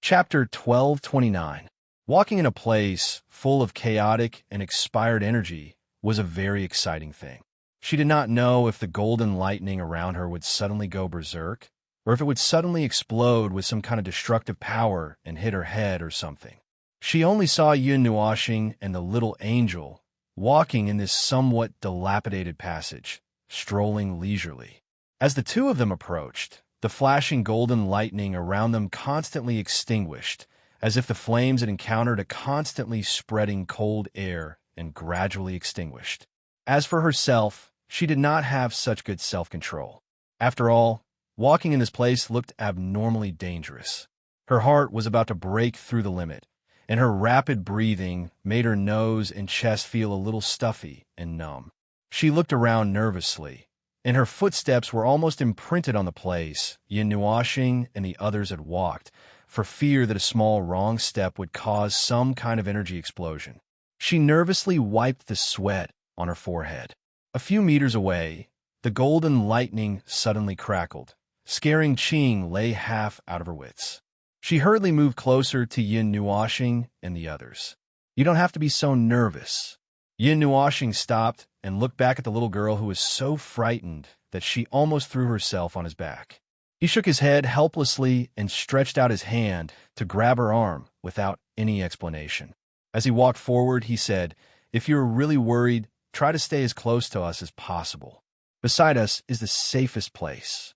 Chapter 1229. Walking in a place full of chaotic and expired energy was a very exciting thing. She did not know if the golden lightning around her would suddenly go berserk, or if it would suddenly explode with some kind of destructive power and hit her head or something. She only saw Yun Nuashing and the little angel walking in this somewhat dilapidated passage, strolling leisurely. As the two of them approached, the flashing golden lightning around them constantly extinguished, as if the flames had encountered a constantly spreading cold air and gradually extinguished. As for herself, she did not have such good self-control. After all, walking in this place looked abnormally dangerous. Her heart was about to break through the limit, and her rapid breathing made her nose and chest feel a little stuffy and numb. She looked around nervously, and her footsteps were almost imprinted on the place Yin Nuashing and the others had walked, for fear that a small wrong step would cause some kind of energy explosion. She nervously wiped the sweat on her forehead. A few meters away, the golden lightning suddenly crackled, scaring Qing Lei half out of her wits. She hurriedly moved closer to Yin Nuashing and the others. "You don't have to be so nervous." Yin Nuashing stopped and looked back at the little girl, who was so frightened that she almost threw herself on his back. He shook his head helplessly and stretched out his hand to grab her arm without any explanation. As he walked forward, he said, "If you're really worried, try to stay as close to us as possible. Beside us is the safest place."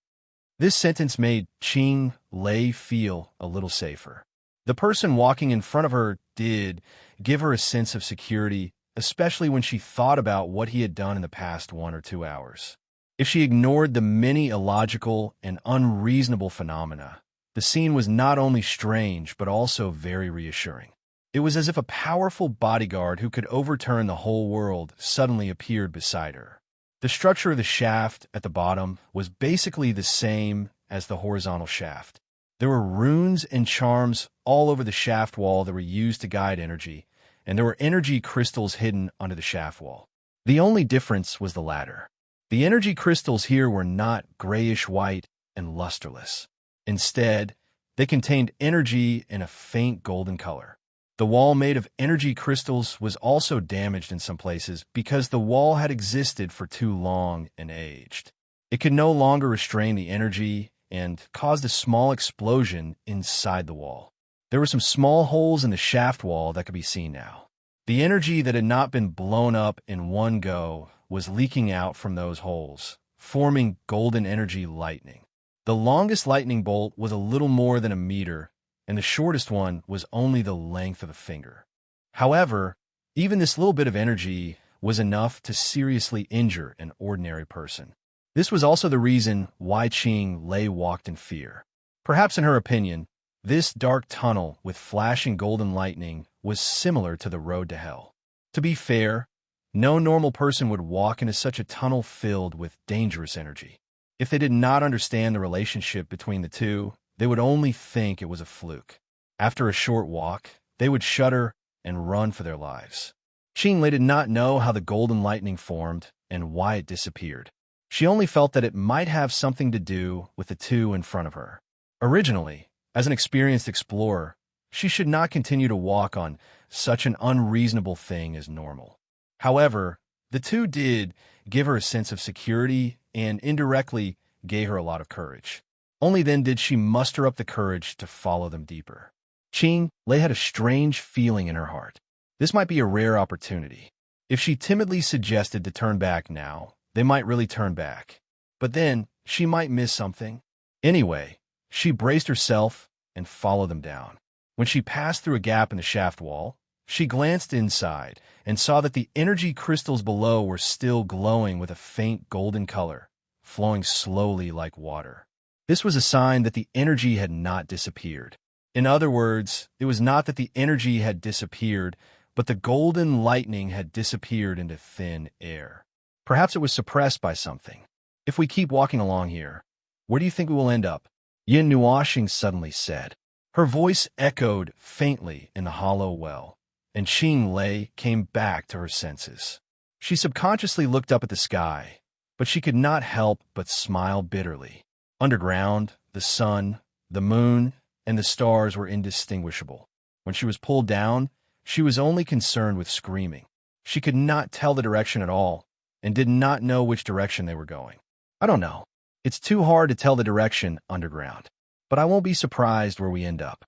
This sentence made Qing Lei feel a little safer. The person walking in front of her did give her a sense of security, especially when she thought about what he had done in the past 1 or 2 hours. If she ignored the many illogical and unreasonable phenomena, the scene was not only strange but also very reassuring. It was as if a powerful bodyguard who could overturn the whole world suddenly appeared beside her. The structure of the shaft at the bottom was basically the same as the horizontal shaft. There were runes and charms all over the shaft wall that were used to guide energy, and there were energy crystals hidden under the shaft wall. The only difference was the latter. The energy crystals here were not grayish-white and lusterless. Instead, they contained energy in a faint golden color. The wall made of energy crystals was also damaged in some places because the wall had existed for too long and aged. It could no longer restrain the energy and caused a small explosion inside the wall. There were some small holes in the shaft wall that could be seen now. The energy that had not been blown up in one go was leaking out from those holes, forming golden energy lightning. The longest lightning bolt was a little more than a meter, and the shortest one was only the length of a finger. However, even this little bit of energy was enough to seriously injure an ordinary person. This was also the reason why Qing Lei walked in fear. Perhaps in her opinion, this dark tunnel with flashing golden lightning was similar to the road to hell. To be fair, no normal person would walk into such a tunnel filled with dangerous energy. If they did not understand the relationship between the two, they would only think it was a fluke. After a short walk, they would shudder and run for their lives. Qing Lei did not know how the golden lightning formed and why it disappeared. She only felt that it might have something to do with the two in front of her. Originally, as an experienced explorer, she should not continue to walk on such an unreasonable thing as normal. However, the two did give her a sense of security and indirectly gave her a lot of courage. Only then did she muster up the courage to follow them deeper. Qing Lei had a strange feeling in her heart. This might be a rare opportunity. If she timidly suggested to turn back now, they might really turn back. But then she might miss something. Anyway, she braced herself and followed them down. When she passed through a gap in the shaft wall, she glanced inside and saw that the energy crystals below were still glowing with a faint golden color, flowing slowly like water. This was a sign that the energy had not disappeared. In other words, it was not that the energy had disappeared, but the golden lightning had disappeared into thin air. Perhaps it was suppressed by something. If we keep walking along here, where do you think we will end up? Yin Nuashing suddenly said. Her voice echoed faintly in the hollow well, and Qing Lei came back to her senses. She subconsciously looked up at the sky, but she could not help but smile bitterly. Underground, the sun, the moon, and the stars were indistinguishable. When she was pulled down, she was only concerned with screaming. She could not tell the direction at all, and did not know which direction they were going. I don't know. It's too hard to tell the direction underground, but I won't be surprised where we end up.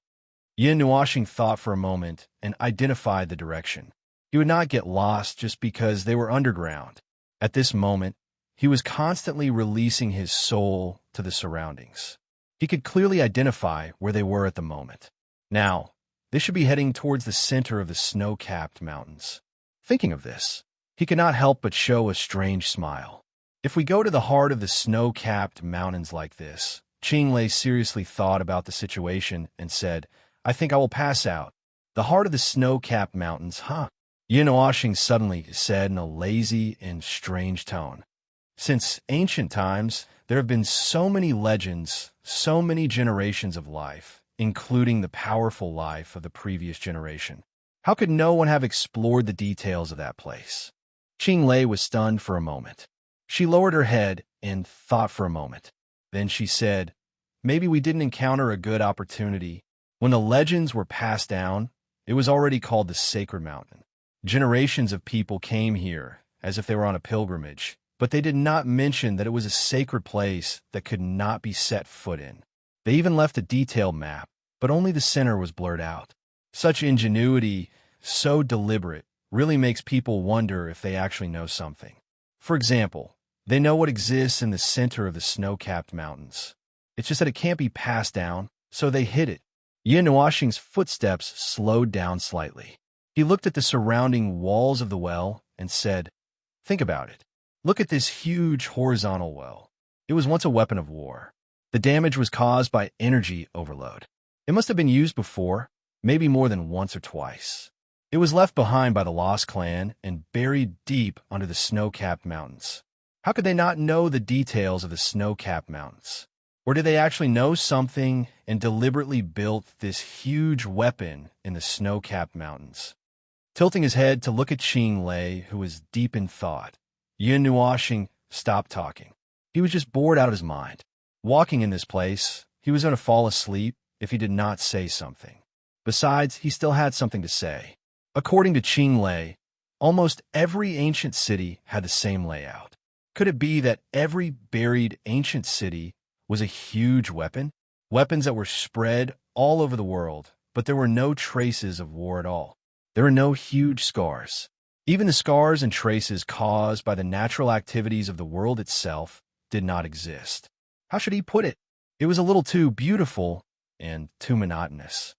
Yin Nuashing thought for a moment and identified the direction. He would not get lost just because they were underground. At this moment, he was constantly releasing his soul to the surroundings. He could clearly identify where they were at the moment. Now, they should be heading towards the center of the snow-capped mountains. Thinking of this, he could not help but show a strange smile. If we go to the heart of the snow-capped mountains like this, Qinglei seriously thought about the situation and said, I think I will pass out. The heart of the snow-capped mountains, huh? Yin Nuashing suddenly said in a lazy and strange tone. Since ancient times, there have been so many legends, so many generations of life, including the powerful life of the previous generation. How could no one have explored the details of that place? Qinglei was stunned for a moment. She lowered her head and thought for a moment. Then she said, maybe we didn't encounter a good opportunity. When the legends were passed down, it was already called the Sacred Mountain. Generations of people came here as if they were on a pilgrimage, but they did not mention that it was a sacred place that could not be set foot in. They even left a detailed map, but only the center was blurred out. Such ingenuity, so deliberate, really makes people wonder if they actually know something. For example, they know what exists in the center of the snow-capped mountains. It's just that it can't be passed down, so they hid it. Yin Nuashing's footsteps slowed down slightly. He looked at the surrounding walls of the well and said, think about it. Look at this huge horizontal well. It was once a weapon of war. The damage was caused by energy overload. It must have been used before, maybe more than once or twice. It was left behind by the Lost Clan and buried deep under the snow-capped mountains. How could they not know the details of the snow-capped mountains? Or did they actually know something and deliberately built this huge weapon in the snow-capped mountains? Tilting his head to look at Qinglei, who was deep in thought, Yin Nuashing stopped talking. He was just bored out of his mind. Walking in this place, he was going to fall asleep if he did not say something. Besides, he still had something to say. According to Qinglei, almost every ancient city had the same layout. Could it be that every buried ancient city was a huge weapon? Weapons that were spread all over the world, but there were no traces of war at all. There were no huge scars. Even the scars and traces caused by the natural activities of the world itself did not exist. How should he put it? It was a little too beautiful and too monotonous.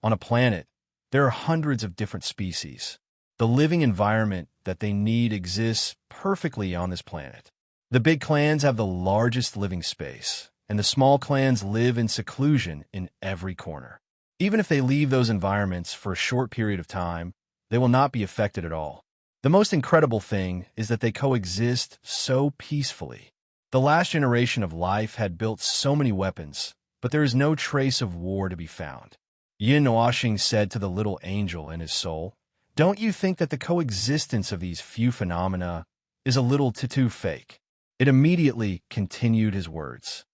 On a planet, there are hundreds of different species. The living environment that they need exists perfectly on this planet. The big clans have the largest living space, and the small clans live in seclusion in every corner. Even if they leave those environments for a short period of time, they will not be affected at all. The most incredible thing is that they coexist so peacefully. The last generation of life had built so many weapons, but there is no trace of war to be found. Yin Nuashing said to the little angel in his soul, don't you think that the coexistence of these few phenomena is a little too fake? It immediately continued his words.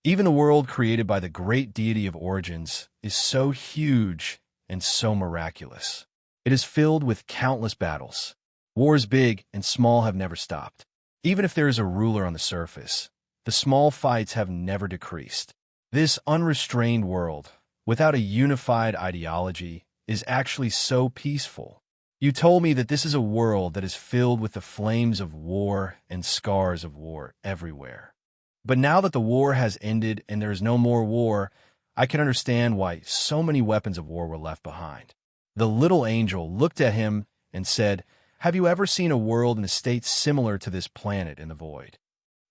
Even the world created by the great deity of origins is so huge and so miraculous. It is filled with countless battles. Wars big and small have never stopped. Even if there is a ruler on the surface, the small fights have never decreased. This unrestrained world, without a unified ideology, is actually so peaceful. You told me that this is a world that is filled with the flames of war and scars of war everywhere. But now that the war has ended and there is no more war, I can understand why so many weapons of war were left behind. The little angel looked at him and said, have you ever seen a world in a state similar to this planet in the void?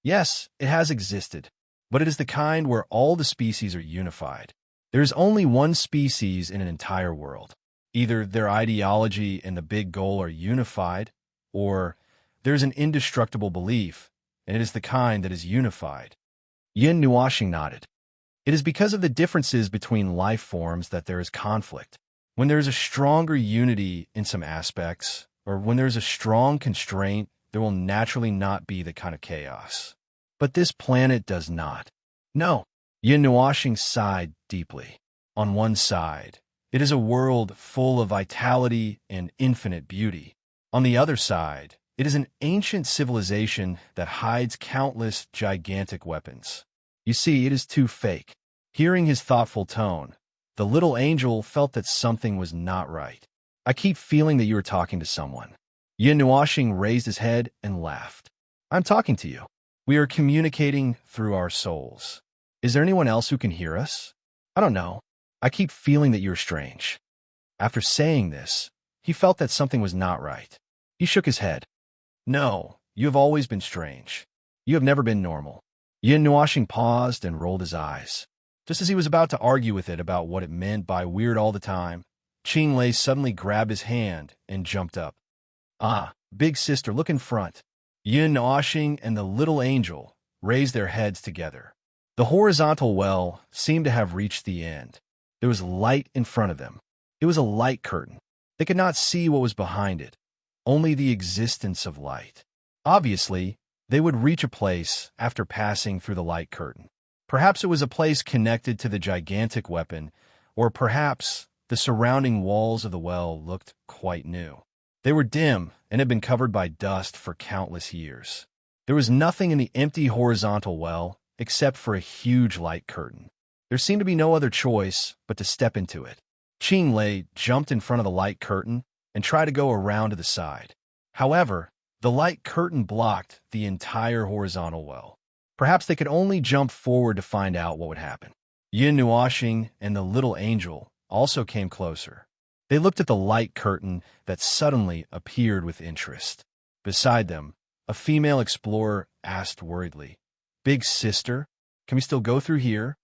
Yes, it has existed, but it is the kind where all the species are unified. There is only one species in an entire world. Either their ideology and the big goal are unified, or there is an indestructible belief, and it is the kind that is unified. Yin Nuashing nodded. It is because of the differences between life forms that there is conflict. When there is a stronger unity in some aspects, or when there is a strong constraint, there will naturally not be the kind of chaos. But this planet does not. No. Yin Nuashing sighed deeply. On one side, it is a world full of vitality and infinite beauty. On the other side, it is an ancient civilization that hides countless gigantic weapons. You see, it is too fake. Hearing his thoughtful tone, the little angel felt that something was not right. I keep feeling that you are talking to someone. Yin Nuoxing raised his head and laughed. I'm talking to you. We are communicating through our souls. Is there anyone else who can hear us? I don't know. I keep feeling that you're strange. After saying this, he felt that something was not right. He shook his head. No, you have always been strange. You have never been normal. Yin Nuoxing paused and rolled his eyes. Just as he was about to argue with it about what it meant by weird all the time, Qing Lei suddenly grabbed his hand and jumped up. Ah, big sister, look in front. Yin Nuoxing and the little angel raised their heads together. The horizontal well seemed to have reached the end. There was light in front of them. It was a light curtain. They could not see what was behind it, only the existence of light. Obviously, they would reach a place after passing through the light curtain. Perhaps it was a place connected to the gigantic weapon, or perhaps the surrounding walls of the well looked quite new. They were dim and had been covered by dust for countless years. There was nothing in the empty horizontal well except for a huge light curtain. There seemed to be no other choice but to step into it. Qing Lei jumped in front of the light curtain and tried to go around to the side. However, the light curtain blocked the entire horizontal well. Perhaps they could only jump forward to find out what would happen. Yin Nuoxing and the little angel also came closer. They looked at the light curtain that suddenly appeared with interest. Beside them, a female explorer asked worriedly, Big sister, can we still go through here?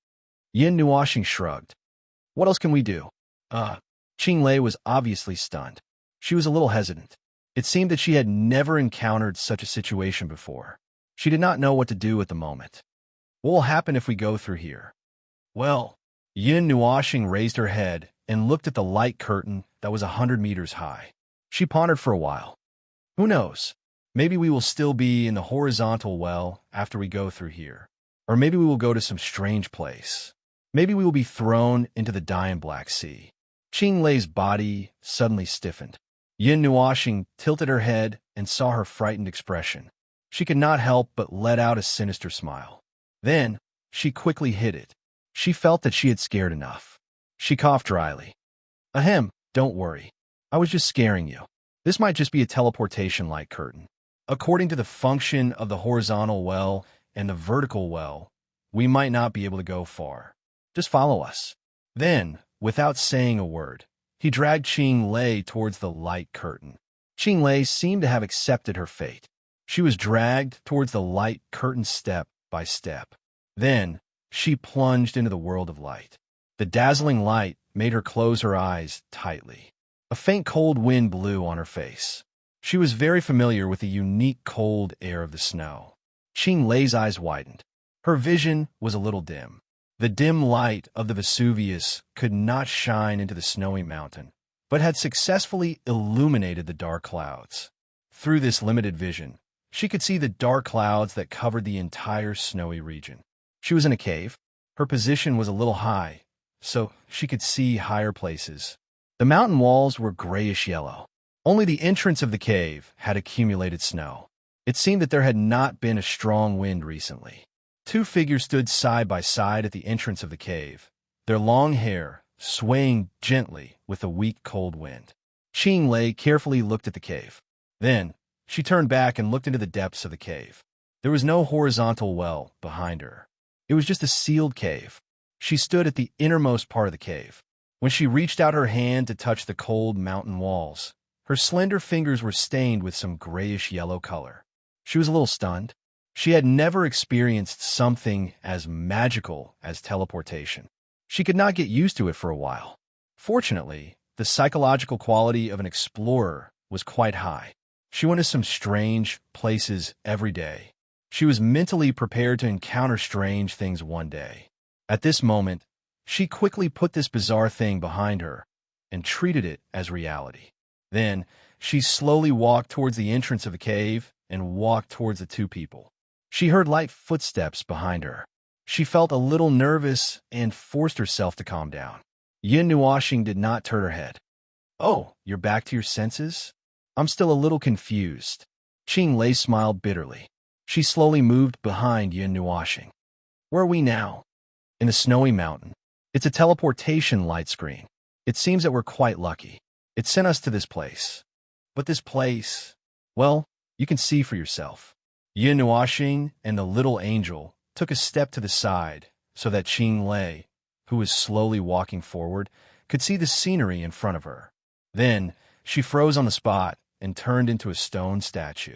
Yin Nuoxing shrugged. What else can we do? Qing Lei was obviously stunned. She was a little hesitant. It seemed that she had never encountered such a situation before. She did not know what to do at the moment. What will happen if we go through here? Well, Yin Nuoxing raised her head and looked at the light curtain that was 100 meters high. She pondered for a while. Who knows? Maybe we will still be in the horizontal well after we go through here. Or maybe we will go to some strange place. Maybe we will be thrown into the Dying Black Sea. Qing Lei's body suddenly stiffened. Yin Nuoxing tilted her head and saw her frightened expression. She could not help but let out a sinister smile. Then, she quickly hid it. She felt that she had scared enough. She coughed dryly. Ahem, don't worry. I was just scaring you. This might just be a teleportation light curtain. According to the function of the horizontal well and the vertical well, we might not be able to go far. Just follow us. Then, without saying a word, he dragged Qing Lei towards the light curtain. Qing Lei seemed to have accepted her fate. She was dragged towards the light curtain step by step. Then, she plunged into the world of light. The dazzling light made her close her eyes tightly. A faint cold wind blew on her face. She was very familiar with the unique cold air of the snow. Qing Lei's eyes widened. Her vision was a little dim. The dim light of the Vesuvius could not shine into the snowy mountain, but had successfully illuminated the dark clouds. Through this limited vision, she could see the dark clouds that covered the entire snowy region. She was in a cave. Her position was a little high, so she could see higher places. The mountain walls were grayish-yellow. Only the entrance of the cave had accumulated snow. It seemed that there had not been a strong wind recently. Two figures stood side by side at the entrance of the cave, their long hair swaying gently with a weak cold wind. Qing Lei carefully looked at the cave. Then, she turned back and looked into the depths of the cave. There was no horizontal well behind her. It was just a sealed cave. She stood at the innermost part of the cave. When she reached out her hand to touch the cold mountain walls, her slender fingers were stained with some grayish-yellow color. She was a little stunned. She had never experienced something as magical as teleportation. She could not get used to it for a while. Fortunately, the psychological quality of an explorer was quite high. She went to some strange places every day. She was mentally prepared to encounter strange things one day. At this moment, she quickly put this bizarre thing behind her and treated it as reality. Then, she slowly walked towards the entrance of the cave and walked towards the two people. She heard light footsteps behind her. She felt a little nervous and forced herself to calm down. Yin Nuashing did not turn her head. Oh, you're back to your senses? I'm still a little confused. Qing Lei smiled bitterly. She slowly moved behind Yin Nuashing. Where are we now? In a snowy mountain. It's a teleportation light screen. It seems that we're quite lucky. It sent us to this place. But this place, well, you can see for yourself. Yin Nuashing and the little angel took a step to the side so that Qing Lei, who was slowly walking forward, could see the scenery in front of her. Then she froze on the spot and turned into a stone statue.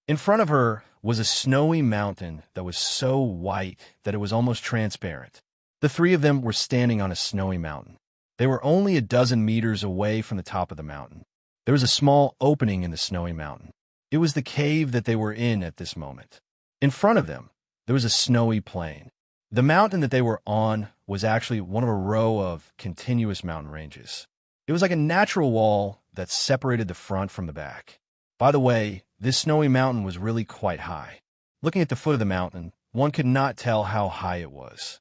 In front of her was a snowy mountain that was so white that it was almost transparent. The three of them were standing on a snowy mountain. They were only a dozen meters away from the top of the mountain. There was a small opening in the snowy mountain. It was the cave that they were in at this moment. In front of them, there was a snowy plain. The mountain that they were on was actually one of a row of continuous mountain ranges. It was like a natural wall that separated the front from the back. By the way, this snowy mountain was really quite high. Looking at the foot of the mountain, one could not tell how high it was.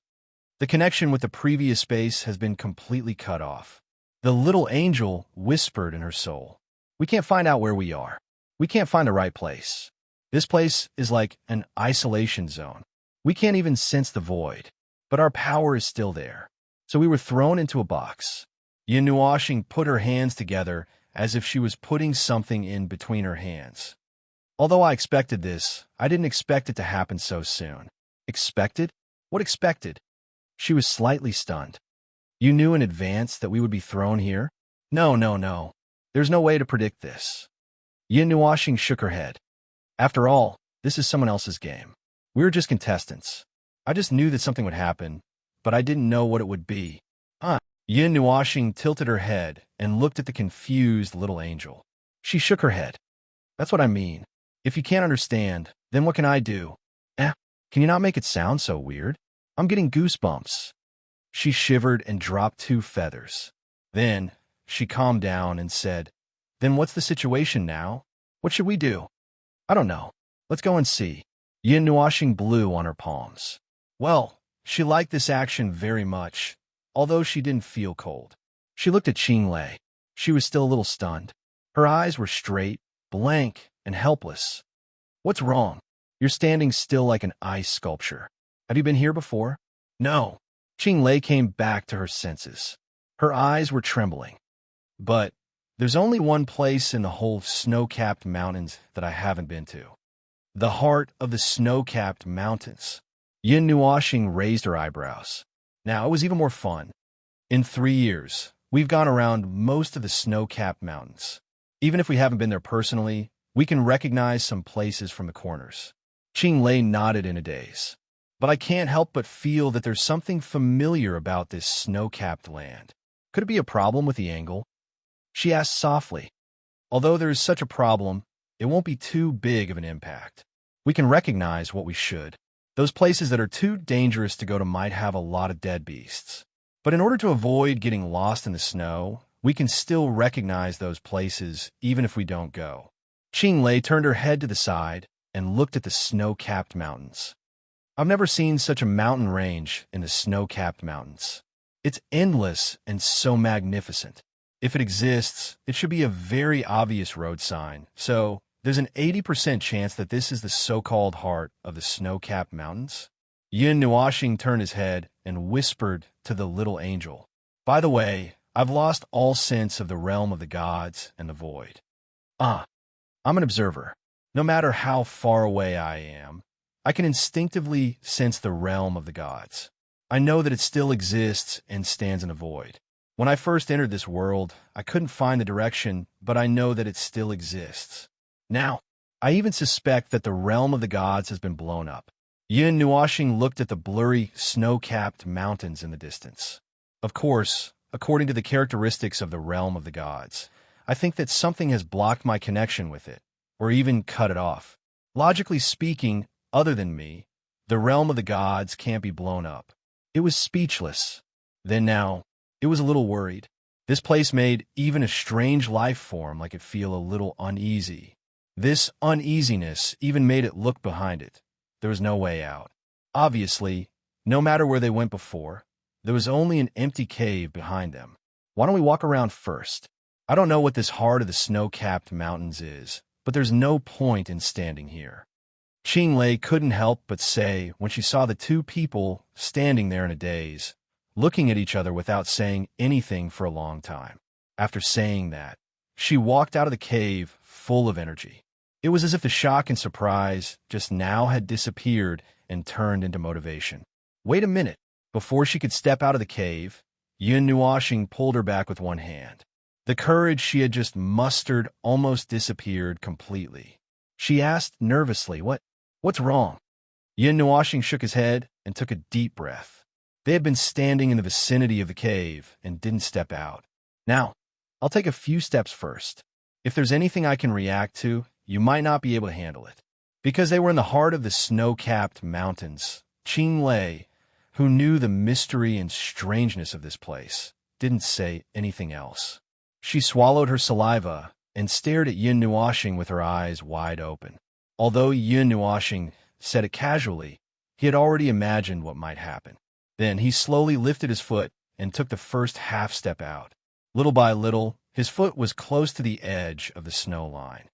The connection with the previous space has been completely cut off. The little angel whispered in her soul, "We can't find out where we are. We can't find the right place. This place is like an isolation zone. We can't even sense the void, but our power is still there." So we were thrown into a box. Yin Nuashing put her hands together as if she was putting something in between her hands. Although I expected this, I didn't expect it to happen so soon. Expected? What expected? She was slightly stunned. You knew in advance that we would be thrown here? No. There's no way to predict this. Yin Nuashing shook her head. After all, this is someone else's game. We were just contestants. I just knew that something would happen, but I didn't know what it would be. Yin Nuashing tilted her head and looked at the confused little angel. She shook her head. That's what I mean. If you can't understand, then what can I do? Can you not make it sound so weird? I'm getting goosebumps. She shivered and dropped 2 feathers. Then she calmed down and said, Then what's the situation now? What should we do? I don't know. Let's go and see. Yin Nuashing blew on her palms. Well, she liked this action very much, although she didn't feel cold. She looked at Qing Lei. She was still a little stunned. Her eyes were straight, blank, and helpless. What's wrong? You're standing still like an ice sculpture. Have you been here before? No. Qing Lei came back to her senses. Her eyes were trembling. But there's only one place in the whole snow-capped mountains that I haven't been to. The heart of the snow-capped mountains. Yin Nuashing raised her eyebrows. Now, it was even more fun. In 3 years, we've gone around most of the snow-capped mountains. Even if we haven't been there personally, we can recognize some places from the corners. Qing Lei nodded in a daze. But I can't help but feel that there's something familiar about this snow-capped land. Could it be a problem with the angle? She asked softly. Although there is such a problem, it won't be too big of an impact. We can recognize what we should. Those places that are too dangerous to go to might have a lot of dead beasts. But in order to avoid getting lost in the snow, we can still recognize those places even if we don't go. Qing Lei turned her head to the side and looked at the snow-capped mountains. I've never seen such a mountain range in the snow-capped mountains. It's endless and so magnificent. If it exists, it should be a very obvious road sign, so there's an 80% chance that this is the so-called heart of the snow-capped mountains. Yin Nuashing turned his head and whispered to the little angel, By the way, I've lost all sense of the realm of the gods and the void. I'm an observer. No matter how far away I am, I can instinctively sense the realm of the gods. I know that it still exists and stands in a void. When I first entered this world, I couldn't find the direction, but I know that it still exists. Now, I even suspect that the realm of the gods has been blown up. Yin Nuashing looked at the blurry, snow-capped mountains in the distance. Of course, according to the characteristics of the realm of the gods, I think that something has blocked my connection with it, or even cut it off. Logically speaking, other than me, the realm of the gods can't be blown up. It was speechless. Then now, it was a little worried. This place made even a strange life form like it feel a little uneasy. This uneasiness even made it look behind it. There was no way out. Obviously, no matter where they went before, there was only an empty cave behind them. Why don't we walk around first? I don't know what this heart of the snow-capped mountains is, but there's no point in standing here. Lei couldn't help but say when she saw the two people standing there in a daze, looking at each other without saying anything for a long time. After saying that, she walked out of the cave full of energy. It was as if the shock and surprise just now had disappeared and turned into motivation. Wait a minute. Before she could step out of the cave, Yun Nuoxing pulled her back with one hand. The courage she had just mustered almost disappeared completely. She asked nervously, What's wrong? Yun Nuoxing shook his head and took a deep breath. They had been standing in the vicinity of the cave and didn't step out. Now, I'll take a few steps first. If there's anything I can react to, you might not be able to handle it. Because they were in the heart of the snow-capped mountains, Lei, who knew the mystery and strangeness of this place, didn't say anything else. She swallowed her saliva and stared at Yun Nuoxing with her eyes wide open. Although Yun Nuoxing said it casually, he had already imagined what might happen. Then he slowly lifted his foot and took the first half step out. Little by little, his foot was close to the edge of the snow line.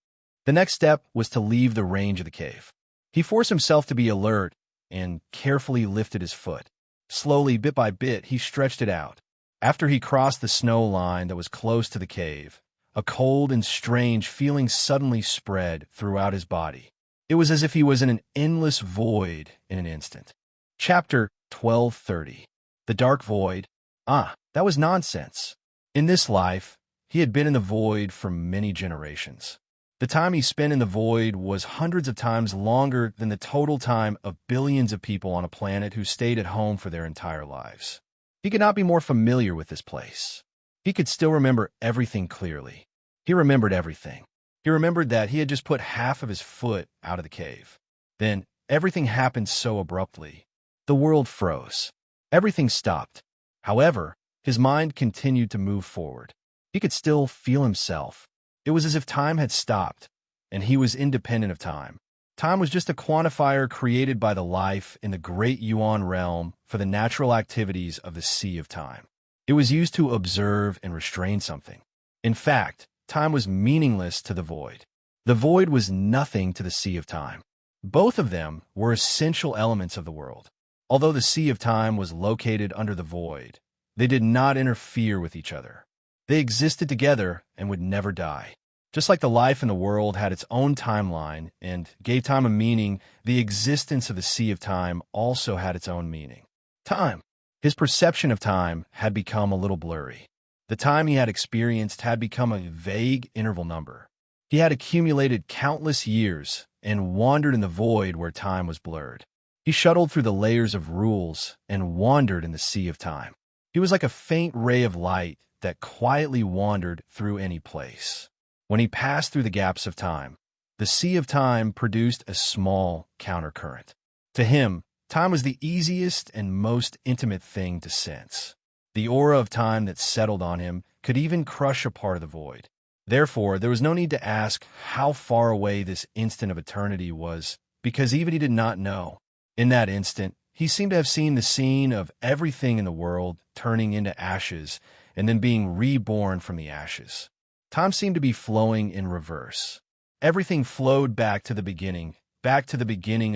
The next step was to leave the range of the cave. He forced himself to be alert and carefully lifted his foot. Slowly, bit by bit, he stretched it out. After he crossed the snow line that was close to the cave, a cold and strange feeling suddenly spread throughout his body. It was as if he was in an endless void in an instant. Chapter 1230. The Dark Void. That was nonsense. In this life, he had been in the void for many generations. The time he spent in the void was hundreds of times longer than the total time of billions of people on a planet who stayed at home for their entire lives. He could not be more familiar with this place. He could still remember everything clearly. He remembered everything. He remembered that he had just put half of his foot out of the cave. Then everything happened so abruptly. The world froze. Everything stopped. However, his mind continued to move forward. He could still feel himself. It was as if time had stopped, and he was independent of time. Time was just a quantifier created by the life in the great Yuan realm for the natural activities of the Sea of Time. It was used to observe and restrain something. In fact, time was meaningless to the void. The void was nothing to the Sea of Time. Both of them were essential elements of the world. Although the Sea of Time was located under the void, they did not interfere with each other. They existed together and would never die. Just like the life in the world had its own timeline and gave time a meaning, the existence of the Sea of Time also had its own meaning. Time. His perception of time had become a little blurry. The time he had experienced had become a vague interval number. He had accumulated countless years and wandered in the void where time was blurred. He shuttled through the layers of rules and wandered in the Sea of Time. He was like a faint ray of light that quietly wandered through any place. When he passed through the gaps of time, the Sea of Time produced a small countercurrent. To him, time was the easiest and most intimate thing to sense. The aura of time that settled on him could even crush a part of the void. Therefore, there was no need to ask how far away this instant of eternity was, because even he did not know. In that instant, he seemed to have seen the scene of everything in the world turning into ashes and then being reborn from the ashes. Time seemed to be flowing in reverse. Everything flowed back to the beginning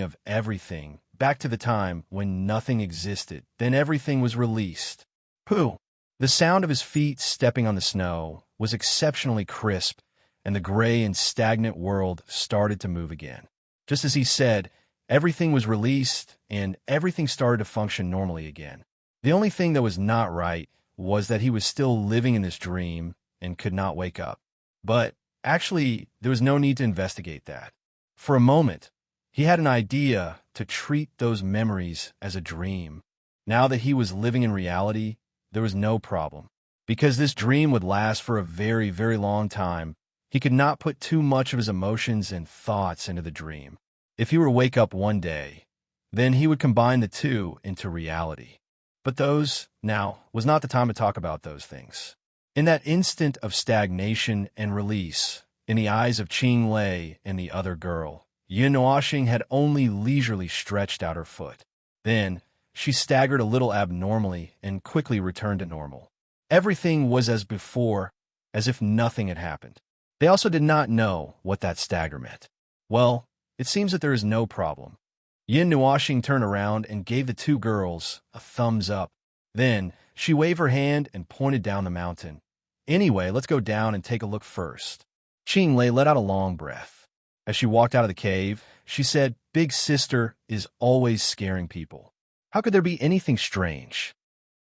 of everything, back to the time when nothing existed. Then everything was released. Pooh! The sound of his feet stepping on the snow was exceptionally crisp, and the gray and stagnant world started to move again. Just as he said, everything was released, and everything started to function normally again. The only thing that was not right was that he was still living in this dream and could not wake up. But actually, there was no need to investigate that. For a moment, he had an idea to treat those memories as a dream. Now that he was living in reality, there was no problem. Because this dream would last for a very, very long time, he could not put too much of his emotions and thoughts into the dream. If he were to wake up one day, then he would combine the two into reality. But now was not the time to talk about those things. In that instant of stagnation and release, in the eyes of Lei and the other girl, Yun Nuoxing had only leisurely stretched out her foot. Then, she staggered a little abnormally and quickly returned to normal. Everything was as before, as if nothing had happened. They also did not know what that stagger meant. Well, it seems that there is no problem. Yin Nuashing turned around and gave the two girls a thumbs up. Then, she waved her hand and pointed down the mountain. Anyway, let's go down and take a look first. Qing Lei let out a long breath. As she walked out of the cave, she said, Big Sister is always scaring people. How could there be anything strange?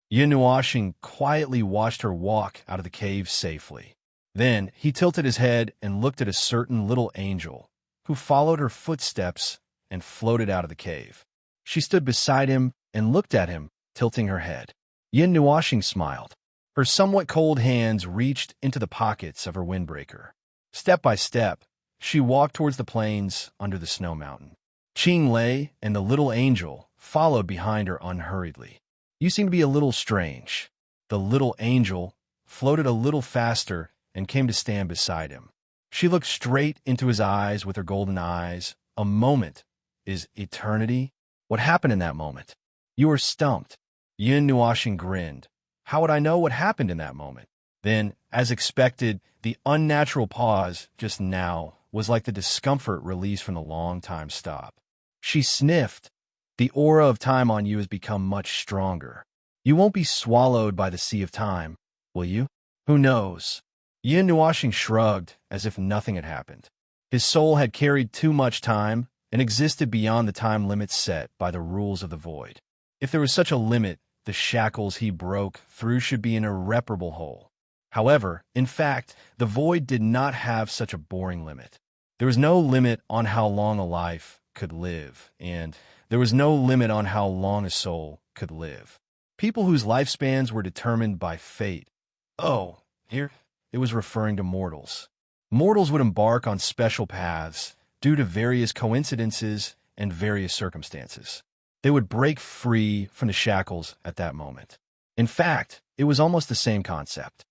Yin Nuashing quietly watched her walk out of the cave safely. Then, he tilted his head and looked at a certain little angel, who followed her footsteps and floated out of the cave. She stood beside him and looked at him, tilting her head. Yin Nuashing smiled. Her somewhat cold hands reached into the pockets of her windbreaker. Step by step, she walked towards the plains under the snow mountain. Qing Lei and the little angel followed behind her unhurriedly. You seem to be a little strange. The little angel floated a little faster and came to stand beside him. She looked straight into his eyes with her golden eyes. A moment is eternity. What happened in that moment? You were stumped. Yin Nuashing grinned. How would I know what happened in that moment? Then, as expected, the unnatural pause just now was like the discomfort released from the long-time stop. She sniffed. The aura of time on you has become much stronger. You won't be swallowed by the sea of time, will you? Who knows? Yin Nuashing shrugged as if nothing had happened. His soul had carried too much time and existed beyond the time limits set by the rules of the void. If there was such a limit, the shackles he broke through should be an irreparable hole. However, in fact, the void did not have such a boring limit. There was no limit on how long a life could live, and there was no limit on how long a soul could live. People whose lifespans were determined by fate. Oh, here it was referring to mortals. Mortals would embark on special paths due to various coincidences and various circumstances. They would break free from the shackles at that moment. In fact, it was almost the same concept.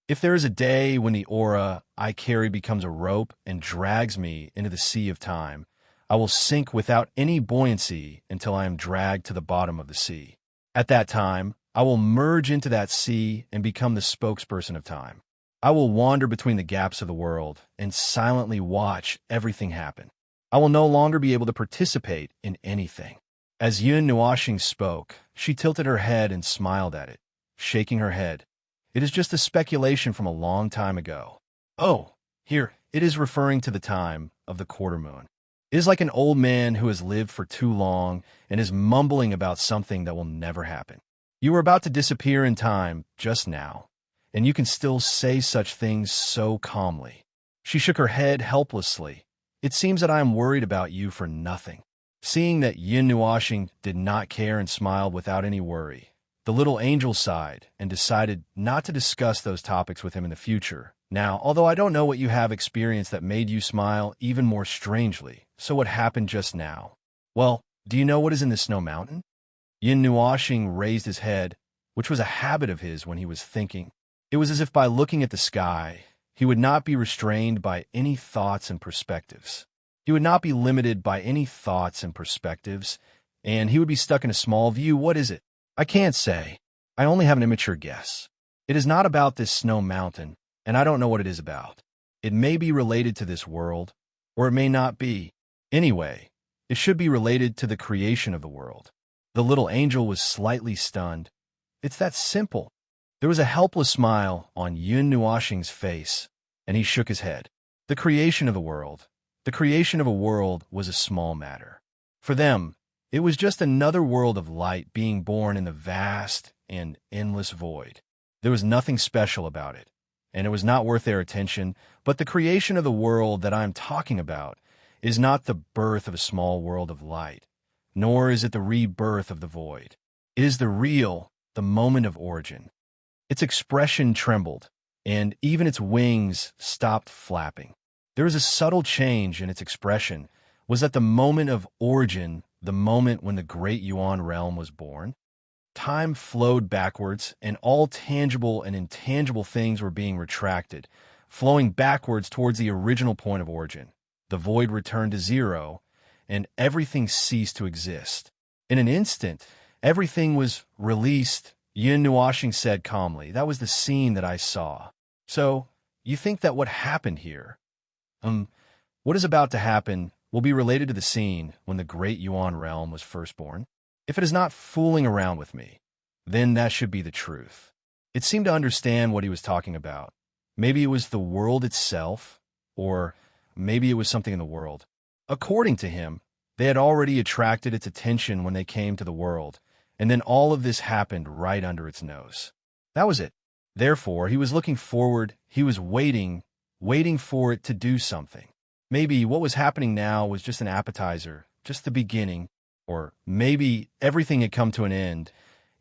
If there is a day when the aura I carry becomes a rope and drags me into the sea of time, I will sink without any buoyancy until I am dragged to the bottom of the sea. At that time, I will merge into that sea and become the spokesperson of time. I will wander between the gaps of the world and silently watch everything happen. I will no longer be able to participate in anything. As Yin Nuashing spoke, she tilted her head and smiled at it, shaking her head. It is just a speculation from a long time ago. Oh, here, it is referring to the time of the quarter moon. It is like an old man who has lived for too long and is mumbling about something that will never happen. You were about to disappear in time just now, and you can still say such things so calmly. She shook her head helplessly. It seems that I am worried about you for nothing. Seeing that Yin Nuashing did not care and smiled without any worry, the little angel sighed and decided not to discuss those topics with him in the future. Now, although I don't know what you have experienced that made you smile even more strangely, so what happened just now? Well, do you know what is in the snow mountain? Yin Nuashing raised his head, which was a habit of his when he was thinking. It was as if by looking at the sky, he would not be restrained by any thoughts and perspectives. He would not be limited by any thoughts and perspectives, and he would be stuck in a small view. What is it? I can't say. I only have an immature guess. It is not about this snow mountain, and I don't know what it is about. It may be related to this world, or it may not be. Anyway, it should be related to the creation of the world. The little angel was slightly stunned. It's that simple. There was a helpless smile on Yin Nuashing's face, and he shook his head. The creation of the world. The creation of a world was a small matter. For them, it was just another world of light being born in the vast and endless void. There was nothing special about it, and it was not worth their attention, but the creation of the world that I am talking about is not the birth of a small world of light, nor is it the rebirth of the void. It is the real, the moment of origin. Its expression trembled, and even its wings stopped flapping. There was a subtle change in its expression. Was that the moment of origin, the moment when the great Yuan realm was born? Time flowed backwards, and all tangible and intangible things were being retracted, flowing backwards towards the original point of origin. The void returned to zero, and everything ceased to exist. In an instant, everything was released Yun Nuashing said calmly. That was the scene that I saw. So, you think that what happened here, what is about to happen will be related to the scene when the great Yuan realm was first born? If it is not fooling around with me, then that should be the truth. It seemed to understand what he was talking about. Maybe it was the world itself, or maybe it was something in the world. According to him, they had already attracted its attention when they came to the world, and then all of this happened right under its nose. That was it. Therefore, he was looking forward, he was waiting for it to do something. Maybe what was happening now was just an appetizer, just the beginning, or maybe everything had come to an end,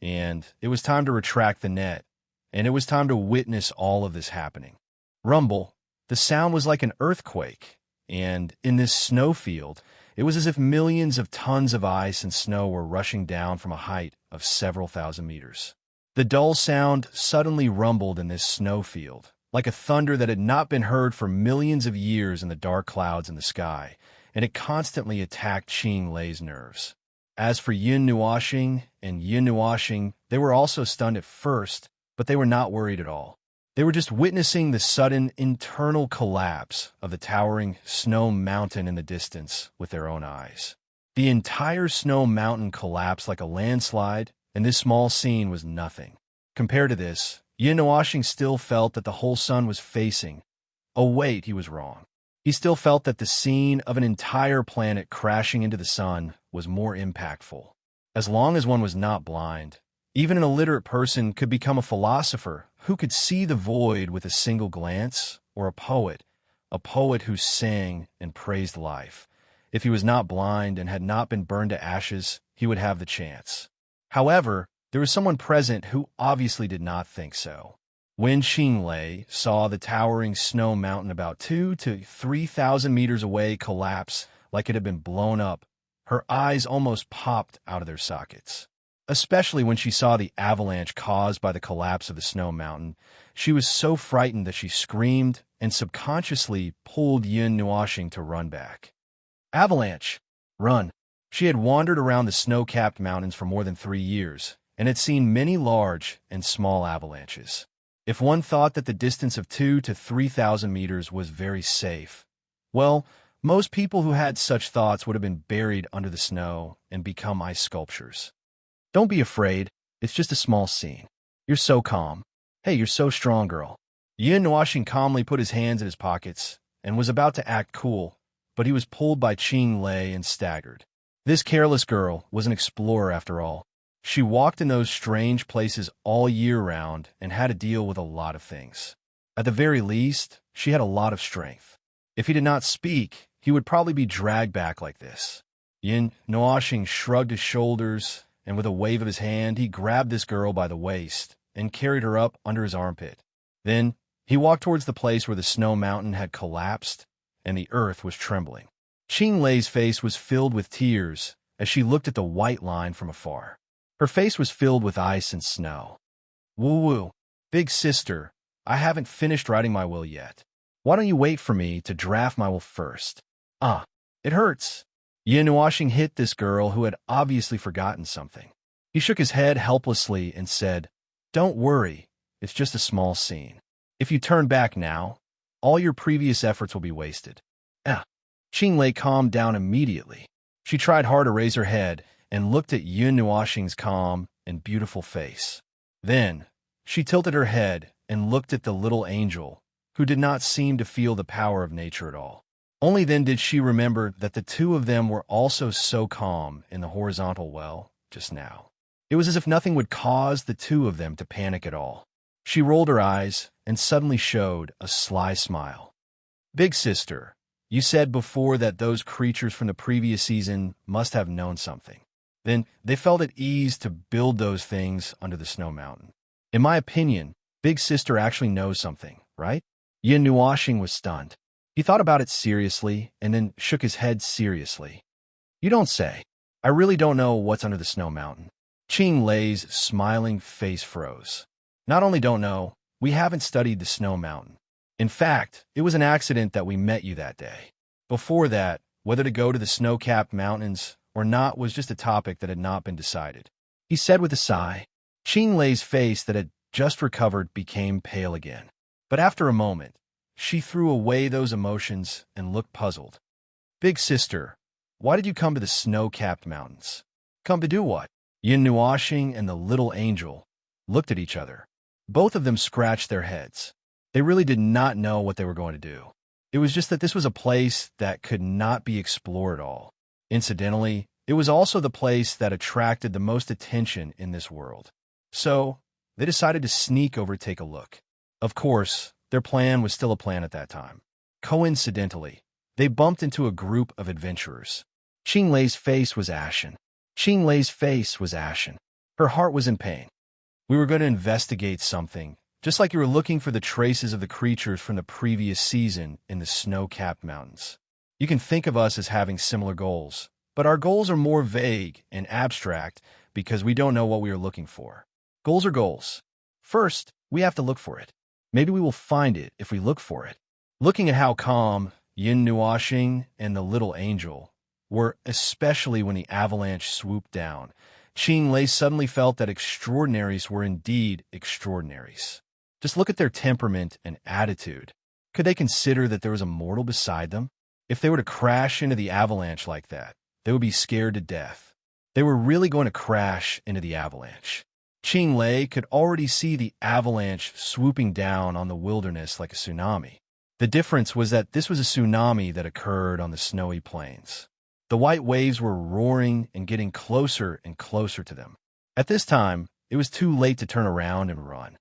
and it was time to retract the net, and it was time to witness all of this happening. Rumble, the sound was like an earthquake, and in this snowfield, it was as if millions of tons of ice and snow were rushing down from a height of several thousand meters. The dull sound suddenly rumbled in this snowfield, like a thunder that had not been heard for millions of years in the dark clouds in the sky, and it constantly attacked Qing Lei's nerves. As for Yun Nuashing and Yun Nuashing, they were also stunned at first, but they were not worried at all. They were just witnessing the sudden internal collapse of the towering snow mountain in the distance with their own eyes. The entire snow mountain collapsed like a landslide, and this small scene was nothing. Compared to this, Yun Nuashing still felt that the whole sun was facing. Oh wait, he was wrong. He still felt that the scene of an entire planet crashing into the sun was more impactful. As long as one was not blind, even an illiterate person could become a philosopher who could see the void with a single glance, or a poet who sang and praised life. If he was not blind and had not been burned to ashes, he would have the chance. However, there was someone present who obviously did not think so. When Qing Lei saw the towering snow mountain about 2,000 to 3,000 meters away collapse like it had been blown up, her eyes almost popped out of their sockets. Especially when she saw the avalanche caused by the collapse of the snow mountain, she was so frightened that she screamed and subconsciously pulled Yun Nuashing to run back. Avalanche! Run! She had wandered around the snow-capped mountains for more than 3 years, and had seen many large and small avalanches. If one thought that the distance of 2,000 to 3,000 meters was very safe, well, most people who had such thoughts would have been buried under the snow and become ice sculptures. Don't be afraid, it's just a small scene. You're so calm. Hey, you're so strong, girl. Yun Nuashing calmly put his hands in his pockets and was about to act cool, but he was pulled by Qing Lei and staggered. This careless girl was an explorer after all. She walked in those strange places all year round and had to deal with a lot of things. At the very least, she had a lot of strength. If he did not speak, he would probably be dragged back like this. Yun Nuashing shrugged his shoulders, and with a wave of his hand, he grabbed this girl by the waist and carried her up under his armpit. Then, he walked towards the place where the snow mountain had collapsed and the earth was trembling. Qing Lei's face was filled with tears as she looked at the white line from afar. Her face was filled with ice and snow. Woo-woo, big sister, I haven't finished writing my will yet. Why don't you wait for me to draft my will first? It hurts. Yun Nuashing hit this girl who had obviously forgotten something. He shook his head helplessly and said, Don't worry, it's just a small scene. If you turn back now, all your previous efforts will be wasted. Qing Lei calmed down immediately. She tried hard to raise her head and looked at Yun Nuashing's calm and beautiful face. Then, she tilted her head and looked at the little angel, who did not seem to feel the power of nature at all. Only then did she remember that the two of them were also so calm in the horizontal well just now. It was as if nothing would cause the two of them to panic at all. She rolled her eyes and suddenly showed a sly smile. Big sister, you said before that those creatures from the previous season must have known something. Then they felt at ease to build those things under the snow mountain. In my opinion, Big Sister actually knows something, right? Yun Nuashing was stunned. He thought about it seriously and then shook his head seriously. You don't say. I really don't know what's under the snow mountain. Qing Lei's smiling face froze. Not only don't know, we haven't studied the snow mountain. In fact, it was an accident that we met you that day. Before that, whether to go to the snow-capped mountains or not was just a topic that had not been decided. He said with a sigh. Lei's face that had just recovered became pale again. But after a moment, she threw away those emotions and looked puzzled. Big sister, why did you come to the snow-capped mountains? Come to do what? Yin Nuashing and the little angel looked at each other. Both of them scratched their heads. They really did not know what they were going to do. It was just that this was a place that could not be explored all. Incidentally, it was also the place that attracted the most attention in this world. So, they decided to sneak over to take a look. Of course, their plan was still a plan at that time. Coincidentally, they bumped into a group of adventurers. Lei's face was ashen. Lei's face was ashen. Her heart was in pain. We were going to investigate something, just like you were looking for the traces of the creatures from the previous season in the snow-capped mountains. You can think of us as having similar goals, but our goals are more vague and abstract because we don't know what we are looking for. Goals are goals. First, we have to look for it. Maybe we will find it if we look for it. Looking at how calm Yin Nuashing and the little angel were, especially when the avalanche swooped down, Lei suddenly felt that extraordinaries were indeed extraordinaries. Just look at their temperament and attitude. Could they consider that there was a mortal beside them? If they were to crash into the avalanche like that, they would be scared to death. They were really going to crash into the avalanche. Lei could already see the avalanche swooping down on the wilderness like a tsunami. The difference was that this was a tsunami that occurred on the snowy plains. The white waves were roaring and getting closer and closer to them. At this time, it was too late to turn around and run.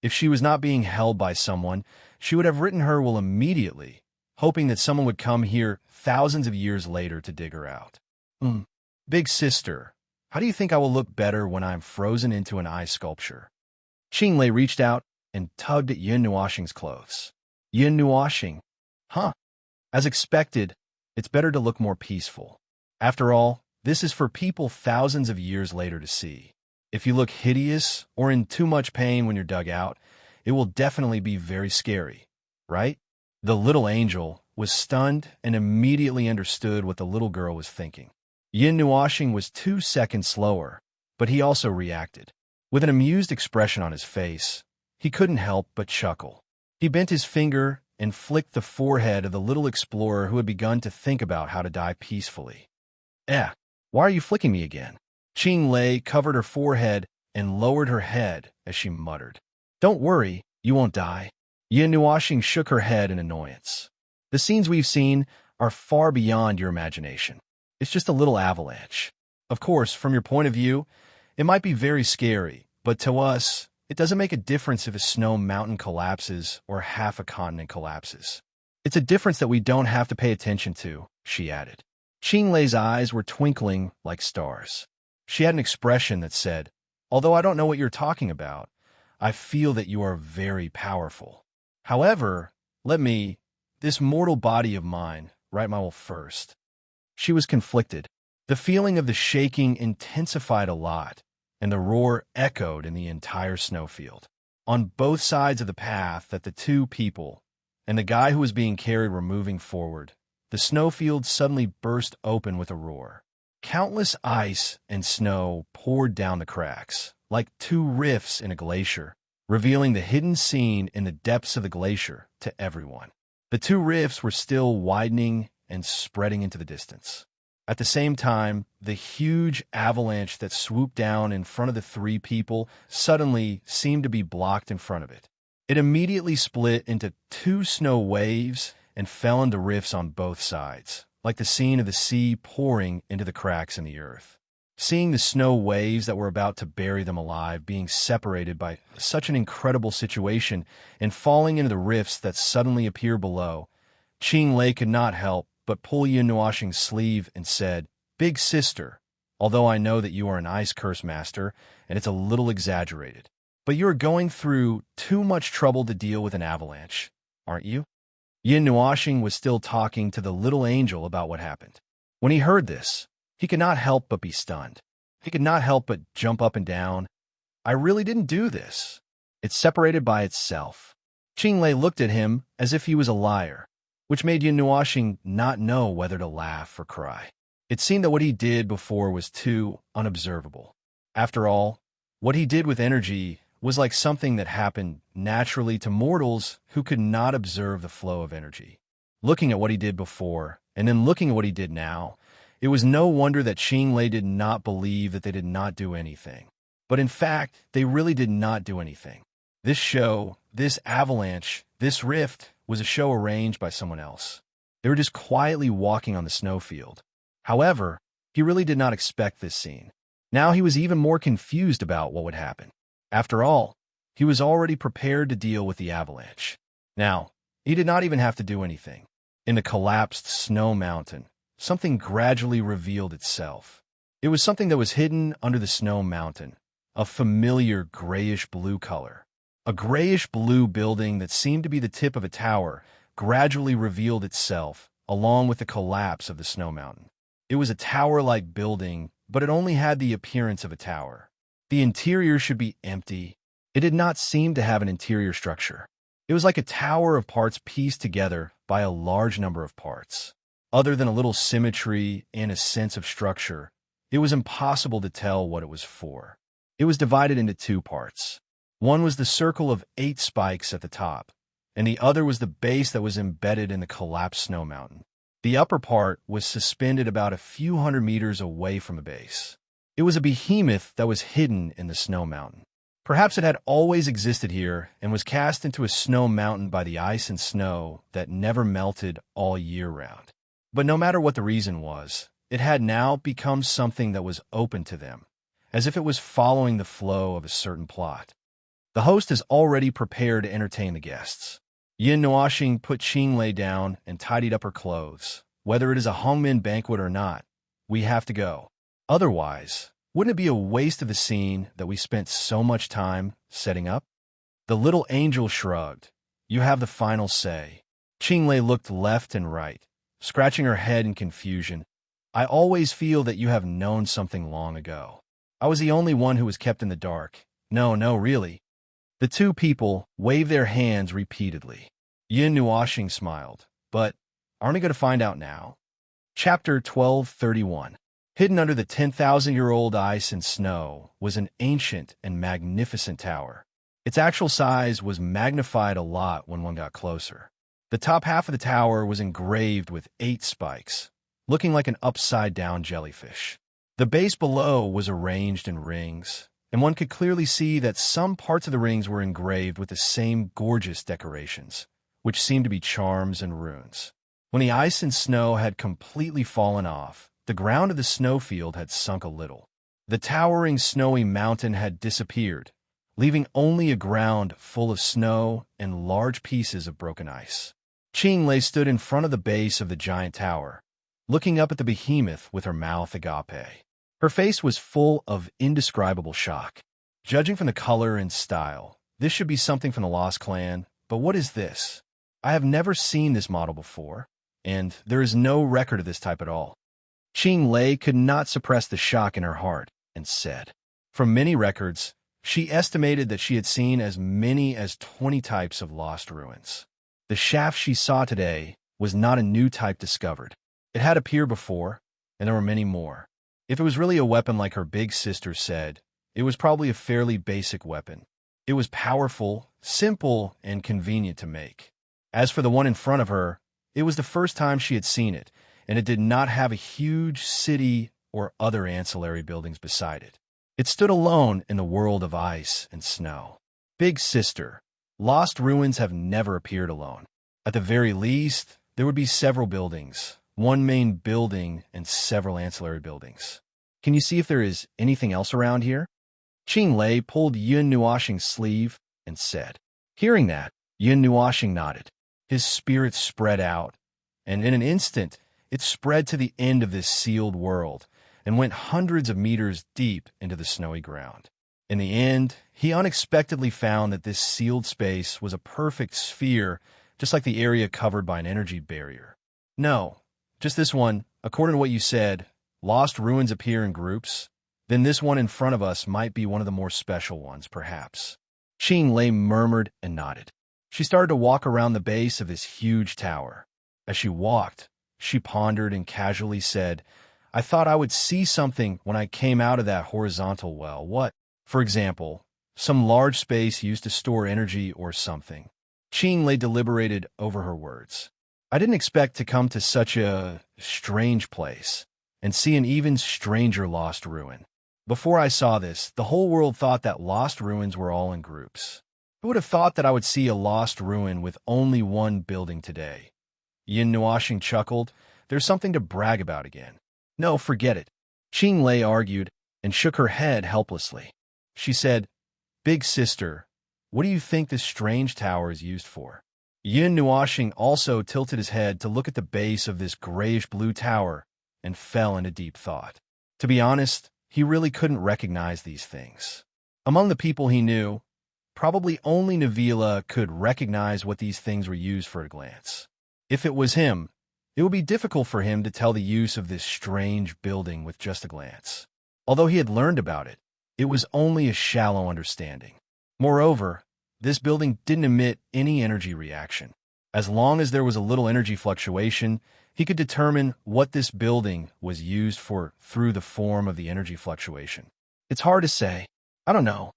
If she was not being held by someone, she would have written her will immediately, hoping that someone would come here thousands of years later to dig her out. Big sister, how do you think I will look better when I am frozen into an ice sculpture? Lei reached out and tugged at Yin Nuashing's clothes. Yin Nuashing? Huh. As expected, it's better to look more peaceful. After all, this is for people thousands of years later to see. If you look hideous or in too much pain when you're dug out, it will definitely be very scary, right? The little angel was stunned and immediately understood what the little girl was thinking. Yin Nuashing was 2 seconds slower, but he also reacted. With an amused expression on his face, he couldn't help but chuckle. He bent his finger and flicked the forehead of the little explorer who had begun to think about how to die peacefully. Why are you flicking me again? Lei covered her forehead and lowered her head as she muttered. Don't worry, you won't die. Yin Nuashing shook her head in annoyance. The scenes we've seen are far beyond your imagination. It's just a little avalanche. Of course, from your point of view, it might be very scary, but to us, it doesn't make a difference if a snow mountain collapses or half a continent collapses. It's a difference that we don't have to pay attention to, she added. Lei's eyes were twinkling like stars. She had an expression that said, although I don't know what you're talking about, I feel that you are very powerful. However, this mortal body of mine, write my will first. She was conflicted. The feeling of the shaking intensified a lot, and the roar echoed in the entire snowfield. On both sides of the path that the two people and the guy who was being carried were moving forward, the snowfield suddenly burst open with a roar. Countless ice and snow poured down the cracks, like two rifts in a glacier, revealing the hidden scene in the depths of the glacier to everyone. The two rifts were still widening and spreading into the distance. At the same time, the huge avalanche that swooped down in front of the three people suddenly seemed to be blocked in front of it. It immediately split into 2 snow waves and fell into rifts on both sides, like the scene of the sea pouring into the cracks in the earth. Seeing the snow waves that were about to bury them alive being separated by such an incredible situation and falling into the rifts that suddenly appear below, Lei could not help but pull Yin Nuashing's sleeve and said, Big sister, although I know that you are an ice curse master, and it's a little exaggerated, but you are going through too much trouble to deal with an avalanche, aren't you? Yin Nuashing was still talking to the little angel about what happened. When he heard this, he could not help but be stunned. He could not help but jump up and down. I really didn't do this. It's separated by itself. Lei looked at him as if he was a liar, which made Yin Nuashing not know whether to laugh or cry. It seemed that what he did before was too unobservable. After all, What he did with energy was like something that happened naturally to mortals who could not observe the flow of energy. Looking at what he did before, and then looking at what he did now, it was no wonder that Qinglei did not believe that they did not do anything. But in fact, they really did not do anything. This show, this avalanche, this rift was a show arranged by someone else. They were just quietly walking on the snowfield. However, he really did not expect this scene. Now he was even more confused about what would happen. After all, he was already prepared to deal with the avalanche. Now, he did not even have to do anything. In the collapsed snow mountain, something gradually revealed itself. It was something that was hidden under the snow mountain, a familiar grayish-blue color. A grayish-blue building that seemed to be the tip of a tower gradually revealed itself, along with the collapse of the snow mountain. It was a tower-like building, but it only had the appearance of a tower. The interior should be empty. It did not seem to have an interior structure. It was like a tower of parts pieced together by a large number of parts. Other than a little symmetry and a sense of structure, it was impossible to tell what it was for. It was divided into two parts. One was the circle of 8 spikes at the top, and the other was the base that was embedded in the collapsed snow mountain. The upper part was suspended about a few hundred meters away from the base. It was a behemoth that was hidden in the snow mountain. Perhaps it had always existed here and was cast into a snow mountain by the ice and snow that never melted all year round. But no matter what the reason was, it had now become something that was open to them, as if it was following the flow of a certain plot. The host is already prepared to entertain the guests. Yin Nuoxing put Qinglei down and tidied up her clothes. Whether it is a Hongmen banquet or not, we have to go. Otherwise, wouldn't it be a waste of a scene that we spent so much time setting up? The little angel shrugged. You have the final say. Qinglei looked left and right, scratching her head in confusion. I always feel that you have known something long ago. I was the only one who was kept in the dark. No, really. The two people waved their hands repeatedly. Yin Nuoxing smiled. But aren't we going to find out now? Chapter 1231. Hidden under the 10,000-year-old ice and snow was an ancient and magnificent tower. Its actual size was magnified a lot when one got closer. The top half of the tower was engraved with 8 spikes, looking like an upside-down jellyfish. The base below was arranged in rings, and one could clearly see that some parts of the rings were engraved with the same gorgeous decorations, which seemed to be charms and runes. When the ice and snow had completely fallen off, the ground of the snowfield had sunk a little. The towering snowy mountain had disappeared, leaving only a ground full of snow and large pieces of broken ice. Qinglei stood in front of the base of the giant tower, looking up at the behemoth with her mouth agape. Her face was full of indescribable shock. Judging from the color and style, this should be something from the Lost Clan, but what is this? I have never seen this model before, and there is no record of this type at all. Qinglei could not suppress the shock in her heart and said, from many records, she estimated that she had seen as many as 20 types of lost ruins. The shaft she saw today was not a new type discovered. It had appeared before, and there were many more. If it was really a weapon like her big sister said, it was probably a fairly basic weapon. It was powerful, simple, and convenient to make. As for the one in front of her, it was the first time she had seen it, and it did not have a huge city or other ancillary buildings beside it. It stood alone in the world of ice and snow. Big sister, lost ruins have never appeared alone. At the very least, there would be several buildings, one main building and several ancillary buildings. Can you see if there is anything else around here? Qinglei pulled Yin Nuoxing's sleeve and said. Hearing that, Yin Nuoxing nodded. His spirit spread out, and in an instant, it spread to the end of this sealed world and went hundreds of meters deep into the snowy ground. In the end, he unexpectedly found that this sealed space was a perfect sphere, just like the area covered by an energy barrier. No, just this one. According to what you said, lost ruins appear in groups. Then this one in front of us might be one of the more special ones, perhaps. Qinglei murmured and nodded. She started to walk around the base of this huge tower. As she walked, she pondered and casually said, I thought I would see something when I came out of that horizontal well. What? For example, some large space used to store energy or something. Qing deliberated over her words. I didn't expect to come to such a strange place and see an even stranger lost ruin. Before I saw this, the whole world thought that lost ruins were all in groups. Who would have thought that I would see a lost ruin with only one building today? Yin Nuoxing chuckled. There's something to brag about again. No, forget it. Qing Lei argued and shook her head helplessly. She said, Big sister, what do you think this strange tower is used for? Yin Nuoxing also tilted his head to look at the base of this grayish-blue tower and fell into deep thought. To be honest, he really couldn't recognize these things. Among the people he knew, probably only Navila could recognize what these things were used for at a glance. If it was him, it would be difficult for him to tell the use of this strange building with just a glance. Although he had learned about it, it was only a shallow understanding. Moreover, this building didn't emit any energy reaction. As long as there was a little energy fluctuation, he could determine what this building was used for through the form of the energy fluctuation. It's hard to say. I don't know,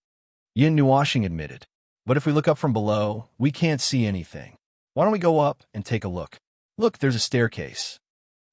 Yin Nuoxing admitted. But if we look up from below, we can't see anything. Why don't we go up and take a look? Look, there's a staircase.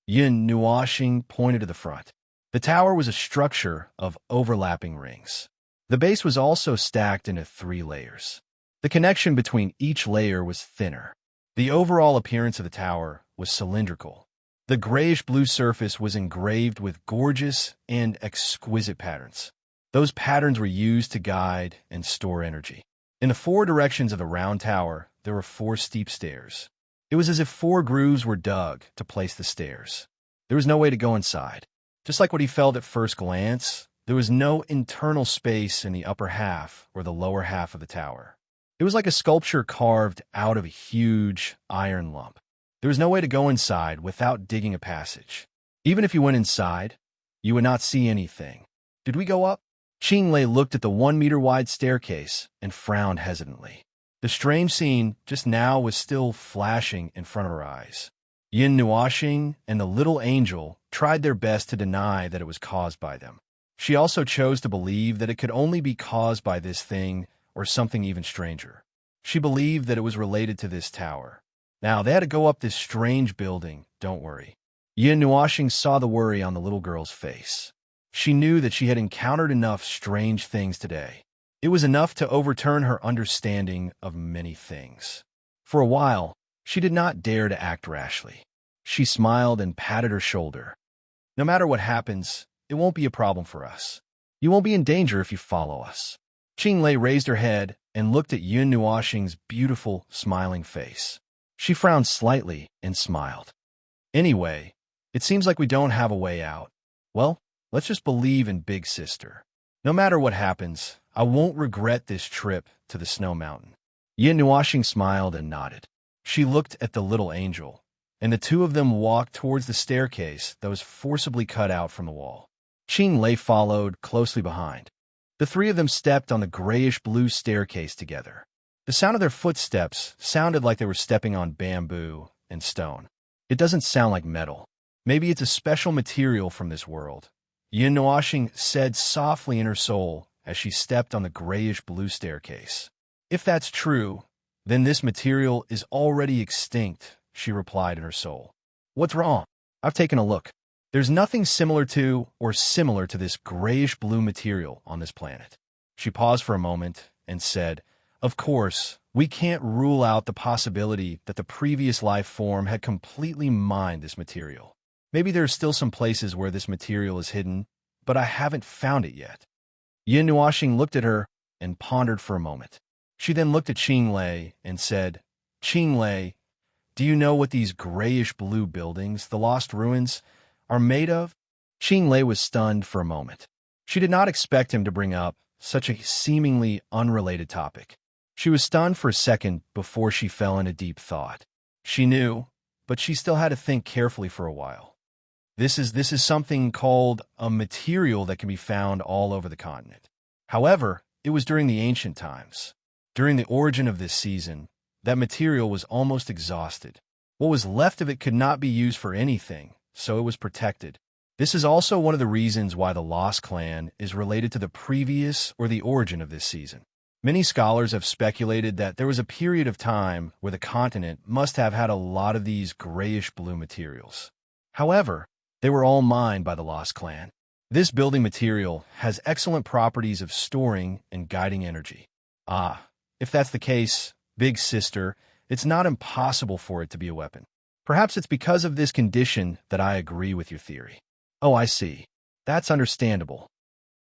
Yin Nuoxing pointed to the front. The tower was a structure of overlapping rings. The base was also stacked into 3 layers. The connection between each layer was thinner. The overall appearance of the tower was cylindrical. The grayish-blue surface was engraved with gorgeous and exquisite patterns. Those patterns were used to guide and store energy. In the 4 directions of the round tower, there were 4 steep stairs. It was as if 4 grooves were dug to place the stairs. There was no way to go inside. Just like what he felt at first glance, there was no internal space in the upper half or the lower half of the tower. It was like a sculpture carved out of a huge iron lump. There was no way to go inside without digging a passage. Even if you went inside, you would not see anything. Did we go up? Qing Lei looked at the 1-meter-wide staircase and frowned hesitantly. The strange scene just now was still flashing in front of her eyes. Yin Nuoxing and the little angel tried their best to deny that it was caused by them. She also chose to believe that it could only be caused by this thing or something even stranger. She believed that it was related to this tower. Now, they had to go up this strange building, don't worry. Yin Nuoxing saw the worry on the little girl's face. She knew that she had encountered enough strange things today. It was enough to overturn her understanding of many things. For a while, she did not dare to act rashly. She smiled and patted her shoulder. No matter what happens, it won't be a problem for us. You won't be in danger if you follow us. Qing Lei raised her head and looked at Yin Nuoxing's beautiful, smiling face. She frowned slightly and smiled. Anyway, it seems like we don't have a way out. Well, let's just believe in Big Sister. No matter what happens, I won't regret this trip to the Snow Mountain. Yin Nuoxing smiled and nodded. She looked at the little angel, and the 2 of them walked towards the staircase that was forcibly cut out from the wall. Qing Lei followed closely behind. The 3 of them stepped on the grayish-blue staircase together. The sound of their footsteps sounded like they were stepping on bamboo and stone. It doesn't sound like metal. Maybe it's a special material from this world, Yin Nuoxing said softly in her soul as she stepped on the grayish-blue staircase. If that's true, then this material is already extinct, she replied in her soul. What's wrong? I've taken a look. There's nothing similar to this grayish-blue material on this planet. She paused for a moment and said, Of course, we can't rule out the possibility that the previous life form had completely mined this material. Maybe there are still some places where this material is hidden, but I haven't found it yet. Yin Nuoxing looked at her and pondered for a moment. She then looked at Qing Lei and said, Qing Lei, do you know what these grayish-blue buildings, the lost ruins, are made of? Qing Lei was stunned for a moment. She did not expect him to bring up such a seemingly unrelated topic. She was stunned for a second before she fell into deep thought. She knew, but she still had to think carefully for a while. This is something called a material that can be found all over the continent. However, it was during the ancient times. During the origin of this season, that material was almost exhausted. What was left of it could not be used for anything, so it was protected. This is also one of the reasons why the Lost Clan is related to the previous or the origin of this season. Many scholars have speculated that there was a period of time where the continent must have had a lot of these grayish-blue materials. However, they were all mined by the Lost Clan. This building material has excellent properties of storing and guiding energy. If that's the case, Big Sister, it's not impossible for it to be a weapon. Perhaps it's because of this condition that I agree with your theory. Oh, I see. That's understandable.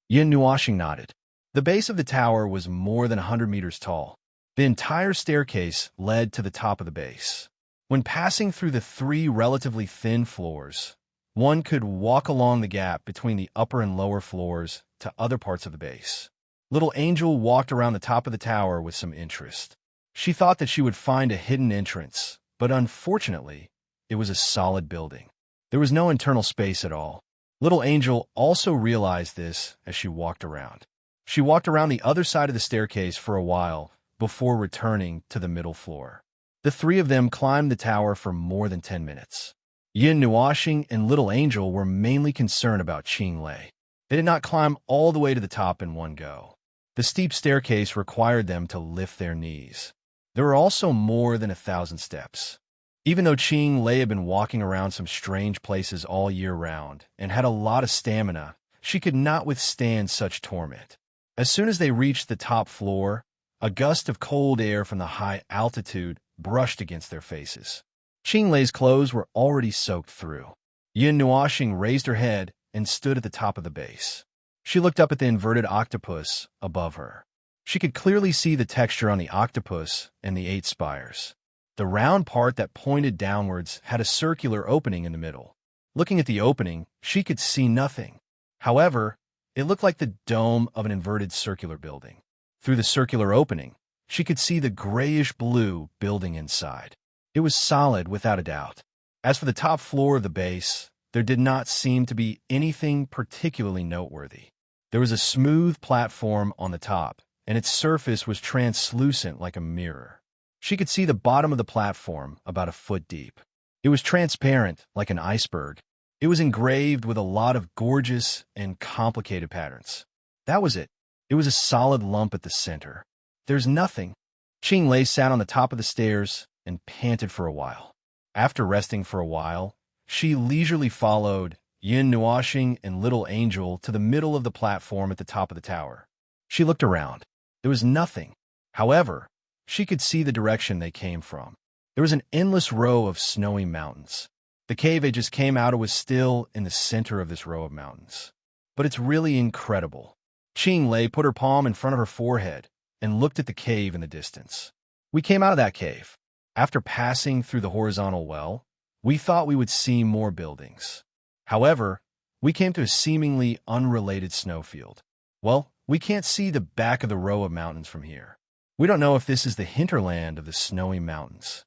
Yin Nuashing nodded. The base of the tower was more than 100 meters tall. The entire staircase led to the top of the base. When passing through the 3 relatively thin floors, one could walk along the gap between the upper and lower floors to other parts of the base. Little Angel walked around the top of the tower with some interest. She thought that she would find a hidden entrance, but unfortunately, it was a solid building. There was no internal space at all. Little Angel also realized this as she walked around. She walked around the other side of the staircase for a while before returning to the middle floor. The 3 of them climbed the tower for more than 10 minutes. Yin Nuashing and Little Angel were mainly concerned about Qing Lei. They did not climb all the way to the top in one go. The steep staircase required them to lift their knees. There were also more than 1,000 steps. Even though Qing Lei had been walking around some strange places all year round and had a lot of stamina, she could not withstand such torment. As soon as they reached the top floor, a gust of cold air from the high altitude brushed against their faces. Qing Lei's clothes were already soaked through. Yin Nuashing raised her head and stood at the top of the base. She looked up at the inverted octopus above her. She could clearly see the texture on the octopus and the 8 spires. The round part that pointed downwards had a circular opening in the middle. Looking at the opening, she could see nothing. However, it looked like the dome of an inverted circular building. Through the circular opening, she could see the grayish-blue building inside. It was solid without a doubt. As for the top floor of the base, there did not seem to be anything particularly noteworthy. There was a smooth platform on the top, and its surface was translucent like a mirror. She could see the bottom of the platform about a foot deep. It was transparent like an iceberg. It was engraved with a lot of gorgeous and complicated patterns. That was it. It was a solid lump at the center. There's nothing. Qing Lei sat on the top of the stairs and panted for a while. After resting for a while, she leisurely followed Yin Nuashing and Little Angel to the middle of the platform at the top of the tower. She looked around. There was nothing. However, she could see the direction they came from. There was an endless row of snowy mountains. The cave they just came out of was still in the center of this row of mountains. But it's really incredible. Qing Lei put her palm in front of her forehead and looked at the cave in the distance. We came out of that cave. After passing through the horizontal well, we thought we would see more buildings. However, we came to a seemingly unrelated snowfield. Well, we can't see the back of the row of mountains from here. We don't know if this is the hinterland of the snowy mountains.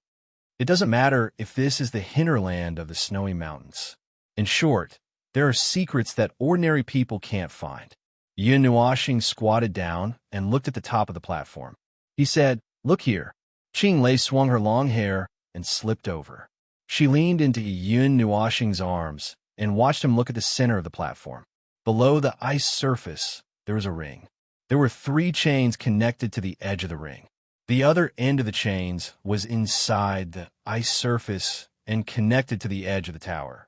It doesn't matter if this is the hinterland of the snowy mountains. In short, there are secrets that ordinary people can't find. Yin Nuashing squatted down and looked at the top of the platform. He said, "Look here." Qing Lei swung her long hair and slipped over. She leaned into Yin Nuashing's arms and watched him look at the center of the platform. Below the ice surface, there was a ring. There were 3 chains connected to the edge of the ring. The other end of the chains was inside the ice surface and connected to the edge of the tower.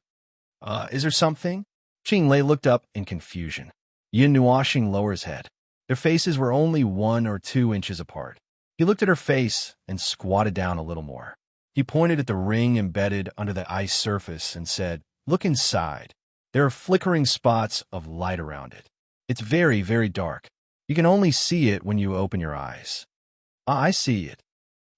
Is there something? Qing Lei looked up in confusion. Yin Nuashing lowered his head. Their faces were only 1 or 2 inches apart. He looked at her face and squatted down a little more. He pointed at the ring embedded under the ice surface and said, "Look inside. There are flickering spots of light around it. It's very, very dark. You can only see it when you open your eyes." I see it."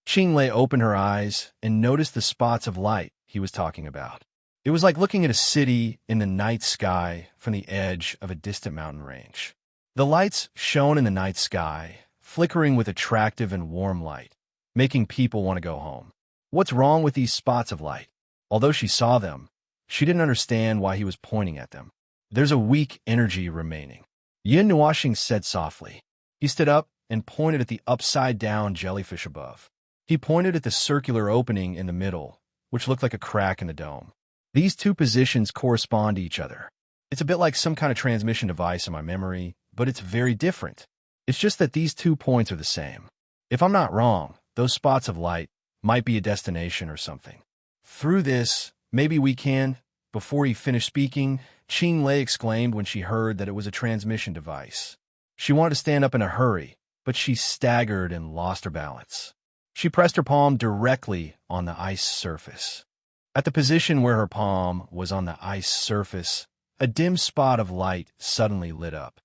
Qing Lei opened her eyes and noticed the spots of light he was talking about. It was like looking at a city in the night sky from the edge of a distant mountain range. The lights shone in the night sky, flickering with attractive and warm light, making people want to go home. What's wrong with these spots of light? Although she saw them, she didn't understand why he was pointing at them. There's a weak energy remaining. Yin Nuashing said softly. He stood up and pointed at the upside-down jellyfish above. He pointed at the circular opening in the middle, which looked like a crack in the dome. These 2 positions correspond to each other. It's a bit like some kind of transmission device in my memory, but it's very different. It's just that these 2 points are the same. If I'm not wrong, those spots of light might be a destination or something. Through this, maybe we can. Before he finished speaking, Qing Lei exclaimed when she heard that it was a transmission device. She wanted to stand up in a hurry, but she staggered and lost her balance. She pressed her palm directly on the ice surface. At the position where her palm was on the ice surface, a dim spot of light suddenly lit up.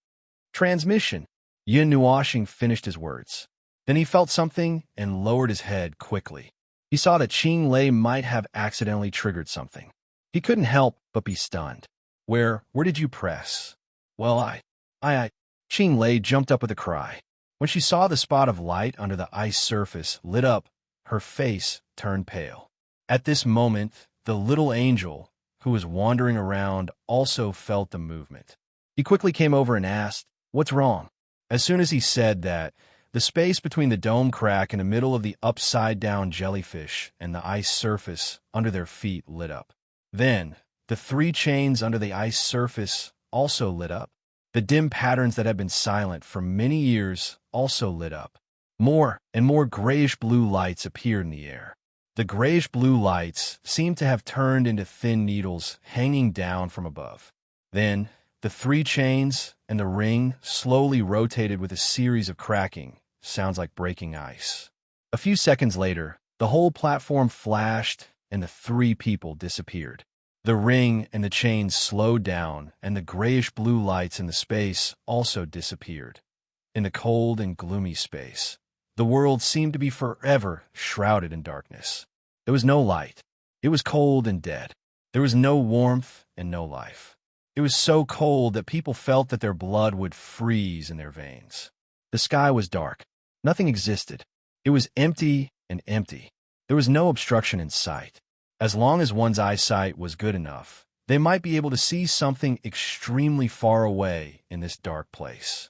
Transmission. Yin Nuoxing finished his words. Then he felt something and lowered his head quickly. He saw that Qing Lei might have accidentally triggered something. He couldn't help but be stunned. Where did you press? Well, I. Qing Lei jumped up with a cry. When she saw the spot of light under the ice surface lit up, her face turned pale. At this moment, the little angel, who was wandering around, also felt the movement. He quickly came over and asked, "What's wrong?" As soon as he said that, the space between the dome crack in the middle of the upside-down jellyfish and the ice surface under their feet lit up. Then, the 3 chains under the ice surface also lit up. The dim patterns that had been silent for many years also lit up. More and more grayish-blue lights appeared in the air. The grayish-blue lights seemed to have turned into thin needles hanging down from above. Then, the 3 chains and the ring slowly rotated with a series of cracking sounds like breaking ice. A few seconds later, the whole platform flashed and the 3 people disappeared. The ring and the chains slowed down, and the grayish-blue lights in the space also disappeared. In the cold and gloomy space, the world seemed to be forever shrouded in darkness. There was no light. It was cold and dead. There was no warmth and no life. It was so cold that people felt that their blood would freeze in their veins. The sky was dark. Nothing existed. It was empty and empty. There was no obstruction in sight. As long as one's eyesight was good enough, they might be able to see something extremely far away in this dark place.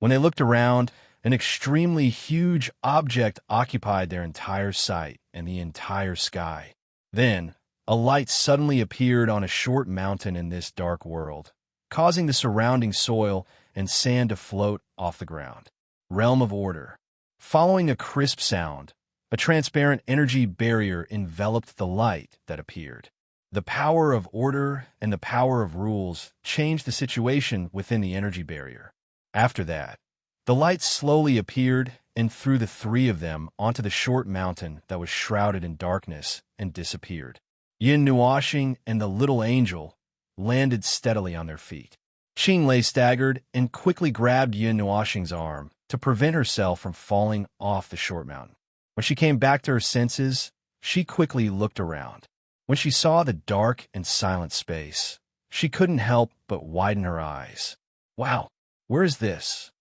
When they looked around, an extremely huge object occupied their entire sight and the entire sky. Then, a light suddenly appeared on a short mountain in this dark world, causing the surrounding soil and sand to float off the ground. Realm of order. Following a crisp sound, a transparent energy barrier enveloped the light that appeared. The power of order and the power of rules changed the situation within the energy barrier. After that, the light slowly appeared and threw the 3 of them onto the short mountain that was shrouded in darkness and disappeared. Yin Nuoxing and the little angel landed steadily on their feet. Qing Lei staggered and quickly grabbed Yin Nuoxing's arm to prevent herself from falling off the short mountain. When she came back to her senses, she quickly looked around. When she saw the dark and silent space, she couldn't help but widen her eyes. Wow, where is this?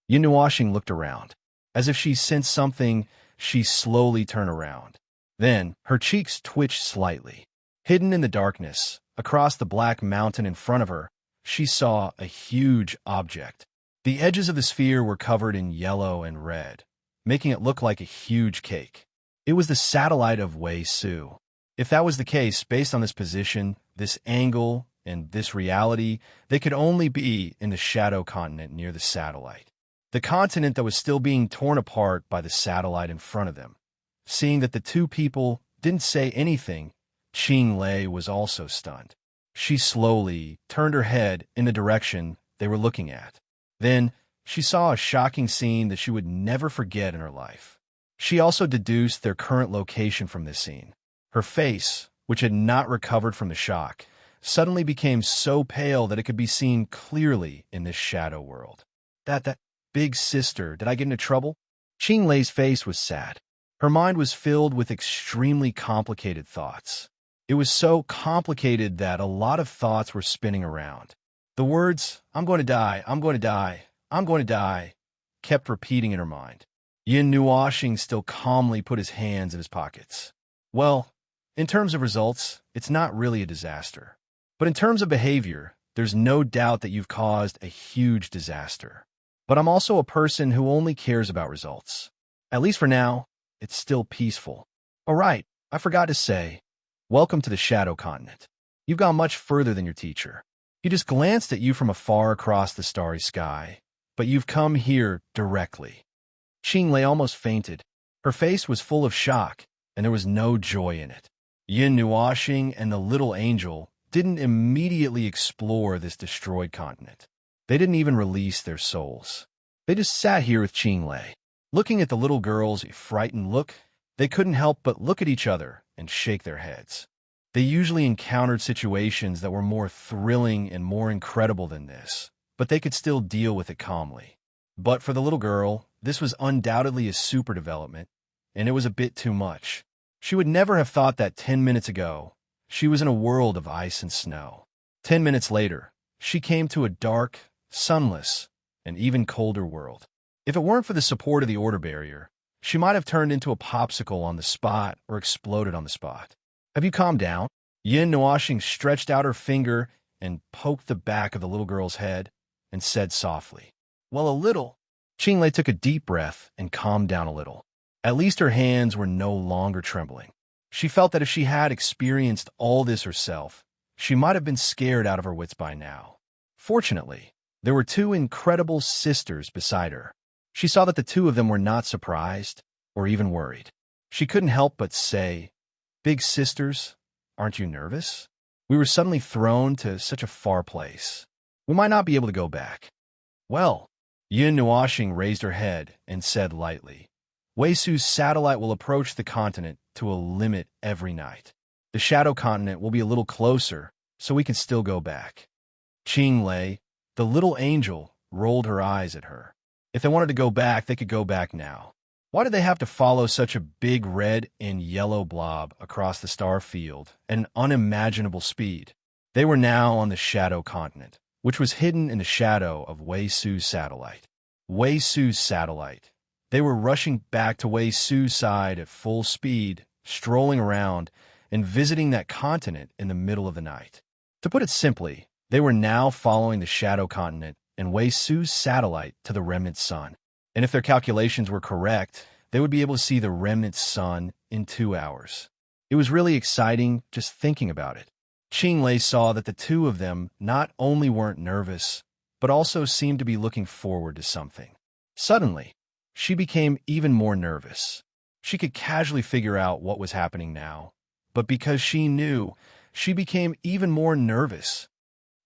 Yin Nuoxing looked around. As if she sensed something, she slowly turned around. Then, her cheeks twitched slightly. Hidden in the darkness, across the black mountain in front of her, she saw a huge object. The edges of the sphere were covered in yellow and red, making it look like a huge cake. It was the satellite of Wei Su. If that was the case, based on this position, this angle, and this reality, they could only be in the shadow continent near the satellite. The continent that was still being torn apart by the satellite in front of them. Seeing that the 2 people didn't say anything, Qing Lei was also stunned. She slowly turned her head in the direction they were looking at. Then, she saw a shocking scene that she would never forget in her life. She also deduced their current location from this scene. Her face, which had not recovered from the shock, suddenly became so pale that it could be seen clearly in this shadow world. That big sister, did I get into trouble? Qing Lei's face was sad. Her mind was filled with extremely complicated thoughts. It was so complicated that a lot of thoughts were spinning around. The words, "I'm going to die, I'm going to die, I'm going to die," kept repeating in her mind. Yin Nuoxing still calmly put his hands in his pockets. Well, in terms of results, it's not really a disaster. But in terms of behavior, there's no doubt that you've caused a huge disaster. But I'm also a person who only cares about results. At least for now, it's still peaceful. All right, I forgot to say, welcome to the Shadow Continent. You've gone much further than your teacher. He just glanced at you from afar across the starry sky, but you've come here directly. Qinglei almost fainted. Her face was full of shock, and there was no joy in it. Yin Nuoxing and the little angel didn't immediately explore this destroyed continent. They didn't even release their souls. They just sat here with Qinglei. Looking at the little girl's frightened look, they couldn't help but look at each other and shake their heads. They usually encountered situations that were more thrilling and more incredible than this, but they could still deal with it calmly. But for the little girl, this was undoubtedly a super development, and it was a bit too much. She would never have thought that 10 minutes ago, she was in a world of ice and snow. 10 minutes later, she came to a dark, sunless, and even colder world. If it weren't for the support of the order barrier, she might have turned into a popsicle on the spot or exploded on the spot. Have you calmed down? Yin Nuoxing stretched out her finger and poked the back of the little girl's head and said softly, "Well, a little." Qinglei took a deep breath and calmed down a little. At least her hands were no longer trembling. She felt that if she had experienced all this herself, she might have been scared out of her wits by now. Fortunately, there were two incredible sisters beside her. She saw that the two of them were not surprised or even worried. She couldn't help but say, "Big sisters, aren't you nervous? We were suddenly thrown to such a far place. We might not be able to go back." "Well," Yin Nuoxing raised her head and said lightly, "Weisu's satellite will approach the continent to a limit every night. The shadow continent will be a little closer, so we can still go back." Qinglei, the little angel, rolled her eyes at her. If they wanted to go back, they could go back now. Why did they have to follow such a big red and yellow blob across the star field at an unimaginable speed? They were now on the shadow continent, which was hidden in the shadow of Weisu's satellite. Weisu's satellite. They were rushing back to Weisu's side at full speed, strolling around, and visiting that continent in the middle of the night. To put it simply, they were now following the shadow continent and Weisu's satellite to the remnant sun. And if their calculations were correct, they would be able to see the remnant sun in 2 hours. It was really exciting just thinking about it. Qinglei saw that the two of them not only weren't nervous, but also seemed to be looking forward to something. Suddenly, she became even more nervous. She could casually figure out what was happening now, but because she knew, she became even more nervous.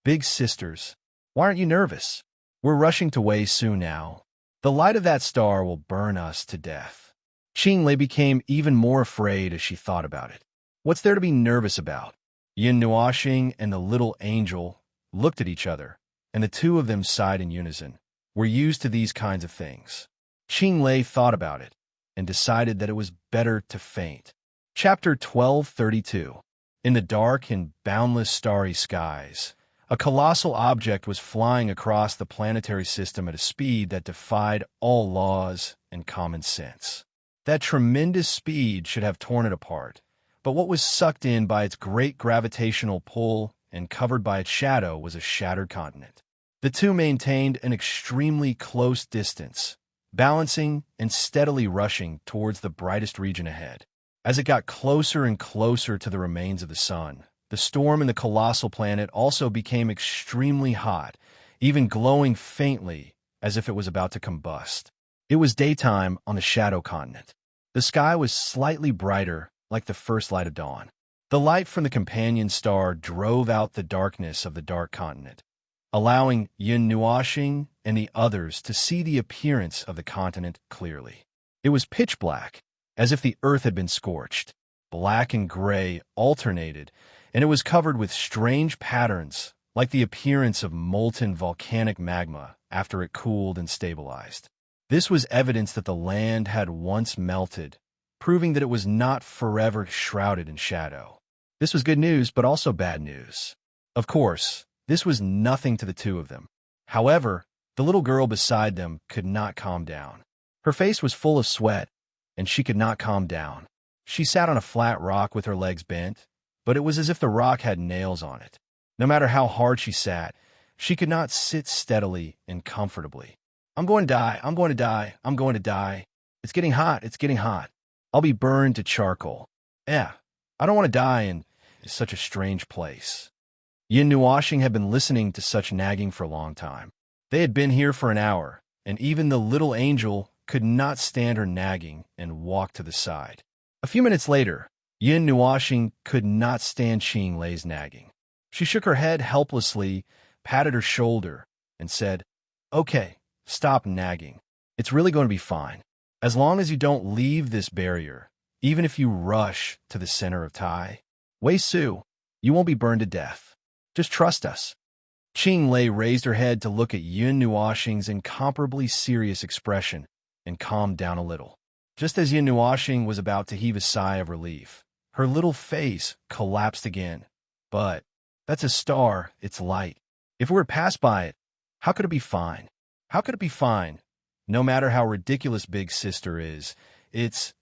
"Big sisters, why aren't you nervous? We're rushing to Weisu now. The light of that star will burn us to death." Qinglei became even more afraid as she thought about it. What's there to be nervous about? Yin Nuoxing and the little angel looked at each other, and the two of them sighed in unison. We're used to these kinds of things. Qinglei thought about it and decided that it was better to faint. Chapter 1232. In the dark and boundless starry skies, a colossal object was flying across the planetary system at a speed that defied all laws and common sense. That tremendous speed should have torn it apart, but what was sucked in by its great gravitational pull and covered by its shadow was a shattered continent. The two maintained an extremely close distance, balancing and steadily rushing towards the brightest region ahead. As it got closer and closer to the remains of the sun, the storm in the colossal planet also became extremely hot, even glowing faintly as if it was about to combust. It was daytime on the shadow continent. The sky was slightly brighter, like the first light of dawn. The light from the companion star drove out the darkness of the dark continent, allowing Yin Nuoxing and the others to see the appearance of the continent clearly. It was pitch black, as if the earth had been scorched. Black and gray alternated, and it was covered with strange patterns, like the appearance of molten volcanic magma after it cooled and stabilized. This was evidence that the land had once melted, proving that it was not forever shrouded in shadow. This was good news, but also bad news. Of course, this was nothing to the two of them. However, the little girl beside them could not calm down. Her face was full of sweat, and she could not calm down. She sat on a flat rock with her legs bent, but it was as if the rock had nails on it. No matter how hard she sat, she could not sit steadily and comfortably. "I'm going to die, I'm going to die, I'm going to die. It's getting hot, it's getting hot. I'll be burned to charcoal. I don't want to die in such a strange place." Yin Nuashing had been listening to such nagging for a long time. They had been here for an hour, and even the little angel could not stand her nagging and walked to the side. A few minutes later, Yin Nuashing could not stand Qing Lei's nagging. She shook her head helplessly, patted her shoulder, and said, "Okay, stop nagging. It's really going to be fine. As long as you don't leave this barrier, even if you rush to the center of Tai Wei Su, you won't be burned to death. Just trust us." Qing Lei raised her head to look at Yin Nuashing's incomparably serious expression and calmed down a little. Just as Yin Nuashing was about to heave a sigh of relief, her little face collapsed again. "But that's a star, it's light. If we were passed by it, how could it be fine? How could it be fine? No matter how ridiculous Big Sister is, it's,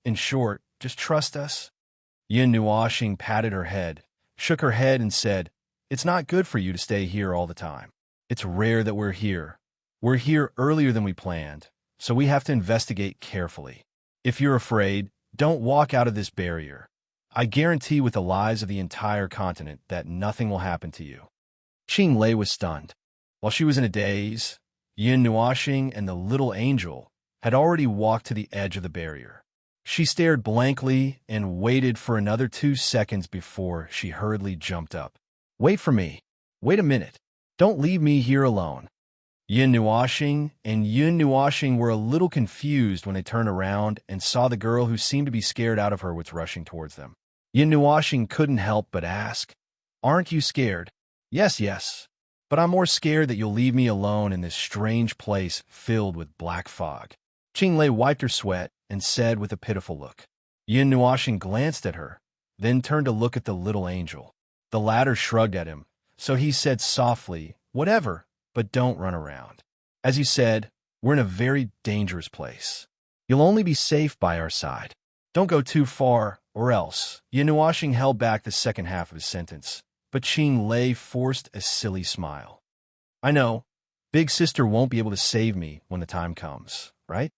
in short, just trust us." Yin Nuashing patted her head, shook her head and said, "It's not good for you to stay here all the time. It's rare that we're here. We're here earlier than we planned, so we have to investigate carefully. If you're afraid, don't walk out of this barrier. I guarantee with the lives of the entire continent that nothing will happen to you." Qing Lei was stunned. While she was in a daze, Yin Nuashing and the little angel had already walked to the edge of the barrier. She stared blankly and waited for another 2 seconds before she hurriedly jumped up. "Wait for me. Wait a minute. Don't leave me here alone." Yin Nuashing and Yun Nuashing were a little confused when they turned around and saw the girl who seemed to be scared out of her was rushing towards them. Yin Nuashing couldn't help but ask, "Aren't you scared?" Yes, but I'm more scared that you'll leave me alone in this strange place filled with black fog." Qing Lei wiped her sweat and said with a pitiful look. Yin Nuashing glanced at her, then turned to look at the little angel. The latter shrugged at him, so he said softly, "Whatever, but don't run around. As you said, we're in a very dangerous place. You'll only be safe by our side. Don't go too far, or else." Yin Nuashing held back the second half of his sentence, but Qing Lei forced a silly smile. "I know, Big Sister won't be able to save me when the time comes, right?"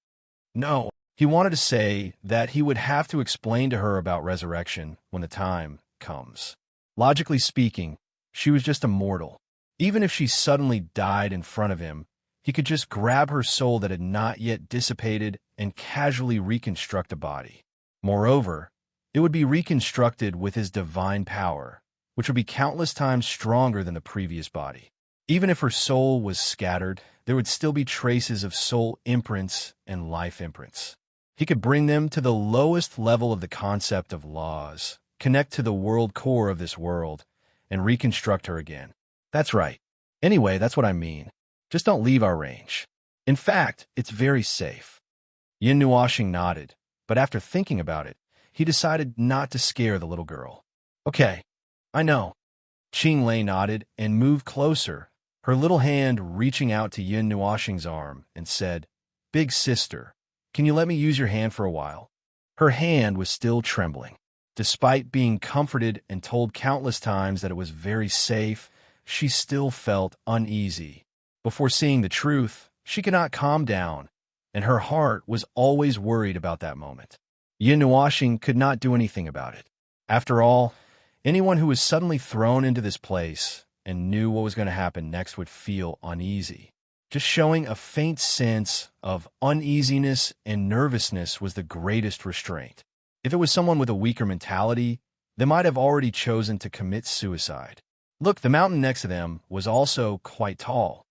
No, he wanted to say that he would have to explain to her about resurrection when the time comes. Logically speaking, she was just a mortal. Even if she suddenly died in front of him, he could just grab her soul that had not yet dissipated and casually reconstruct a body. Moreover, it would be reconstructed with his divine power, which would be countless times stronger than the previous body. Even if her soul was scattered, there would still be traces of soul imprints and life imprints. He could bring them to the lowest level of the concept of laws, connect to the world core of this world, and reconstruct her again. That's right. Anyway, that's what I mean. Just don't leave our range. In fact, it's very safe." Yin Nuashing nodded, but after thinking about it, he decided not to scare the little girl. "Okay, I know." Qing Lei nodded and moved closer, her little hand reaching out to Yin Nuashing's arm, and said, "Big Sister, can you let me use your hand for a while?" Her hand was still trembling. Despite being comforted and told countless times that it was very safe, she still felt uneasy. Before seeing the truth, she could not calm down, and her heart was always worried about that moment. Yin Nuashing could not do anything about it. After all, anyone who was suddenly thrown into this place and knew what was going to happen next would feel uneasy. Just showing a faint sense of uneasiness and nervousness was the greatest restraint. If it was someone with a weaker mentality, they might have already chosen to commit suicide. Look, the mountain next to them was also quite tall.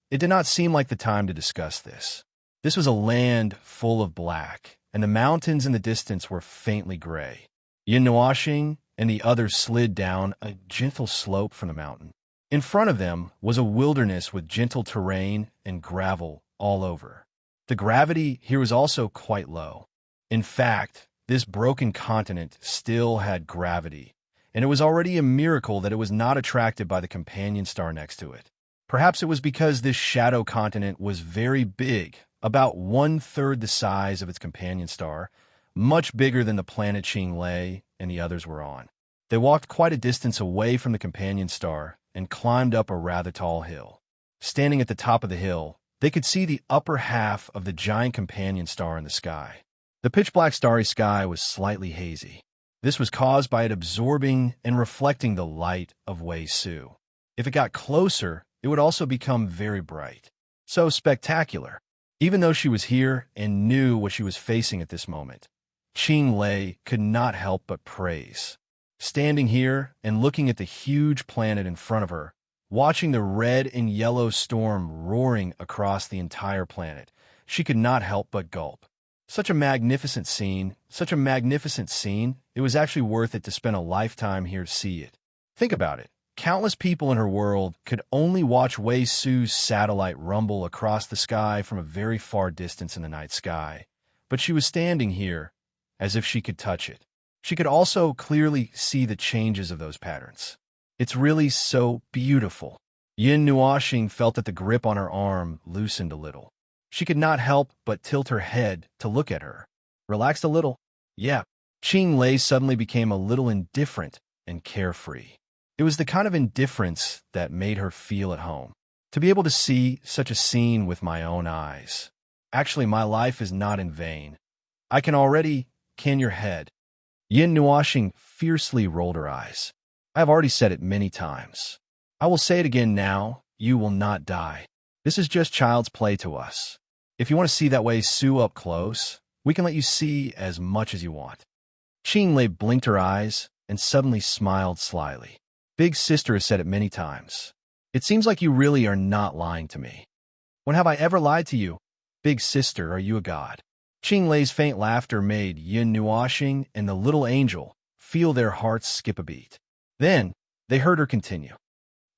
It did not seem like the time to discuss this. This was a land full of black, and the mountains in the distance were faintly gray. Yin Nuashing and the others slid down a gentle slope from the mountain. In front of them was a wilderness with gentle terrain and gravel all over. The gravity here was also quite low. In fact, this broken continent still had gravity, and it was already a miracle that it was not attracted by the companion star next to it. Perhaps it was because this shadow continent was very big, about 1/3 the size of its companion star, much bigger than the planet Qing Lei and the others were on. They walked quite a distance away from the companion star and climbed up a rather tall hill. Standing at the top of the hill, they could see the upper half of the giant companion star in the sky. The pitch-black starry sky was slightly hazy. This was caused by it absorbing and reflecting the light of Wei Su. If it got closer, it would also become very bright. So spectacular. Even though she was here and knew what she was facing at this moment, Qing Lei could not help but praise. Standing here and looking at the huge planet in front of her, watching the red and yellow storm roaring across the entire planet, she could not help but gulp. Such a magnificent scene, such a magnificent scene, it was actually worth it to spend a lifetime here to see it. Think about it. Countless people in her world could only watch Wei Su's satellite rumble across the sky from a very far distance in the night sky. But she was standing here, as if she could touch it. She could also clearly see the changes of those patterns. It's really so beautiful. Yin Nuoxing felt that the grip on her arm loosened a little. She could not help but tilt her head to look at her. Relaxed a little? Yeah. Qing Lei suddenly became a little indifferent and carefree. It was the kind of indifference that made her feel at home. To be able to see such a scene with my own eyes. Actually, my life is not in vain. I can already can your head. Yin Nuoxing fiercely rolled her eyes. I have already said it many times. I will say it again now, you will not die. This is just child's play to us. If you want to see that Wei Su up close, we can let you see as much as you want. Qing Lei blinked her eyes and suddenly smiled slyly. Big sister has said it many times. It seems like you really are not lying to me. When have I ever lied to you? Big sister, are you a god? Qing Lei's faint laughter made Yin Nuoxing and the little angel feel their hearts skip a beat. Then, they heard her continue.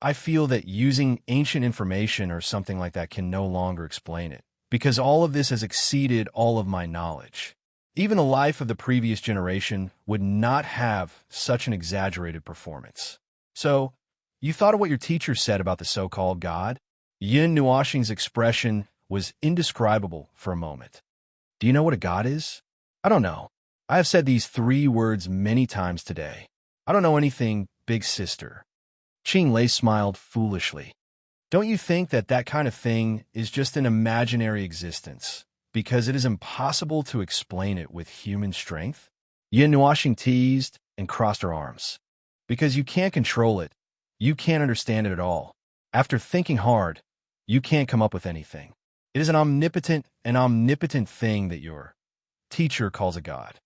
I feel that using ancient information or something like that can no longer explain it, because all of this has exceeded all of my knowledge. Even the life of the previous generation would not have such an exaggerated performance. So, you thought of what your teacher said about the so-called God? Yin Nuoxing's expression was indescribable for a moment. Do you know what a god is? I don't know. I have said these 3 words many times today. I don't know anything, big sister. Qing Lei smiled foolishly. Don't you think that that kind of thing is just an imaginary existence, because it is impossible to explain it with human strength? Yin Nuoxing teased and crossed her arms. Because you can't control it, you can't understand it at all. After thinking hard, you can't come up with anything. It is an omnipotent thing that your teacher calls a god.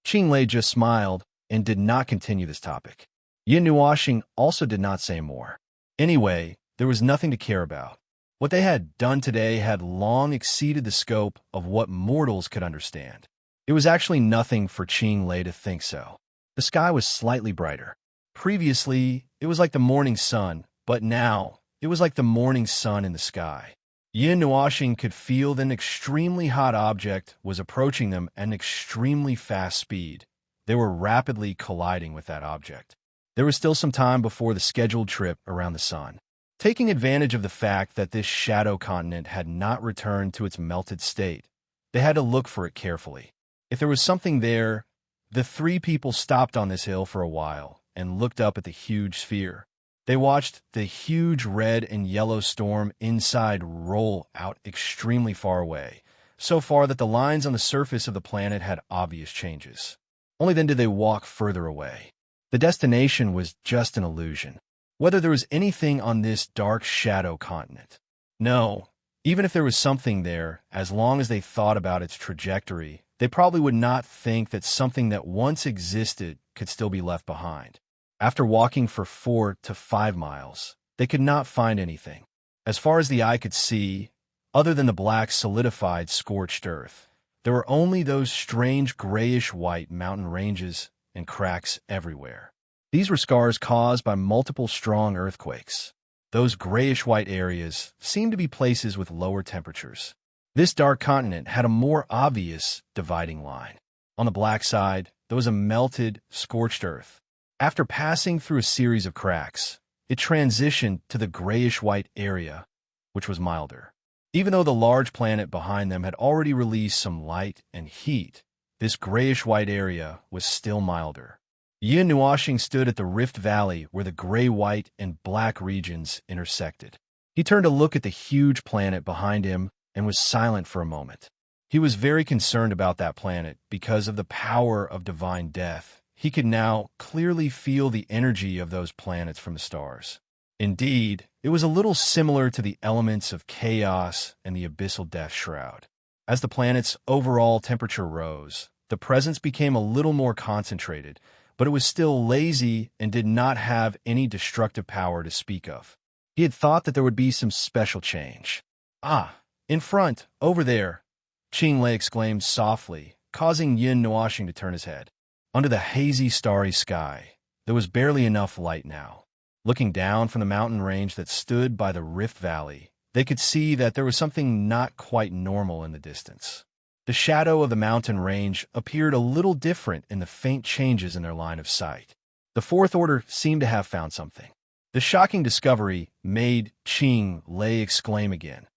Qing Lei just smiled and did not continue this topic. Yin Nuoxing also did not say more. Anyway, there was nothing to care about. What they had done today had long exceeded the scope of what mortals could understand. It was actually nothing for Qing Lei to think so. The sky was slightly brighter. Previously, it was like the morning sun, but now, it was like the morning sun in the sky. Yin Nuoxing could feel that an extremely hot object was approaching them at an extremely fast speed. They were rapidly colliding with that object. There was still some time before the scheduled trip around the sun. Taking advantage of the fact that this shadow continent had not returned to its melted state, they had to look for it carefully. If there was something there, the 3 people stopped on this hill for a while and looked up at the huge sphere. They watched the huge red and yellow storm inside roll out extremely far away, so far that the lines on the surface of the planet had obvious changes. Only then did they walk further away. The destination was just an illusion. Whether there was anything on this dark shadow continent. No, even if there was something there, as long as they thought about its trajectory, they probably would not think that something that once existed could still be left behind. After walking for 4 to 5 miles, they could not find anything. As far as the eye could see, other than the black solidified scorched earth, there were only those strange grayish-white mountain ranges and cracks everywhere. These were scars caused by multiple strong earthquakes. Those grayish-white areas seemed to be places with lower temperatures. This dark continent had a more obvious dividing line. On the black side, there was a melted, scorched earth. After passing through a series of cracks, it transitioned to the grayish-white area, which was milder. Even though the large planet behind them had already released some light and heat, this grayish-white area was still milder. Yin Nuoxing stood at the rift valley where the gray-white and black regions intersected. He turned to look at the huge planet behind him and was silent for a moment. He was very concerned about that planet because of the power of divine death he could now clearly feel the energy of those planets from the stars. Indeed, it was a little similar to the elements of chaos and the abyssal death shroud. As the planet's overall temperature rose, the presence became a little more concentrated, but it was still lazy and did not have any destructive power to speak of. He had thought that there would be some special change. "Ah, in front, over there," Qing exclaimed softly, causing Yin Nuoxing to turn his head. Under the hazy, starry sky, there was barely enough light now. Looking down from the mountain range that stood by the Rift Valley, they could see that there was something not quite normal in the distance. The shadow of the mountain range appeared a little different in the faint changes in their line of sight. The Fourth Order seemed to have found something. The shocking discovery made Qing Lei exclaim again,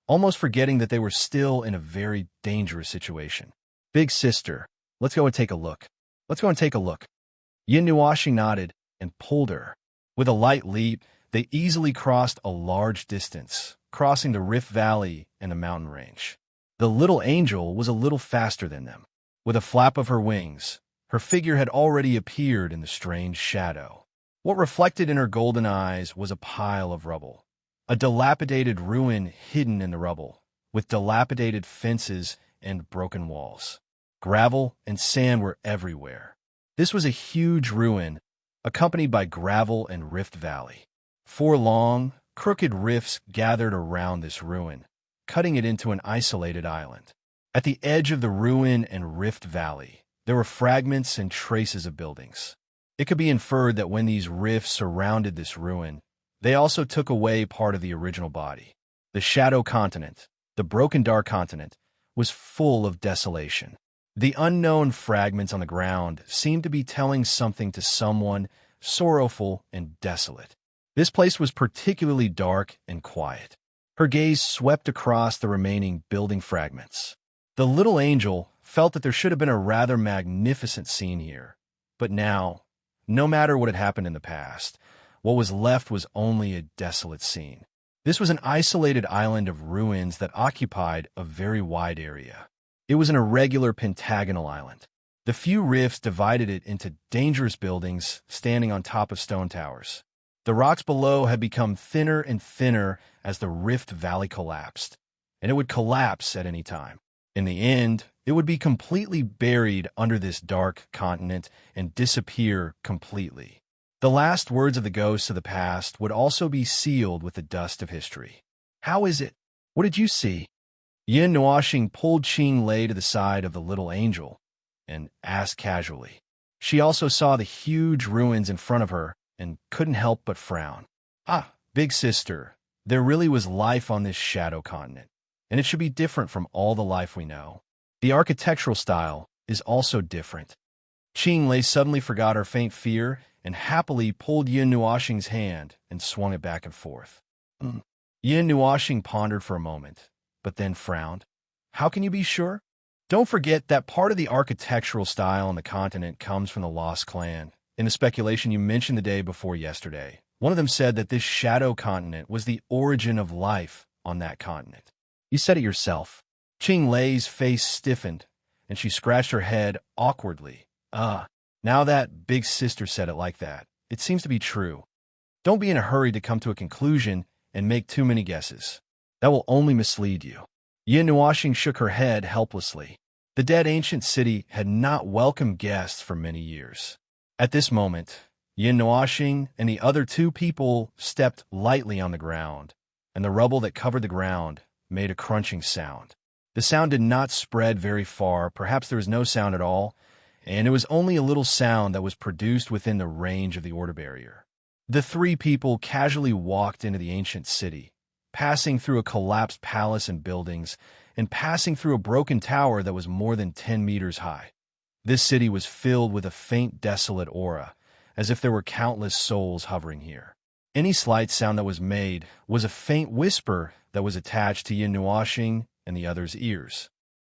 almost forgetting that they were still in a very dangerous situation. "Big sister, let's go and take a look. Let's go and take a look." Yin Nuoxing nodded and pulled her. With a light leap, they easily crossed a large distance, crossing the Rift Valley and the mountain range. The little angel was a little faster than them. With a flap of her wings, her figure had already appeared in the strange shadow. What reflected in her golden eyes was a pile of rubble, a dilapidated ruin hidden in the rubble, with dilapidated fences and broken walls. Gravel and sand were everywhere. This was a huge ruin, accompanied by gravel and Rift Valley. 4 long, crooked rifts gathered around this ruin, cutting it into an isolated island. At the edge of the ruin and Rift Valley, there were fragments and traces of buildings. It could be inferred that when these rifts surrounded this ruin, they also took away part of the original body. The Shadow Continent, the broken dark continent, was full of desolation. The unknown fragments on the ground seemed to be telling something to someone sorrowful and desolate. This place was particularly dark and quiet. Her gaze swept across the remaining building fragments. The little angel felt that there should have been a rather magnificent scene here. But now, no matter what had happened in the past, what was left was only a desolate scene. This was an isolated island of ruins that occupied a very wide area. It was an irregular pentagonal island. The few rifts divided it into dangerous buildings standing on top of stone towers. The rocks below had become thinner and thinner as the Rift Valley collapsed, and it would collapse at any time. In the end, it would be completely buried under this dark continent and disappear completely. The last words of the ghosts of the past would also be sealed with the dust of history. "How is it? What did you see?" Yin Nuoxing pulled Qing Lei to the side of the little angel and asked casually. She also saw the huge ruins in front of her and couldn't help but frown. "Ah, big sister, there really was life on this shadow continent, and it should be different from all the life we know. The architectural style is also different." Qing Lei suddenly forgot her faint fear and happily pulled Yin Nuoxing's hand and swung it back and forth. Yin Nuoxing pondered for a moment, but then frowned. "How can you be sure?" "Don't forget that part of the architectural style on the continent comes from the Lost Clan. In the speculation you mentioned the day before yesterday, one of them said that this shadow continent was the origin of life on that continent. You said it yourself." Qing Lei's face stiffened, and she scratched her head awkwardly. Now that big sister said it like that, it seems to be true. Don't be in a hurry to come to a conclusion and make too many guesses. That will only mislead you." Yin Nuoxing shook her head helplessly. The dead ancient city had not welcomed guests for many years. At this moment, Yin Nuoxing and the other 2 people stepped lightly on the ground, and the rubble that covered the ground made a crunching sound. The sound did not spread very far, perhaps there was no sound at all, and it was only a little sound that was produced within the range of the order barrier. The 3 people casually walked into the ancient city, passing through a collapsed palace and buildings, and passing through a broken tower that was more than 10 meters high. This city was filled with a faint, desolate aura, as if there were countless souls hovering here. Any slight sound that was made was a faint whisper that was attached to Yin Nuoxing and the others' ears.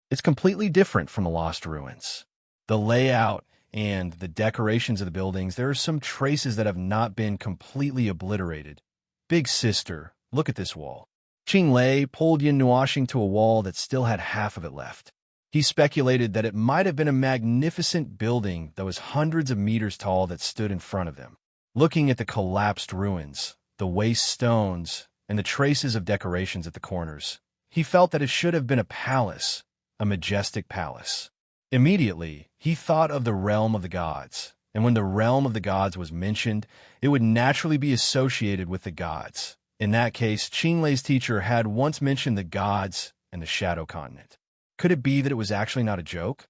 It's completely different from the Lost Ruins. The layout and the decorations of the buildings, there are some traces that have not been completely obliterated. "Big sister, look at this wall." Qing Lei pulled Yin Nuoxing to a wall that still had half of it left. He speculated that it might have been a magnificent building that was hundreds of meters tall that stood in front of them. Looking at the collapsed ruins, the waste stones, and the traces of decorations at the corners, he felt that it should have been a palace, a majestic palace. Immediately, he thought of the realm of the gods, and when the realm of the gods was mentioned, it would naturally be associated with the gods. In that case, Qinglei's teacher had once mentioned the gods and the shadow continent. Could it be that it was actually not a joke?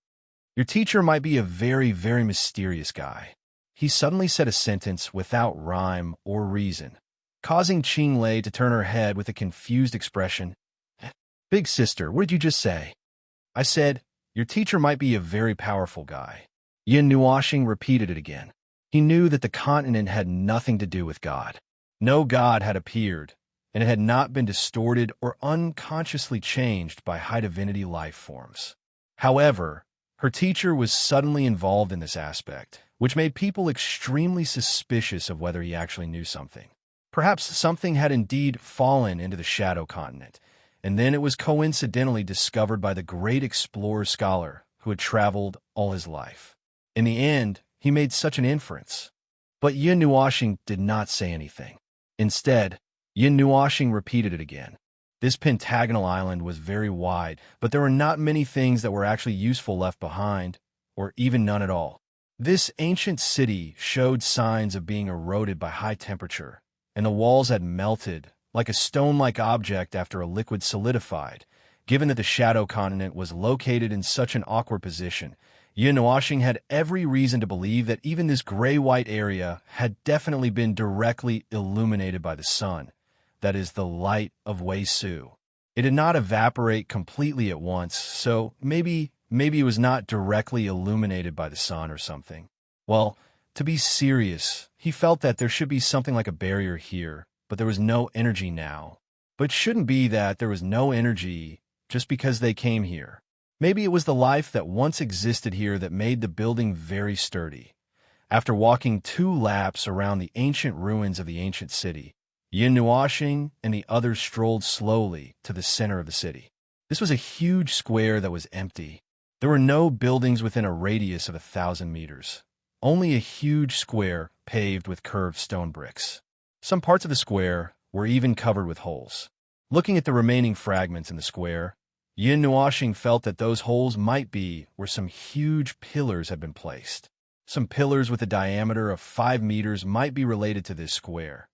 Your teacher might be a very, very mysterious guy. He suddenly said a sentence without rhyme or reason, causing Qinglei to turn her head with a confused expression. Big sister, what did you just say? I said, your teacher might be a very powerful guy. Yin Nuoxing repeated it again. He knew that the continent had nothing to do with God. No God had appeared, and it had not been distorted or unconsciously changed by high divinity life forms. However, her teacher was suddenly involved in this aspect, which made people extremely suspicious of whether he actually knew something. Perhaps something had indeed fallen into the shadow continent, and then it was coincidentally discovered by the great explorer-scholar who had traveled all his life. In the end, he made such an inference. But Yin Nuoxing did not say anything. Instead, Yin Nuoxing repeated it again. This pentagonal island was very wide, but there were not many things that were actually useful left behind, or even none at all. This ancient city showed signs of being eroded by high temperature, and the walls had melted, like a stone-like object after a liquid solidified. Given that the shadow continent was located in such an awkward position, Yin Nuoxing had every reason to believe that even this gray-white area had definitely been directly illuminated by the sun, that is, the light of Wei Su. It did not evaporate completely at once, so maybe it was not directly illuminated by the sun or something. Well, to be serious, he felt that there should be something like a barrier here, but there was no energy now. But it shouldn't be that there was no energy just because they came here. Maybe it was the life that once existed here that made the building very sturdy. After walking 2 laps around the ancient ruins of the ancient city, Yin Nuoxing and the others strolled slowly to the center of the city. This was a huge square that was empty. There were no buildings within a radius of 1,000 meters. Only a huge square paved with curved stone bricks. Some parts of the square were even covered with holes. Looking at the remaining fragments in the square, Yin Nuoxing felt that those holes might be where some huge pillars had been placed. Some pillars with a diameter of 5 meters might be related to this square.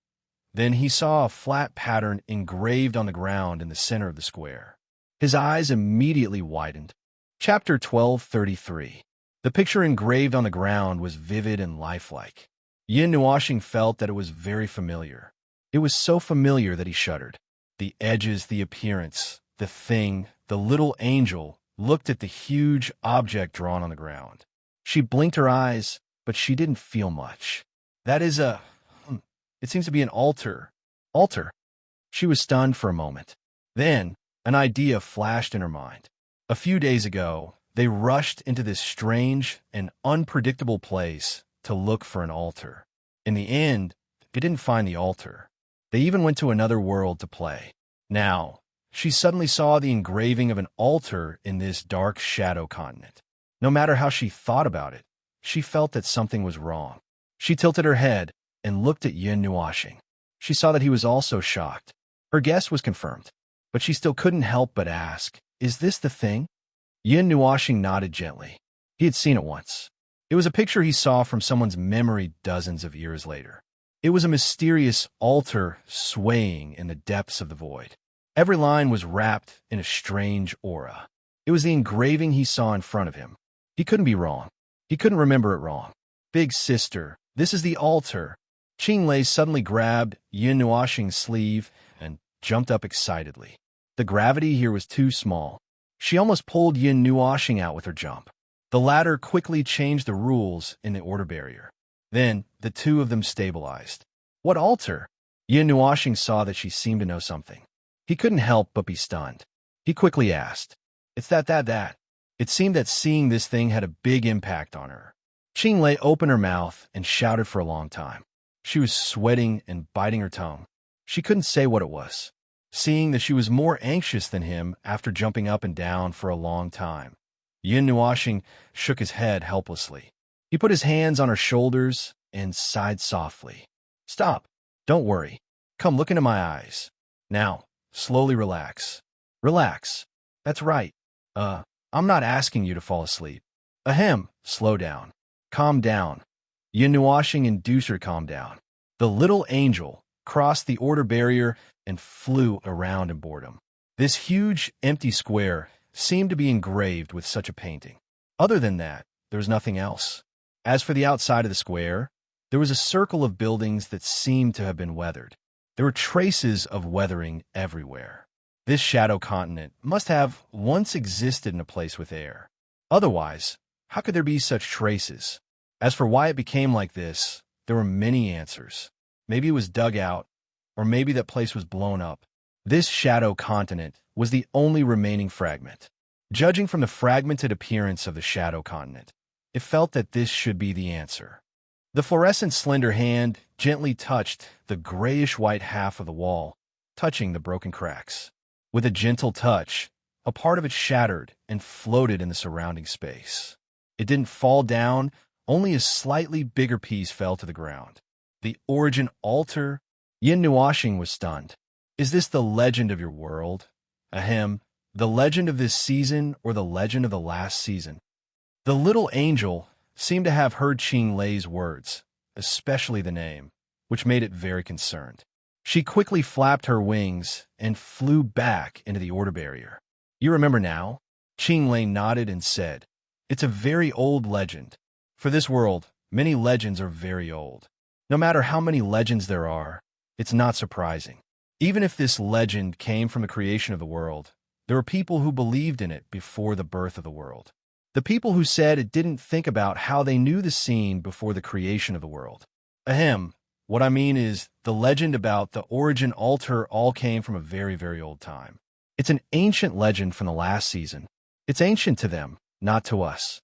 Then he saw a flat pattern engraved on the ground in the center of the square. His eyes immediately widened. Chapter 1233. The picture engraved on the ground was vivid and lifelike. Yin Nuoxing felt that it was very familiar. It was so familiar that he shuddered. The edges, the appearance, the thing, the little angel looked at the huge object drawn on the ground. She blinked her eyes, but she didn't feel much. That is it seems to be an altar. Altar? She was stunned for a moment. Then, an idea flashed in her mind. A few days ago, they rushed into this strange and unpredictable place to look for an altar. In the end, they didn't find the altar. They even went to another world to play. Now, she suddenly saw the engraving of an altar in this dark shadow continent. No matter how she thought about it, she felt that something was wrong. She tilted her head and looked at Yin Nuoxing. She saw that he was also shocked. Her guess was confirmed, but she still couldn't help but ask, "Is this the thing?" Yin Nuoxing nodded gently. He had seen it once. It was a picture he saw from someone's memory dozens of years later. It was a mysterious altar swaying in the depths of the void. Every line was wrapped in a strange aura. It was the engraving he saw in front of him. He couldn't be wrong. He couldn't remember it wrong. Big sister, this is the altar. Qinglei suddenly grabbed Yin Nuoxing's sleeve and jumped up excitedly. The gravity here was too small. She almost pulled Yin Nuoxing out with her jump. The latter quickly changed the rules in the order barrier. Then, the two of them stabilized. What altar? Yin Nuoxing saw that she seemed to know something. He couldn't help but be stunned. He quickly asked, "It's that." It seemed that seeing this thing had a big impact on her. Qinglei opened her mouth and shouted for a long time. She was sweating and biting her tongue. She couldn't say what it was. Seeing that she was more anxious than him after jumping up and down for a long time, Yin Nuashing shook his head helplessly. He put his hands on her shoulders and sighed softly. Stop. Don't worry. Come look into my eyes. Now, slowly relax. Relax. That's right. I'm not asking you to fall asleep. Ahem. Slow down. Calm down. Yin Nuashing induced her to calm down. The little angel crossed the order barrier and flew around in boredom. This huge, empty square seemed to be engraved with such a painting. Other than that, there was nothing else. As for the outside of the square, there was a circle of buildings that seemed to have been weathered. There were traces of weathering everywhere. This shadow continent must have once existed in a place with air. Otherwise, how could there be such traces? As for why it became like this, there were many answers. Maybe it was dug out, or maybe that place was blown up. This shadow continent was the only remaining fragment. Judging from the fragmented appearance of the shadow continent, it felt that this should be the answer. The fluorescent slender hand gently touched the grayish-white half of the wall, touching the broken cracks. With a gentle touch, a part of it shattered and floated in the surrounding space. It didn't fall down, only a slightly bigger piece fell to the ground. The origin altar. Yin Nuashing was stunned. Is this the legend of your world? Ahem, the legend of this season or the legend of the last season? The little angel seemed to have heard Qing Lei's words, especially the name, which made it very concerned. She quickly flapped her wings and flew back into the order barrier. You remember now? Qing Lei nodded and said, It's a very old legend. For this world, many legends are very old. No matter how many legends there are, it's not surprising. Even if this legend came from the creation of the world, there were people who believed in it before the birth of the world. The people who said it didn't think about how they knew the scene before the creation of the world. Ahem, what I mean is the legend about the origin altar all came from a very, very old time. It's an ancient legend from the last season. It's ancient to them, not to us.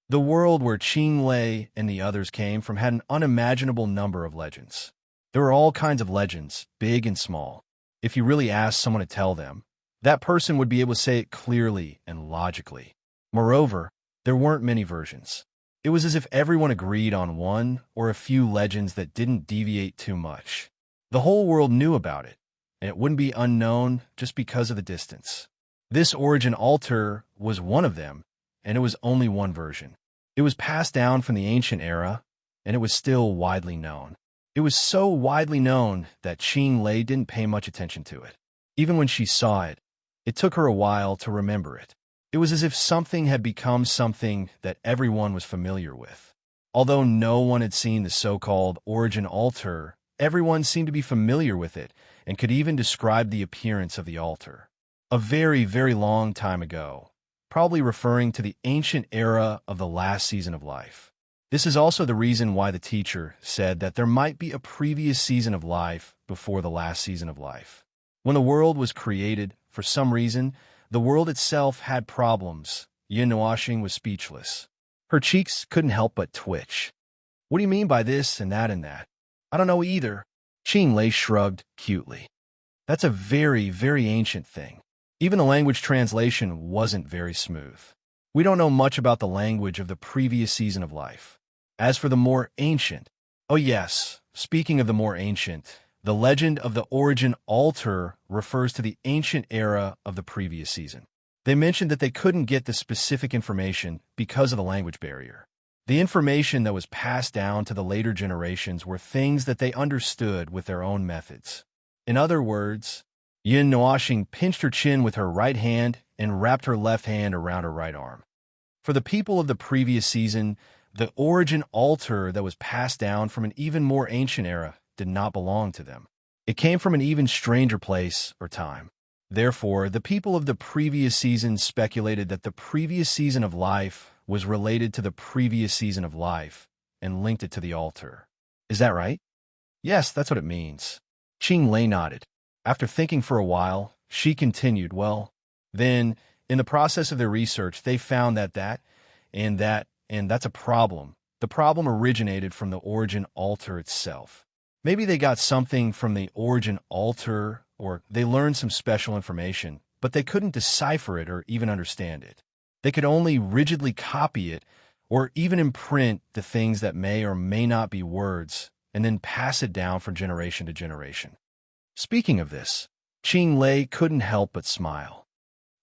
The world where Qing Lei and the others came from had an unimaginable number of legends. There were all kinds of legends, big and small. If you really asked someone to tell them, that person would be able to say it clearly and logically. Moreover, there weren't many versions. It was as if everyone agreed on one or a few legends that didn't deviate too much. The whole world knew about it, and it wouldn't be unknown just because of the distance. This origin altar was one of them, and it was only one version. It was passed down from the ancient era, and it was still widely known. It was so widely known that Qing Lei didn't pay much attention to it. Even when she saw it, it took her a while to remember it. It was as if something had become something that everyone was familiar with. Although no one had seen the so-called origin altar, everyone seemed to be familiar with it and could even describe the appearance of the altar. A very, very long time ago, probably referring to the ancient era of the last season of life. This is also the reason why the teacher said that there might be a previous season of life before the last season of life. When the world was created, for some reason, the world itself had problems. Yin Nuashing was speechless. Her cheeks couldn't help but twitch. What do you mean by this and that and that? I don't know either. Qing Lei shrugged cutely. That's a very, very ancient thing. Even the language translation wasn't very smooth. We don't know much about the language of the previous season of life. As for the more ancient, oh yes, speaking of the more ancient, the legend of the origin altar refers to the ancient era of the previous season. They mentioned that they couldn't get the specific information because of the language barrier. The information that was passed down to the later generations were things that they understood with their own methods. In other words, Yin Nuashing pinched her chin with her right hand and wrapped her left hand around her right arm. For the people of the previous season, the origin altar that was passed down from an even more ancient era did not belong to them. It came from an even stranger place or time. Therefore, the people of the previous season speculated that the previous season of life was related to the previous season of life and linked it to the altar. Is that right? Yes, that's what it means. Qing Lei nodded. After thinking for a while, she continued, well, then, in the process of their research, they found that that's a problem. The problem originated from the origin altar itself. Maybe they got something from the origin altar, or they learned some special information, but they couldn't decipher it or even understand it. They could only rigidly copy it or even imprint the things that may or may not be words and then pass it down from generation to generation. Speaking of this, Qing Lei couldn't help but smile.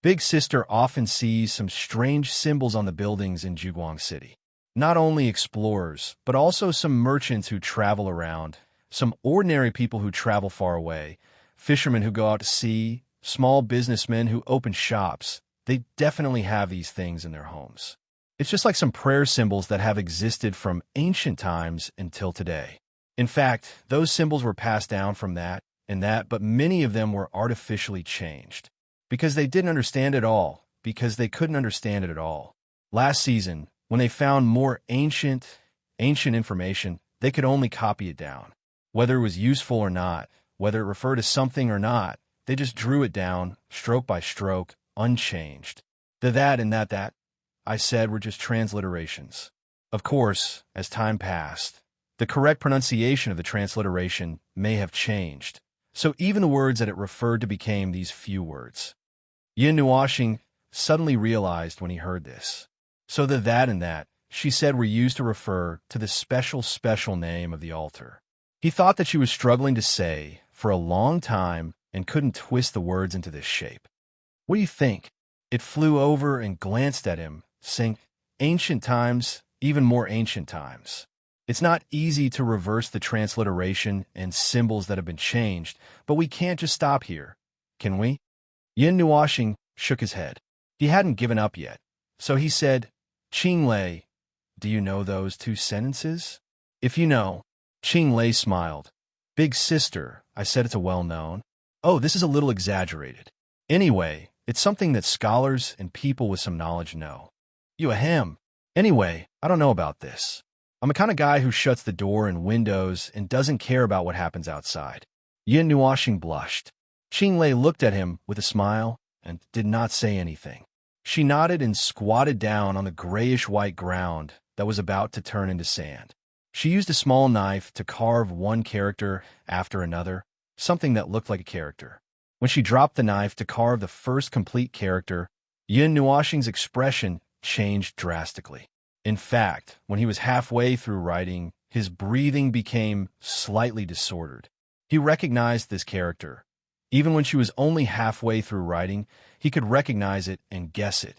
Big Sister often sees some strange symbols on the buildings in Juguang City. Not only explorers, but also some merchants who travel around, some ordinary people who travel far away, fishermen who go out to sea, small businessmen who open shops. They definitely have these things in their homes. It's just like some prayer symbols that have existed from ancient times until today. In fact, those symbols were passed down from that and that, but many of them were artificially changed. Because they didn't understand it all, because they couldn't understand it at all. Last season, when they found more ancient information, they could only copy it down. Whether it was useful or not, whether it referred to something or not, they just drew it down, stroke by stroke, unchanged. The that and that I said were just transliterations. Of course, as time passed, the correct pronunciation of the transliteration may have changed, so even the words that it referred to became these few words. Yin Nuoxing suddenly realized when he heard this. So the that and that, she said, were used to refer to the special name of the altar. He thought that she was struggling to say for a long time and couldn't twist the words into this shape. What do you think? It flew over and glanced at him, saying, ancient times, even more ancient times. It's not easy to reverse the transliteration and symbols that have been changed, but we can't just stop here, can we? Yin Nuoxing shook his head. He hadn't given up yet, so he said, Qing Lei, do you know those two sentences? If you know. Qing Lei smiled. Big Sister, I said it's a well-known. Oh, this is a little exaggerated. Anyway, it's something that scholars and people with some knowledge know. You ahem. Anyway, I don't know about this. I'm the kind of guy who shuts the door and windows and doesn't care about what happens outside. Yin Nuoxing blushed. Qing Lei looked at him with a smile and did not say anything. She nodded and squatted down on the grayish-white ground that was about to turn into sand. She used a small knife to carve one character after another, something that looked like a character. When she dropped the knife to carve the first complete character, Yin Nuoxing's expression changed drastically. In fact, when he was halfway through writing, his breathing became slightly disordered. He recognized this character. Even when she was only halfway through writing, he could recognize it and guess it.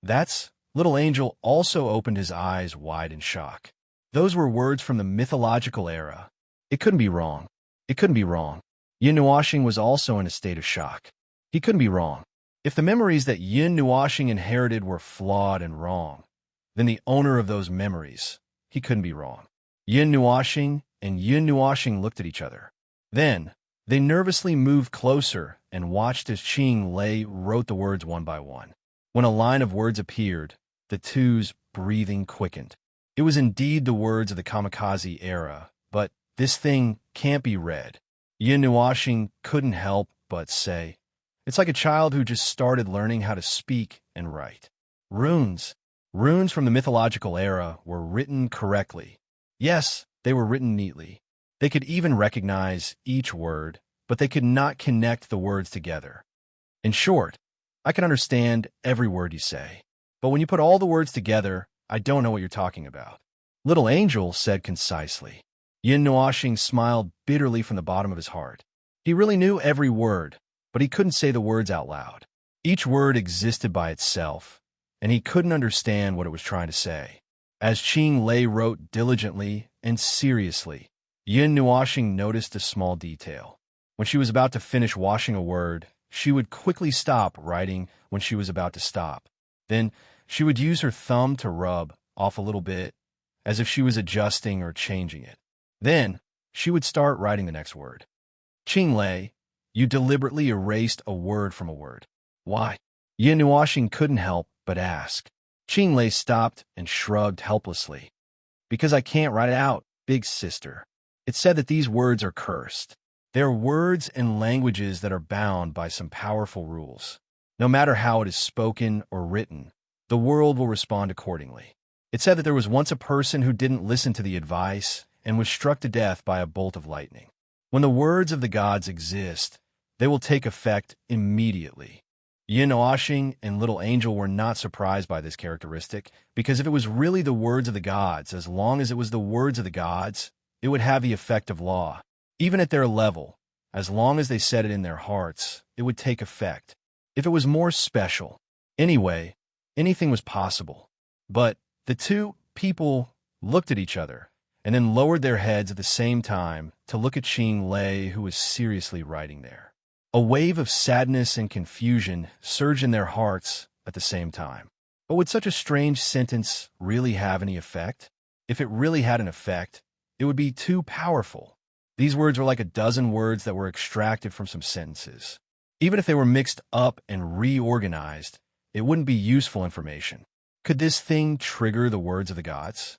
That's Little Angel also opened his eyes wide in shock. Those were words from the mythological era. It couldn't be wrong. It couldn't be wrong. Yin Nuoxing was also in a state of shock. He couldn't be wrong. If the memories that Yin Nuoxing inherited were flawed and wrong, then the owner of those memories, he couldn't be wrong. Yin Nuoxing and Yin Nuoxing looked at each other. Then, they nervously moved closer and watched as Qing Lei wrote the words one by one. When a line of words appeared, the two's breathing quickened. It was indeed the words of the kamikaze era, but this thing can't be read. Yin Nuoxing couldn't help but say, it's like a child who just started learning how to speak and write. Runes. Runes from the mythological era were written correctly. Yes, they were written neatly. They could even recognize each word, but they could not connect the words together. In short, I can understand every word you say, but when you put all the words together, I don't know what you're talking about. Little Angel said concisely. Yin Nuoxing smiled bitterly from the bottom of his heart. He really knew every word, but he couldn't say the words out loud. Each word existed by itself, and he couldn't understand what it was trying to say. As Qing Lei wrote diligently and seriously, Yin Nuoxing noticed a small detail. When she was about to finish washing a word, she would quickly stop writing when she was about to stop. Then she would use her thumb to rub off a little bit, as if she was adjusting or changing it. Then she would start writing the next word. Qing Lei, you deliberately erased a word from a word. Why? Yin Nuoxing couldn't help but ask. Qing Lei stopped and shrugged helplessly. Because I can't write it out, Big Sister. It said that these words are cursed. They're words and languages that are bound by some powerful rules. No matter how it is spoken or written, the world will respond accordingly. It said that there was once a person who didn't listen to the advice and was struck to death by a bolt of lightning. When the words of the gods exist, they will take effect immediately. Yin Oashing and Little Angel were not surprised by this characteristic, because if it was really the words of the gods, as long as it was the words of the gods, it would have the effect of law. Even at their level, as long as they said it in their hearts, it would take effect. If it was more special. Anyway, anything was possible. But the two people looked at each other, and then lowered their heads at the same time to look at Qing Lei, who was seriously writing there. A wave of sadness and confusion surged in their hearts at the same time. But would such a strange sentence really have any effect? If it really had an effect, it would be too powerful. These words were like a dozen words that were extracted from some sentences. Even if they were mixed up and reorganized, it wouldn't be useful information. Could this thing trigger the words of the gods?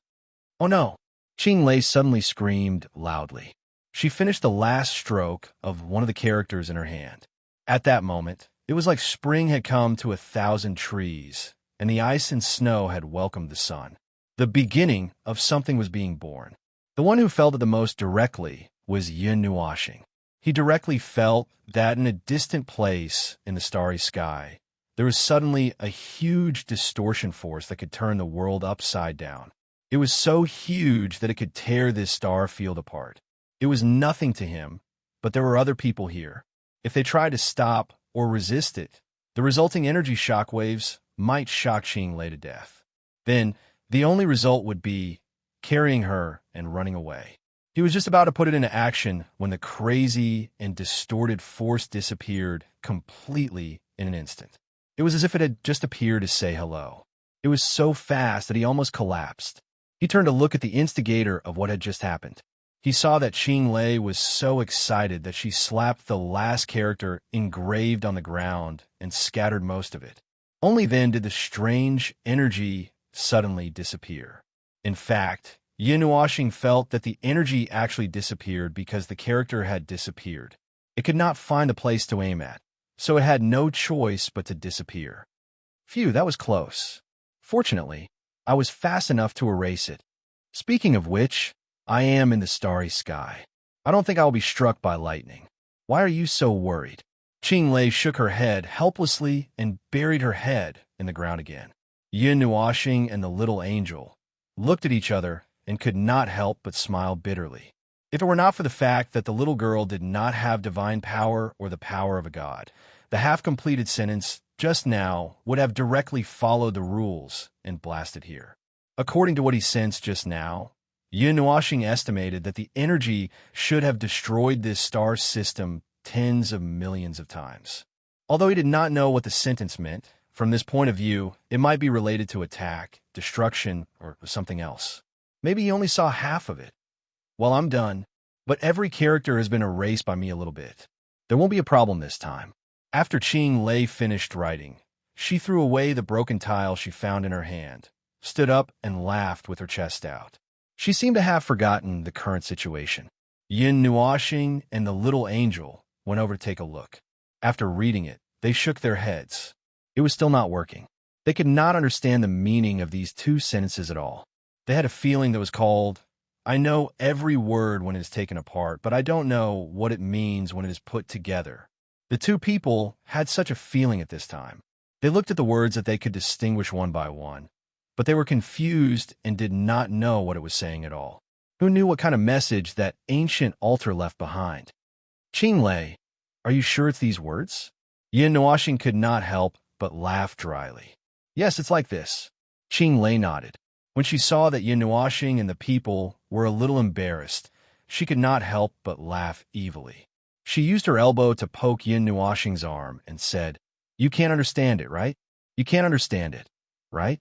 Oh no! Qing Lei suddenly screamed loudly. She finished the last stroke of one of the characters in her hand. At that moment, it was like spring had come to 1,000 trees, and the ice and snow had welcomed the sun. The beginning of something was being born. The one who felt it the most directly was Yin Nuashing. He directly felt that in a distant place in the starry sky, there was suddenly a huge distortion force that could turn the world upside down. It was so huge that it could tear this star field apart. It was nothing to him, but there were other people here. If they tried to stop or resist it, the resulting energy shockwaves might shock Qing Lei to death. Then, the only result would be carrying her and running away. He was just about to put it into action when the crazy and distorted force disappeared completely in an instant. It was as if it had just appeared to say hello. It was so fast that he almost collapsed. He turned to look at the instigator of what had just happened. He saw that Qing Lei was so excited that she slapped the last character engraved on the ground and scattered most of it. Only then did the strange energy suddenly disappear. In fact, Yin Nuashing felt that the energy actually disappeared because the character had disappeared. It could not find a place to aim at, so it had no choice but to disappear. Phew, that was close. Fortunately, I was fast enough to erase it. Speaking of which, I am in the starry sky. I don't think I will be struck by lightning. Why are you so worried? Qing Lei shook her head helplessly and buried her head in the ground again. Yin Nuashing and the little angel looked at each other and could not help but smile bitterly. If it were not for the fact that the little girl did not have divine power or the power of a god, the half-completed sentence just now would have directly followed the rules and blasted here. According to what he sensed just now, Yin Nuashing estimated that the energy should have destroyed this star system tens of millions of times. Although he did not know what the sentence meant, from this point of view, it might be related to attack, destruction, or something else. Maybe he only saw half of it. Well, I'm done, but every character has been erased by me a little bit. There won't be a problem this time. After Qing Lei finished writing, she threw away the broken tile she found in her hand, stood up, and laughed with her chest out. She seemed to have forgotten the current situation. Yin Nuashing and the little angel went over to take a look. After reading it, they shook their heads. It was still not working. They could not understand the meaning of these two sentences at all. They had a feeling that was called, I know every word when it is taken apart, but I don't know what it means when it is put together. The two people had such a feeling at this time. They looked at the words that they could distinguish one by one, but they were confused and did not know what it was saying at all. Who knew what kind of message that ancient altar left behind? Qing Lei, are you sure it's these words? Yin Nuashing could not help but laugh dryly. Yes, it's like this. Qing Lei nodded. When she saw that Yin Nuashing and the people were a little embarrassed, she could not help but laugh evilly. She used her elbow to poke Yin Nuashing's arm and said, You can't understand it, right? You can't understand it, right?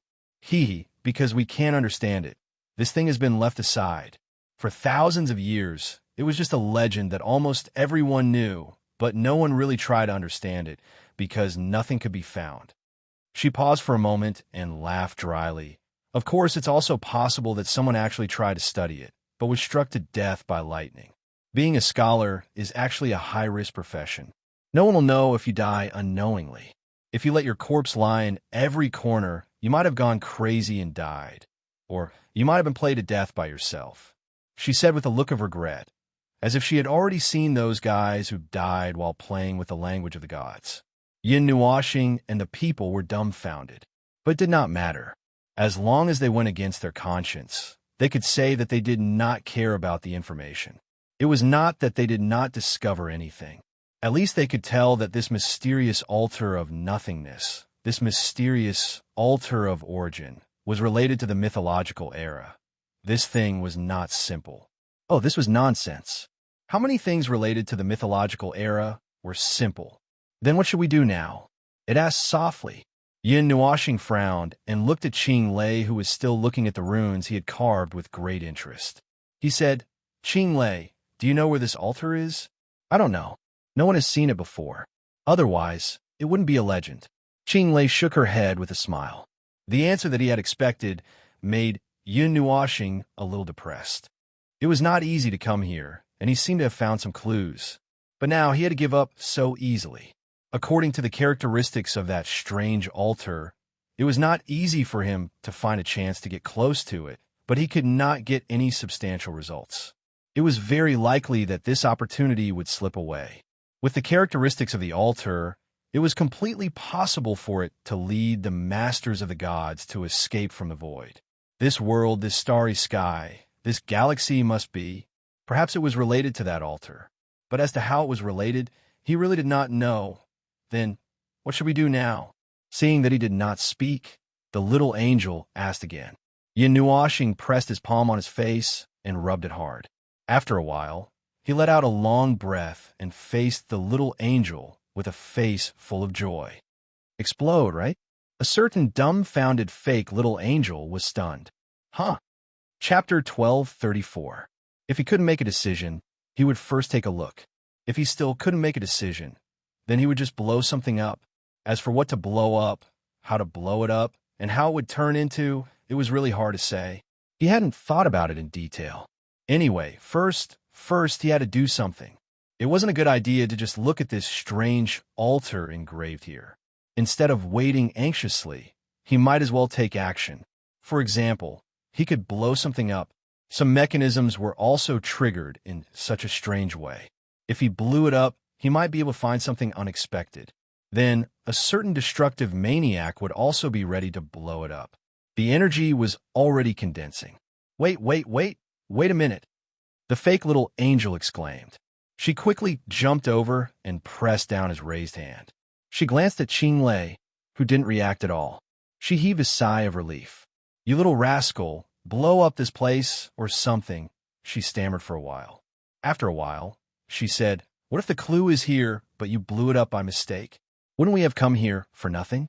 Because we can't understand it. This thing has been left aside. For thousands of years, it was just a legend that almost everyone knew, but no one really tried to understand it because nothing could be found. She paused for a moment and laughed dryly. Of course, it's also possible that someone actually tried to study it, but was struck to death by lightning. Being a scholar is actually a high-risk profession. No one will know if you die unknowingly. If you let your corpse lie in every corner, you might have gone crazy and died. Or you might have been played to death by yourself. She said with a look of regret, as if she had already seen those guys who died while playing with the language of the gods. Yin Nuashing and the people were dumbfounded. But it did not matter. As long as they went against their conscience, they could say that they did not care about the information. It was not that they did not discover anything. At least they could tell that this mysterious altar of nothingness, this mysterious altar of origin, was related to the mythological era. This thing was not simple. Oh, this was nonsense. How many things related to the mythological era were simple? Then what should we do now? It asked softly. Yin Nuashing frowned and looked at Qing Lei, who was still looking at the runes he had carved with great interest. He said, "Qing Lei, do you know where this altar is?" "I don't know. No one has seen it before. Otherwise, it wouldn't be a legend." Qing Lei shook her head with a smile. The answer that he had expected made Yin Nuashing a little depressed. It was not easy to come here, and he seemed to have found some clues. But now he had to give up so easily. According to the characteristics of that strange altar, it was not easy for him to find a chance to get close to it, but he could not get any substantial results. It was very likely that this opportunity would slip away. With the characteristics of the altar, it was completely possible for it to lead the masters of the gods to escape from the void. This world, this starry sky, this galaxy must be. Perhaps it was related to that altar. But as to how it was related, he really did not know. Then, what should we do now? Seeing that he did not speak, the little angel asked again. Yin Nuashing pressed his palm on his face and rubbed it hard. After a while, he let out a long breath and faced the little angel with a face full of joy. Explode, right? A certain dumbfounded fake little angel was stunned. Huh. Chapter 1234. If he couldn't make a decision, he would first take a look. If he still couldn't make a decision, then he would just blow something up. As for what to blow up, how to blow it up, and how it would turn into, it was really hard to say. He hadn't thought about it in detail. Anyway, first he had to do something. It wasn't a good idea to just look at this strange altar engraved here. Instead of waiting anxiously, he might as well take action. For example, he could blow something up. Some mechanisms were also triggered in such a strange way. If he blew it up, he might be able to find something unexpected. Then, a certain destructive maniac would also be ready to blow it up. The energy was already condensing. Wait a minute, the fake little angel exclaimed. She quickly jumped over and pressed down his raised hand. She glanced at Qing Lei, who didn't react at all. She heaved a sigh of relief. "You little rascal, blow up this place or something," she stammered for a while. After a while, she said, "What if the clue is here, but you blew it up by mistake? Wouldn't we have come here for nothing?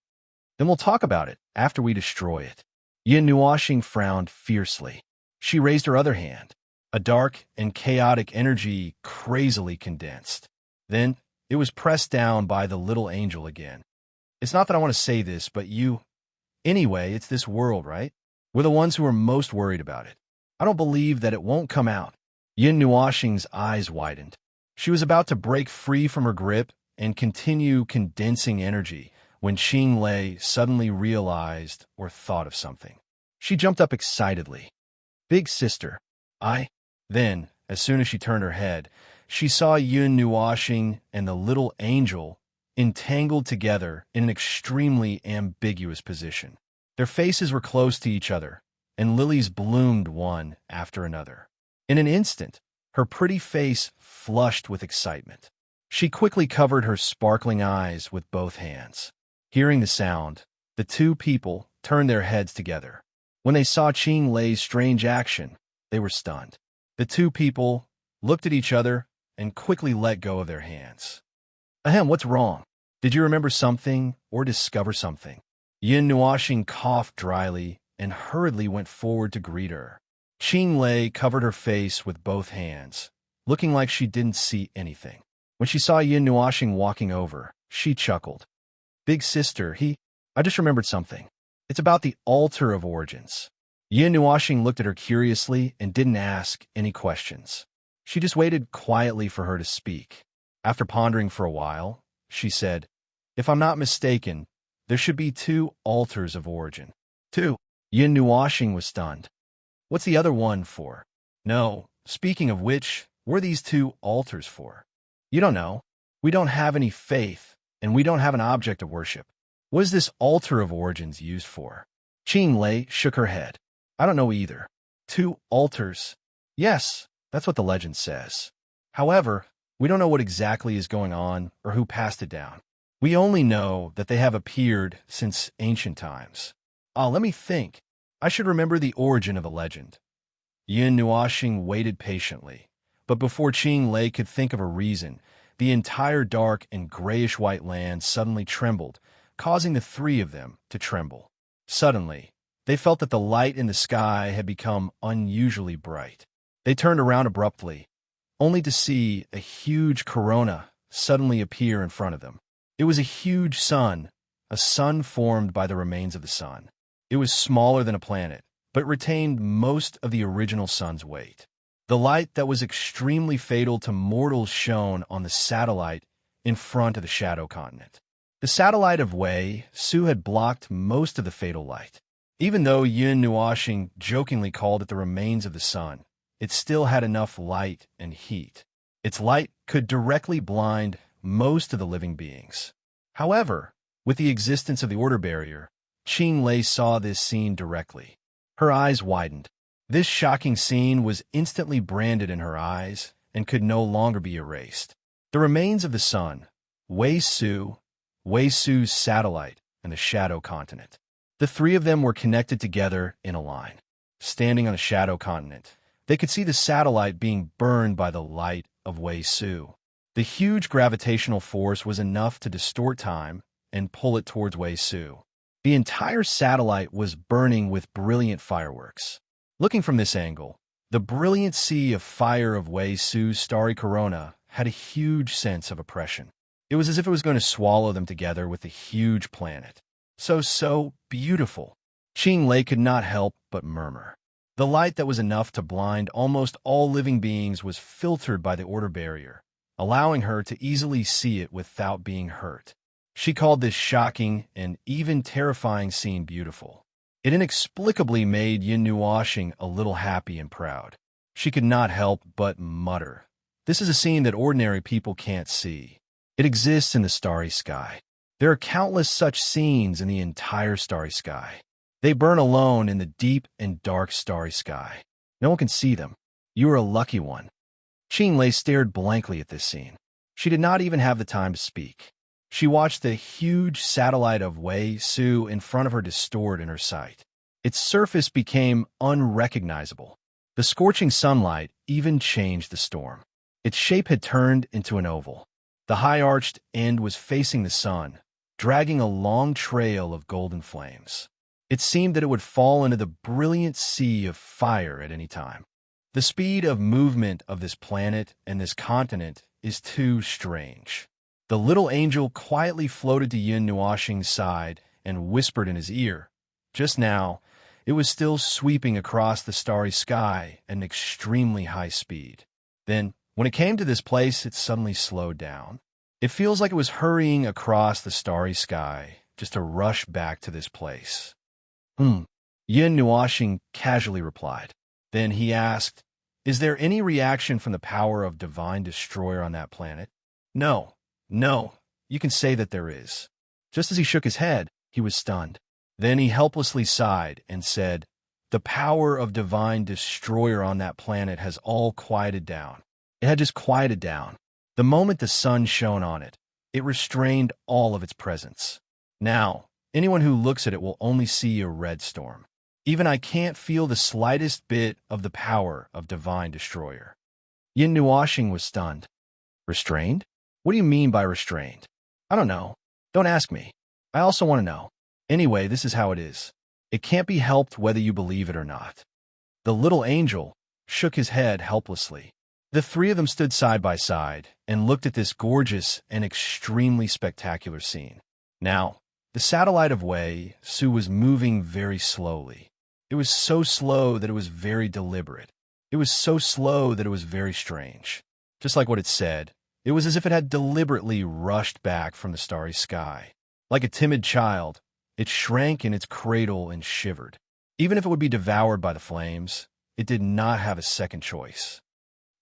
Then we'll talk about it after we destroy it." Yin Nuashing frowned fiercely. She raised her other hand. A dark and chaotic energy crazily condensed. Then it was pressed down by the little angel again. "It's not that I want to say this, but anyway, it's this world, right? We're the ones who are most worried about it. I don't believe that it won't come out." Yin Nuashing's eyes widened. She was about to break free from her grip and continue condensing energy when Qing Lei suddenly realized or thought of something. She jumped up excitedly. "Big sister, Then, as soon as she turned her head, she saw Yin Nuashing and the little angel entangled together in an extremely ambiguous position. Their faces were close to each other, and lilies bloomed one after another. In an instant, her pretty face flushed with excitement. She quickly covered her sparkling eyes with both hands. Hearing the sound, the two people turned their heads together. When they saw Qing Lei's strange action, they were stunned. The two people looked at each other and quickly let go of their hands. "Ahem, what's wrong? Did you remember something or discover something?" Yin Nuashing coughed dryly and hurriedly went forward to greet her. Qing Lei covered her face with both hands, looking like she didn't see anything. When she saw Yin Nuashing walking over, she chuckled. "Big sister, I just remembered something. It's about the altar of origins." Yin Nuashing looked at her curiously and didn't ask any questions. She just waited quietly for her to speak. After pondering for a while, she said, "If I'm not mistaken, there should be 2 altars of origin." "2?" Yin Nuashing was stunned. "What's the other one for?" "No, speaking of which, what are these 2 altars for?" "You don't know. We don't have any faith. and we don't have an object of worship. What is this altar of origins used for? Qing Lei shook her head. I don't know either. 2 altars. Yes, that's what the legend says. However, we don't know what exactly is going on or who passed it down. We only know that they have appeared since ancient times. Let me think. I should remember the origin of a legend. Yin Nuoxing waited patiently, but before Qing Lei could think of a reason, the entire dark and grayish-white land suddenly trembled, causing the 3 of them to tremble. Suddenly, they felt that the light in the sky had become unusually bright. They turned around abruptly, only to see a huge corona suddenly appear in front of them. It was a huge sun, a sun formed by the remains of the sun. It was smaller than a planet, but retained most of the original sun's weight. The light that was extremely fatal to mortals shone on the satellite in front of the shadow continent. The satellite of Wei Su had blocked most of the fatal light. Even though Yin Nuoxing jokingly called it the remains of the sun, it still had enough light and heat. Its light could directly blind most of the living beings. However, with the existence of the order barrier, Qing Lei saw this scene directly. Her eyes widened. This shocking scene was instantly branded in her eyes and could no longer be erased. The remains of the sun, Wei Su's satellite, and the shadow continent. The 3 of them were connected together in a line. Standing on the shadow continent, they could see the satellite being burned by the light of Wei Su. The huge gravitational force was enough to distort time and pull it towards Wei Su. The entire satellite was burning with brilliant fireworks. Looking from this angle, the brilliant sea of fire of Wei Su's starry corona had a huge sense of oppression. It was as if it was going to swallow them together with the huge planet. So beautiful. Qing Lei could not help but murmur. The light that was enough to blind almost all living beings was filtered by the order barrier, allowing her to easily see it without being hurt. She called this shocking and even terrifying scene beautiful. It inexplicably made Yin Nuoxing a little happy and proud. She could not help but mutter, "This is a scene that ordinary people can't see. It exists in the starry sky. There are countless such scenes in the entire starry sky. They burn alone in the deep and dark starry sky. No one can see them. You are a lucky one." Qing Lei stared blankly at this scene. She did not even have the time to speak. She watched the huge satellite of Wei Su in front of her distort in her sight. Its surface became unrecognizable. The scorching sunlight even changed the storm. Its shape had turned into an oval. The high-arched end was facing the sun, dragging a long trail of golden flames. It seemed that it would fall into the brilliant sea of fire at any time. The speed of movement of this planet and this continent is too strange. The little angel quietly floated to Yin Nuoxing's side and whispered in his ear. Just now, it was still sweeping across the starry sky at an extremely high speed. Then, when it came to this place, it suddenly slowed down. It feels like it was hurrying across the starry sky just to rush back to this place. Yin Nuoxing casually replied. Then he asked, "Is there any reaction from the power of Divine Destroyer on that planet?" No, you can say that there is." Just as he shook his head, he was stunned. Then he helplessly sighed and said, "The power of Divine Destroyer on that planet has all quieted down." It had just quieted down. The moment the sun shone on it, it restrained all of its presence. Now, anyone who looks at it will only see a red storm. Even I can't feel the slightest bit of the power of Divine Destroyer. Yin Nuoxing was stunned. Restrained? What do you mean by restrained? I don't know. Don't ask me. I also want to know. Anyway, this is how it is. It can't be helped whether you believe it or not. The little angel shook his head helplessly. The 3 of them stood side by side and looked at this gorgeous and extremely spectacular scene. Now, the satellite of Wei Su was moving very slowly. It was so slow that it was very deliberate. It was so slow that it was very strange. Just like what it said, it was as if it had deliberately rushed back from the starry sky. Like a timid child, it shrank in its cradle and shivered. Even if it would be devoured by the flames, it did not have a second choice.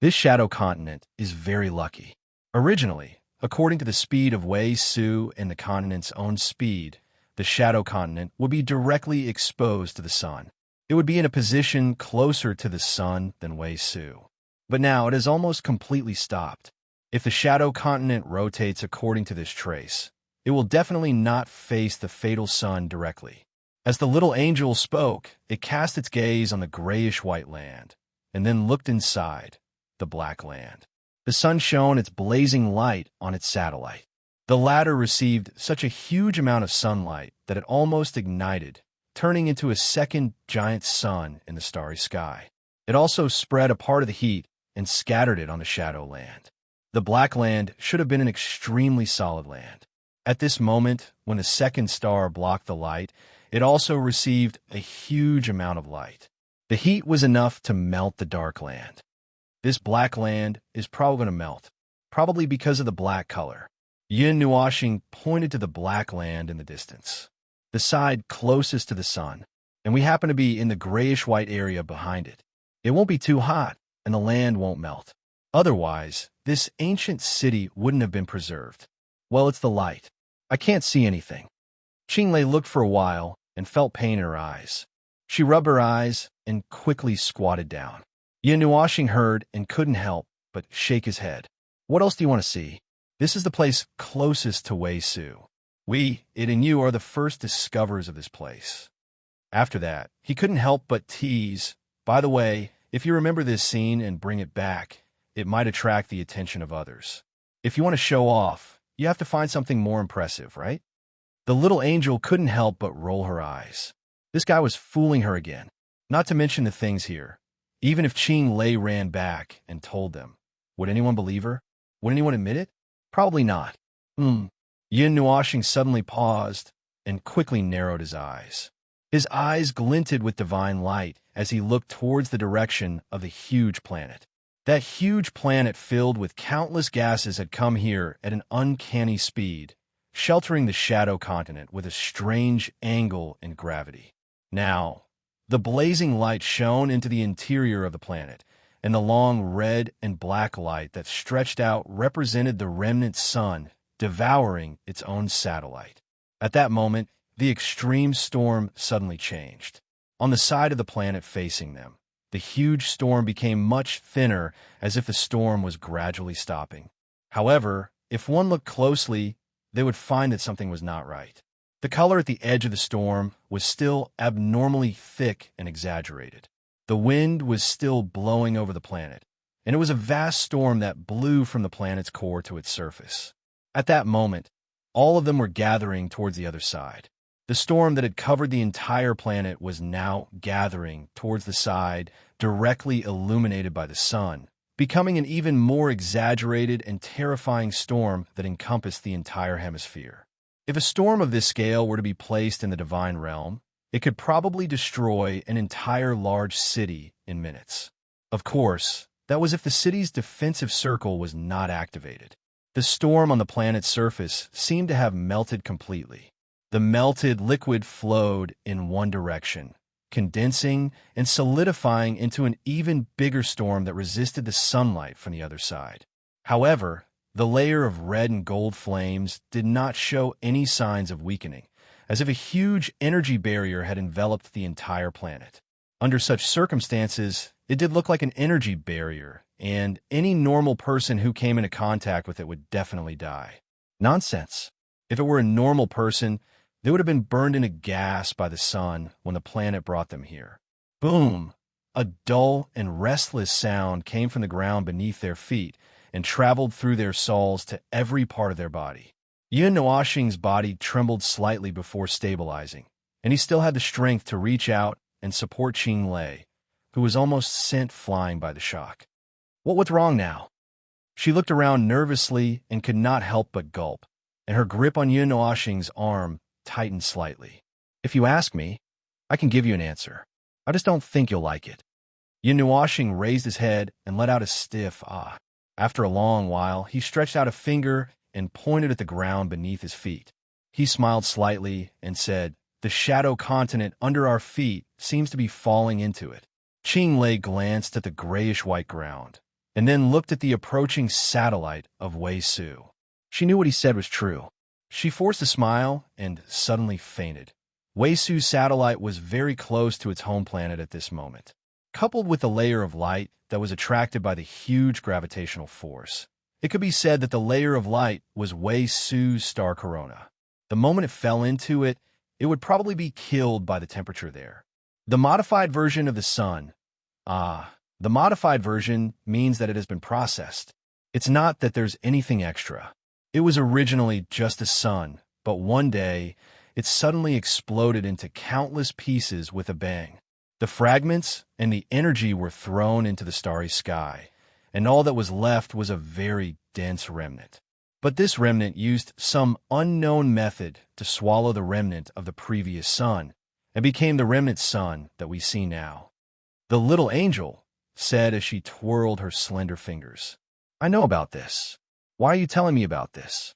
This shadow continent is very lucky. Originally, According to the speed of Wei Su and the continent's own speed, the shadow continent would be directly exposed to the sun. It would be in a position closer to the sun than Wei Su. But now it has almost completely stopped. If the shadow continent rotates according to this trace, it will definitely not face the fatal sun directly. As the little angel spoke, it cast its gaze on the grayish-white land, and then looked inside, the black land. The sun shone its blazing light on its satellite. The latter received such a huge amount of sunlight that it almost ignited, turning into a second giant sun in the starry sky. It also spread a part of the heat and scattered it on the shadow land. The black land should have been an extremely solid land. At this moment, when the second star blocked the light, it also received a huge amount of light. The heat was enough to melt the dark land. This black land is probably going to melt, probably because of the black color. Yin Nuoxing pointed to the black land in the distance, the side closest to the sun, and we happen to be in the grayish-white area behind it. It won't be too hot, and the land won't melt. Otherwise, this ancient city wouldn't have been preserved. Well, it's the light. I can't see anything. Qinglei looked for a while and felt pain in her eyes. She rubbed her eyes and quickly squatted down. Yin Nuoxing heard and couldn't help but shake his head. What else do you want to see? This is the place closest to Wei Su. It and you are the first discoverers of this place. After that, he couldn't help but tease. By the way, if you remember this scene and bring it back, it might attract the attention of others. If you want to show off, you have to find something more impressive, right? The little angel couldn't help but roll her eyes. This guy was fooling her again. Not to mention the things here. Even if Qinglei ran back and told them, would anyone believe her? Would anyone admit it? Probably not. Yin Nuoxing suddenly paused and quickly narrowed his eyes. His eyes glinted with divine light as he looked towards the direction of the huge planet. That huge planet filled with countless gases had come here at an uncanny speed, sheltering the shadow continent with a strange angle and gravity. Now, the blazing light shone into the interior of the planet, and the long red and black light that stretched out represented the remnant sun devouring its own satellite. At that moment, the extreme storm suddenly changed. On the side of the planet facing them, the huge storm became much thinner, as if the storm was gradually stopping. However, if one looked closely, they would find that something was not right. The color at the edge of the storm was still abnormally thick and exaggerated. The wind was still blowing over the planet, and it was a vast storm that blew from the planet's core to its surface. At that moment, all of them were gathering towards the other side. The storm that had covered the entire planet was now gathering towards the side, directly illuminated by the sun, becoming an even more exaggerated and terrifying storm that encompassed the entire hemisphere. If a storm of this scale were to be placed in the divine realm, it could probably destroy an entire large city in minutes. Of course, that was if the city's defensive circle was not activated. The storm on the planet's surface seemed to have melted completely. The melted liquid flowed in one direction, condensing and solidifying into an even bigger storm that resisted the sunlight from the other side. However, the layer of red and gold flames did not show any signs of weakening, as if a huge energy barrier had enveloped the entire planet. Under such circumstances, it did look like an energy barrier, and any normal person who came into contact with it would definitely die. Nonsense. If it were a normal person, they would have been burned into gas by the sun when the planet brought them here. Boom! A dull and restless sound came from the ground beneath their feet and traveled through their souls to every part of their body. Yin Nuoxing's body trembled slightly before stabilizing, and he still had the strength to reach out and support Qinglei, who was almost sent flying by the shock. What's wrong now? She looked around nervously and could not help but gulp, and her grip on Yin Nuoxing's arm tightened slightly. If you ask me, I can give you an answer. I just don't think you'll like it. Yin Nuoxing raised his head and let out a stiff ah. After a long while, he stretched out a finger and pointed at the ground beneath his feet. He smiled slightly and said, "The shadow continent under our feet seems to be falling into it." Qinglei glanced at the grayish-white ground, and then looked at the approaching satellite of Wei Su. She knew what he said was true. She forced a smile and suddenly fainted. Weisu's satellite was very close to its home planet at this moment. Coupled with the layer of light that was attracted by the huge gravitational force, it could be said that the layer of light was Weisu's star corona. The moment it fell into it, it would probably be killed by the temperature there. The modified version of the sun. The modified version means that it has been processed. It's not that there's anything extra. It was originally just a sun, but one day, it suddenly exploded into countless pieces with a bang. The fragments and the energy were thrown into the starry sky, and all that was left was a very dense remnant. But this remnant used some unknown method to swallow the remnant of the previous sun, and became the remnant sun that we see now. The little angel said as she twirled her slender fingers, "I know about this. Why are you telling me about this?"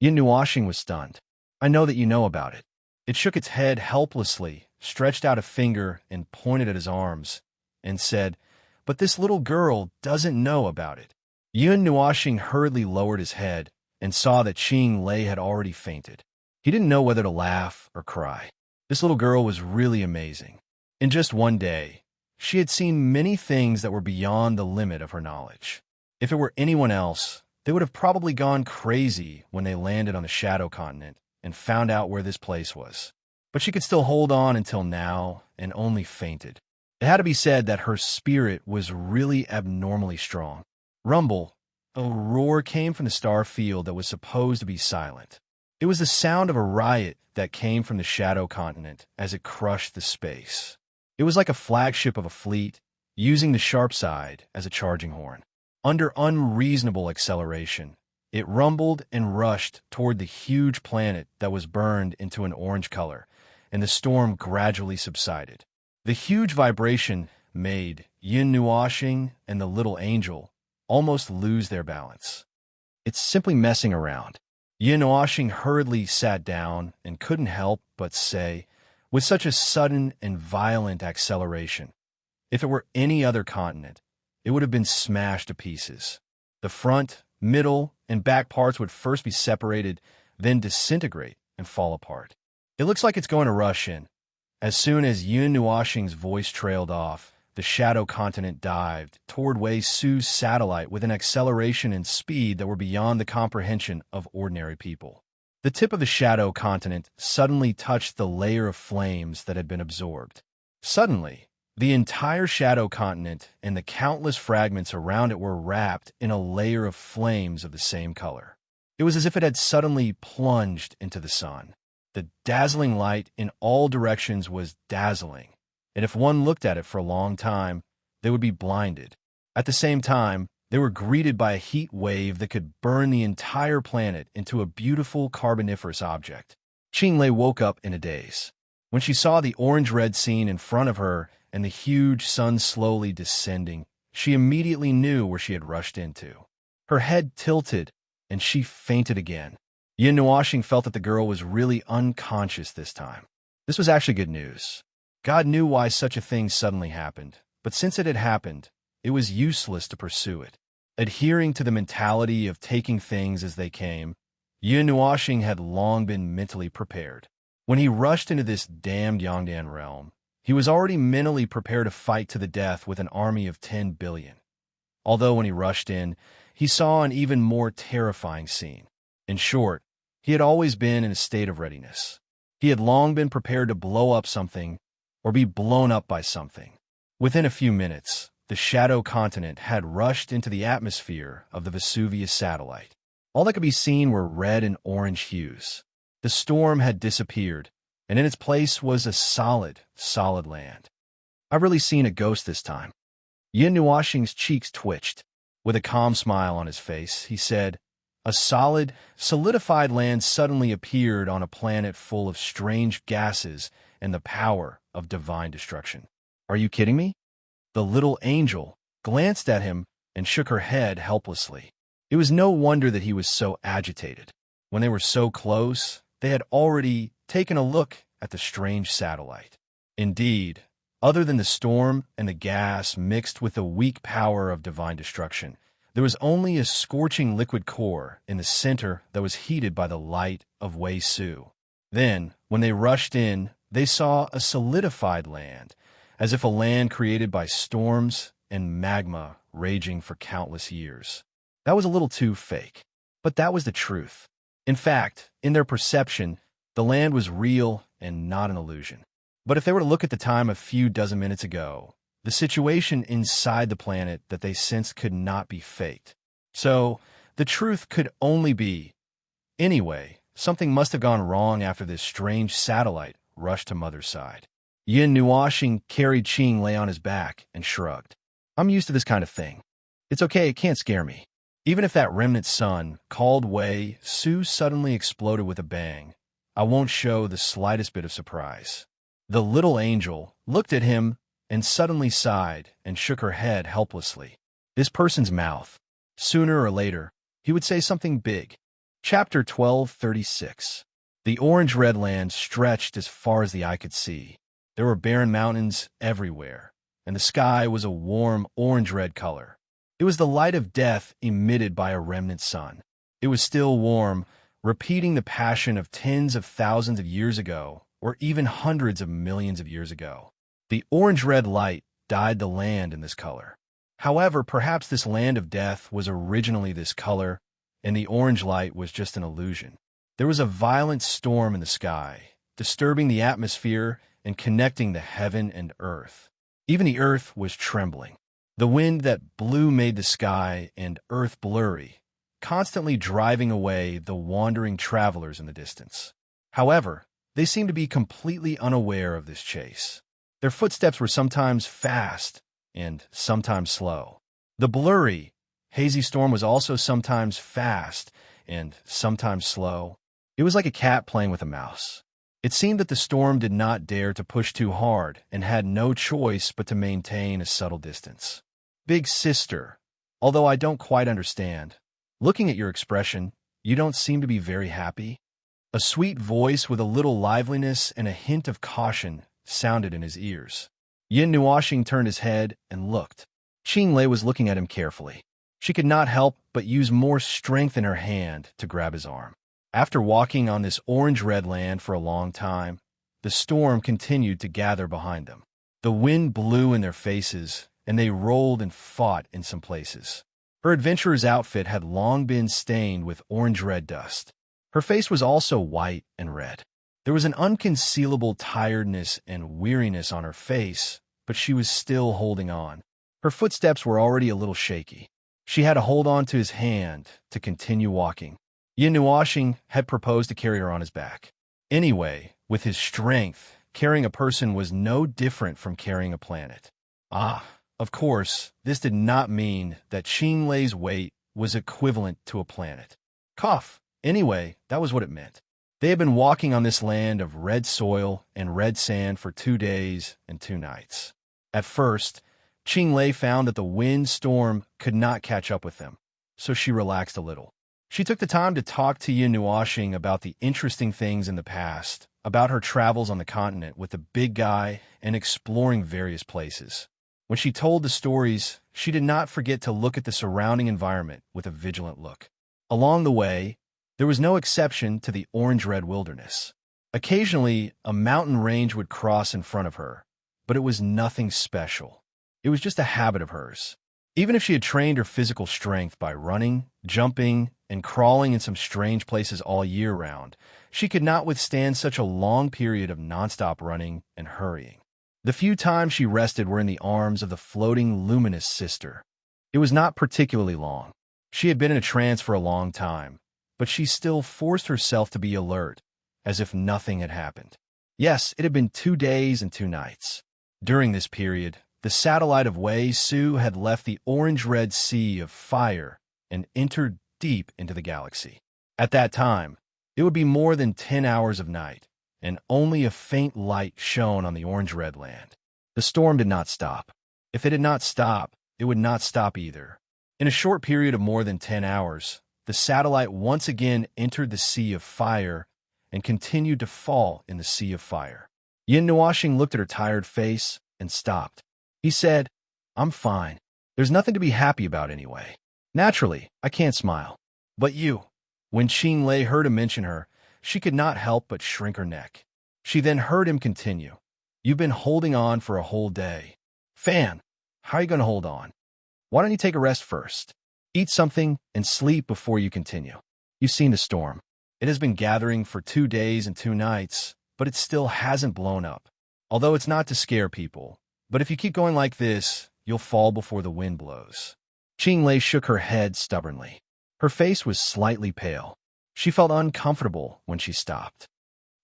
Yin Nuoxing was stunned. "I know that you know about it." It shook its head helplessly, stretched out a finger and pointed at his arms, and said, "But this little girl doesn't know about it." Yin Nuoxing hurriedly lowered his head and saw that Qing Lei had already fainted. He didn't know whether to laugh or cry. This little girl was really amazing. In just one day, she had seen many things that were beyond the limit of her knowledge. If it were anyone else, they would have probably gone crazy when they landed on the Shadow Continent and found out where this place was. But she could still hold on until now and only fainted. It had to be said that her spirit was really abnormally strong. Rumble, a roar came from the star field that was supposed to be silent. It was the sound of a riot that came from the Shadow Continent as it crushed the space. It was like a flagship of a fleet, using the sharp side as a charging horn. Under unreasonable acceleration, it rumbled and rushed toward the huge planet that was burned into an orange color, and the storm gradually subsided. The huge vibration made Yin Nuoxing and the little angel almost lose their balance. "It's simply messing around." Yin Nuoxing hurriedly sat down and couldn't help but say, with such a sudden and violent acceleration, if it were any other continent, it would have been smashed to pieces. The front, middle, and back parts would first be separated, then disintegrate and fall apart. "It looks like it's going to rush in." As soon as Yin Nuoxing's voice trailed off, the Shadow Continent dived toward Weisu's satellite with an acceleration and speed that were beyond the comprehension of ordinary people. The tip of the Shadow Continent suddenly touched the layer of flames that had been absorbed. Suddenly, the entire Shadow Continent and the countless fragments around it were wrapped in a layer of flames of the same color. It was as if it had suddenly plunged into the sun. The dazzling light in all directions was dazzling, and if one looked at it for a long time, they would be blinded. At the same time, they were greeted by a heat wave that could burn the entire planet into a beautiful carboniferous object. Qing Lei woke up in a daze. When she saw the orange-red scene in front of her and the huge sun slowly descending, she immediately knew where she had rushed into. Her head tilted, and she fainted again. Yin Nuoxing felt that the girl was really unconscious this time. This was actually good news. God knew why such a thing suddenly happened, but since it had happened, it was useless to pursue it. Adhering to the mentality of taking things as they came, Yin Nuoxing had long been mentally prepared. When he rushed into this damned Yangdan realm, he was already mentally prepared to fight to the death with an army of 10 billion. Although when he rushed in, he saw an even more terrifying scene. In short, he had always been in a state of readiness. He had long been prepared to blow up something or be blown up by something. Within a few minutes, the Shadow Continent had rushed into the atmosphere of the Vesuvius satellite. All that could be seen were red and orange hues. The storm had disappeared, and in its place was a solid land. "I've really seen a ghost this time." Yin Nuoxing's cheeks twitched. With a calm smile on his face, he said, "A solid, solidified land suddenly appeared on a planet full of strange gases and the power of divine destruction." "Are you kidding me?" The little angel glanced at him and shook her head helplessly. It was no wonder that he was so agitated. When they were so close, they had already taken a look at the strange satellite. Indeed, other than the storm and the gas mixed with the weak power of divine destruction, There was only a scorching liquid core in the center that was heated by the light of Wei Su. Then, when they rushed in, they saw a solidified land, as if a land created by storms and magma raging for countless years. That was a little too fake, but that was the truth. In fact, in their perception, the land was real and not an illusion. But if they were to look at the time a few dozen minutes ago, the situation inside the planet that they sensed could not be faked. So, the truth could only be, anyway, something must have gone wrong after this strange satellite rushed to Mother's side. Yin Nuoxing carried Qing Lei on his back and shrugged. I'm used to this kind of thing. It's okay, it can't scare me. Even if that remnant sun, called Wei Su, suddenly exploded with a bang, I won't show the slightest bit of surprise. The little angel looked at him and suddenly sighed and shook her head helplessly. This person's mouth. Sooner or later, he would say something big. Chapter 1236. The orange-red land stretched as far as the eye could see. There were barren mountains everywhere, and the sky was a warm orange-red color. It was the light of death emitted by a remnant sun. It was still warm, repeating the passion of tens of thousands of years ago, or even hundreds of millions of years ago. The orange-red light dyed the land in this color. However, perhaps this land of death was originally this color, and the orange light was just an illusion. There was a violent storm in the sky, disturbing the atmosphere and connecting the heaven and earth. Even the earth was trembling. The wind that blew made the sky and earth blurry, constantly driving away the wandering travelers in the distance. However, they seemed to be completely unaware of this chase. Their footsteps were sometimes fast and sometimes slow. The blurry, hazy storm was also sometimes fast and sometimes slow. It was like a cat playing with a mouse. It seemed that the storm did not dare to push too hard and had no choice but to maintain a subtle distance. Big sister, although I don't quite understand, looking at your expression, you don't seem to be very happy. A sweet voice with a little liveliness and a hint of caution sounded in his ears. Yin Nuoxing turned his head and looked. Qing Lei was looking at him carefully. She could not help but use more strength in her hand to grab his arm. After walking on this orange-red land for a long time, the storm continued to gather behind them. The wind blew in their faces, and they rolled and fought in some places. Her adventurer's outfit had long been stained with orange-red dust. Her face was also white and red. There was an unconcealable tiredness and weariness on her face, but she was still holding on. Her footsteps were already a little shaky. She had to hold on to his hand to continue walking. Yin Nuoxing had proposed to carry her on his back. Anyway, with his strength, carrying a person was no different from carrying a planet. Of course, this did not mean that Qing Lei's weight was equivalent to a planet. Cough. Anyway, that was what it meant. They had been walking on this land of red soil and red sand for 2 days and 2 nights. At first, Qing Lei found that the wind storm could not catch up with them, so she relaxed a little. She took the time to talk to Yin Nuoxing about the interesting things in the past, about her travels on the continent with the big guy and exploring various places. When she told the stories, she did not forget to look at the surrounding environment with a vigilant look. Along the way, there was no exception to the orange-red wilderness. Occasionally, a mountain range would cross in front of her, but it was nothing special. It was just a habit of hers. Even if she had trained her physical strength by running, jumping, and crawling in some strange places all year round, she could not withstand such a long period of nonstop running and hurrying. The few times she rested were in the arms of the floating, luminous sister. It was not particularly long. She had been in a trance for a long time, but she still forced herself to be alert, as if nothing had happened. Yes, it had been 2 days and 2 nights. During this period, the satellite of Wei Su had left the orange-red sea of fire and entered deep into the galaxy. At that time, it would be more than 10 hours of night, and only a faint light shone on the orange-red land. The storm did not stop. If it did not stop, it would not stop either. In a short period of more than 10 hours, the satellite once again entered the sea of fire and continued to fall in the sea of fire. Yin Nuoxing looked at her tired face and stopped. He said, "I'm fine. There's nothing to be happy about anyway." Naturally, I can't smile. But you. When Qing Lei heard him mention her, she could not help but shrink her neck. She then heard him continue. You've been holding on for a whole day. Fan, how are you going to hold on? Why don't you take a rest first? Eat something and sleep before you continue. You've seen the storm. It has been gathering for 2 days and 2 nights, but it still hasn't blown up. Although it's not to scare people, but if you keep going like this, you'll fall before the wind blows. Qing Lei shook her head stubbornly. Her face was slightly pale. She felt uncomfortable when she stopped.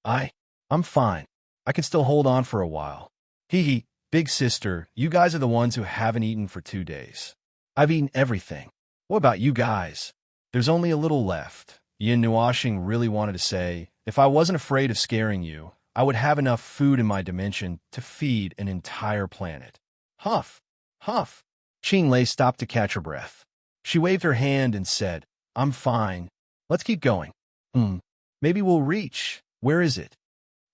I'm fine. I can still hold on for a while. Hee, big sister, you guys are the ones who haven't eaten for 2 days. I've eaten everything. What about you guys? There's only a little left. Yin Nuoxing really wanted to say, if I wasn't afraid of scaring you, I would have enough food in my dimension to feed an entire planet. Huff, huff. Qing Lei stopped to catch her breath. She waved her hand and said, I'm fine. Let's keep going. Maybe we'll reach. Where is it?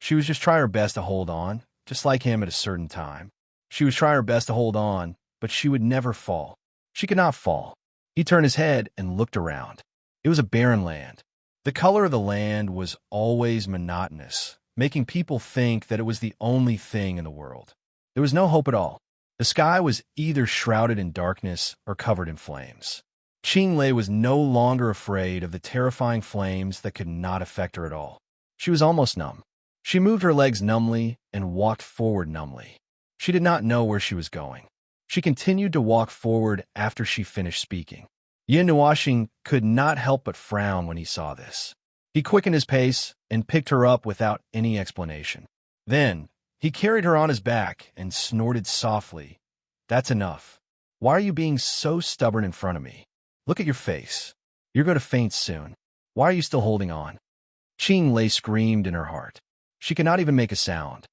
She was just trying her best to hold on, just like him at a certain time. She was trying her best to hold on, but she would never fall. She could not fall. He turned his head and looked around. It was a barren land. The color of the land was always monotonous, making people think that it was the only thing in the world. There was no hope at all. The sky was either shrouded in darkness or covered in flames. Qing Lei was no longer afraid of the terrifying flames that could not affect her at all. She was almost numb. She moved her legs numbly and walked forward numbly. She did not know where she was going. She continued to walk forward after she finished speaking. Yin Nuoxing could not help but frown when he saw this. He quickened his pace and picked her up without any explanation. Then, he carried her on his back and snorted softly. That's enough. Why are you being so stubborn in front of me? Look at your face. You're going to faint soon. Why are you still holding on? Qing Lei screamed in her heart. She could not even make a sound.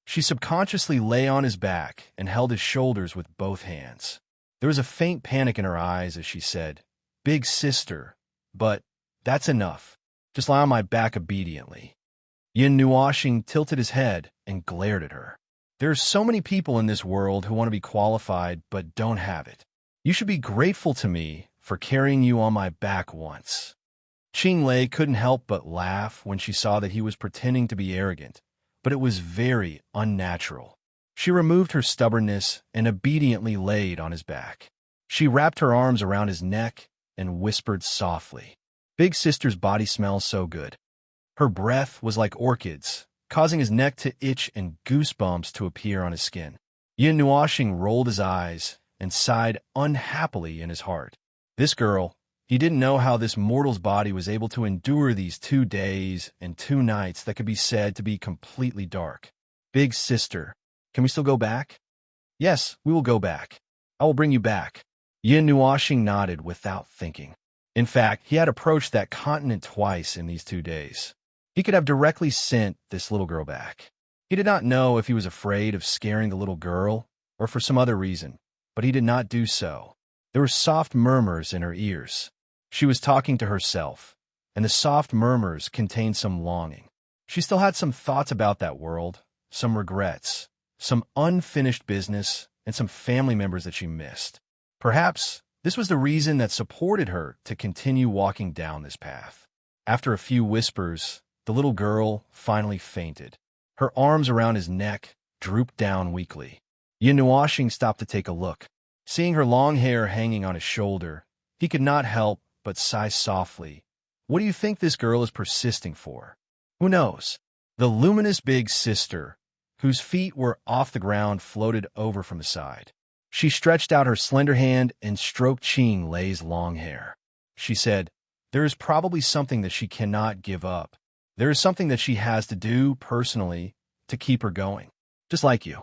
She subconsciously lay on his back and held his shoulders with both hands. There was a faint panic in her eyes as she said, Big sister, but that's enough. Just lie on my back obediently. Yin Nuoxing tilted his head and glared at her. There are so many people in this world who want to be qualified but don't have it. You should be grateful to me for carrying you on my back once. Qing Lei couldn't help but laugh when she saw that he was pretending to be arrogant, but it was very unnatural. She removed her stubbornness and obediently laid on his back. She wrapped her arms around his neck and whispered softly, Big sister's body smells so good. Her breath was like orchids, causing his neck to itch and goosebumps to appear on his skin. Yin Nuoxing rolled his eyes and sighed unhappily in his heart. This girl, he didn't know how this mortal's body was able to endure these 2 days and 2 nights that could be said to be completely dark. Big sister, can we still go back? Yes, we will go back. I will bring you back. Yin Nuoxing nodded without thinking. In fact, he had approached that continent twice in these 2 days. He could have directly sent this little girl back. He did not know if he was afraid of scaring the little girl or for some other reason, but he did not do so. There were soft murmurs in her ears. She was talking to herself, and the soft murmurs contained some longing. She still had some thoughts about that world, some regrets, some unfinished business, and some family members that she missed. Perhaps this was the reason that supported her to continue walking down this path. After a few whispers, the little girl finally fainted. Her arms around his neck drooped down weakly. Yin Nuoxing stopped to take a look. Seeing her long hair hanging on his shoulder, he could not help but sigh softly. What do you think this girl is persisting for? Who knows? The luminous big sister, whose feet were off the ground, floated over from the side. She stretched out her slender hand and stroked Qing Lei's long hair. She said, There is probably something that she cannot give up. There is something that she has to do personally to keep her going. Just like you.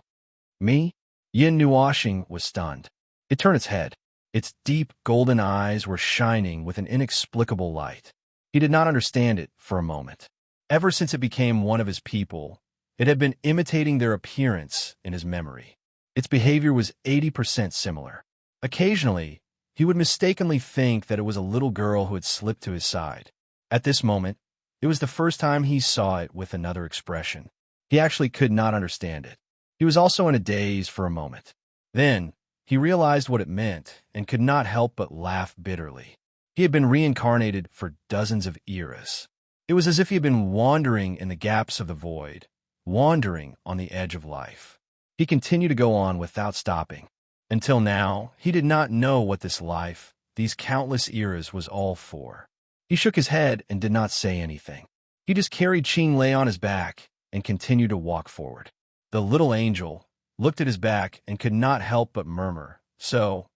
Me? Yin Nuoxing was stunned. It turned its head. Its deep golden eyes were shining with an inexplicable light. He did not understand it for a moment. Ever since it became one of his people, it had been imitating their appearance in his memory. Its behavior was 80% similar. Occasionally, he would mistakenly think that it was a little girl who had slipped to his side. At this moment, it was the first time he saw it with another expression. He actually could not understand it. He was also in a daze for a moment. Then, He realized what it meant and could not help but laugh bitterly. He had been reincarnated for dozens of eras. It was as if he had been wandering in the gaps of the void, wandering on the edge of life. He continued to go on without stopping. Until now, he did not know what this life, these countless eras, was all for. He shook his head and did not say anything. He just carried Ching Lei on his back and continued to walk forward. The little angel looked at his back and could not help but murmur, "So,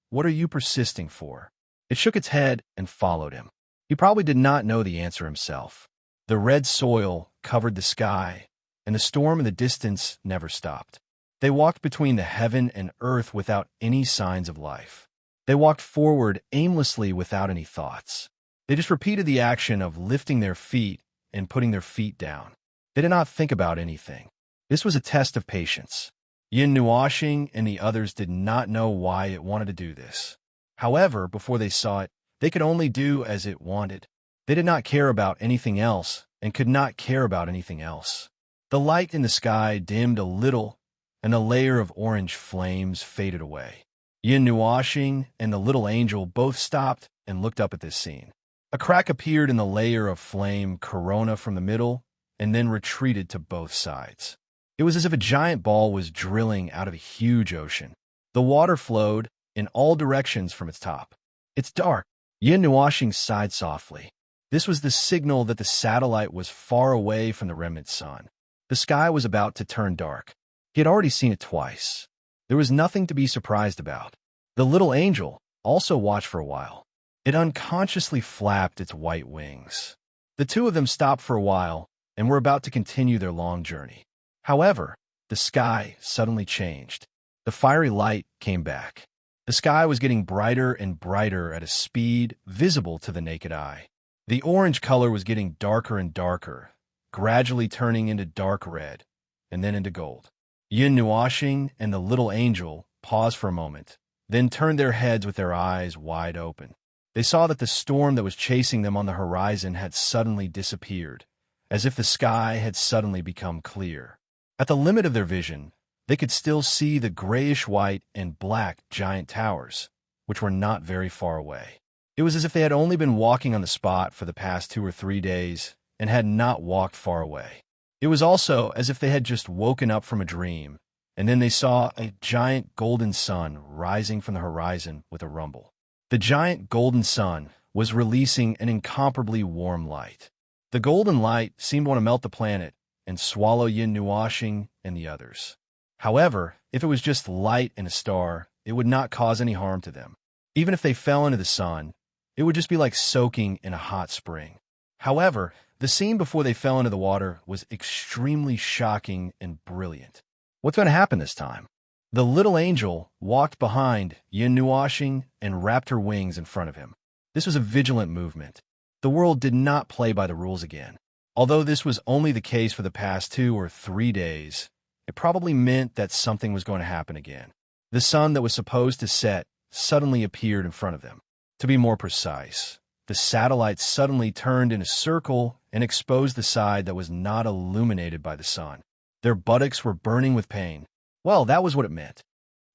what are you persisting for?" It shook its head and followed him. He probably did not know the answer himself. The red soil covered the sky, and the storm in the distance never stopped. They walked between the heaven and earth without any signs of life. They walked forward aimlessly without any thoughts. They just repeated the action of lifting their feet and putting their feet down. They did not think about anything. This was a test of patience. Yin Nuoxing and the others did not know why it wanted to do this. However, before they saw it, they could only do as it wanted. They did not care about anything else and could not care about anything else. The light in the sky dimmed a little, and a layer of orange flames faded away. Yin Nuoxing and the little angel both stopped and looked up at this scene. A crack appeared in the layer of flame corona from the middle, and then retreated to both sides. It was as if a giant ball was drilling out of a huge ocean. The water flowed in all directions from its top. "It's dark." Yin Nuoxing sighed softly. This was the signal that the satellite was far away from the remnant sun. The sky was about to turn dark. He had already seen it twice. There was nothing to be surprised about. The little angel also watched for a while. It unconsciously flapped its white wings. The two of them stopped for a while and were about to continue their long journey. However, the sky suddenly changed. The fiery light came back. The sky was getting brighter and brighter at a speed visible to the naked eye. The orange color was getting darker and darker, gradually turning into dark red, and then into gold. Yin Nuoxing and the little angel paused for a moment, then turned their heads with their eyes wide open. They saw that the storm that was chasing them on the horizon had suddenly disappeared, as if the sky had suddenly become clear. At the limit of their vision, they could still see the grayish-white and black giant towers, which were not very far away. It was as if they had only been walking on the spot for the past 2 or 3 days and had not walked far away. It was also as if they had just woken up from a dream, and then they saw a giant golden sun rising from the horizon with a rumble. The giant golden sun was releasing an incomparably warm light. The golden light seemed to want to melt the planet and swallow Yin Nuoxing and the others. However, if it was just light and a star, it would not cause any harm to them. Even if they fell into the sun, it would just be like soaking in a hot spring. However, the scene before they fell into the water was extremely shocking and brilliant. What's going to happen this time? The little angel walked behind Yin Nuoxing and wrapped her wings in front of him. This was a vigilant movement. The world did not play by the rules again. Although this was only the case for the past 2 or 3 days, it probably meant that something was going to happen again. The sun that was supposed to set suddenly appeared in front of them. To be more precise, the satellite suddenly turned in a circle and exposed the side that was not illuminated by the sun. Their buttocks were burning with pain. Well, that was what it meant.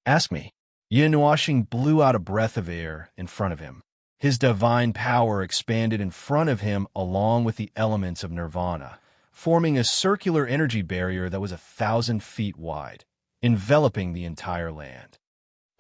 "Ask me." Yin Nuoxing blew out a breath of air in front of him. His divine power expanded in front of him along with the elements of nirvana, forming a circular energy barrier that was 1,000 feet wide, enveloping the entire land.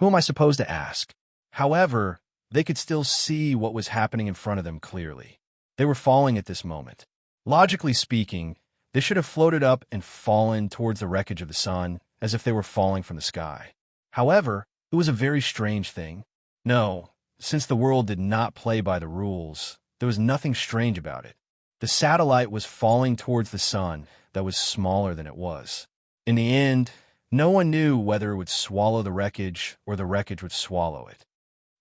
Who am I supposed to ask? However, they could still see what was happening in front of them clearly. They were falling at this moment. Logically speaking, they should have floated up and fallen towards the wreckage of the sun, as if they were falling from the sky. However, it was a very strange thing. No, since the world did not play by the rules, there was nothing strange about it. The satellite was falling towards the sun that was smaller than it was. In the end, no one knew whether it would swallow the wreckage or the wreckage would swallow it.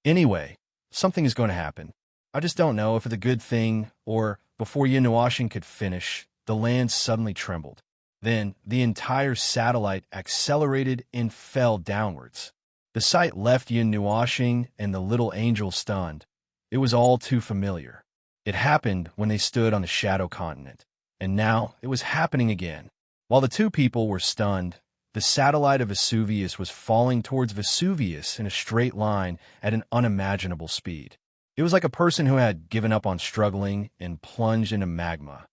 Anyway, something is going to happen. I just don't know if it's a good thing or, before Yin Nuoxing could finish, the land suddenly trembled. Then, the entire satellite accelerated and fell downwards. The sight left Yin Nuoxing and the little angel stunned. It was all too familiar. It happened when they stood on the shadow continent, and now it was happening again. While the two people were stunned, The satellite of Vesuvius was falling towards Vesuvius in a straight line at an unimaginable speed. It was like a person who had given up on struggling and plunged into magma.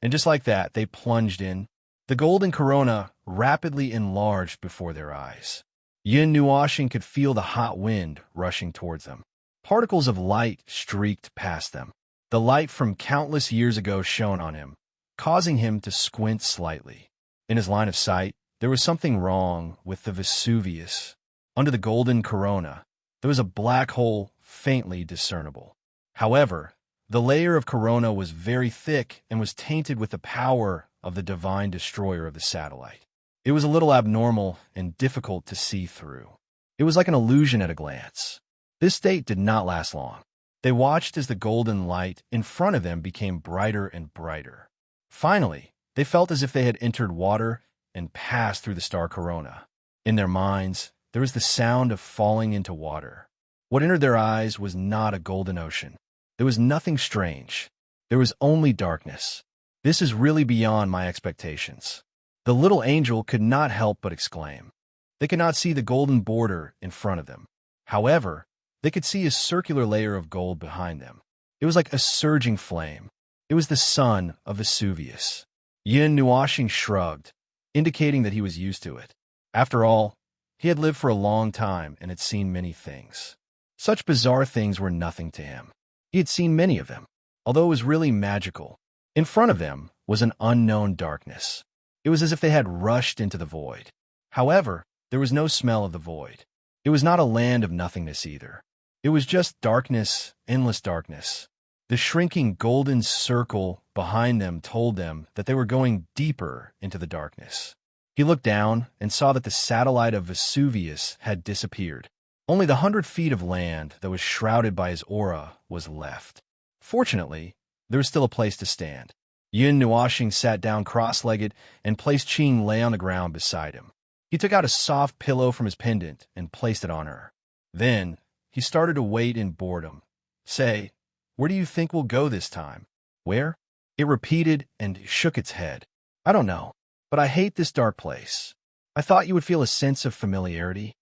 And just like that, they plunged in. The golden corona rapidly enlarged before their eyes. Yin Nuoxing could feel the hot wind rushing towards them. Particles of light streaked past them. The light from countless years ago shone on him, causing him to squint slightly. In his line of sight, there was something wrong with the Vesuvius. Under the golden corona, there was a black hole faintly discernible. However, the layer of corona was very thick and was tainted with the power of the divine destroyer of the satellite. It was a little abnormal and difficult to see through. It was like an illusion at a glance. This state did not last long. They watched as the golden light in front of them became brighter and brighter. Finally, they felt as if they had entered water and passed through the star corona. In their minds, there was the sound of falling into water. What entered their eyes was not a golden ocean. There was nothing strange. There was only darkness. This is really beyond my expectations. The little angel could not help but exclaim. They could not see the golden border in front of them. However, they could see a circular layer of gold behind them. It was like a surging flame. It was the sun of Vesuvius. Yin Nuoxing shrugged, indicating that he was used to it. After all, he had lived for a long time and had seen many things. Such bizarre things were nothing to him. He had seen many of them, although it was really magical. In front of them was an unknown darkness. It was as if they had rushed into the void. However, there was no smell of the void. It was not a land of nothingness either. It was just darkness, endless darkness. The shrinking golden circle behind them told them that they were going deeper into the darkness. He looked down and saw that the satellite of Vesuvius had disappeared. Only the 100 feet of land that was shrouded by his aura was left. Fortunately, there was still a place to stand. Yin Nuoxing sat down cross-legged and placed Qing lay on the ground beside him. He took out a soft pillow from his pendant and placed it on her. Then, he started to wait in boredom. Say, where do you think we'll go this time? Where? It repeated and shook its head. I don't know, but I hate this dark place. I thought you would feel a sense of familiarity.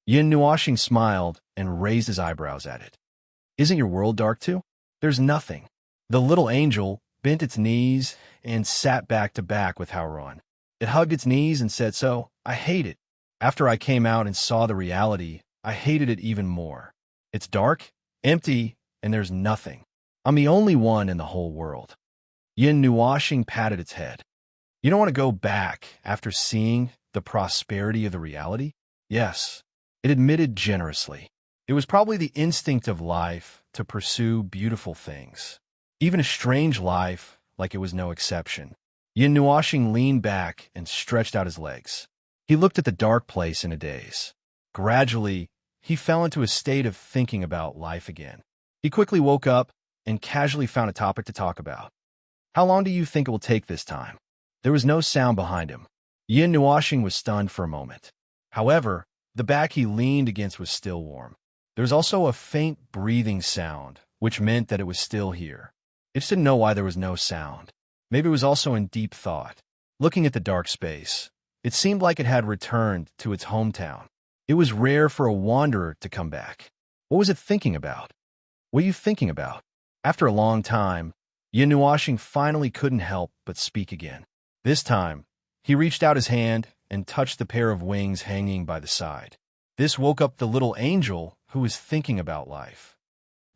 Yin Nuoxing smiled and raised his eyebrows at it. Isn't your world dark too? There's nothing. The little angel bent its knees and sat back to back with Haoran. It hugged its knees and said, so, I hate it. After I came out and saw the reality, I hated it even more. It's dark, empty, and there's nothing. I'm the only one in the whole world. Yin Nuoxing patted its head. You don't want to go back after seeing the prosperity of the reality? Yes, it admitted generously. It was probably the instinct of life to pursue beautiful things. Even a strange life, like it was no exception. Yin Nuoxing leaned back and stretched out his legs. He looked at the dark place in a daze. Gradually, he fell into a state of thinking about life again. He quickly woke up and casually found a topic to talk about. How long do you think it will take this time? There was no sound behind him. Yin Nuoxing was stunned for a moment. However, the back he leaned against was still warm. There was also a faint breathing sound, which meant that it was still here. It just didn't know why there was no sound. Maybe it was also in deep thought. Looking at the dark space, it seemed like it had returned to its hometown. It was rare for a wanderer to come back. What was it thinking about? What are you thinking about? After a long time, Yin Nuoxing finally couldn't help but speak again. This time, he reached out his hand and touched the pair of wings hanging by the side. This woke up the little angel who was thinking about life.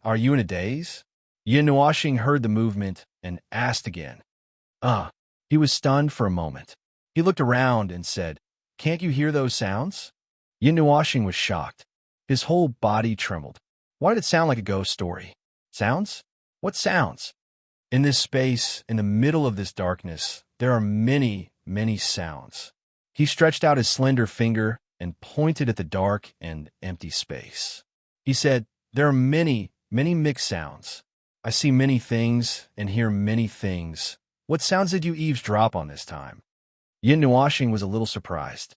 Are you in a daze? Yin Nuoxing heard the movement and asked again. He was stunned for a moment. He looked around and said, Can't you hear those sounds? Yin Nuoxing was shocked. His whole body trembled. Why did it sound like a ghost story? Sounds? What sounds? In this space, in the middle of this darkness, there are many, many sounds. He stretched out his slender finger and pointed at the dark and empty space. He said, There are many, many mixed sounds. I see many things and hear many things. What sounds did you eavesdrop on this time? Yin Nuoxing was a little surprised.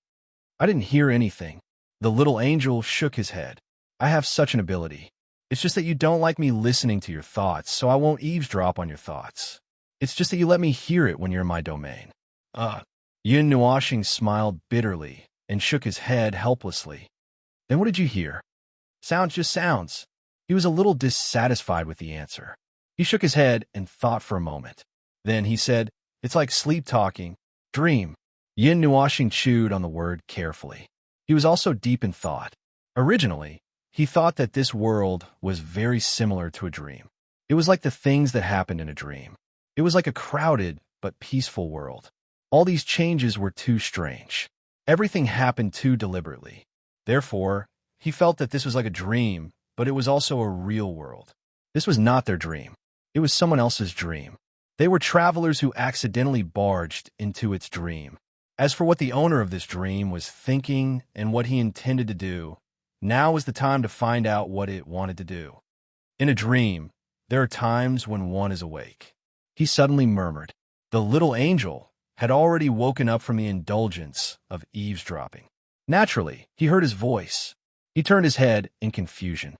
I didn't hear anything. The little angel shook his head. I have such an ability. It's just that you don't like me listening to your thoughts, so I won't eavesdrop on your thoughts. It's just that you let me hear it when you're in my domain. Yin Nuoxing smiled bitterly and shook his head helplessly. Then what did you hear? Sounds just sounds. He was a little dissatisfied with the answer. He shook his head and thought for a moment. Then he said, it's like sleep talking. Dream. Yin Nuoxing chewed on the word carefully. He was also deep in thought. Originally, he thought that this world was very similar to a dream. It was like the things that happened in a dream. It was like a crowded but peaceful world. All these changes were too strange. Everything happened too deliberately. Therefore, he felt that this was like a dream, but it was also a real world. This was not their dream. It was someone else's dream. They were travelers who accidentally barged into its dream. As for what the owner of this dream was thinking and what he intended to do, now was the time to find out what it wanted to do. In a dream, there are times when one is awake. He suddenly murmured. The little angel had already woken up from the indulgence of eavesdropping. Naturally, he heard his voice. He turned his head in confusion.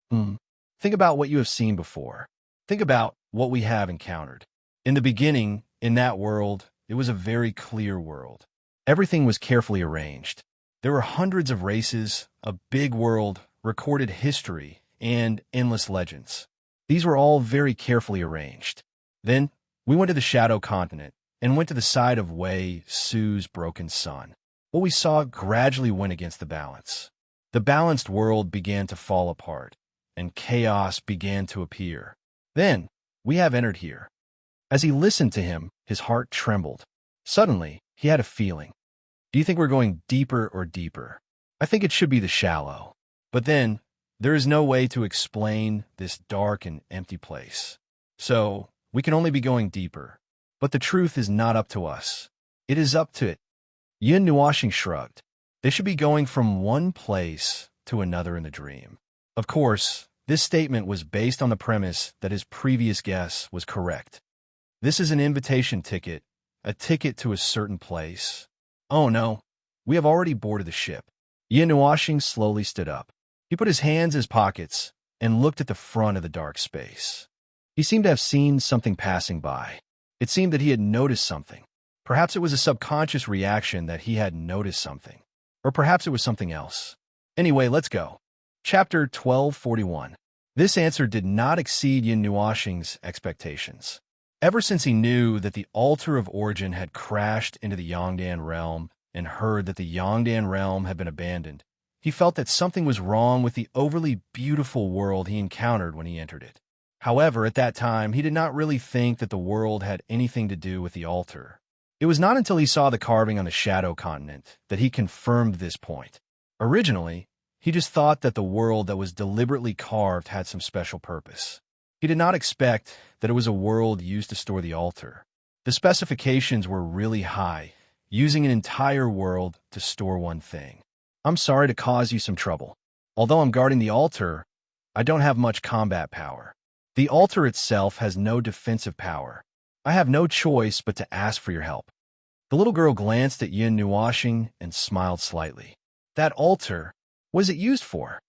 Think about what you have seen before. Think about what we have encountered. In the beginning, in that world, it was a very clear world. Everything was carefully arranged. There were hundreds of races, a big world, recorded history, and endless legends. These were all very carefully arranged. Then, we went to the Shadow Continent and went to the side of Wei Su's broken sun. What we saw gradually went against the balance. The balanced world began to fall apart, and chaos began to appear. Then, we have entered here. As he listened to him, his heart trembled. Suddenly, he had a feeling. Do you think we're going deeper or deeper? I think it should be the shallow. But then, there is no way to explain this dark and empty place. So, we can only be going deeper. But the truth is not up to us. It is up to it. Yin Nuoxing shrugged. They should be going from one place to another in the dream. Of course, this statement was based on the premise that his previous guess was correct. This is an invitation ticket, a ticket to a certain place. Oh no, we have already boarded the ship. Yin Nuoxing slowly stood up. He put his hands in his pockets and looked at the front of the dark space. He seemed to have seen something passing by. It seemed that he had noticed something. Perhaps it was a subconscious reaction that he had noticed something. Or perhaps it was something else. Anyway, let's go. Chapter 1241. This answer did not exceed Yin Nuoxing's expectations. Ever since he knew that the altar of origin had crashed into the Yongdan realm and heard that the Yongdan realm had been abandoned, he felt that something was wrong with the overly beautiful world he encountered when he entered it. However, at that time, he did not really think that the world had anything to do with the altar. It was not until he saw the carving on the Shadow Continent that he confirmed this point. Originally, he just thought that the world that was deliberately carved had some special purpose. He did not expect that it was a world used to store the altar. The specifications were really high, using an entire world to store one thing. I'm sorry to cause you some trouble. Although I'm guarding the altar, I don't have much combat power. The altar itself has no defensive power. I have no choice but to ask for your help. The little girl glanced at Yin Nuoxing and smiled slightly. That altar, what is it used for?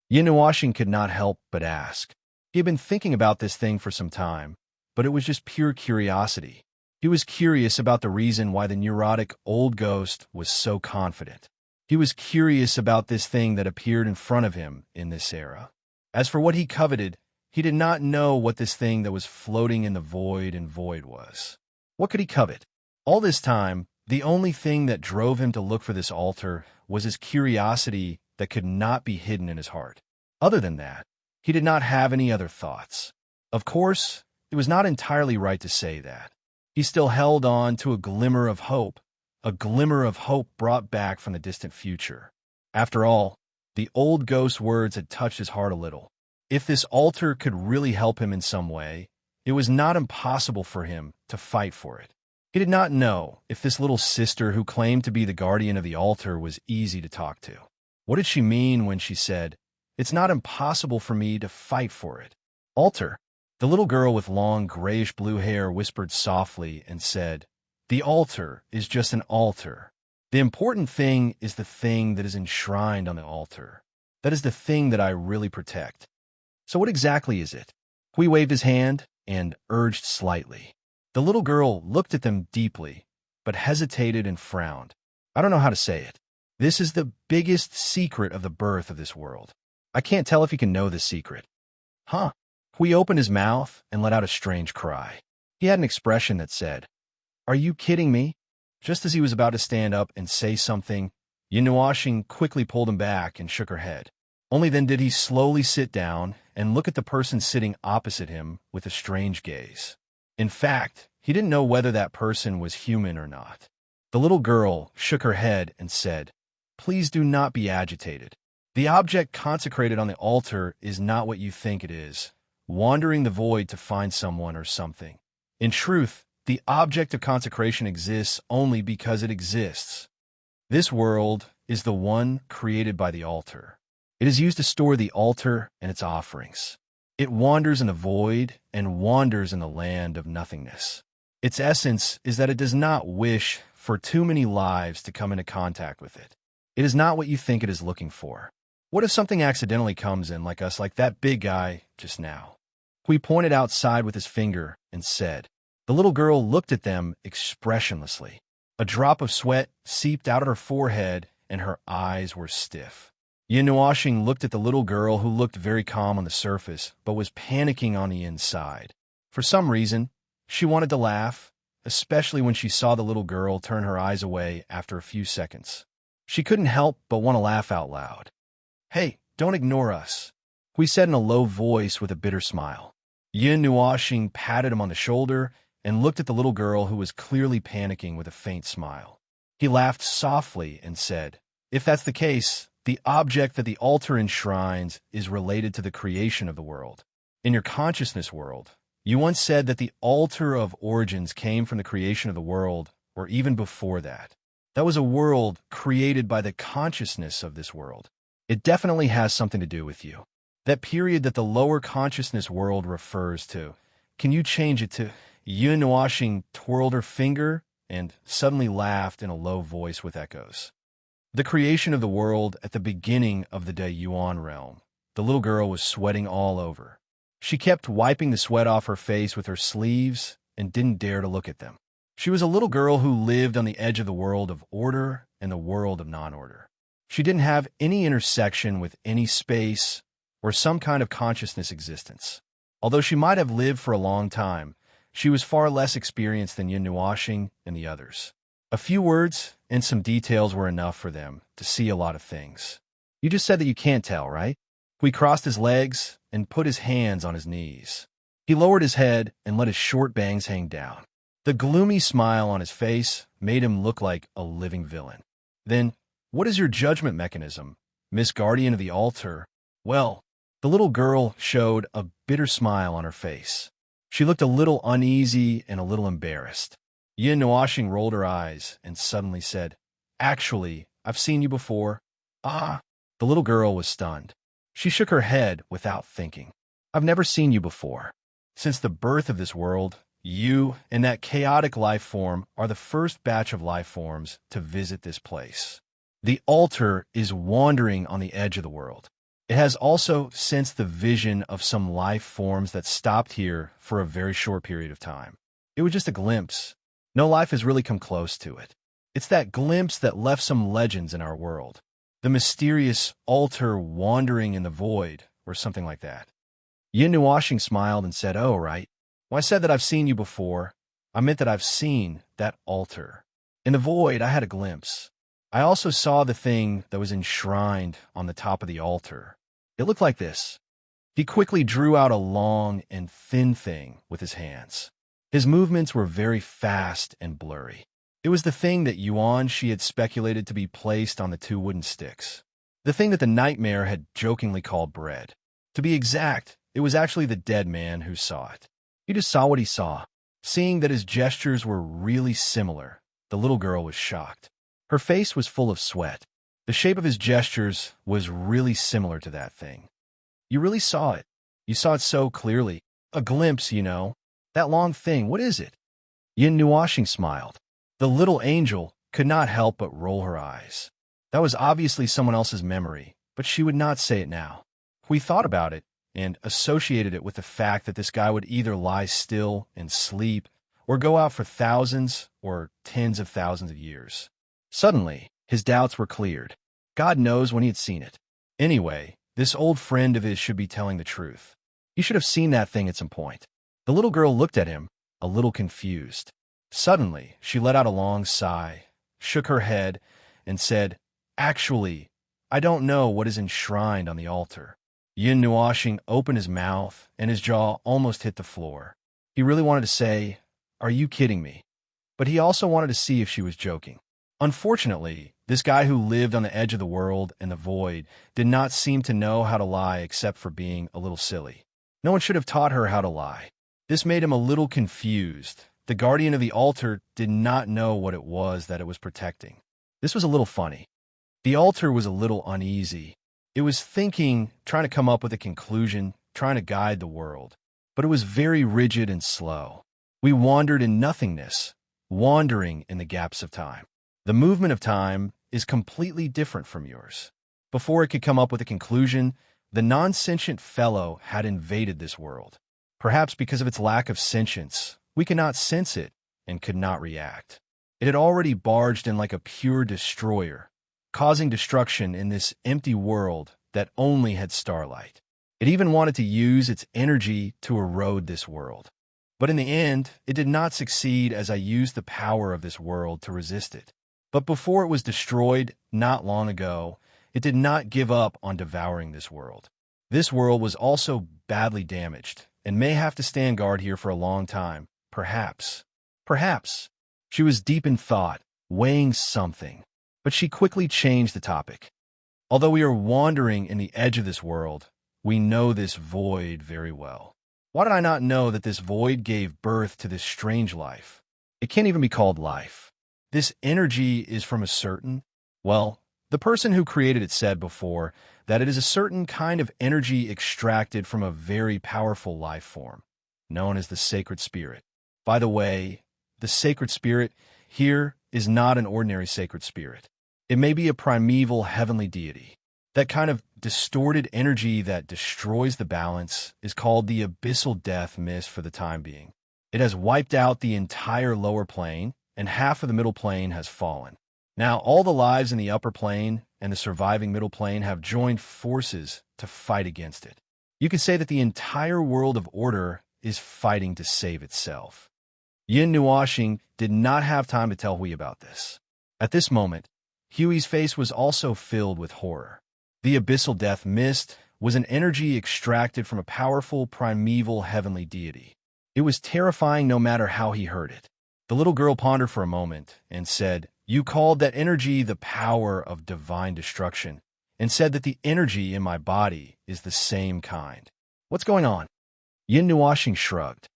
Yin Nuoxing could not help but ask. He had been thinking about this thing for some time, but it was just pure curiosity. He was curious about the reason why the neurotic old ghost was so confident. He was curious about this thing that appeared in front of him in this era. As for what he coveted, he did not know what this thing that was floating in the void and void was. What could he covet? All this time, the only thing that drove him to look for this altar was his curiosity that could not be hidden in his heart. Other than that, he did not have any other thoughts. Of course, it was not entirely right to say that. He still held on to a glimmer of hope brought back from the distant future. After all, the old ghost's words had touched his heart a little. If this altar could really help him in some way, it was not impossible for him to fight for it. He did not know if this little sister who claimed to be the guardian of the altar was easy to talk to. What did she mean when she said, "It's not impossible for me to fight for it"? Altar. The little girl with long grayish-blue hair whispered softly and said, "The altar is just an altar. The important thing is the thing that is enshrined on the altar. That is the thing that I really protect." So what exactly is it? Hui waved his hand and urged slightly. The little girl looked at them deeply, but hesitated and frowned. I don't know how to say it. This is the biggest secret of the birth of this world. I can't tell if he can know this secret. Huh? Hui opened his mouth and let out a strange cry. He had an expression that said, "Are you kidding me?" Just as he was about to stand up and say something, Yinuashing quickly pulled him back and shook her head. Only then did he slowly sit down and look at the person sitting opposite him with a strange gaze. In fact, he didn't know whether that person was human or not. The little girl shook her head and said, "Please do not be agitated. The object consecrated on the altar is not what you think it is, wandering the void to find someone or something. In truth, the object of consecration exists only because it exists. This world is the one created by the altar. It is used to store the altar and its offerings. It wanders in the void and wanders in the land of nothingness. Its essence is that it does not wish for too many lives to come into contact with it. It is not what you think it is looking for. What if something accidentally comes in like us, like that big guy just now?" Hui pointed outside with his finger and said. The little girl looked at them expressionlessly. A drop of sweat seeped out of her forehead, and her eyes were stiff. Yinuashing looked at the little girl, who looked very calm on the surface, but was panicking on the inside. For some reason, she wanted to laugh, especially when she saw the little girl turn her eyes away after a few seconds. She couldn't help but want to laugh out loud. "Hey, don't ignore us," Hui said in a low voice with a bitter smile. Yinuashing patted him on the shoulder and looked at the little girl, who was clearly panicking, with a faint smile. He laughed softly and said, "If that's the case, the object that the altar enshrines is related to the creation of the world. In your consciousness world, you once said that the altar of origins came from the creation of the world, or even before that. That was a world created by the consciousness of this world. It definitely has something to do with you. That period that the lower consciousness world refers to. Can you change it to..." Yinuashing twirled her finger and suddenly laughed in a low voice with echoes. "The creation of the world at the beginning of the De Yuan realm." The little girl was sweating all over. She kept wiping the sweat off her face with her sleeves and didn't dare to look at them. She was a little girl who lived on the edge of the world of order and the world of non-order. She didn't have any intersection with any space or some kind of consciousness existence. Although she might have lived for a long time, she was far less experienced than Yinuashing and the others. A few words and some details were enough for them to see a lot of things. "You just said that you can't tell, right?" He crossed his legs and put his hands on his knees. He lowered his head and let his short bangs hang down. The gloomy smile on his face made him look like a living villain. "Then, what is your judgment mechanism, Miss Guardian of the Altar?" "Well," the little girl showed a bitter smile on her face. She looked a little uneasy and a little embarrassed. Yinuashing rolled her eyes and suddenly said, "Actually, I've seen you before." "Ah!" The little girl was stunned. She shook her head without thinking. "I've never seen you before. Since the birth of this world, you and that chaotic life form are the first batch of life forms to visit this place. The altar is wandering on the edge of the world. It has also sensed the vision of some life forms that stopped here for a very short period of time. It was just a glimpse. No life has really come close to it. It's that glimpse that left some legends in our world. The mysterious altar wandering in the void, or something like that." Yinuashing smiled and said, "Oh, right. When I said that I've seen you before, I meant that I've seen that altar. In the void, I had a glimpse. I also saw the thing that was enshrined on the top of the altar. It looked like this." He quickly drew out a long and thin thing with his hands. His movements were very fast and blurry. It was the thing that Yuan Shi had speculated to be placed on the two wooden sticks. The thing that the nightmare had jokingly called bread. To be exact, it was actually the dead man who saw it. He just saw what he saw. Seeing that his gestures were really similar, the little girl was shocked. Her face was full of sweat. The shape of his gestures was really similar to that thing. "You really saw it. You saw it so clearly. A glimpse, you know. That long thing, what is it?" Yinuashing smiled. The little angel could not help but roll her eyes. That was obviously someone else's memory, but she would not say it now. We thought about it and associated it with the fact that this guy would either lie still and sleep or go out for thousands or tens of thousands of years. Suddenly, His doubts were cleared. God knows when he had seen it. Anyway, this old friend of his should be telling the truth. You should have seen that thing at some point. The little girl looked at him, a little confused. Suddenly, she let out a long sigh, shook her head, and said, "Actually, I don't know what is enshrined on the altar." Yin Nuoxing opened his mouth, and his jaw almost hit the floor. He really wanted to say, "Are you kidding me?" But he also wanted to see if she was joking. Unfortunately, this guy who lived on the edge of the world and the void did not seem to know how to lie except for being a little silly. No one should have taught her how to lie. This made him a little confused. The guardian of the altar did not know what it was that it was protecting. This was a little funny. The altar was a little uneasy. It was thinking, trying to come up with a conclusion, trying to guide the world. But it was very rigid and slow. We wandered in nothingness, wandering in the gaps of time. The movement of time is completely different from yours. Before it could come up with a conclusion, the non-sentient fellow had invaded this world. Perhaps because of its lack of sentience, we could not sense it and could not react. It had already barged in like a pure destroyer, causing destruction in this empty world that only had starlight. It even wanted to use its energy to erode this world. But in the end, it did not succeed as I used the power of this world to resist it. But before it was destroyed, not long ago, it did not give up on devouring this world. This world was also badly damaged, and may have to stand guard here for a long time. Perhaps. Perhaps. She was deep in thought, weighing something. But she quickly changed the topic. Although we are wandering in the edge of this world, we know this void very well. Why did I not know that this void gave birth to this strange life? It can't even be called life. This energy is from a certain, well, the person who created it said before that it is a certain kind of energy extracted from a very powerful life form, known as the sacred spirit. By the way, the sacred spirit here is not an ordinary sacred spirit. It may be a primeval heavenly deity. That kind of distorted energy that destroys the balance is called the abyssal death mist for the time being. It has wiped out the entire lower plane, and half of the middle plane has fallen. Now, all the lives in the upper plane and the surviving middle plane have joined forces to fight against it. You could say that the entire world of order is fighting to save itself. Yin Nuoxing did not have time to tell Hui about this. At this moment, Huey's face was also filled with horror. The abyssal death mist was an energy extracted from a powerful primeval heavenly deity. It was terrifying no matter how he heard it. The little girl pondered for a moment and said, "You called that energy the power of divine destruction, and said that the energy in my body is the same kind. What's going on?" Yin Nuoxing shrugged.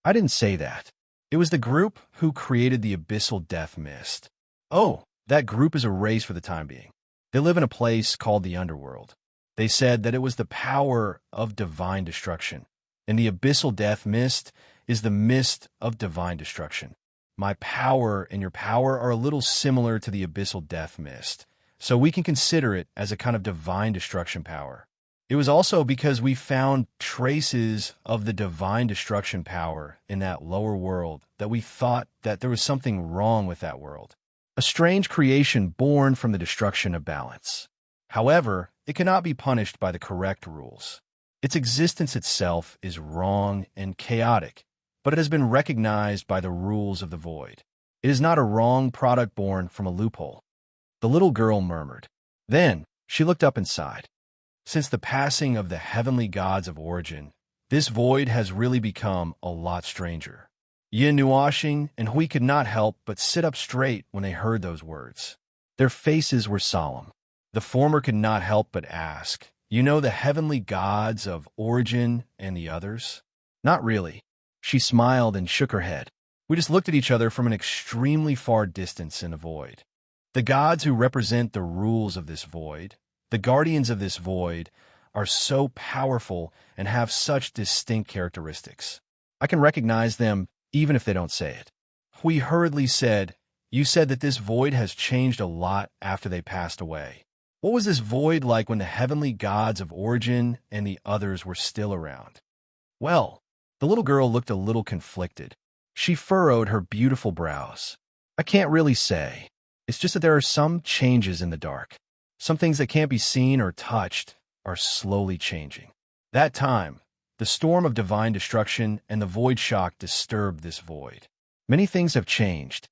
"I didn't say that. It was the group who created the abyssal death mist." "Oh, that group is erased for the time being. They live in a place called the Underworld. They said that it was the power of divine destruction, and the abyssal death mist is the mist of divine destruction. My power and your power are a little similar to the abyssal death mist, so we can consider it as a kind of divine destruction power. It was also because we found traces of the divine destruction power in that lower world that we thought that there was something wrong with that world. A strange creation born from the destruction of balance. However, it cannot be punished by the correct rules. Its existence itself is wrong and chaotic, but it has been recognized by the rules of the void. It is not a wrong product born from a loophole." The little girl murmured. Then she looked up and sighed. Since the passing of the heavenly gods of origin, this void has really become a lot stranger. Yin Nuoxing and Hui could not help but sit up straight when they heard those words. Their faces were solemn. The former could not help but ask, "You know the heavenly gods of origin and the others?" "Not really." She smiled and shook her head. "We just looked at each other from an extremely far distance in a void. The gods who represent the rules of this void, the guardians of this void, are so powerful and have such distinct characteristics. I can recognize them even if they don't say it." Hui hurriedly said, "You said that this void has changed a lot after they passed away. What was this void like when the heavenly gods of origin and the others were still around?" "Well," the little girl looked a little conflicted. She furrowed her beautiful brows. "I can't really say. It's just that there are some changes in the dark. Some things that can't be seen or touched are slowly changing. That time, the storm of divine destruction and the void shock disturbed this void. Many things have changed.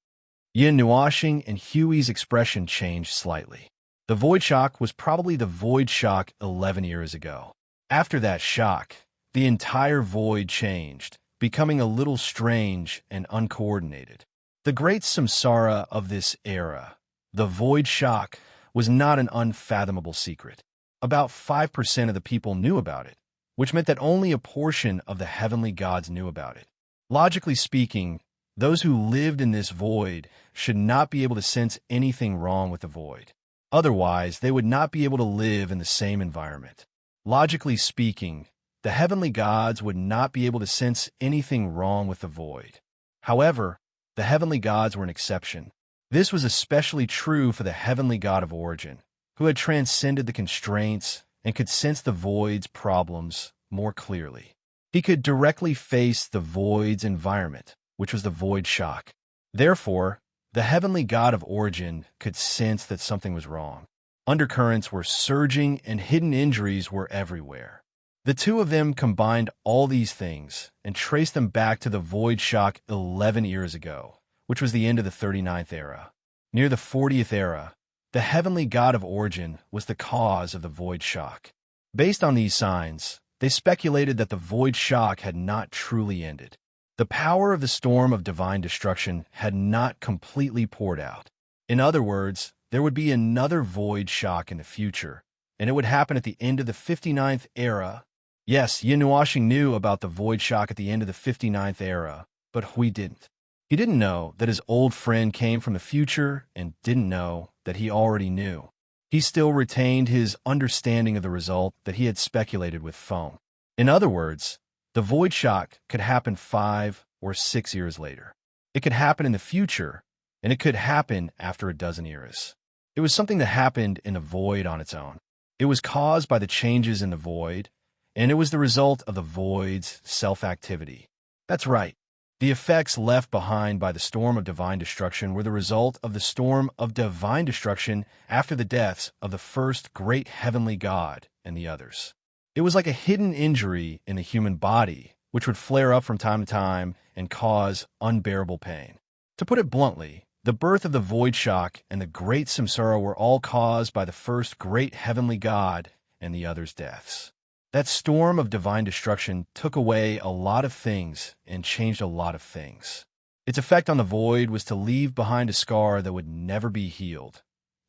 Yin Nuashing and Huey's expression changed slightly. The void shock was probably the void shock 11 years ago. After that shock, the entire void changed, becoming a little strange and uncoordinated. The great samsara of this era, the void shock, was not an unfathomable secret. About 5% of the people knew about it, which meant that only a portion of the heavenly gods knew about it. Logically speaking, those who lived in this void should not be able to sense anything wrong with the void. Otherwise, they would not be able to live in the same environment. Logically speaking, the heavenly gods would not be able to sense anything wrong with the void. However, the heavenly gods were an exception. This was especially true for the heavenly god of origin, who had transcended the constraints and could sense the void's problems more clearly. He could directly face the void's environment, which was the void shock. Therefore, the heavenly god of origin could sense that something was wrong. Undercurrents were surging and hidden injuries were everywhere. The two of them combined all these things and traced them back to the void shock 11 years ago, which was the end of the 39th era. Near the 40th era, the heavenly god of origin was the cause of the void shock. Based on these signs, they speculated that the void shock had not truly ended. The power of the storm of divine destruction had not completely poured out. In other words, there would be another void shock in the future, and it would happen at the end of the 59th era. Yes, Yin Nuashing knew about the void shock at the end of the 59th era, but Hui didn't. He didn't know that his old friend came from the future and didn't know that he already knew. He still retained his understanding of the result that he had speculated with foam. In other words, the void shock could happen 5 or 6 years later. It could happen in the future, and it could happen after a dozen eras. It was something that happened in the void on its own. It was caused by the changes in the void, and it was the result of the void's self-activity. That's right. The effects left behind by the storm of divine destruction were the result of the storm of divine destruction after the deaths of the first great heavenly god and the others. It was like a hidden injury in the human body, which would flare up from time to time and cause unbearable pain. To put it bluntly, the birth of the void shock and the great samsara were all caused by the first great heavenly god and the others' deaths. That storm of divine destruction took away a lot of things and changed a lot of things. Its effect on the void was to leave behind a scar that would never be healed.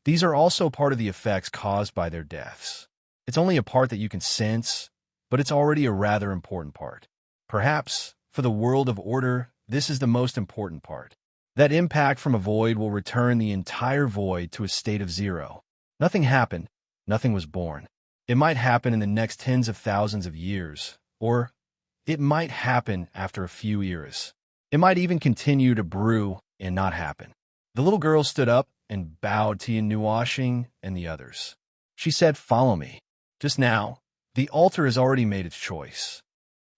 These are also part of the effects caused by their deaths. It's only a part that you can sense, but it's already a rather important part. Perhaps, for the world of order, this is the most important part. That impact from a void will return the entire void to a state of zero. Nothing happened. Nothing was born. It might happen in the next tens of thousands of years, or it might happen after a few years. It might even continue to brew and not happen. The little girl stood up and bowed to Yin Nuashing and the others. She said, "Follow me." Just now, the altar has already made its choice.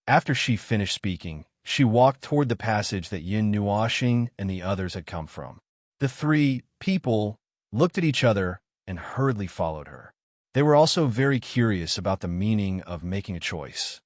After she finished speaking, she walked toward the passage that Yin Nuashing and the others had come from. The three people looked at each other and hurriedly followed her. They were also very curious about the meaning of making a choice.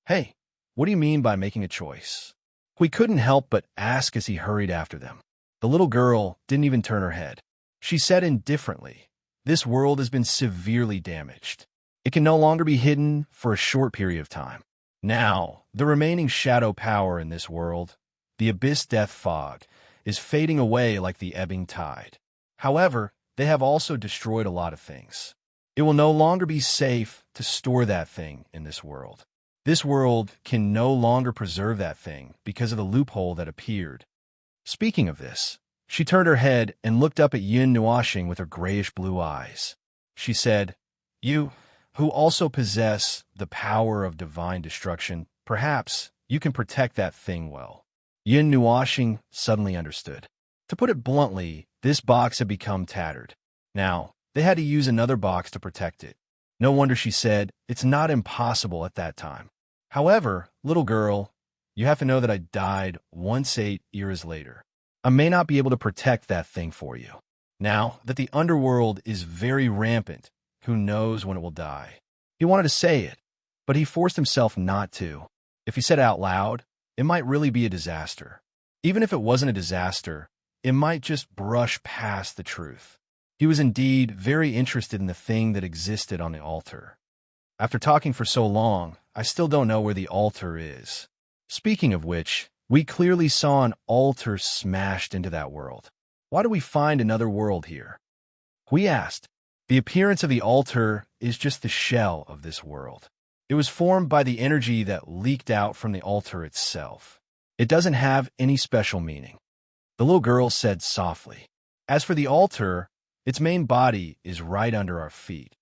"Hey, what do you mean by making a choice?" We couldn't help but ask as he hurried after them. The little girl didn't even turn her head. She said indifferently, "This world has been severely damaged. It can no longer be hidden for a short period of time. Now, the remaining shadow power in this world, the abyss death fog, is fading away like the ebbing tide. However, they have also destroyed a lot of things. It will no longer be safe to store that thing in this world. This world can no longer preserve that thing because of the loophole that appeared." Speaking of this, she turned her head and looked up at Yin Nuashing with her grayish-blue eyes. She said, "You, who also possess the power of divine destruction, perhaps you can protect that thing well." Yin Nuashing suddenly understood. To put it bluntly, this box had become tattered. Now, they had to use another box to protect it. No wonder she said, "It's not impossible at that time. However, little girl, you have to know that I died once 8 years later. I may not be able to protect that thing for you." Now that the underworld is very rampant, who knows when it will die? He wanted to say it, but he forced himself not to. If he said it out loud, it might really be a disaster. Even if it wasn't a disaster, it might just brush past the truth. He was indeed very interested in the thing that existed on the altar. After talking for so long, I still don't know where the altar is. Speaking of which, we clearly saw an altar smashed into that world. Why do we find another world here? We asked. The appearance of the altar is just the shell of this world. It was formed by the energy that leaked out from the altar itself. It doesn't have any special meaning. The little girl said softly. As for the altar, its main body is right under our feet.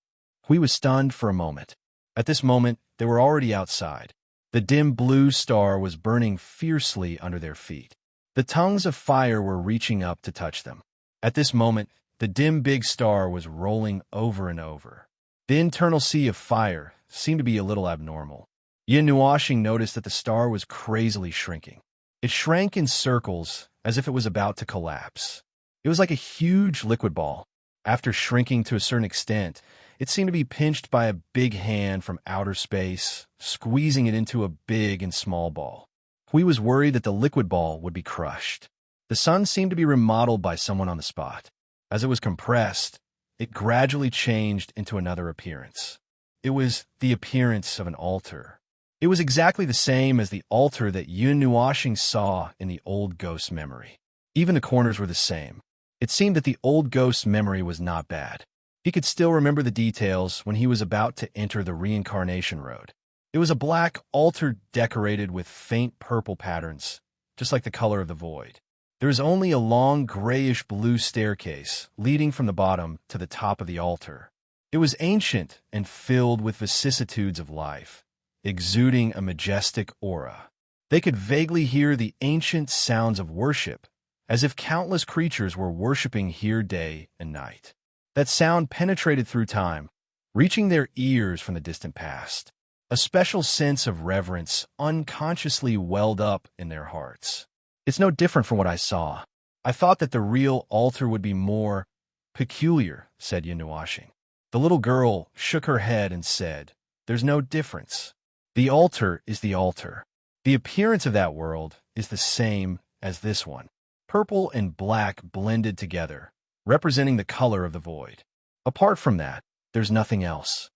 We was stunned for a moment. At this moment, they were already outside. The dim blue star was burning fiercely under their feet. The tongues of fire were reaching up to touch them. At this moment, the dim big star was rolling over and over. The internal sea of fire seemed to be a little abnormal. Yin Nuashing noticed that the star was crazily shrinking. It shrank in circles as if it was about to collapse. It was like a huge liquid ball. After shrinking to a certain extent, it seemed to be pinched by a big hand from outer space, squeezing it into a big and small ball. Hui was worried that the liquid ball would be crushed. The sun seemed to be remodeled by someone on the spot. As it was compressed, it gradually changed into another appearance. It was the appearance of an altar. It was exactly the same as the altar that Yun Nuashing saw in the old ghost's memory. Even the corners were the same. It seemed that the old ghost's memory was not bad. He could still remember the details when he was about to enter the reincarnation road. It was a black altar decorated with faint purple patterns, just like the color of the void. There is only a long grayish-blue staircase leading from the bottom to the top of the altar. It was ancient and filled with vicissitudes of life, exuding a majestic aura. They could vaguely hear the ancient sounds of worship, as if countless creatures were worshiping here day and night. That sound penetrated through time, reaching their ears from the distant past. A special sense of reverence unconsciously welled up in their hearts. It's no different from what I saw. I thought that the real altar would be more peculiar, said Yin Nuashing. The little girl shook her head and said, There's no difference. The altar is the altar. The appearance of that world is the same as this one. Purple and black blended together, representing the color of the void. Apart from that, there's nothing else.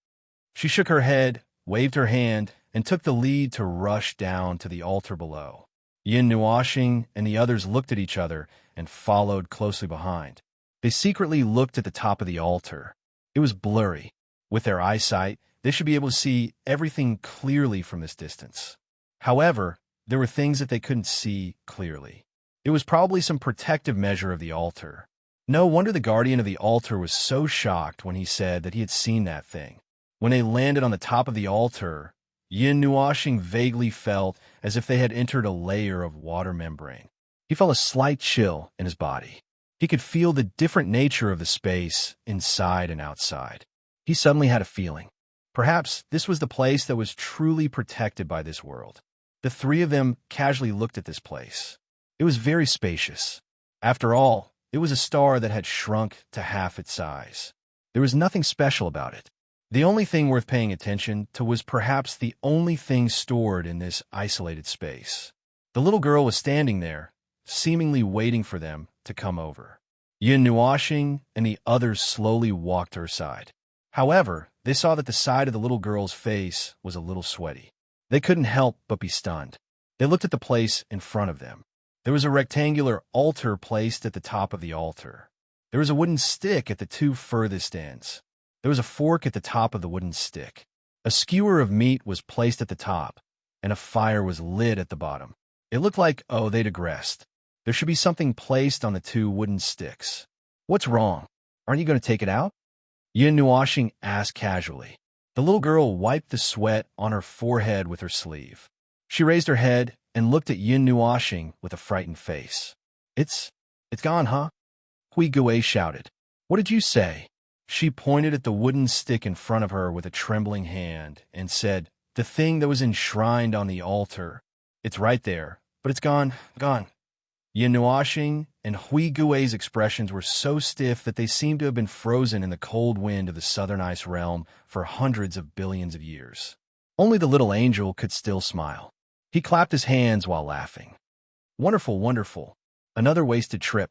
She shook her head, waved her hand, and took the lead to rush down to the altar below. Yin Nuashing and the others looked at each other and followed closely behind. They secretly looked at the top of the altar. It was blurry. With their eyesight, they should be able to see everything clearly from this distance. However, there were things that they couldn't see clearly. It was probably some protective measure of the altar. No wonder the guardian of the altar was so shocked when he said that he had seen that thing. When they landed on the top of the altar, Yin Nuashing vaguely felt as if they had entered a layer of water membrane. He felt a slight chill in his body. He could feel the different nature of the space inside and outside. He suddenly had a feeling. Perhaps this was the place that was truly protected by this world. The three of them casually looked at this place. It was very spacious. After all, it was a star that had shrunk to half its size. There was nothing special about it. The only thing worth paying attention to was perhaps the only thing stored in this isolated space. The little girl was standing there, seemingly waiting for them to come over. Yin Nuashing and the others slowly walked to her side. However, they saw that the side of the little girl's face was a little sweaty. They couldn't help but be stunned. They looked at the place in front of them. There was a rectangular altar placed at the top of the altar. There was a wooden stick at the two furthest ends. There was a fork at the top of the wooden stick. A skewer of meat was placed at the top, and a fire was lit at the bottom. It looked like, they digressed. There should be something placed on the two wooden sticks. What's wrong? Aren't you going to take it out? Yin Nuashing asked casually. The little girl wiped the sweat on her forehead with her sleeve. She raised her head and looked at Yin Nuashing with a frightened face. It's gone, huh? Hui Gui shouted. What did you say? She pointed at the wooden stick in front of her with a trembling hand and said, The thing that was enshrined on the altar. It's right there, but it's gone. Yin Nuashing and Hui Gui's expressions were so stiff that they seemed to have been frozen in the cold wind of the southern ice realm for hundreds of billions of years. Only the little angel could still smile. He clapped his hands while laughing. Wonderful, wonderful. Another wasted trip.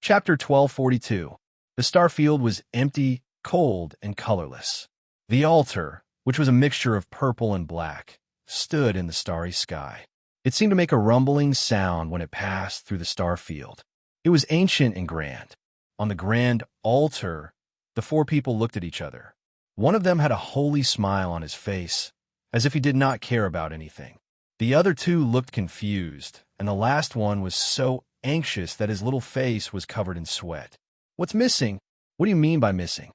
Chapter 1242. The starfield was empty, cold, and colorless. The altar, which was a mixture of purple and black, stood in the starry sky. It seemed to make a rumbling sound when it passed through the starfield. It was ancient and grand. On the grand altar, the four people looked at each other. One of them had a holy smile on his face, as if he did not care about anything. The other two looked confused, and the last one was so anxious that his little face was covered in sweat. What's missing? What do you mean by missing?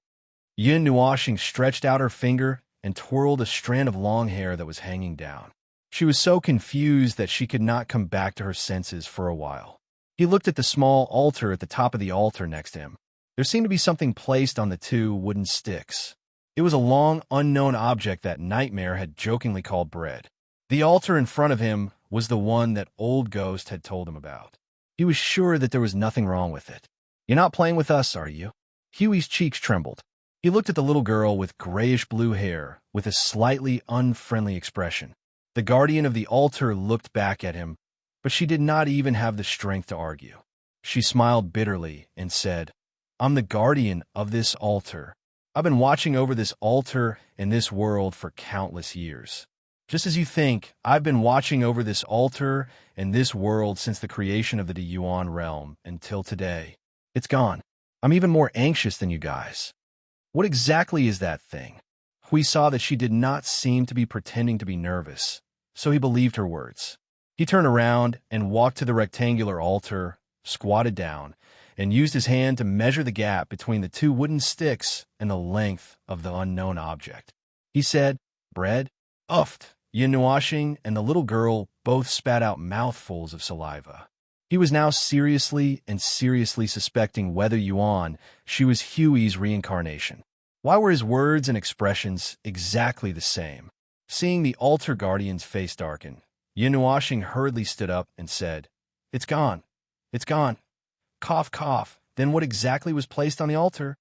Yin Nuashing stretched out her finger and twirled a strand of long hair that was hanging down. She was so confused that she could not come back to her senses for a while. He looked at the small altar at the top of the altar next to him. There seemed to be something placed on the two wooden sticks. It was a long, unknown object that Nightmare had jokingly called bread. The altar in front of him was the one that Old Ghost had told him about. He was sure that there was nothing wrong with it. You're not playing with us, are you? Huey's cheeks trembled. He looked at the little girl with grayish-blue hair, with a slightly unfriendly expression. The guardian of the altar looked back at him, but she did not even have the strength to argue. She smiled bitterly and said, I'm the guardian of this altar. I've been watching over this altar and this world for countless years. Just as you think, I've been watching over this altar and this world since the creation of the Yuan realm until today. It's gone. I'm even more anxious than you guys. What exactly is that thing? Hui saw that she did not seem to be pretending to be nervous, so he believed her words. He turned around and walked to the rectangular altar, squatted down, and used his hand to measure the gap between the two wooden sticks and the length of the unknown object. He said, bread? Uffed. Yin Nuashing and the little girl both spat out mouthfuls of saliva. He was now seriously suspecting whether Yuan, she was Huey's reincarnation. Why were his words and expressions exactly the same? Seeing the altar guardian's face darken, Yin Nuashing hurriedly stood up and said, It's gone. It's gone. Cough, cough. Then what exactly was placed on the altar?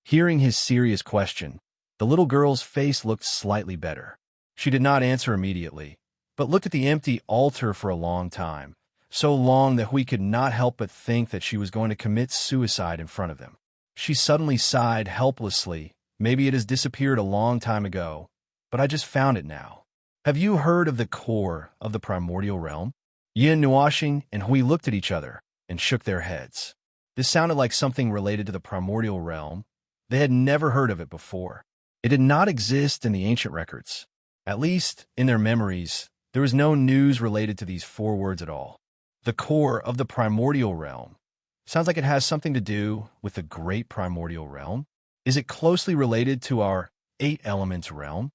Hearing his serious question, the little girl's face looked slightly better. She did not answer immediately, but looked at the empty altar for a long time, so long that we could not help but think that she was going to commit suicide in front of them. She suddenly sighed helplessly. Maybe it has disappeared a long time ago, but I just found it now. Have you heard of the core of the primordial realm? Yin Nuashing and Hui looked at each other and shook their heads. This sounded like something related to the primordial realm. They had never heard of it before. It did not exist in the ancient records. At least, in their memories, there was no news related to these four words at all. The core of the primordial realm. Sounds like it has something to do with the great primordial realm. Is it closely related to our 8 elements realm?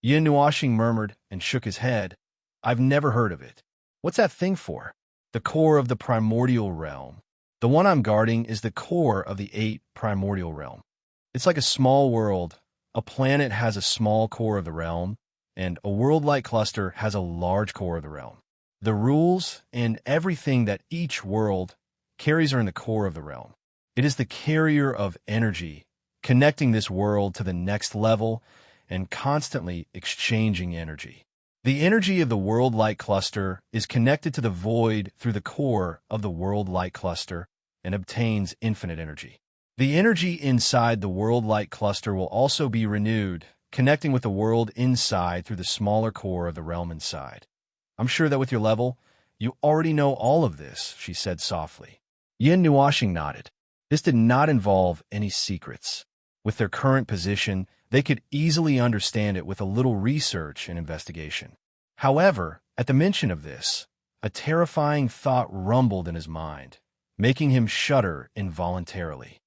Yin Nuashing murmured and shook his head. I've never heard of it. What's that thing for? The core of the primordial realm. The one I'm guarding is the core of the 8 primordial realm. It's like a small world. A planet has a small core of the realm, and a world-like cluster has a large core of the realm. The rules and everything that each world carries are in the core of the realm. It is the carrier of energy, connecting this world to the next level and constantly exchanging energy. The energy of the world-like cluster is connected to the void through the core of the world-like cluster and obtains infinite energy. The energy inside the world-like cluster will also be renewed, connecting with the world inside through the smaller core of the realm inside. I'm sure that with your level, you already know all of this, she said softly. Yin Nuashing nodded. This did not involve any secrets. With their current position, they could easily understand it with a little research and investigation. However, at the mention of this, a terrifying thought rumbled in his mind, making him shudder involuntarily.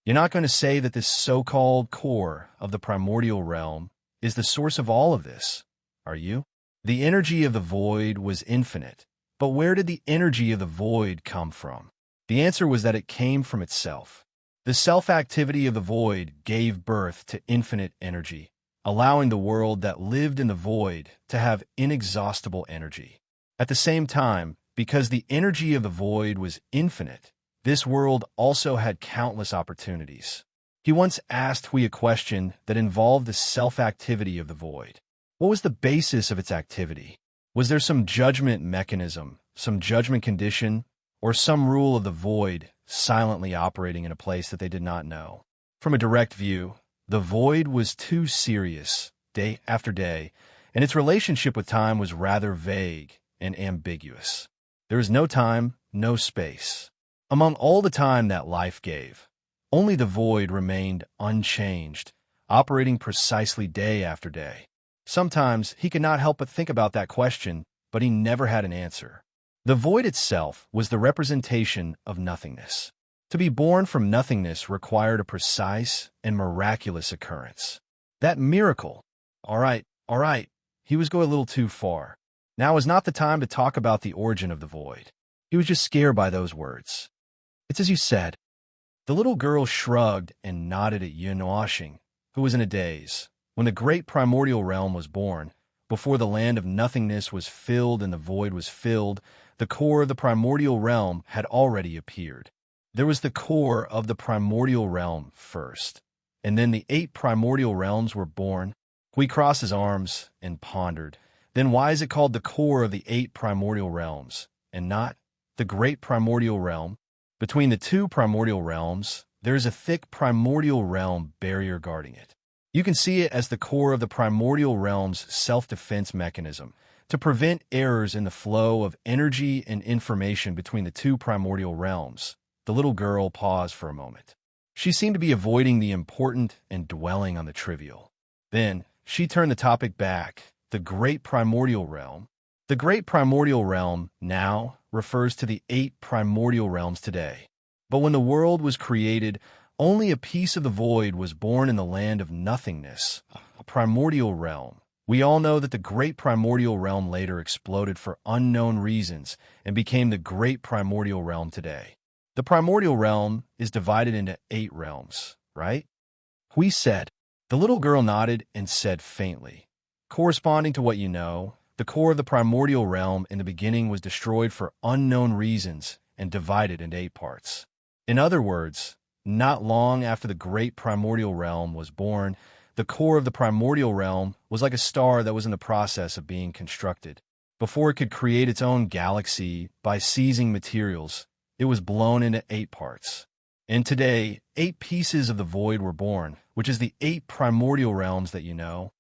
You're not going to say that this so-called core of the primordial realm is the source of all of this, are you? The energy of the void was infinite, but where did the energy of the void come from? The answer was that it came from itself. The self-activity of the void gave birth to infinite energy, allowing the world that lived in the void to have inexhaustible energy. At the same time, Because the energy of the void was infinite, this world also had countless opportunities. He once asked Hui a question that involved the self-activity of the void. What was the basis of its activity? Was there some judgment mechanism, some judgment condition, or some rule of the void silently operating in a place that they did not know? From a direct view, the void was too serious, day after day, and its relationship with time was rather vague and ambiguous. There is no time, no space. Among all the time that life gave, only the void remained unchanged, operating precisely day after day. Sometimes he could not help but think about that question, but he never had an answer. The void itself was the representation of nothingness. To be born from nothingness required a precise and miraculous occurrence. That miracle. All right, he was going a little too far. Now is not the time to talk about the origin of the void. He was just scared by those words. It's as you said. The little girl shrugged and nodded at Yun Washing, who was in a daze. When the great primordial realm was born, before the land of nothingness was filled and the void was filled, the core of the primordial realm had already appeared. There was the core of the primordial realm first, and then the 8 primordial realms were born. Hui crossed his arms and pondered. Then why is it called the core of the 8 primordial realms, and not the great primordial realm? Between the 2 primordial realms, there is a thick primordial realm barrier guarding it. You can see it as the core of the primordial realm's self-defense mechanism, to prevent errors in the flow of energy and information between the 2 primordial realms. The little girl paused for a moment. She seemed to be avoiding the important and dwelling on the trivial. Then, she turned the topic back. The great primordial realm. The great primordial realm now refers to the 8 primordial realms today. But when the world was created, only a piece of the void was born in the land of nothingness, a primordial realm. We all know that the great primordial realm later exploded for unknown reasons and became the great primordial realm today. The primordial realm is divided into 8 realms, right? Hui said. The little girl nodded and said faintly, corresponding to what you know, the core of the primordial realm in the beginning was destroyed for unknown reasons and divided into 8 parts. In other words, not long after the great primordial realm was born, the core of the primordial realm was like a star that was in the process of being constructed. Before it could create its own galaxy by seizing materials, it was blown into 8 parts. And today, 8 pieces of the void were born, which is the 8 primordial realms that you know.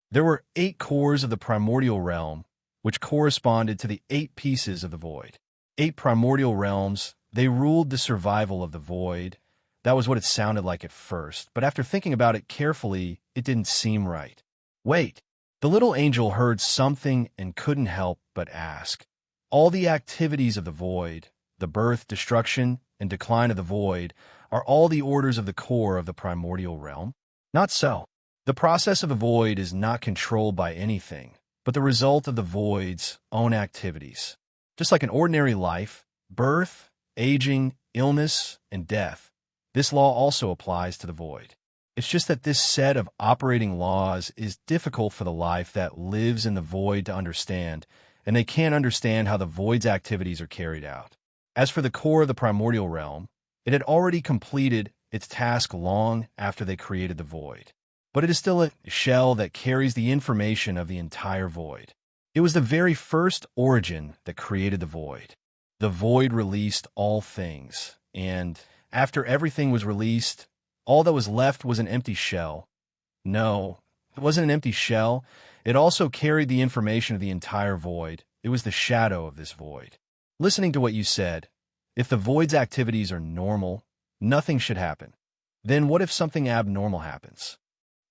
There were 8 cores of the primordial realm, which corresponded to the 8 pieces of the void. 8 primordial realms, they ruled the survival of the void. That was what it sounded like at first, but after thinking about it carefully, it didn't seem right. Wait, the little angel heard something and couldn't help but ask. All the activities of the void, the birth, destruction, and decline of the void, are all the orders of the core of the primordial realm? Not so. The process of the void is not controlled by anything, but the result of the void's own activities. Just like an ordinary life, birth, aging, illness, and death, this law also applies to the void. It's just that this set of operating laws is difficult for the life that lives in the void to understand, and they can't understand how the void's activities are carried out. As for the core of the primordial realm, it had already completed its task long after they created the void. But it is still a shell that carries the information of the entire void. It was the very first origin that created the void. The void released all things, and after everything was released, all that was left was an empty shell. No, it wasn't an empty shell. It also carried the information of the entire void. It was the shadow of this void. Listening to what you said, if the void's activities are normal, nothing should happen. Then what if something abnormal happens?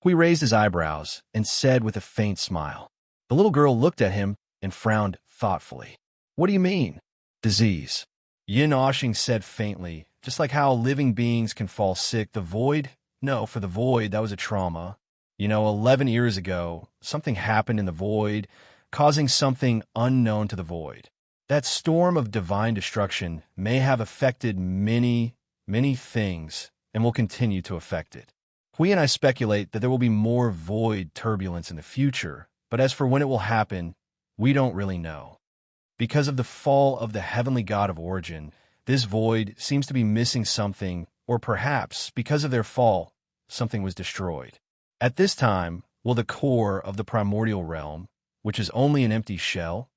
Hui raised his eyebrows and said with a faint smile. The little girl looked at him and frowned thoughtfully. What do you mean? Disease. Yin Oshing said faintly, just like how living beings can fall sick, the void? No, for the void, that was a trauma. 11 years ago, something happened in the void, causing something unknown to the void. That storm of divine destruction may have affected many, many things and will continue to affect it. Hui and I speculate that there will be more void turbulence in the future, but as for when it will happen, we don't really know. Because of the fall of the heavenly god of origin, this void seems to be missing something, or perhaps, because of their fall, something was destroyed. At this time, will the core of the primordial realm, which is only an empty shell,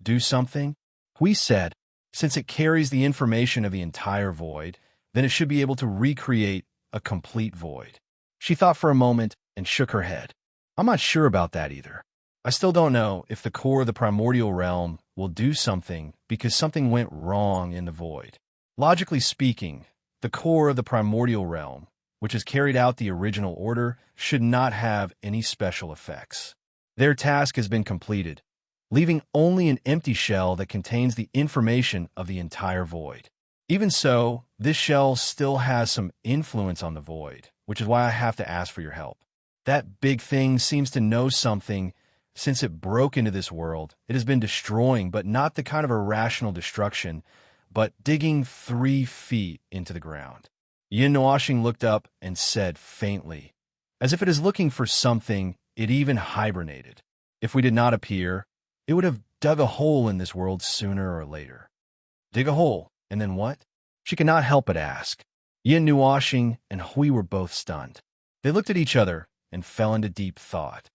do something? We said, since it carries the information of the entire void, then it should be able to recreate a complete void. She thought for a moment and shook her head. I'm not sure about that either. I still don't know if the core of the primordial realm will do something because something went wrong in the void. Logically speaking, the core of the primordial realm, which has carried out the original order, should not have any special effects. Their task has been completed, leaving only an empty shell that contains the information of the entire void. Even so, this shell still has some influence on the void, which is why I have to ask for your help. That big thing seems to know something. Since it broke into this world, it has been destroying, but not the kind of irrational destruction, but digging 3 feet into the ground. Yin Nuashing looked up and said faintly, as if it is looking for something, it even hibernated. If we did not appear, it would have dug a hole in this world sooner or later. Dig a hole, and then what? She could not help but ask. Yin Nuashing and Hui were both stunned. They looked at each other and fell into deep thought.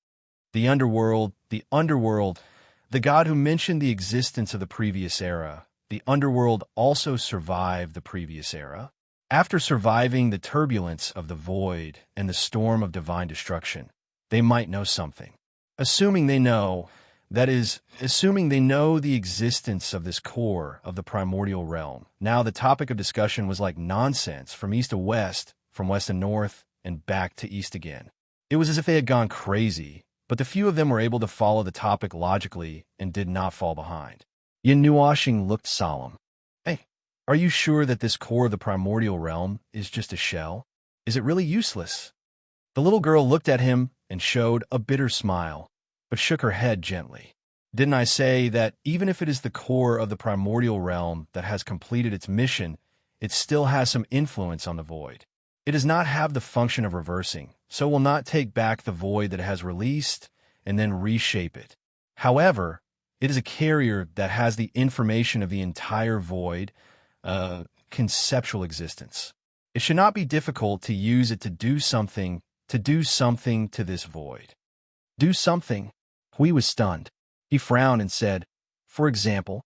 The underworld, the god who mentioned the existence of the previous era, the underworld also survived the previous era. After surviving the turbulence of the void and the storm of divine destruction, they might know something. Assuming they know, that is, assuming they know the existence of this core of the primordial realm. Now the topic of discussion was like nonsense from east to west, from west to north, and back to east again. It was as if they had gone crazy, but the few of them were able to follow the topic logically and did not fall behind. Yin Nuashing looked solemn. Hey, are you sure that this core of the primordial realm is just a shell? Is it really useless? The little girl looked at him and showed a bitter smile, but shook her head gently. Didn't I say that even if it is the core of the primordial realm that has completed its mission, it still has some influence on the void? It does not have the function of reversing, so will not take back the void that it has released and then reshape it. However, it is a carrier that has the information of the entire void, conceptual existence. It should not be difficult to use it to do something to this void. Do something? Hui was stunned. He frowned and said, for example,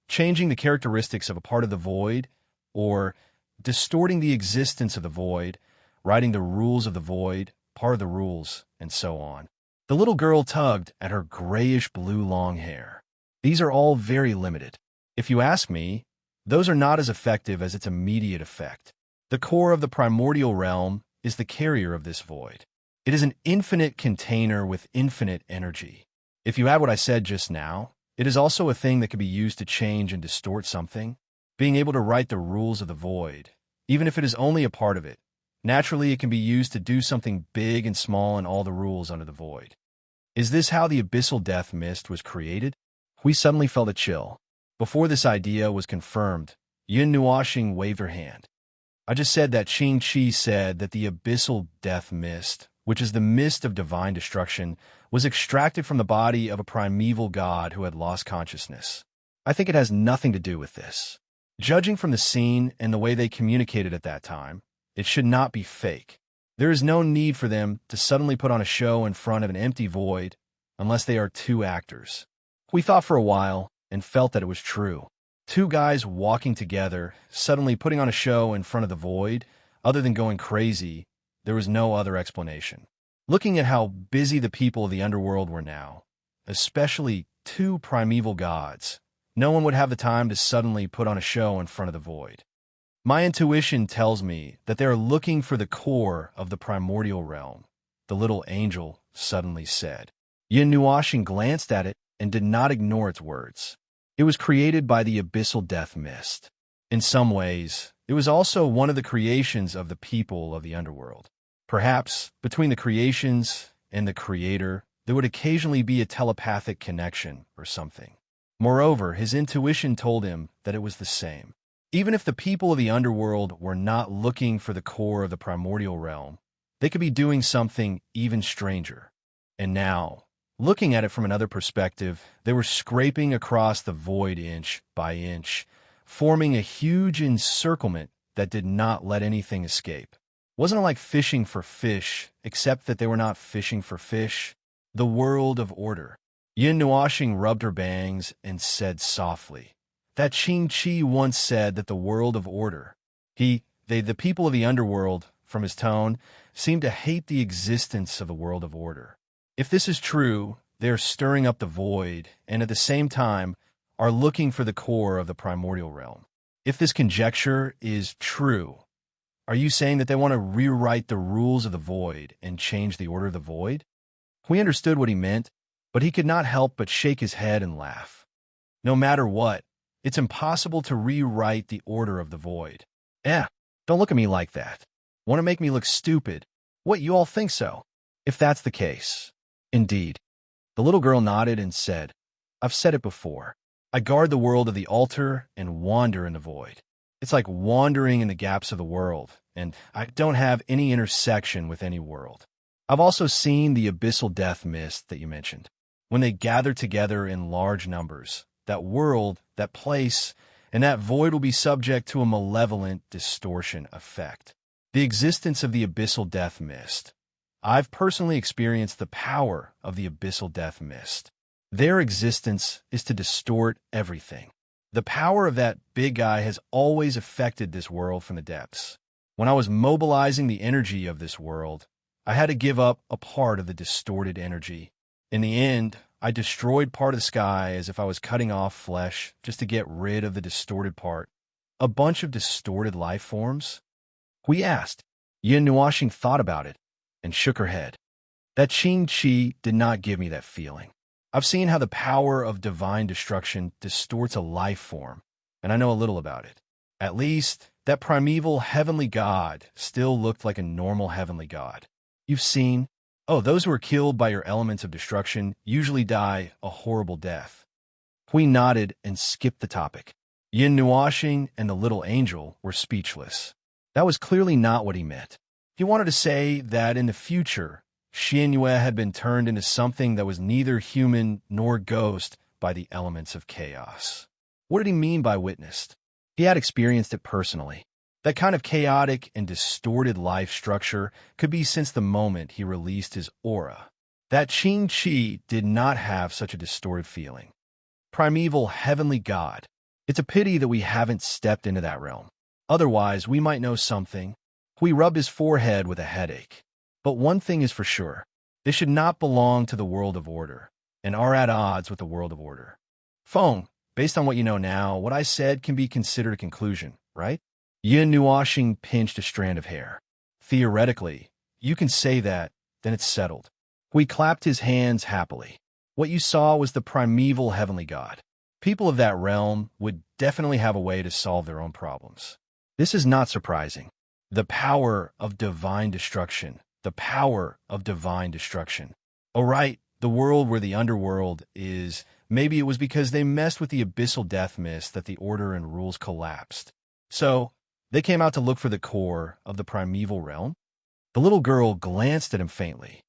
changing the characteristics of a part of the void, or distorting the existence of the void, writing the rules of the void, part of the rules, and so on. The little girl tugged at her grayish-blue long hair. These are all very limited. If you ask me, those are not as effective as its immediate effect. The core of the primordial realm is the carrier of this void. It is an infinite container with infinite energy. If you add what I said just now, it is also a thing that can be used to change and distort something. Being able to write the rules of the void, even if it is only a part of it, naturally it can be used to do something big and small in all the rules under the void. Is this how the abyssal death mist was created? We suddenly felt a chill. Before this idea was confirmed, Yin Nuashing waved her hand. I just said that Qing Qi said that the abyssal death mist, which is the mist of divine destruction, was extracted from the body of a primeval god who had lost consciousness. I think it has nothing to do with this. Judging from the scene and the way they communicated at that time, it should not be fake. There is no need for them to suddenly put on a show in front of an empty void unless they are 2 actors. We thought for a while and felt that it was true. 2 guys walking together, suddenly putting on a show in front of the void, other than going crazy, there was no other explanation. Looking at how busy the people of the underworld were now, especially 2 primeval gods, no one would have the time to suddenly put on a show in front of the void. My intuition tells me that they are looking for the core of the primordial realm, the little angel suddenly said. Yin Nuashing glanced at it and did not ignore its words. It was created by the abyssal death mist. In some ways, it was also one of the creations of the people of the underworld. Perhaps, between the creations and the creator, there would occasionally be a telepathic connection or something. Moreover, his intuition told him that it was the same. Even if the people of the underworld were not looking for the core of the primordial realm, they could be doing something even stranger. And now, Looking at it from another perspective, they were scraping across the void inch by inch, forming a huge encirclement that did not let anything escape. Wasn't it like fishing for fish, except that they were not fishing for fish? The world of order. Yin Nuashing rubbed her bangs and said softly, that Qing Chi once said that the world of order. The people of the underworld, from his tone, seemed to hate the existence of the world of order. If this is true, they are stirring up the void, and at the same time are looking for the core of the primordial realm. If this conjecture is true, are you saying that they want to rewrite the rules of the void and change the order of the void? We understood what he meant, but he could not help but shake his head and laugh. No matter what, it's impossible to rewrite the order of the void. Don't look at me like that. Want to make me look stupid? What, you all think so? If that's the case. Indeed. The little girl nodded and said, I've said it before. I guard the world of the altar and wander in the void. It's like wandering in the gaps of the world, and I don't have any intersection with any world. I've also seen the abyssal death mist that you mentioned. When they gather together in large numbers, that world, that place, and that void will be subject to a malevolent distortion effect. The existence of the abyssal death mist. I've personally experienced the power of the abyssal death mist. Their existence is to distort everything. The power of that big guy has always affected this world from the depths. When I was mobilizing the energy of this world, I had to give up a part of the distorted energy. In the end, I destroyed part of the sky as if I was cutting off flesh just to get rid of the distorted part. A bunch of distorted life forms? We asked. Yin Nuashing thought about it and shook her head. That Qing Chi did not give me that feeling. I've seen how the power of divine destruction distorts a life form, and I know a little about it. At least, that primeval heavenly god still looked like a normal heavenly god. You've seen? Oh, those who are killed by your elements of destruction usually die a horrible death. We nodded and skipped the topic. Yin Nuashing and the little angel were speechless. That was clearly not what he meant. He wanted to say that in the future, Xianyue had been turned into something that was neither human nor ghost by the elements of chaos. What did he mean by witnessed? He had experienced it personally. That kind of chaotic and distorted life structure could be since the moment he released his aura. That Qing Chi did not have such a distorted feeling. Primeval heavenly god. It's a pity that we haven't stepped into that realm. Otherwise, we might know something. We rubbed his forehead with a headache. But one thing is for sure. They should not belong to the world of order, and are at odds with the world of order. Feng, based on what you know now, what I said can be considered a conclusion, right? Yin Nuashing pinched a strand of hair. Theoretically, you can say that, then it's settled. We clapped his hands happily. What you saw was the primeval heavenly god. People of that realm would definitely have a way to solve their own problems. This is not surprising. The power of divine destruction. The power of divine destruction. Oh, right, the world where the underworld is. Maybe it was because they messed with the abyssal death mist that the order and rules collapsed. So, they came out to look for the core of the primeval realm? The little girl glanced at him faintly.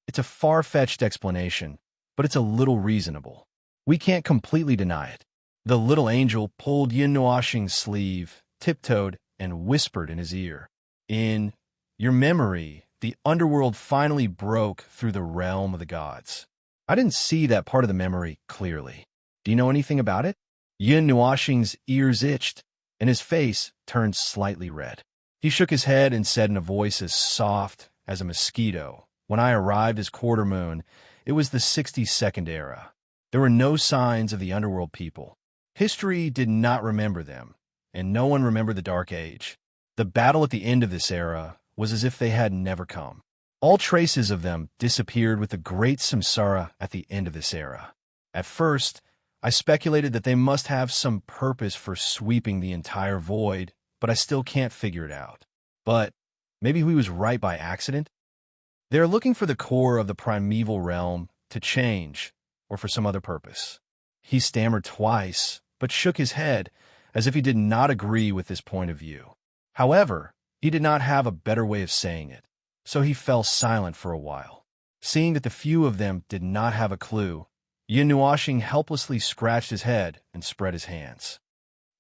It's a far-fetched explanation, but it's a little reasonable. We can't completely deny it. The little angel pulled Yin Nuashing's sleeve, tiptoed, and whispered in his ear. In your memory, the underworld finally broke through the realm of the gods. I didn't see that part of the memory clearly. Do you know anything about it? Yin Nuashing's ears itched, and his face turned slightly red. He shook his head and said in a voice as soft as a mosquito, when I arrived as Quarter Moon, it was the 62nd era. There were no signs of the underworld people. History did not remember them, and no one remembered the Dark Age. The battle at the end of this era was as if they had never come. All traces of them disappeared with the great samsara at the end of this era. At first, I speculated that they must have some purpose for sweeping the entire void, but I still can't figure it out. But maybe we was right by accident? They are looking for the core of the primeval realm to change, or for some other purpose. He stammered twice, but shook his head, as if he did not agree with this point of view. However, he did not have a better way of saying it, so he fell silent for a while. Seeing that the few of them did not have a clue, Yin Nuashing helplessly scratched his head and spread his hands.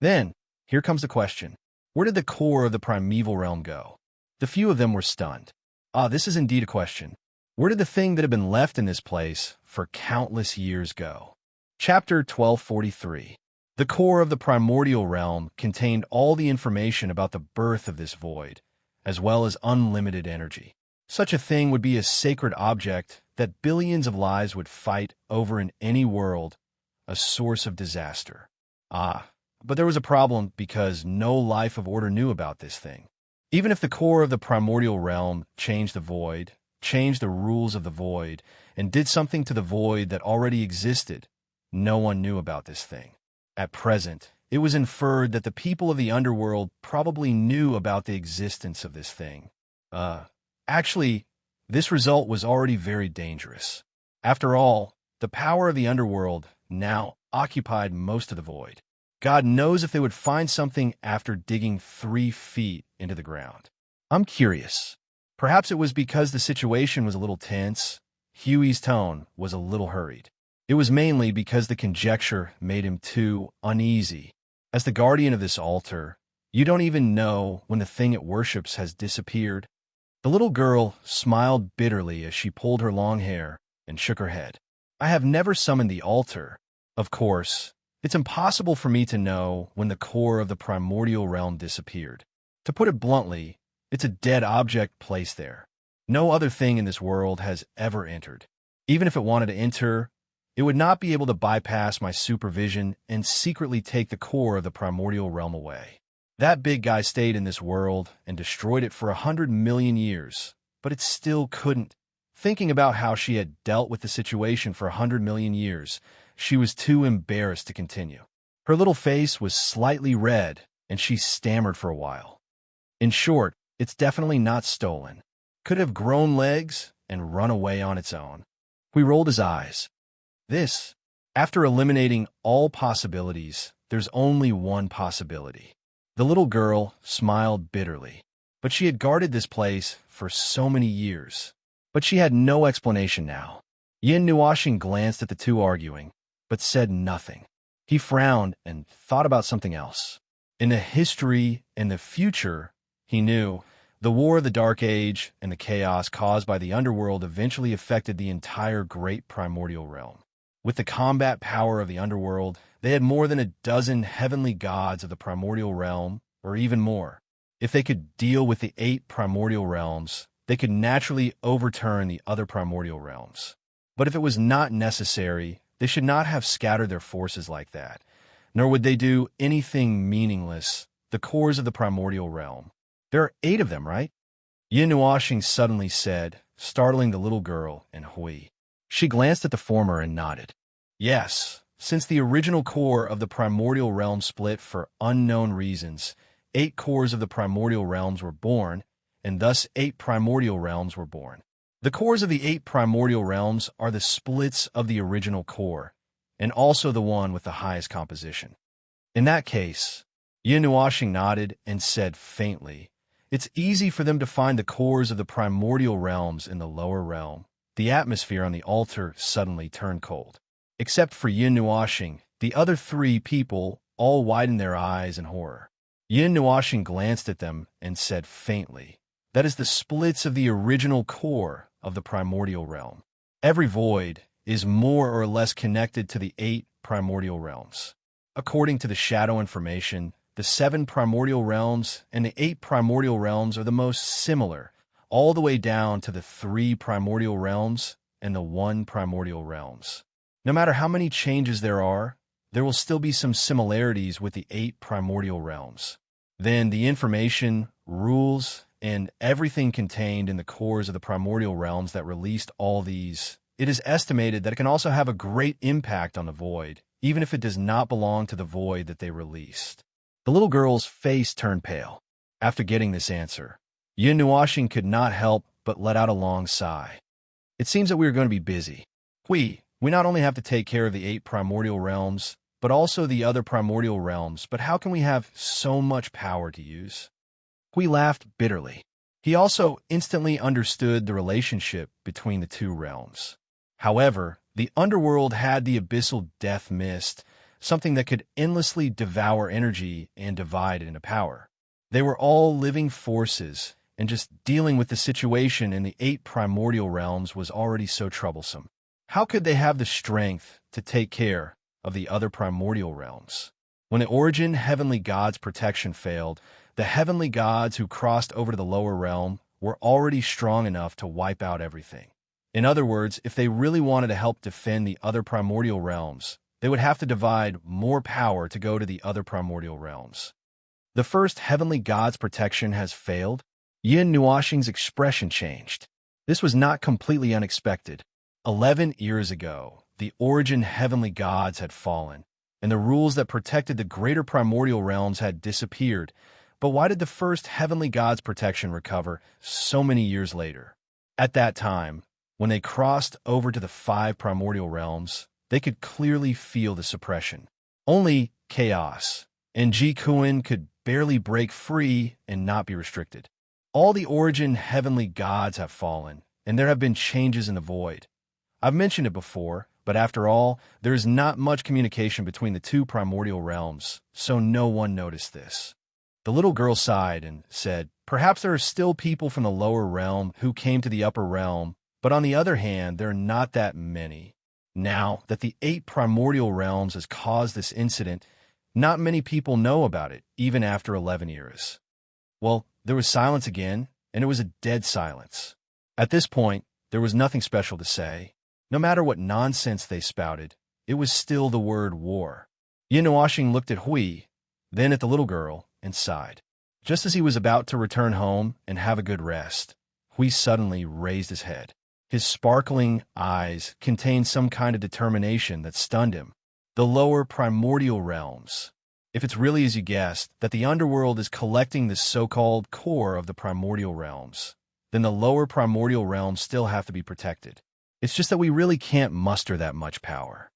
Then, here comes the question. Where did the core of the primeval realm go? The few of them were stunned. This is indeed a question. Where did the thing that had been left in this place for countless years go? Chapter 1243. The core of the primordial realm contained all the information about the birth of this void, as well as unlimited energy. Such a thing would be a sacred object that billions of lives would fight over in any world, a source of disaster. But there was a problem because no life of order knew about this thing. Even if the core of the primordial realm changed the void, changed the rules of the void, and did something to the void that already existed, no one knew about this thing. At present, it was inferred that the people of the underworld probably knew about the existence of this thing. Actually, this result was already very dangerous. After all, the power of the underworld now occupied most of the void. God knows if they would find something after digging 3 feet into the ground. I'm curious. Perhaps it was because the situation was a little tense. Huey's tone was a little hurried. It was mainly because the conjecture made him too uneasy. As the guardian of this altar, you don't even know when the thing it worships has disappeared. The little girl smiled bitterly as she pulled her long hair and shook her head. I have never summoned the altar. Of course, it's impossible for me to know when the core of the primordial realm disappeared. To put it bluntly, it's a dead object placed there. No other thing in this world has ever entered. Even if it wanted to enter, it would not be able to bypass my supervision and secretly take the core of the primordial realm away. That big guy stayed in this world and destroyed it for 100 million years, but it still couldn't. Thinking about how she had dealt with the situation for 100 million years, she was too embarrassed to continue. Her little face was slightly red, and she stammered for a while. In short, it's definitely not stolen. Could have grown legs and run away on its own. We rolled his eyes. After eliminating all possibilities, there's only one possibility. The little girl smiled bitterly, but she had guarded this place for so many years. But she had no explanation now. Yin Nuashing glanced at the two arguing, but said nothing. He frowned and thought about something else. In the history and the future, he knew, the War of the Dark Age and the chaos caused by the underworld eventually affected the entire great primordial realm. With the combat power of the underworld, they had more than a dozen heavenly gods of the primordial realm, or even more. If they could deal with the 8 primordial realms, they could naturally overturn the other primordial realms. But if it was not necessary, they should not have scattered their forces like that, nor would they do anything meaningless, the cores of the primordial realm. There are 8 of them, right? Yin Nuashing suddenly said, startling the little girl and Hui. She glanced at the former and nodded. Yes, since the original core of the primordial realm split for unknown reasons, 8 cores of the primordial realms were born, and thus 8 primordial realms were born. The cores of the 8 primordial realms are the splits of the original core, and also the one with the highest composition. In that case, Yin Nuashing nodded and said faintly, it's easy for them to find the cores of the primordial realms in the lower realm. The atmosphere on the altar suddenly turned cold. Except for Yin Nuashing, the other 3 people all widened their eyes in horror. Yin Nuashing glanced at them and said faintly, that is the splits of the original core of the primordial realm. Every void is more or less connected to the 8 primordial realms. According to the shadow information, the 7 primordial realms and the 8 primordial realms are the most similar, all the way down to the 3 primordial realms and the 1 primordial realms. No matter how many changes there will still be some similarities with the 8 primordial realms. Then the information, rules, and everything contained in the cores of the primordial realms that released all these, it is estimated that it can also have a great impact on the void, even if it does not belong to the void that they released. The little girl's face turned pale. After getting this answer, Yin Nuashing could not help but let out a long sigh. It seems that we are going to be busy. We not only have to take care of the 8 primordial realms, but also the other primordial realms, but how can we have so much power to use? Hui laughed bitterly. He also instantly understood the relationship between the two realms. However, the underworld had the abyssal death mist, something that could endlessly devour energy and divide it into power. They were all living forces, and just dealing with the situation in the 8 primordial realms was already so troublesome. How could they have the strength to take care of the other primordial realms? When the origin heavenly gods' protection failed, the heavenly gods who crossed over to the lower realm were already strong enough to wipe out everything. In other words, if they really wanted to help defend the other primordial realms, they would have to divide more power to go to the other primordial realms. The first heavenly god's protection has failed? Yin Nuoxing's expression changed. This was not completely unexpected. 11 years ago, the origin heavenly gods had fallen, and the rules that protected the greater primordial realms had disappeared. But why did the first heavenly god's protection recover so many years later? At that time, when they crossed over to the 5 primordial realms, they could clearly feel the suppression. Only chaos, and Ji Kuan could barely break free and not be restricted. All the origin heavenly gods have fallen, and there have been changes in the void. I've mentioned it before, but after all, there is not much communication between the 2 primordial realms, so no one noticed this. The little girl sighed and said, "Perhaps there are still people from the lower realm who came to the upper realm, but on the other hand, there are not that many. Now that the 8 primordial realms has caused this incident, not many people know about it, even after 11 years." Well, there was silence again, and it was a dead silence. At this point, there was nothing special to say. No matter what nonsense they spouted, it was still the word war. Yin Nuoxing looked at Hui, then at the little girl, and sighed. Just as he was about to return home and have a good rest, Hui suddenly raised his head. His sparkling eyes contained some kind of determination that stunned him. The lower primordial realms. If it's really as you guessed, that the underworld is collecting the so-called core of the primordial realms, then the lower primordial realms still have to be protected. It's just that we really can't muster that much power.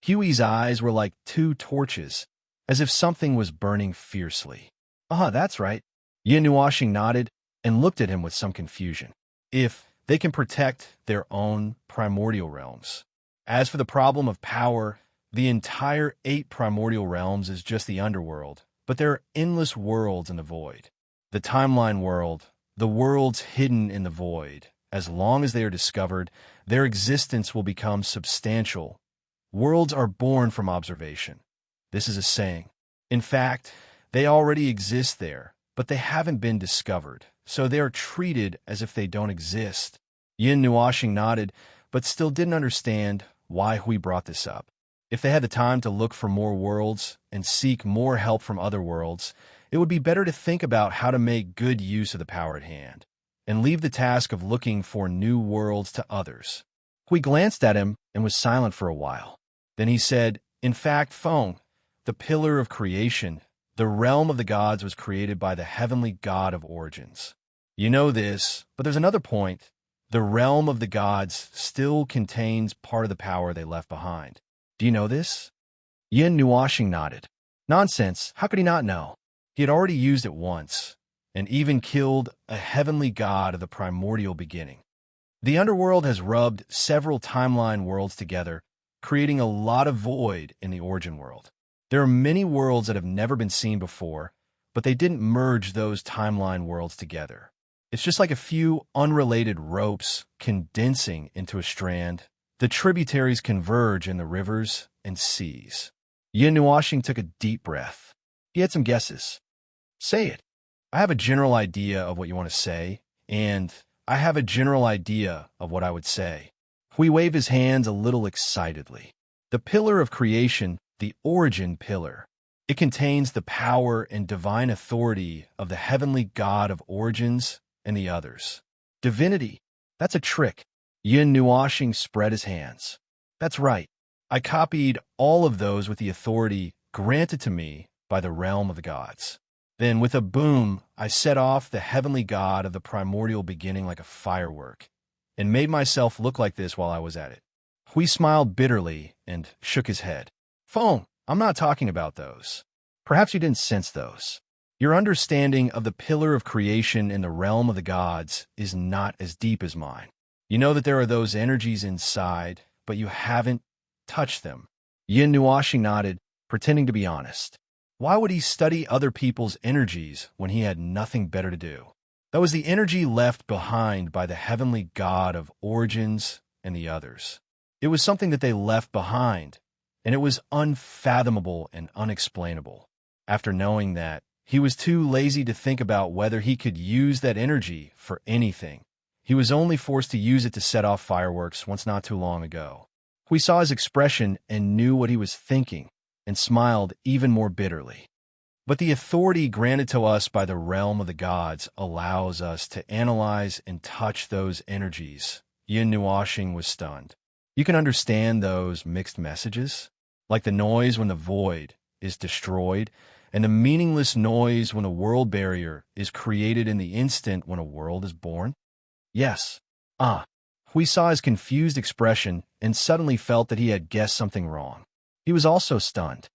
Huey's eyes were like 2 torches, as if something was burning fiercely. That's right. Yin Nuoxing nodded and looked at him with some confusion. If they can protect their own primordial realms. As for the problem of power, the entire 8 primordial realms is just the underworld, but there are endless worlds in the void. The timeline world, the worlds hidden in the void. As long as they are discovered, their existence will become substantial. Worlds are born from observation. This is a saying. In fact, they already exist there, but they haven't been discovered, so they are treated as if they don't exist. Yin Nuoxing nodded, but still didn't understand why Hui brought this up. If they had the time to look for more worlds and seek more help from other worlds, it would be better to think about how to make good use of the power at hand, and leave the task of looking for new worlds to others. Hui glanced at him and was silent for a while. Then he said, "In fact, Feng, the pillar of creation, the realm of the gods was created by the heavenly god of origins. You know this, but there's another point. The realm of the gods still contains part of the power they left behind. Do you know this?" Yin Nuoxing nodded. Nonsense, how could he not know? He had already used it once, and even killed a heavenly god of the primordial beginning. The underworld has rubbed several timeline worlds together, creating a lot of void in the origin world. There are many worlds that have never been seen before, but they didn't merge those timeline worlds together. It's just like a few unrelated ropes condensing into a strand. The tributaries converge in the rivers and seas. Yin Nuoxing took a deep breath. He had some guesses. Say it. I have a general idea of what you want to say, and I have a general idea of what I would say. Hui waved his hands a little excitedly. The pillar of creation, the origin pillar. It contains the power and divine authority of the heavenly god of origins and the others. Divinity. That's a trick. Yin Nuoxing spread his hands. That's right. I copied all of those with the authority granted to me by the realm of the gods. Then, with a boom, I set off the heavenly god of the primordial beginning like a firework, and made myself look like this while I was at it. Hui smiled bitterly and shook his head. Feng, I'm not talking about those. Perhaps you didn't sense those. Your understanding of the pillar of creation in the realm of the gods is not as deep as mine. You know that there are those energies inside, but you haven't touched them. Yin Nuashi nodded, pretending to be honest. Why would he study other people's energies when he had nothing better to do? That was the energy left behind by the heavenly god of origins and the others. It was something that they left behind, and it was unfathomable and unexplainable. After knowing that, he was too lazy to think about whether he could use that energy for anything. He was only forced to use it to set off fireworks once not too long ago. We saw his expression and knew what he was thinking, and smiled even more bitterly. But the authority granted to us by the realm of the gods allows us to analyze and touch those energies. Yin Nuashing was stunned. You can understand those mixed messages? Like the noise when the void is destroyed, and the meaningless noise when a world barrier is created in the instant when a world is born? Yes. We saw his confused expression and suddenly felt that he had guessed something wrong. He was also stunned.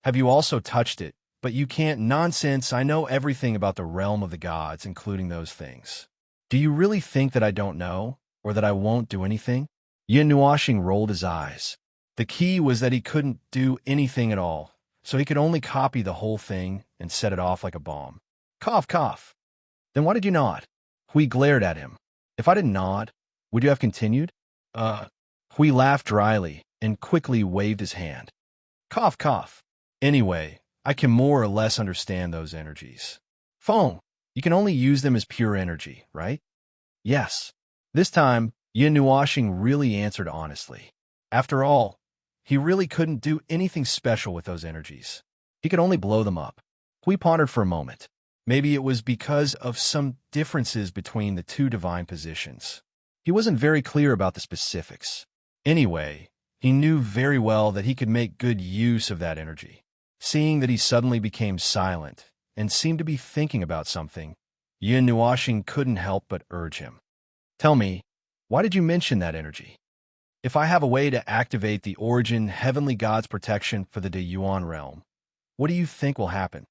Have you also touched it? But you can't. Nonsense. I know everything about the realm of the gods, including those things. Do you really think that I don't know, or that I won't do anything? Yin Nuashing rolled his eyes. The key was that he couldn't do anything at all, so he could only copy the whole thing and set it off like a bomb. Cough, cough. Then why did you nod? Hui glared at him. If I didn't nod, would you have continued? Hui laughed dryly and quickly waved his hand. Cough, cough. Anyway, I can more or less understand those energies. Phone, you can only use them as pure energy, right? Yes. This time, Yin Nuashing really answered honestly. After all, he really couldn't do anything special with those energies. He could only blow them up. Hui pondered for a moment. Maybe it was because of some differences between the two divine positions. He wasn't very clear about the specifics. Anyway, he knew very well that he could make good use of that energy. Seeing that he suddenly became silent and seemed to be thinking about something, Yin Nuashing couldn't help but urge him. Tell me, why did you mention that energy? If I have a way to activate the origin heavenly god's protection for the De Yuan realm, what do you think will happen?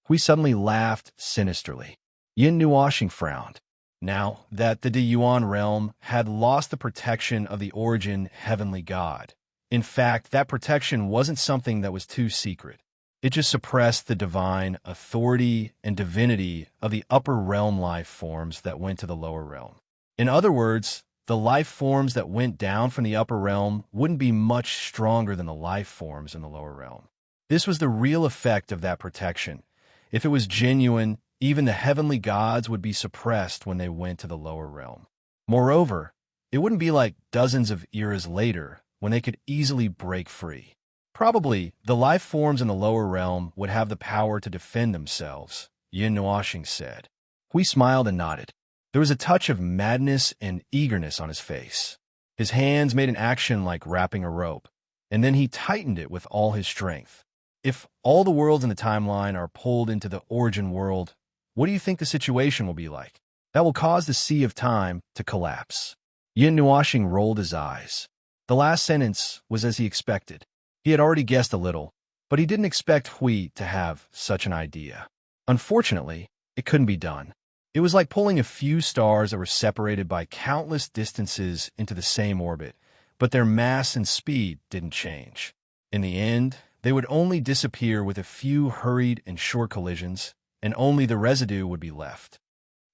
Hui suddenly laughed sinisterly. Yin Nuashing frowned. Now that the De Yuan realm had lost the protection of the origin heavenly god. In fact, that protection wasn't something that was too secret. It just suppressed the divine authority and divinity of the upper realm life forms that went to the lower realm. In other words, the life forms that went down from the upper realm wouldn't be much stronger than the life forms in the lower realm. This was the real effect of that protection. If it was genuine, even the heavenly gods would be suppressed when they went to the lower realm. Moreover, it wouldn't be like dozens of eras later when they could easily break free. Probably, the life forms in the lower realm would have the power to defend themselves, Yin Nuashing said. Hui smiled and nodded. There was a touch of madness and eagerness on his face. His hands made an action like wrapping a rope, and then he tightened it with all his strength. If all the worlds in the timeline are pulled into the origin world, what do you think the situation will be like? That will cause the sea of time to collapse. Yin Nuashing rolled his eyes. The last sentence was as he expected. He had already guessed a little, but he didn't expect Hui to have such an idea. Unfortunately, it couldn't be done. It was like pulling a few stars that were separated by countless distances into the same orbit, but their mass and speed didn't change. In the end, they would only disappear with a few hurried and short collisions, and only the residue would be left.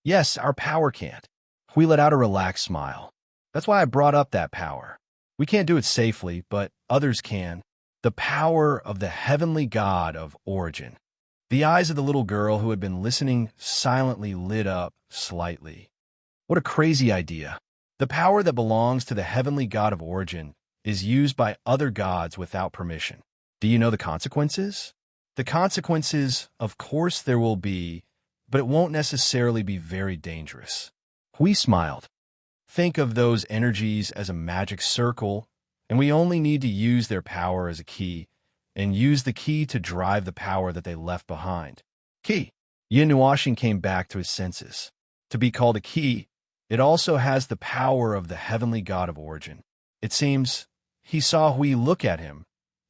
Yes, our power can't. Hui let out a relaxed smile. That's why I brought up that power. We can't do it safely, but others can. The power of the heavenly god of origin. The eyes of the little girl who had been listening silently lit up slightly. What a crazy idea. The power that belongs to the heavenly god of origin is used by other gods without permission. Do you know the consequences? The consequences, of course there will be, but it won't necessarily be very dangerous. Hui smiled. Think of those energies as a magic circle, and we only need to use their power as a key, and use the key to drive the power that they left behind. Key. Yin Nuashing came back to his senses. To be called a key, it also has the power of the heavenly god of origin. It seems he saw Hui look at him,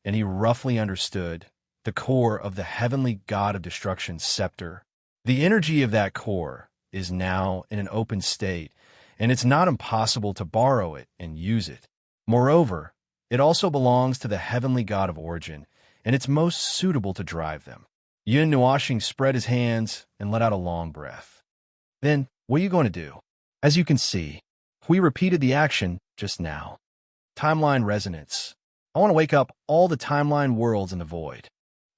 and he roughly understood the core of the heavenly god of destruction's scepter. The energy of that core is now in an open state, and it's not impossible to borrow it and use it. Moreover, it also belongs to the heavenly god of origin, and it's most suitable to drive them. Yun Nuashing spread his hands and let out a long breath. Then, what are you going to do? As you can see, we repeated the action just now. Timeline resonance. I want to wake up all the timeline worlds in the void.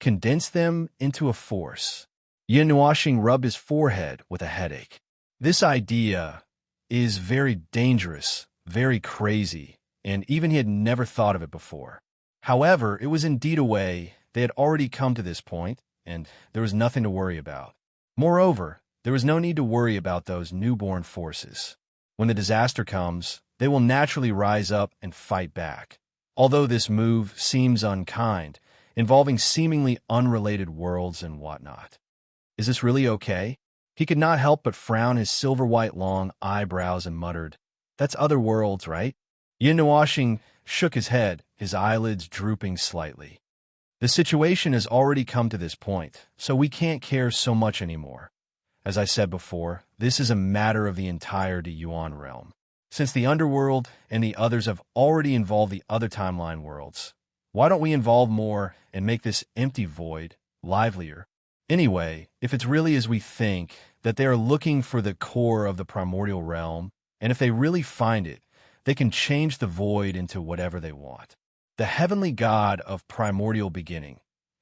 Condense them into a force. Yun Nuashing rubbed his forehead with a headache. This idea is very dangerous, very crazy, and even he had never thought of it before. However, it was indeed a way they had already come to this point, and there was nothing to worry about. Moreover, there was no need to worry about those newborn forces. When the disaster comes, they will naturally rise up and fight back. Although this move seems unkind, involving seemingly unrelated worlds and whatnot. Is this really okay? He could not help but frown his silver-white long eyebrows and muttered, "That's Otherworlds, right?" Yun Nuashing shook his head, his eyelids drooping slightly. The situation has already come to this point, so we can't care so much anymore. As I said before, this is a matter of the entire Yuan realm. Since the Underworld and the others have already involved the other timeline worlds, why don't we involve more and make this empty void livelier? Anyway, if it's really as we think, that they are looking for the core of the primordial realm, and if they really find it, they can change the void into whatever they want. The heavenly god of primordial beginning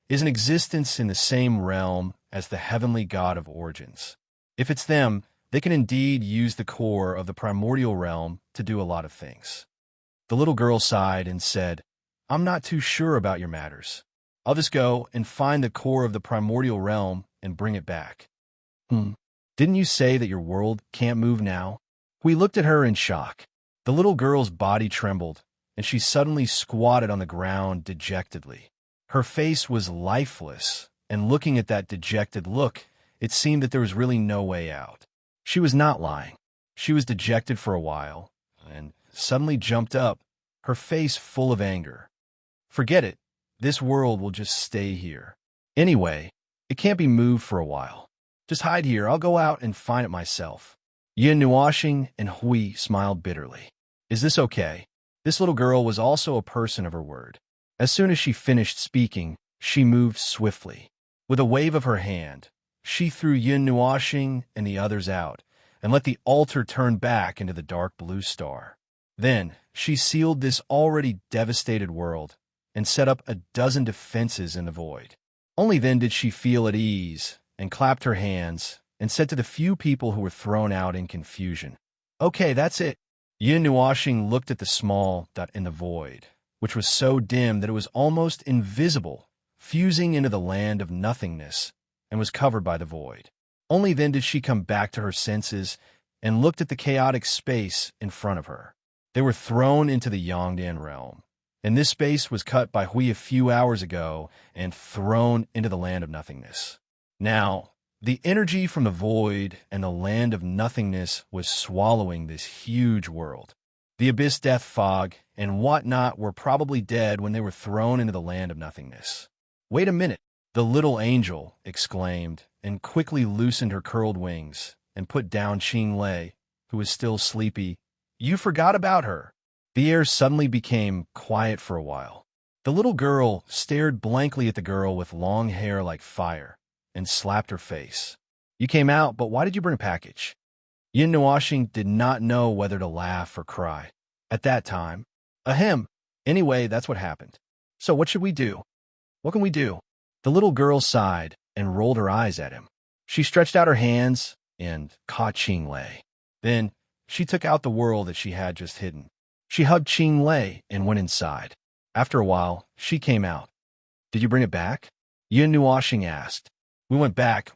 is in existence in the same realm as the heavenly god of origins. If it's them, they can indeed use the core of the primordial realm to do a lot of things. The little girl sighed and said, "I'm not too sure about your matters. I'll just go and find the core of the primordial realm and bring it back." Didn't you say that your world can't move now? We looked at her in shock. The little girl's body trembled, and she suddenly squatted on the ground dejectedly. Her face was lifeless, and looking at that dejected look, it seemed that there was really no way out. She was not lying. She was dejected for a while, and suddenly jumped up, her face full of anger. "Forget it. This world will just stay here. Anyway, it can't be moved for a while. Just hide here. I'll go out and find it myself." Yun Nuashing and Hui smiled bitterly. "Is this okay?" This little girl was also a person of her word. As soon as she finished speaking, she moved swiftly. With a wave of her hand, she threw Yun Nuashing and the others out, and let the altar turn back into the dark blue star. Then, she sealed this already devastated world, and set up a dozen defenses in the void. Only then did she feel at ease, and clapped her hands, and said to the few people who were thrown out in confusion, "Okay, that's it." Yun Nuashing looked at the small dot in the void, which was so dim that it was almost invisible, fusing into the land of nothingness, and was covered by the void. Only then did she come back to her senses, and looked at the chaotic space in front of her. They were thrown into the Yongdan realm, and this space was cut by Hui a few hours ago, and thrown into the land of nothingness. Now, the energy from the void and the land of nothingness was swallowing this huge world. The abyss death fog and whatnot were probably dead when they were thrown into the land of nothingness. "Wait a minute," the little angel exclaimed, and quickly loosened her curled wings, and put down Qing Lei, who was still sleepy. "You forgot about her." The air suddenly became quiet for a while. The little girl stared blankly at the girl with long hair like fire, and slapped her face. "You came out, but why did you bring a package?" Yun Nuashing did not know whether to laugh or cry. At that time, ahem. Anyway, that's what happened. "So what should we do? What can we do?" The little girl sighed and rolled her eyes at him. She stretched out her hands and caught Qing Lei. Then she took out the world that she had just hidden. She hugged Qing Lei and went inside. After a while, she came out. "Did you bring it back?" Yun Nuashing asked. We went back,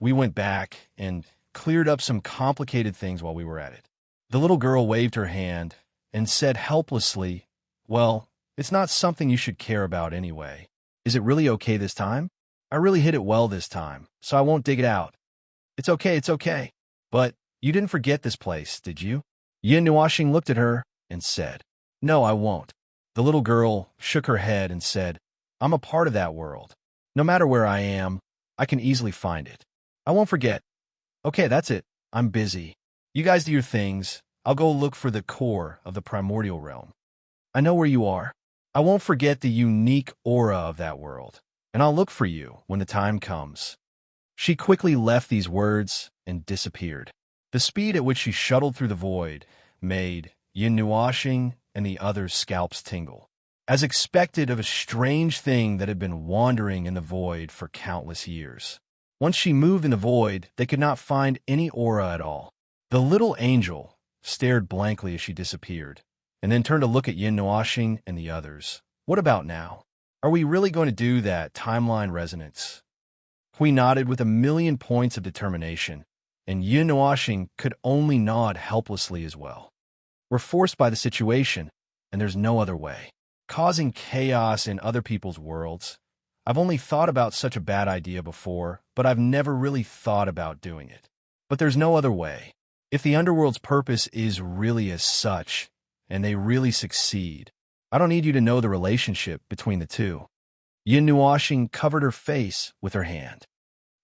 and cleared up some complicated things while we were at it." The little girl waved her hand and said helplessly, "Well, it's not something you should care about anyway. Is it really okay this time? I really hid it well this time, so I won't dig it out." It's okay. But you didn't forget this place, did you?" Yun Nuashing looked at her and said, "No, I won't." The little girl shook her head and said, "I'm a part of that world. No matter where I am, I can easily find it. I won't forget. Okay, that's it. I'm busy. You guys do your things. I'll go look for the core of the primordial realm. I know where you are. I won't forget the unique aura of that world, and I'll look for you when the time comes. She quickly left these words and disappeared. The speed at which she shuttled through the void made Yin Nuashing and the others' scalps tingle, as expected of a strange thing that had been wandering in the void for countless years. Once she moved in the void, they could not find any aura at all. The little angel stared blankly as she disappeared, and then turned to look at Yin Nuashing and the others. What about now? Are we really going to do that timeline resonance? Hui nodded with a million points of determination, and Yin Nuashing could only nod helplessly as well. We're forced by the situation, and there's no other way. Causing chaos in other people's worlds. I've only thought about such a bad idea before, but I've never really thought about doing it. But there's no other way. If the Underworld's purpose is really as such, and they really succeed, I don't need you to know the relationship between the two. Yin Nuashing covered her face with her hand.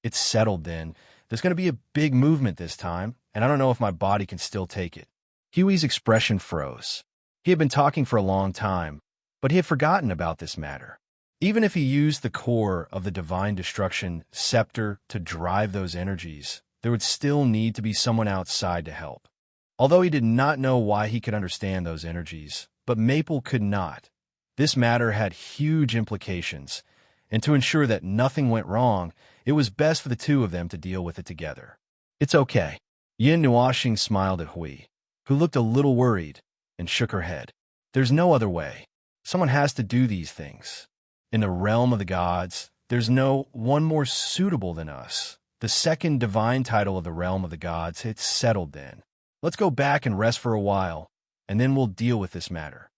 It's settled then. There's going to be a big movement this time, and I don't know if my body can still take it. Huey's expression froze. He had been talking for a long time, but he had forgotten about this matter. Even if he used the core of the divine destruction scepter to drive those energies, there would still need to be someone outside to help. Although he did not know why he could understand those energies, but Maple could not. This matter had huge implications, and to ensure that nothing went wrong, it was best for the two of them to deal with it together. It's okay. Yin Nuashing smiled at Hui, who looked a little worried, and shook her head. There's no other way. Someone has to do these things. In the realm of the gods, there's no one more suitable than us. The second divine title of the realm of the gods, it's settled then. Let's go back and rest for a while, and then we'll deal with this matter.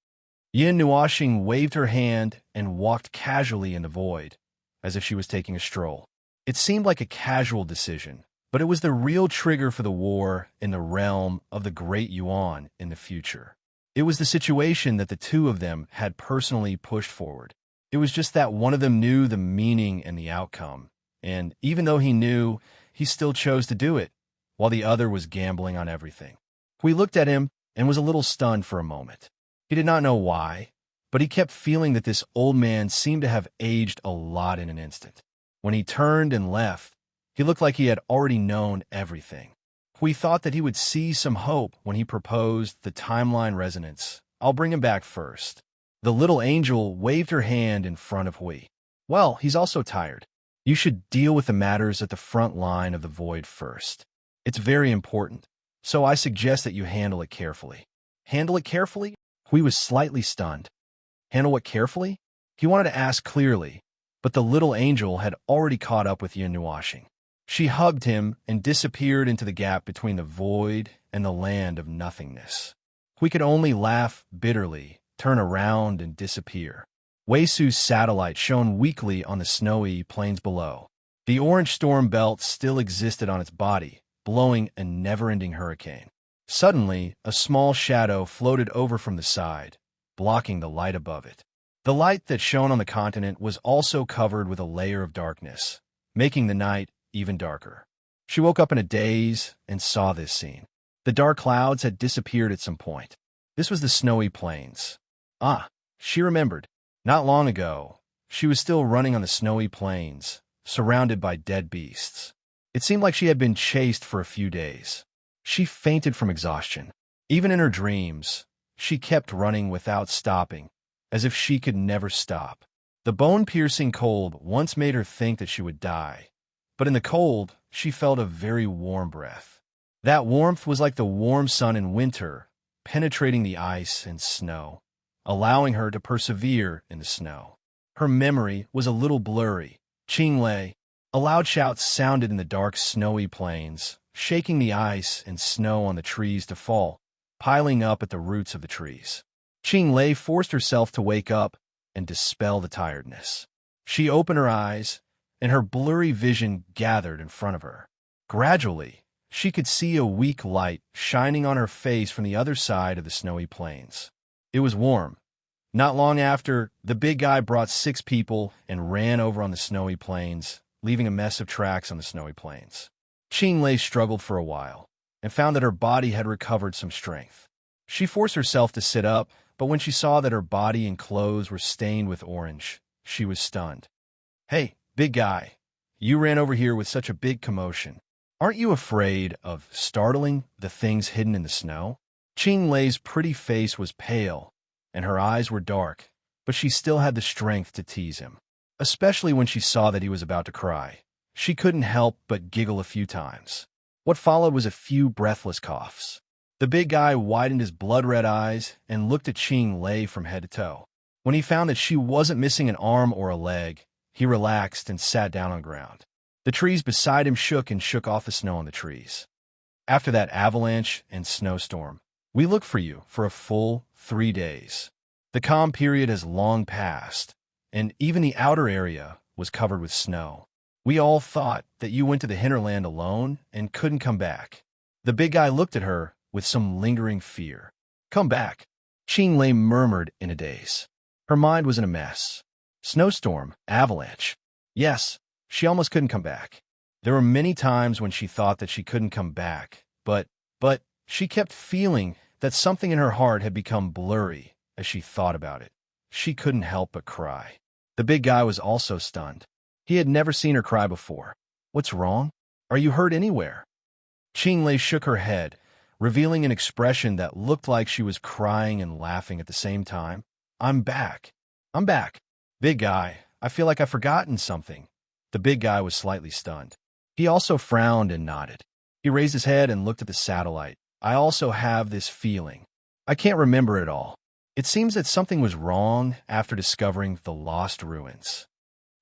Yin Nuashing waved her hand and walked casually in the void, as if she was taking a stroll. It seemed like a casual decision, but it was the real trigger for the war in the realm of the Great Yuan in the future. It was the situation that the two of them had personally pushed forward. It was just that one of them knew the meaning and the outcome, and even though he knew, he still chose to do it, while the other was gambling on everything. Hui looked at him and was a little stunned for a moment. He did not know why, but he kept feeling that this old man seemed to have aged a lot in an instant. When he turned and left, he looked like he had already known everything. Hui thought that he would see some hope when he proposed the timeline resonance. I'll bring him back first. The little angel waved her hand in front of Hui. Well, he's also tired. You should deal with the matters at the front line of the void first. It's very important, so I suggest that you handle it carefully. Handle it carefully? Hui was slightly stunned. Handle it carefully? He wanted to ask clearly, but the little angel had already caught up with Yin Nuashing. She hugged him and disappeared into the gap between the void and the land of nothingness. Hui could only laugh bitterly, turn around, and disappear. Weisu's satellite shone weakly on the snowy plains below. The orange storm belt still existed on its body, blowing a never-ending hurricane. Suddenly, a small shadow floated over from the side, blocking the light above it. The light that shone on the continent was also covered with a layer of darkness, making the night even darker. She woke up in a daze and saw this scene. The dark clouds had disappeared at some point. This was the snowy plains. Ah, she remembered. Not long ago, she was still running on the snowy plains, surrounded by dead beasts. It seemed like she had been chased for a few days. She fainted from exhaustion. Even in her dreams, she kept running without stopping, as if she could never stop. The bone-piercing cold once made her think that she would die, but in the cold, she felt a very warm breath. That warmth was like the warm sun in winter, penetrating the ice and snow, allowing her to persevere in the snow. Her memory was a little blurry. Qinglei. A loud shout sounded in the dark, snowy plains, shaking the ice and snow on the trees to fall, piling up at the roots of the trees. Qinglei forced herself to wake up and dispel the tiredness. She opened her eyes, and her blurry vision gathered in front of her. Gradually, she could see a weak light shining on her face from the other side of the snowy plains. It was warm, Not long after, the big guy brought 6 people and ran over on the snowy plains, leaving a mess of tracks on the snowy plains. Qing Lei struggled for a while and found that her body had recovered some strength. She forced herself to sit up, but when she saw that her body and clothes were stained with orange, she was stunned. "Hey, big guy, you ran over here with such a big commotion. Aren't you afraid of startling the things hidden in the snow?" Qing Lei's pretty face was pale, and her eyes were dark, but she still had the strength to tease him, especially when she saw that he was about to cry. She couldn't help but giggle a few times. What followed was a few breathless coughs. The big guy widened his blood-red eyes and looked at Qing Lei from head to toe. When he found that she wasn't missing an arm or a leg, he relaxed and sat down on the ground. The trees beside him shook and shook off the snow on the trees. "After that avalanche and snowstorm, we looked for you for a full 3 days. The calm period has long passed, and even the outer area was covered with snow. We all thought that you went to the hinterland alone and couldn't come back." The big guy looked at her with some lingering fear. "Come back," Qing Lei murmured in a daze. Her mind was in a mess. Snowstorm, avalanche. Yes, she almost couldn't come back. There were many times when she thought that she couldn't come back, but she kept feeling that something in her heart had become blurry as she thought about it. She couldn't help but cry. The big guy was also stunned. He had never seen her cry before. "What's wrong? Are you hurt anywhere?" Qing Lei shook her head, revealing an expression that looked like she was crying and laughing at the same time. I'm back. Big guy, I feel like I've forgotten something." The big guy was slightly stunned. He also frowned and nodded. He raised his head and looked at the satellite. "I also have this feeling. I can't remember it all. It seems that something was wrong after discovering the lost ruins."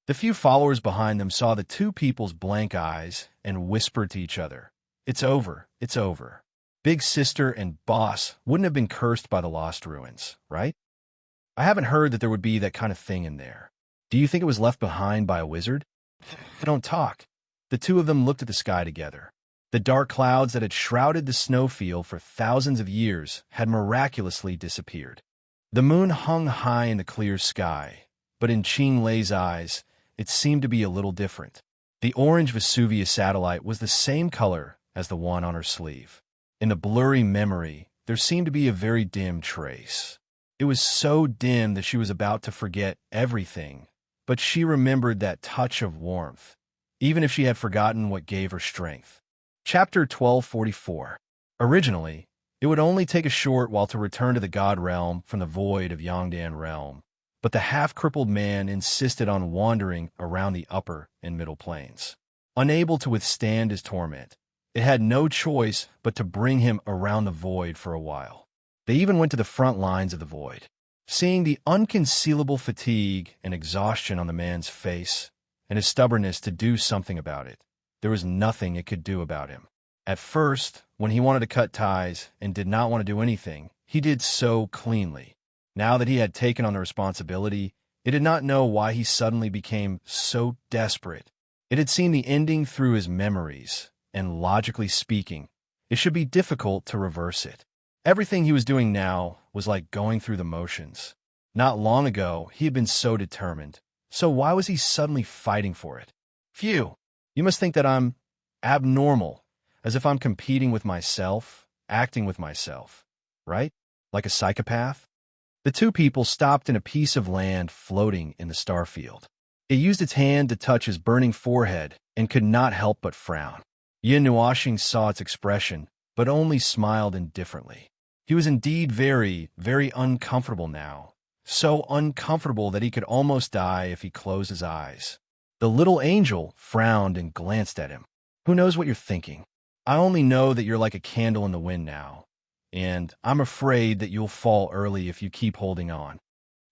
The few followers behind them saw the 2 people's blank eyes and whispered to each other, It's over. Big Sister and Boss wouldn't have been cursed by the lost ruins, right? I haven't heard that there would be that kind of thing in there. Do you think it was left behind by a wizard? They don't talk." The 2 of them looked at the sky together. The dark clouds that had shrouded the snowfield for thousands of years had miraculously disappeared. The moon hung high in the clear sky, but in Qing Lei's eyes, it seemed to be a little different. The orange Vesuvius satellite was the same color as the one on her sleeve. In the blurry memory, there seemed to be a very dim trace. It was so dim that she was about to forget everything, but she remembered that touch of warmth, even if she had forgotten what gave her strength. Chapter 1244. Originally, it would only take a short while to return to the God Realm from the void of Yangdan Realm, but the half-crippled man insisted on wandering around the upper and middle planes. Unable to withstand his torment, it had no choice but to bring him around the void for a while. They even went to the front lines of the void. Seeing the unconcealable fatigue and exhaustion on the man's face and his stubbornness to do something about it, there was nothing it could do about him. At first, when he wanted to cut ties and did not want to do anything, he did so cleanly. Now that he had taken on the responsibility, it did not know why he suddenly became so desperate. It had seen the ending through his memories, and logically speaking, it should be difficult to reverse it. Everything he was doing now was like going through the motions. Not long ago, he had been so determined. So why was he suddenly fighting for it? Phew, you must think that I'm abnormal, as if I'm competing with myself, acting with myself, right? Like a psychopath? The 2 people stopped in a piece of land floating in the starfield. It used its hand to touch his burning forehead and could not help but frown. Yin Nuoxing saw its expression, but only smiled indifferently. He was indeed very, very uncomfortable now. So uncomfortable that he could almost die if he closed his eyes. The little angel frowned and glanced at him. "Who knows what you're thinking? I only know that you're like a candle in the wind now, and I'm afraid that you'll fall early if you keep holding on."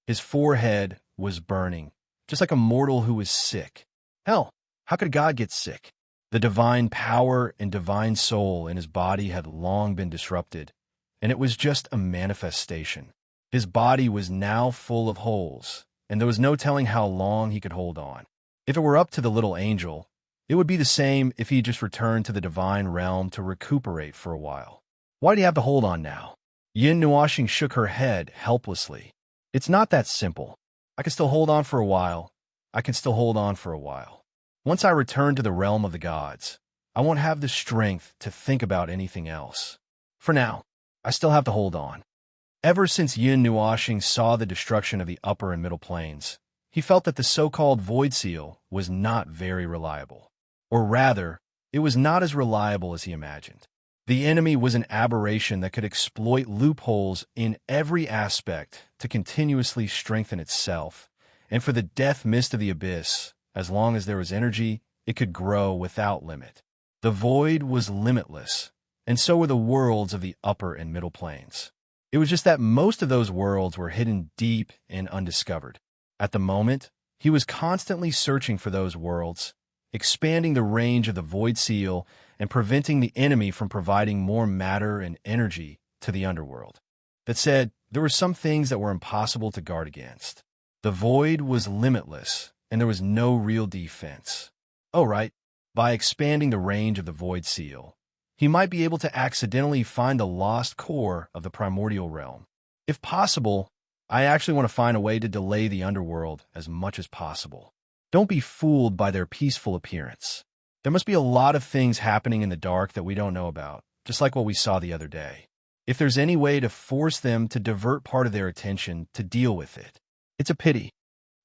His forehead was burning, just like a mortal who was sick. Hell, how could God get sick? The divine power and divine soul in his body had long been disrupted, and it was just a manifestation. His body was now full of holes, and there was no telling how long he could hold on. If it were up to the little angel, it would be the same if he just returned to the divine realm to recuperate for a while. Why do you have to hold on now? Yin Nuoxing shook her head helplessly. It's not that simple. I can still hold on for a while. I can still hold on for a while. Once I return to the realm of the gods, I won't have the strength to think about anything else. For now, I still have to hold on. Ever since Yin Nuoxing saw the destruction of the upper and middle planes, he felt that the so-called Void Seal was not very reliable. Or rather, it was not as reliable as he imagined. The enemy was an aberration that could exploit loopholes in every aspect to continuously strengthen itself, and for the death mist of the abyss, as long as there was energy, it could grow without limit. The void was limitless, and so were the worlds of the upper and middle planes. It was just that most of those worlds were hidden deep and undiscovered. At the moment, he was constantly searching for those worlds, expanding the range of the Void Seal and preventing the enemy from providing more matter and energy to the underworld. That said, there were some things that were impossible to guard against. The void was limitless, and there was no real defense. Oh, right, by expanding the range of the Void Seal, he might be able to accidentally find the lost core of the primordial realm. If possible, I actually want to find a way to delay the underworld as much as possible. Don't be fooled by their peaceful appearance. There must be a lot of things happening in the dark that we don't know about, just like what we saw the other day. If there's any way to force them to divert part of their attention to deal with it, it's a pity.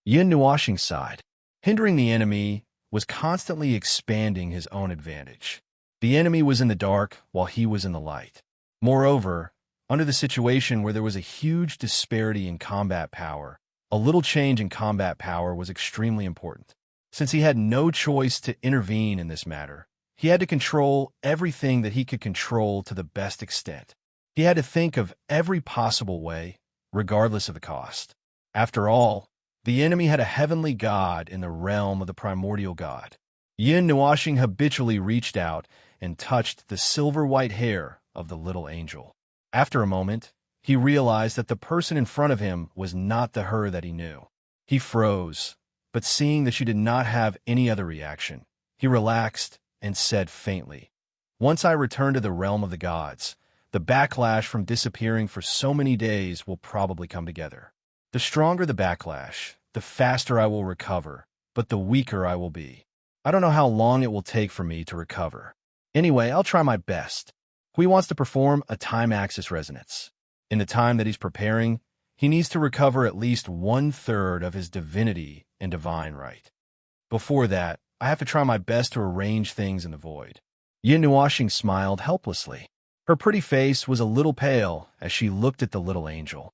Yin Nuoxing sighed. Hindering the enemy was constantly expanding his own advantage. The enemy was in the dark while he was in the light. Moreover, under the situation where there was a huge disparity in combat power, a little change in combat power was extremely important. Since he had no choice to intervene in this matter, he had to control everything that he could control to the best extent. He had to think of every possible way, regardless of the cost. After all, the enemy had a heavenly god in the realm of the primordial god. Yin Nuoxing habitually reached out and touched the silver-white hair of the little angel. After a moment, he realized that the person in front of him was not the her that he knew. He froze, but seeing that she did not have any other reaction, he relaxed and said faintly, "Once I return to the realm of the gods, the backlash from disappearing for so many days will probably come together. The stronger the backlash, the faster I will recover, but the weaker I will be. I don't know how long it will take for me to recover. Anyway, I'll try my best." Hui wants to perform a time axis resonance. In the time that he's preparing, he needs to recover at least 1/3 of his divinity and divine right. Before that, I have to try my best to arrange things in the void. Yin Nuoxing smiled helplessly. Her pretty face was a little pale as she looked at the little angel.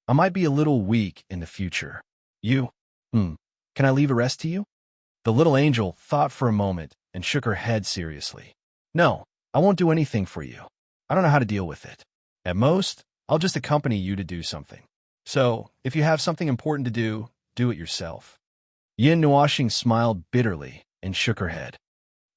I might be a little weak in the future. Can I leave a rest to you? The little angel thought for a moment and shook her head seriously. No, I won't do anything for you. I don't know how to deal with it. At most, I'll just accompany you to do something. So, if you have something important to do, do it yourself. Yin Nuoxing smiled bitterly and shook her head.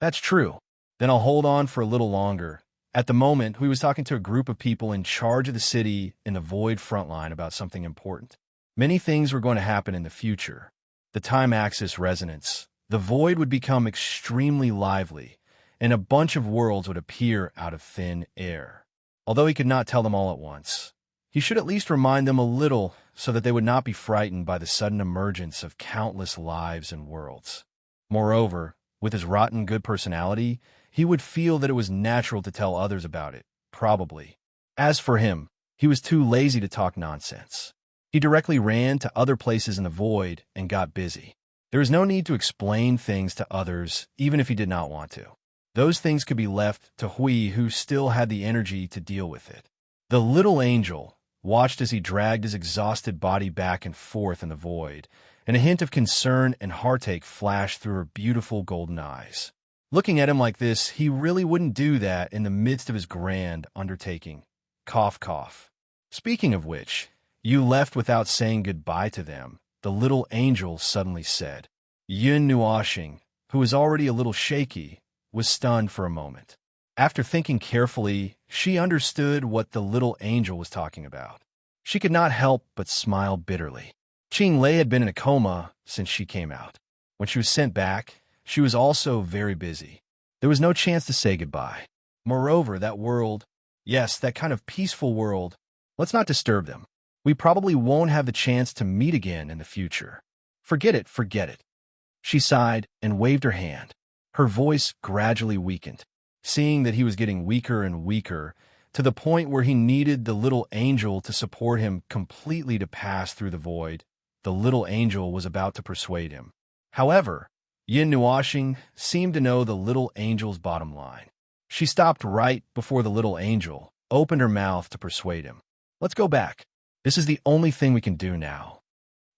That's true. Then I'll hold on for a little longer. At the moment, he was talking to a group of people in charge of the city in the Void Frontline about something important. Many things were going to happen in the future. The time axis resonance. The Void would become extremely lively, and a bunch of worlds would appear out of thin air. Although he could not tell them all at once, he should at least remind them a little so that they would not be frightened by the sudden emergence of countless lives and worlds. Moreover, with his rotten good personality, he would feel that it was natural to tell others about it, probably. As for him, he was too lazy to talk nonsense. He directly ran to other places in the void and got busy. There was no need to explain things to others, even if he did not want to. Those things could be left to Hui, who still had the energy to deal with it. The little angel watched as he dragged his exhausted body back and forth in the void, and a hint of concern and heartache flashed through her beautiful golden eyes. Looking at him like this, he really wouldn't do that in the midst of his grand undertaking. Cough, cough. Speaking of which, you left without saying goodbye to them, the little angel suddenly said. Yin Nuoxing, who was already a little shaky, was stunned for a moment. After thinking carefully, she understood what the little angel was talking about. She could not help but smile bitterly. Qing Lei had been in a coma since she came out. When she was sent back, she was also very busy. There was no chance to say goodbye. Moreover, that world, yes, that kind of peaceful world, let's not disturb them. We probably won't have the chance to meet again in the future. Forget it, forget it. She sighed and waved her hand. Her voice gradually weakened, seeing that he was getting weaker and weaker, to the point where he needed the little angel to support him completely to pass through the void. The little angel was about to persuade him. However, Yin Nuashing seemed to know the little angel's bottom line. She stopped right before the little angel opened her mouth to persuade him. Let's go back. This is the only thing we can do now.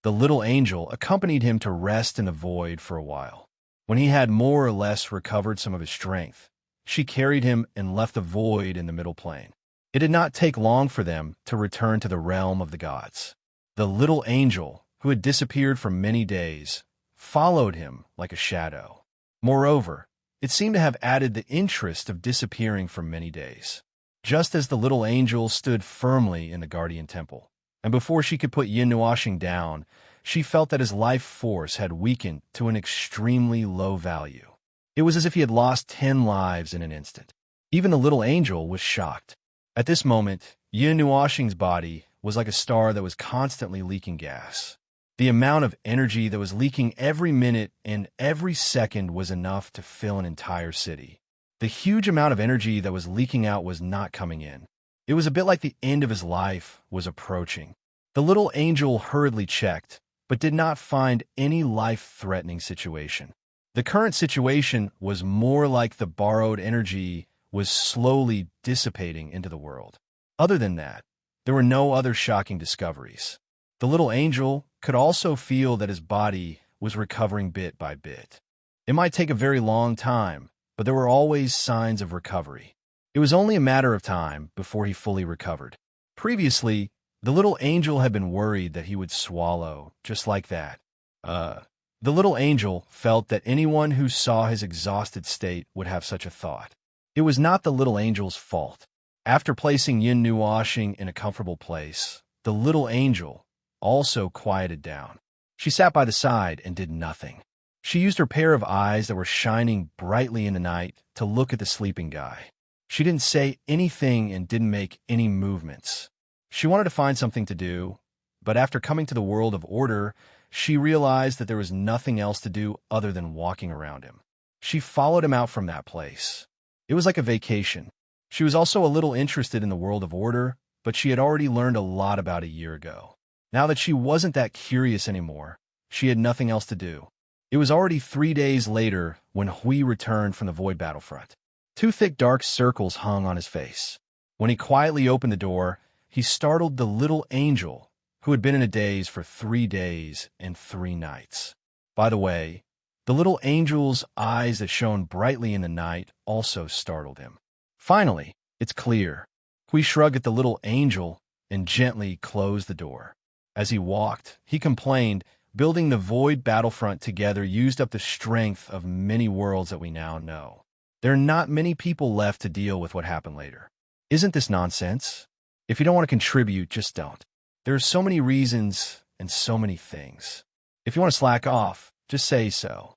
The little angel accompanied him to rest in the void for a while. When he had more or less recovered some of his strength, she carried him and left the void in the middle plane. It did not take long for them to return to the realm of the gods. The little angel, who had disappeared for many days, followed him like a shadow. Moreover, it seemed to have added the interest of disappearing for many days. Just as the little angel stood firmly in the guardian temple, and before she could put Yin Nuashing down, she felt that his life force had weakened to an extremely low value. It was as if he had lost 10 lives in an instant. Even the little angel was shocked. At this moment, Yin Nuashing's body was like a star that was constantly leaking gas. The amount of energy that was leaking every minute and every second was enough to fill an entire city. The huge amount of energy that was leaking out was not coming in. It was a bit like the end of his life was approaching. The little angel hurriedly checked, but did not find any life-threatening situation. The current situation was more like the borrowed energy was slowly dissipating into the world. Other than that, there were no other shocking discoveries. The little angel could also feel that his body was recovering bit by bit. It might take a very long time, but there were always signs of recovery. It was only a matter of time before he fully recovered. Previously, the little angel had been worried that he would swallow, just like that. The little angel felt that anyone who saw his exhausted state would have such a thought. It was not the little angel's fault. After placing Yin Nuashing in a comfortable place, the little angel also quieted down. She sat by the side and did nothing. She used her pair of eyes that were shining brightly in the night to look at the sleeping guy. She didn't say anything and didn't make any movements. She wanted to find something to do, but after coming to the world of order, she realized that there was nothing else to do other than walking around him. She followed him out from that place. It was like a vacation. She was also a little interested in the world of order, but she had already learned a lot about a year ago. Now that she wasn't that curious anymore, she had nothing else to do. It was already 3 days later when Hui returned from the void battlefront. 2 thick dark circles hung on his face. When he quietly opened the door, he startled the little angel, who had been in a daze for 3 days and 3 nights. By the way, the little angel's eyes that shone brightly in the night also startled him. Finally, it's clear. Hui shrugged at the little angel and gently closed the door. As he walked, he complained, building the void battlefront together used up the strength of many worlds that we now know. There are not many people left to deal with what happened later. Isn't this nonsense? If you don't want to contribute, just don't. There are so many reasons and so many things. If you want to slack off, just say so.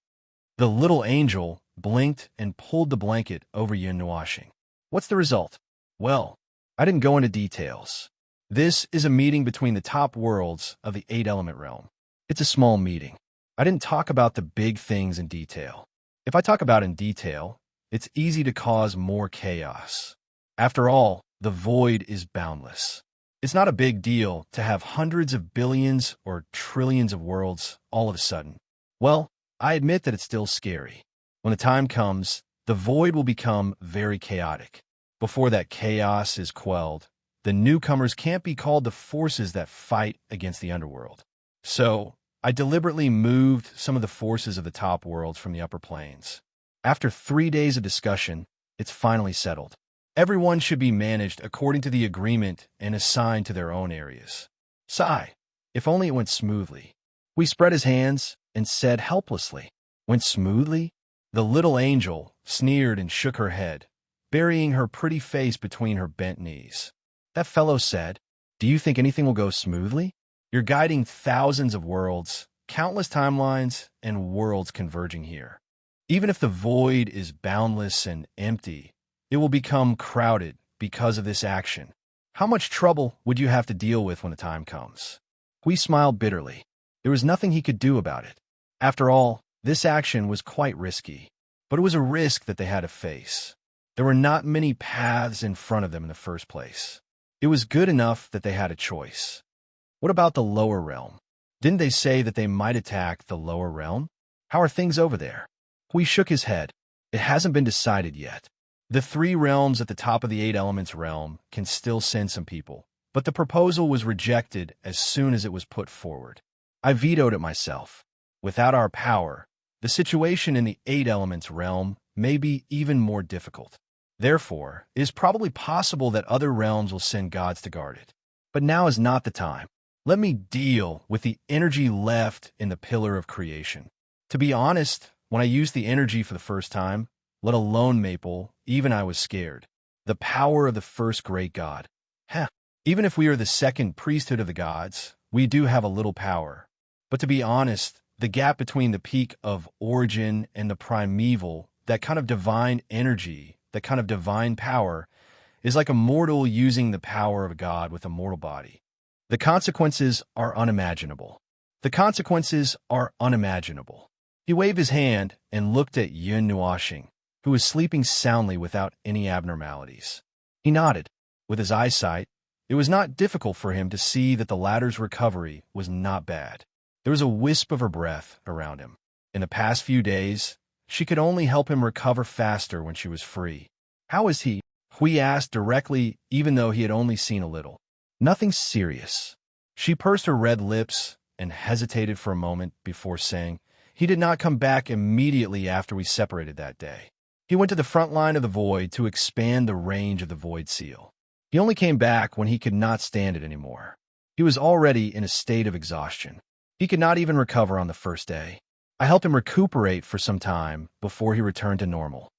The little angel blinked and pulled the blanket over Yin Nuashing. What's the result? Well, I didn't go into details. This is a meeting between the top worlds of the 8-element realm. It's a small meeting. I didn't talk about the big things in detail. If I talk about in detail, it's easy to cause more chaos. After all, the void is boundless. It's not a big deal to have hundreds of billions or trillions of worlds all of a sudden. Well, I admit that it's still scary. When the time comes, the void will become very chaotic. Before that chaos is quelled, the newcomers can't be called the forces that fight against the underworld. So, I deliberately moved some of the forces of the top worlds from the upper planes. After 3 days of discussion, it's finally settled. Everyone should be managed according to the agreement and assigned to their own areas. Sigh. If only it went smoothly. We spread his hands and said helplessly. Went smoothly? The little angel sneered and shook her head, burying her pretty face between her bent knees. That fellow said, "Do you think anything will go smoothly? You're guiding thousands of worlds, countless timelines, and worlds converging here. Even if the void is boundless and empty, it will become crowded because of this action. How much trouble would you have to deal with when the time comes? We smiled bitterly. There was nothing he could do about it. After all, this action was quite risky. But it was a risk that they had to face. There were not many paths in front of them in the first place. It was good enough that they had a choice. What about the lower realm? Didn't they say that they might attack the lower realm? How are things over there? Hui shook his head. It hasn't been decided yet. The 3 realms at the top of the 8 elements realm can still send some people, but the proposal was rejected as soon as it was put forward. I vetoed it myself. Without our power, the situation in the 8 elements realm may be even more difficult. Therefore, it is probably possible that other realms will send gods to guard it. But now is not the time. Let me deal with the energy left in the pillar of creation. To be honest, when I used the energy for the first time, let alone Maple, even I was scared. The power of the first great god. Even if we are the second priesthood of the gods, we do have a little power. But to be honest, the gap between the peak of origin and the primeval, that kind of divine energy, that kind of divine power, is like a mortal using the power of a god with a mortal body. The consequences are unimaginable. The consequences are unimaginable. He waved his hand and looked at Yun Nuoxing, who was sleeping soundly without any abnormalities. He nodded. With his eyesight, it was not difficult for him to see that the latter's recovery was not bad. There was a wisp of her breath around him. In the past few days, she could only help him recover faster when she was free. How is he? Hui asked directly, even though he had only seen a little. Nothing serious. She pursed her red lips and hesitated for a moment before saying, he did not come back immediately after we separated that day. He went to the front line of the void to expand the range of the void seal. He only came back when he could not stand it anymore. He was already in a state of exhaustion. He could not even recover on the first day. I helped him recuperate for some time before he returned to normal.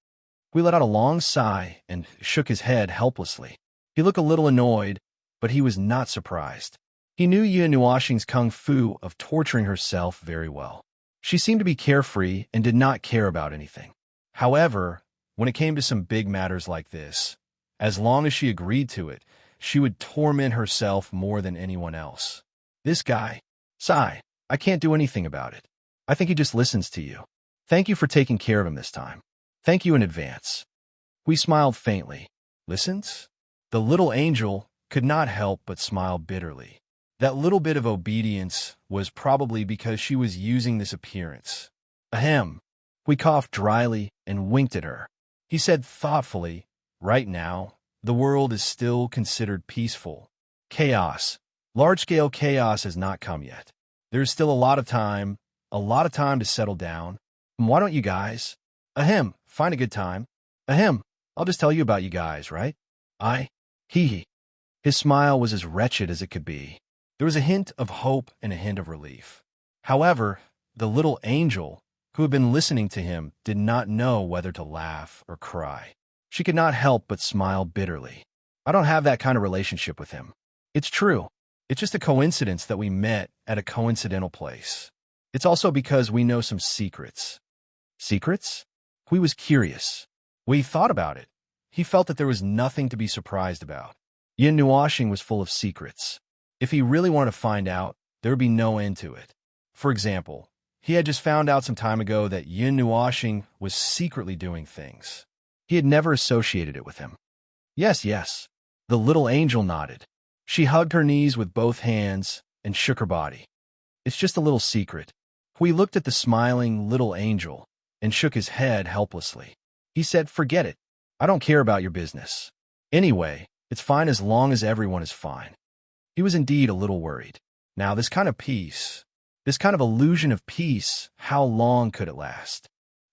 We let out a long sigh and shook his head helplessly. He looked a little annoyed, but he was not surprised. He knew Yun Nuoxing's kung fu of torturing herself very well. She seemed to be carefree and did not care about anything. However, when it came to some big matters like this, as long as she agreed to it, she would torment herself more than anyone else. This guy, sigh, I can't do anything about it. I think he just listens to you. Thank you for taking care of him this time. Thank you in advance. We smiled faintly. Listens? The little angel could not help but smile bitterly. That little bit of obedience was probably because she was using this appearance. Ahem. We coughed dryly and winked at her. He said thoughtfully, right now, the world is still considered peaceful. Chaos. Large-scale chaos has not come yet. There's still a lot of time to settle down. Why don't you guys? Ahem, find a good time. Ahem, I'll just tell you about you guys, right? Hee. His smile was as wretched as it could be. There was a hint of hope and a hint of relief. However, the little angel, who had been listening to him, did not know whether to laugh or cry. She could not help but smile bitterly. I don't have that kind of relationship with him. It's true. It's just a coincidence that we met at a coincidental place. It's also because we know some secrets. Secrets? Hui was curious. When he thought about it, he felt that there was nothing to be surprised about. Yun Nuoxing was full of secrets. If he really wanted to find out, there would be no end to it. For example, he had just found out some time ago that Yun Nuoxing was secretly doing things. He had never associated it with him. Yes. The little angel nodded. She hugged her knees with both hands and shook her body. It's just a little secret. Hui looked at the smiling little angel and shook his head helplessly. He said, forget it. I don't care about your business. Anyway, it's fine as long as everyone is fine. He was indeed a little worried. Now, this kind of peace, this kind of illusion of peace, how long could it last?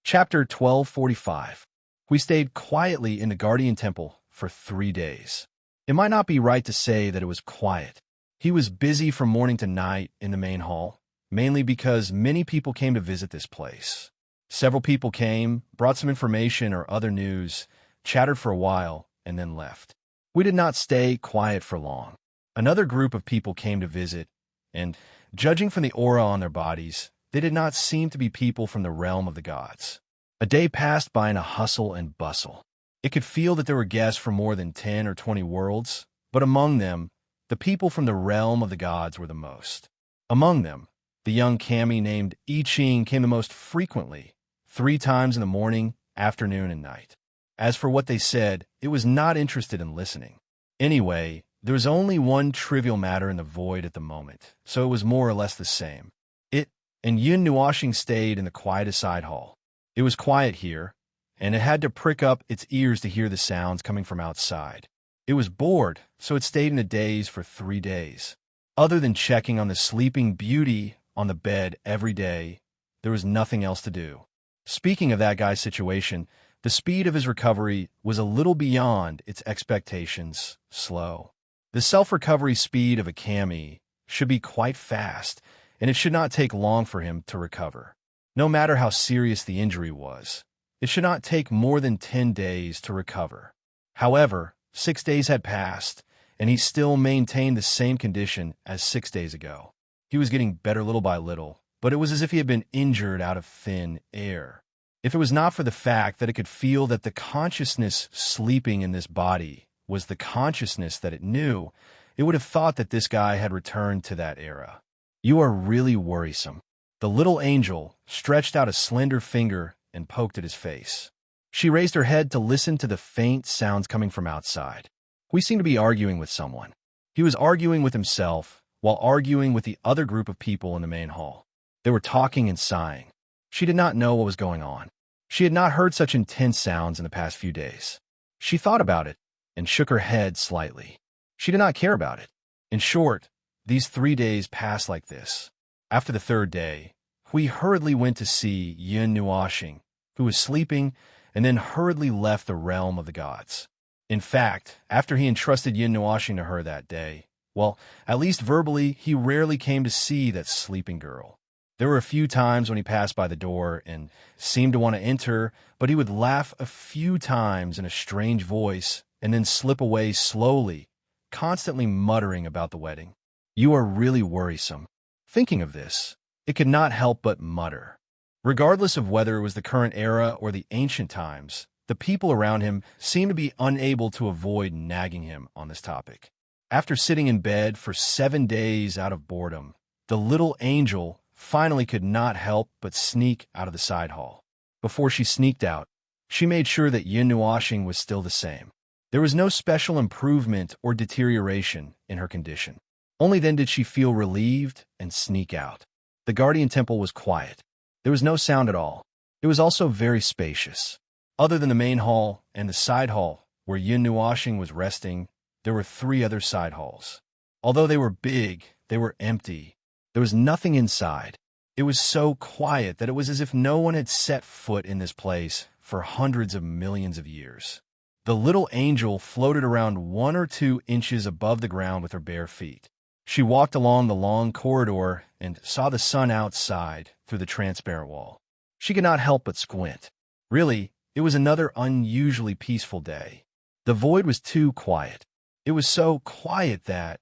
Chapter 1245. We stayed quietly in the Guardian Temple for 3 days. It might not be right to say that it was quiet. He was busy from morning to night in the main hall, mainly because many people came to visit this place. Several people came, brought some information or other news, chattered for a while, and then left. We did not stay quiet for long. Another group of people came to visit, and, judging from the aura on their bodies, they did not seem to be people from the realm of the gods. A day passed by in a hustle and bustle. It could feel that there were guests from more than 10 or 20 worlds, But among them, the people from the realm of the gods were the most. Among them, the young kami named I Ching came the most frequently, 3 times in the morning, afternoon, and night. As for what they said, it was not interested in listening. Anyway, there was only one trivial matter in the void at the moment, so it was more or less the same. It and Yun Nuashing stayed in the quietest side hall. It was quiet here, and it had to prick up its ears to hear the sounds coming from outside. It was bored, so it stayed in a daze for 3 days. Other than checking on the sleeping beauty on the bed every day, there was nothing else to do. Speaking of that guy's situation, the speed of his recovery was a little beyond its expectations, slow. The self-recovery speed of a kami should be quite fast, and it should not take long for him to recover. No matter how serious the injury was, it should not take more than 10 days to recover. However, 6 days had passed, and he still maintained the same condition as 6 days ago. He was getting better little by little, but it was as if he had been injured out of thin air. If it was not for the fact that it could feel that the consciousness sleeping in this body was the consciousness that it knew, it would have thought that this guy had returned to that era. You are really worrisome. The little angel stretched out a slender finger and poked at his face. She raised her head to listen to the faint sounds coming from outside. We seem to be arguing with someone. He was arguing with himself while arguing with the other group of people in the main hall. They were talking and sighing. She did not know what was going on. She had not heard such intense sounds in the past few days. She thought about it and shook her head slightly. She did not care about it. In short, these 3 days passed like this. After the 3rd day, Hui hurriedly went to see Yun Nuashing, who was sleeping, and then hurriedly left the realm of the gods. In fact, after he entrusted Yun Nuashing to her that day, well, at least verbally, he rarely came to see that sleeping girl. There were a few times when he passed by the door and seemed to want to enter, but he would laugh a few times in a strange voice and then slip away slowly, constantly muttering about the wedding. You are really worrisome. Thinking of this, it could not help but mutter. Regardless of whether it was the current era or the ancient times, the people around him seemed to be unable to avoid nagging him on this topic. After sitting in bed for 7 days out of boredom, the little angel finally could not help but sneak out of the side hall. Before she sneaked out, she made sure that Yun Nuashing was still the same. There was no special improvement or deterioration in her condition. Only then did she feel relieved and sneak out. The guardian temple was quiet. There was no sound at all. It was also very spacious. Other than the main hall and the side hall where Yun Nuashing was resting, there were 3 other side halls. Although they were big, they were empty. There was nothing inside. It was so quiet that it was as if no one had set foot in this place for hundreds of millions of years. The little angel floated around 1 or 2 inches above the ground with her bare feet. She walked along the long corridor and saw the sun outside through the transparent wall. She could not help but squint. Really, it was another unusually peaceful day. The void was too quiet. It was so quiet that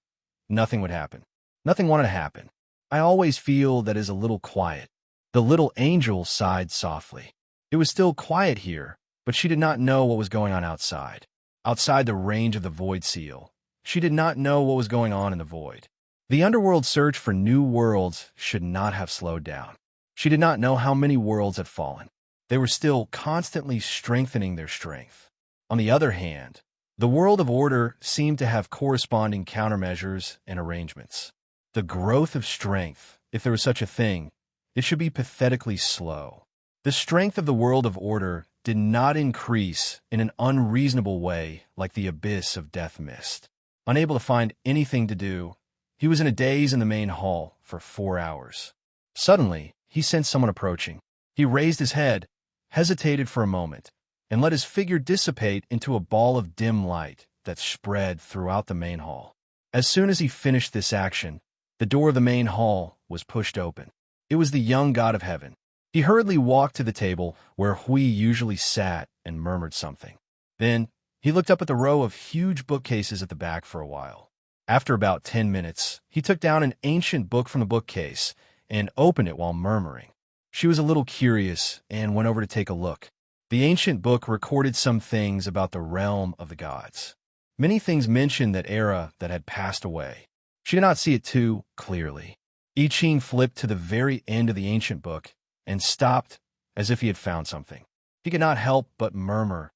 nothing would happen. Nothing wanted to happen. I always feel that is a little quiet. The little angel sighed softly. It was still quiet here, but she did not know what was going on outside. Outside the range of the void seal, she did not know what was going on in the void. The underworld search for new worlds should not have slowed down. She did not know how many worlds had fallen. They were still constantly strengthening their strength. On the other hand, the world of order seemed to have corresponding countermeasures and arrangements. The growth of strength, if there was such a thing, it should be pathetically slow. The strength of the world of order did not increase in an unreasonable way like the abyss of death mist. Unable to find anything to do, he was in a daze in the main hall for 4 hours. Suddenly, he sensed someone approaching. He raised his head, hesitated for a moment, and let his figure dissipate into a ball of dim light that spread throughout the main hall. As soon as he finished this action, the door of the main hall was pushed open. It was the young god of heaven. He hurriedly walked to the table where Hui usually sat and murmured something. Then, he looked up at the row of huge bookcases at the back for a while. After about 10 minutes, he took down an ancient book from the bookcase and opened it while murmuring. She was a little curious and went over to take a look. The ancient book recorded some things about the realm of the gods. Many things mentioned that era that had passed away. She did not see it too clearly. I Ching flipped to the very end of the ancient book and stopped as if he had found something. He could not help but murmur,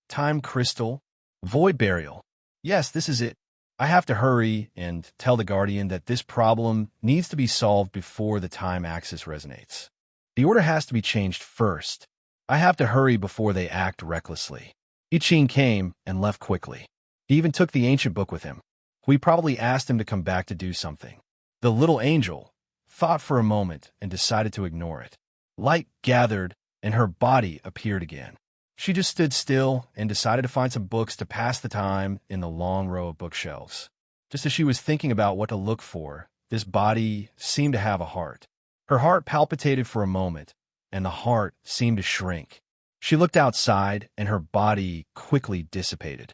"Time crystal, void burial. Yes, this is it. I have to hurry and tell the Guardian that this problem needs to be solved before the time axis resonates. The order has to be changed first. I have to hurry before they act recklessly." I Ching came and left quickly. He even took the ancient book with him. We probably asked him to come back to do something. The little angel thought for a moment and decided to ignore it. Light gathered and her body appeared again. She just stood still and decided to find some books to pass the time in the long row of bookshelves. Just as she was thinking about what to look for, this body seemed to have a heart. Her heart palpitated for a moment, and the heart seemed to shrink. She looked outside, and her body quickly dissipated.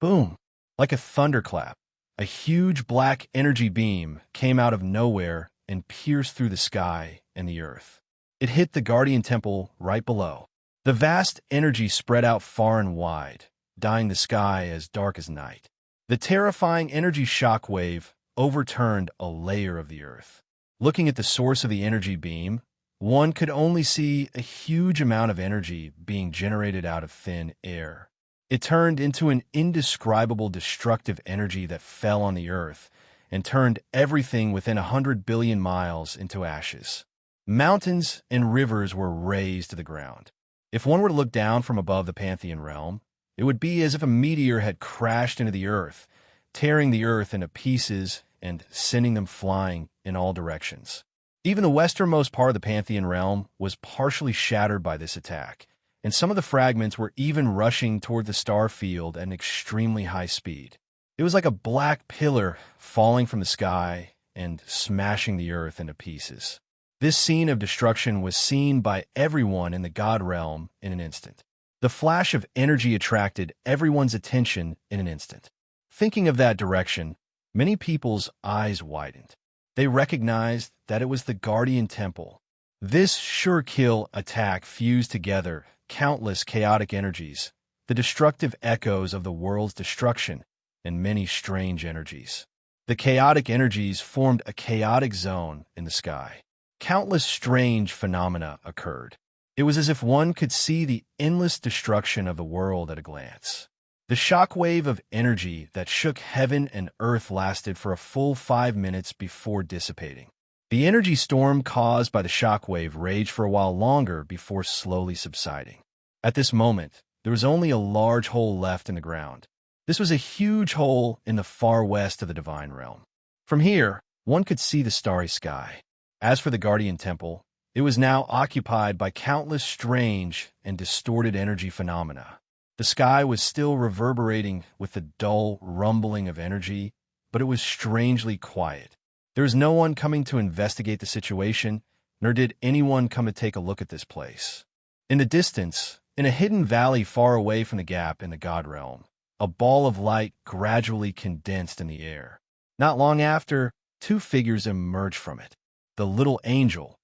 Boom! Like a thunderclap, a huge black energy beam came out of nowhere and pierced through the sky and the earth. It hit the Guardian Temple right below. The vast energy spread out far and wide, dyeing the sky as dark as night. The terrifying energy shockwave overturned a layer of the earth. Looking at the source of the energy beam, one could only see a huge amount of energy being generated out of thin air. It turned into an indescribable destructive energy that fell on the earth and turned everything within 100 billion miles into ashes. Mountains and rivers were razed to the ground. If one were to look down from above the Pantheon realm, it would be as if a meteor had crashed into the earth, tearing the earth into pieces and sending them flying in all directions. Even the westernmost part of the Pantheon realm was partially shattered by this attack, and some of the fragments were even rushing toward the star field at an extremely high speed. It was like a black pillar falling from the sky and smashing the earth into pieces. This scene of destruction was seen by everyone in the God realm in an instant. The flash of energy attracted everyone's attention in an instant. Thinking of that direction, many people's eyes widened. They recognized that it was the Guardian Temple. This sure-kill attack fused together countless chaotic energies, the destructive echoes of the world's destruction, and many strange energies. The chaotic energies formed a chaotic zone in the sky. Countless strange phenomena occurred. It was as if one could see the endless destruction of the world at a glance. The shockwave of energy that shook heaven and earth lasted for a full 5 minutes before dissipating. The energy storm caused by the shockwave raged for a while longer before slowly subsiding. At this moment, there was only a large hole left in the ground. This was a huge hole in the far west of the divine realm. From here, one could see the starry sky. As for the Guardian Temple, it was now occupied by countless strange and distorted energy phenomena. The sky was still reverberating with the dull rumbling of energy, but it was strangely quiet. There was no one coming to investigate the situation, nor did anyone come to take a look at this place. In the distance, in a hidden valley far away from the gap in the God realm, a ball of light gradually condensed in the air. Not long after, 2 figures emerged from it. The little angel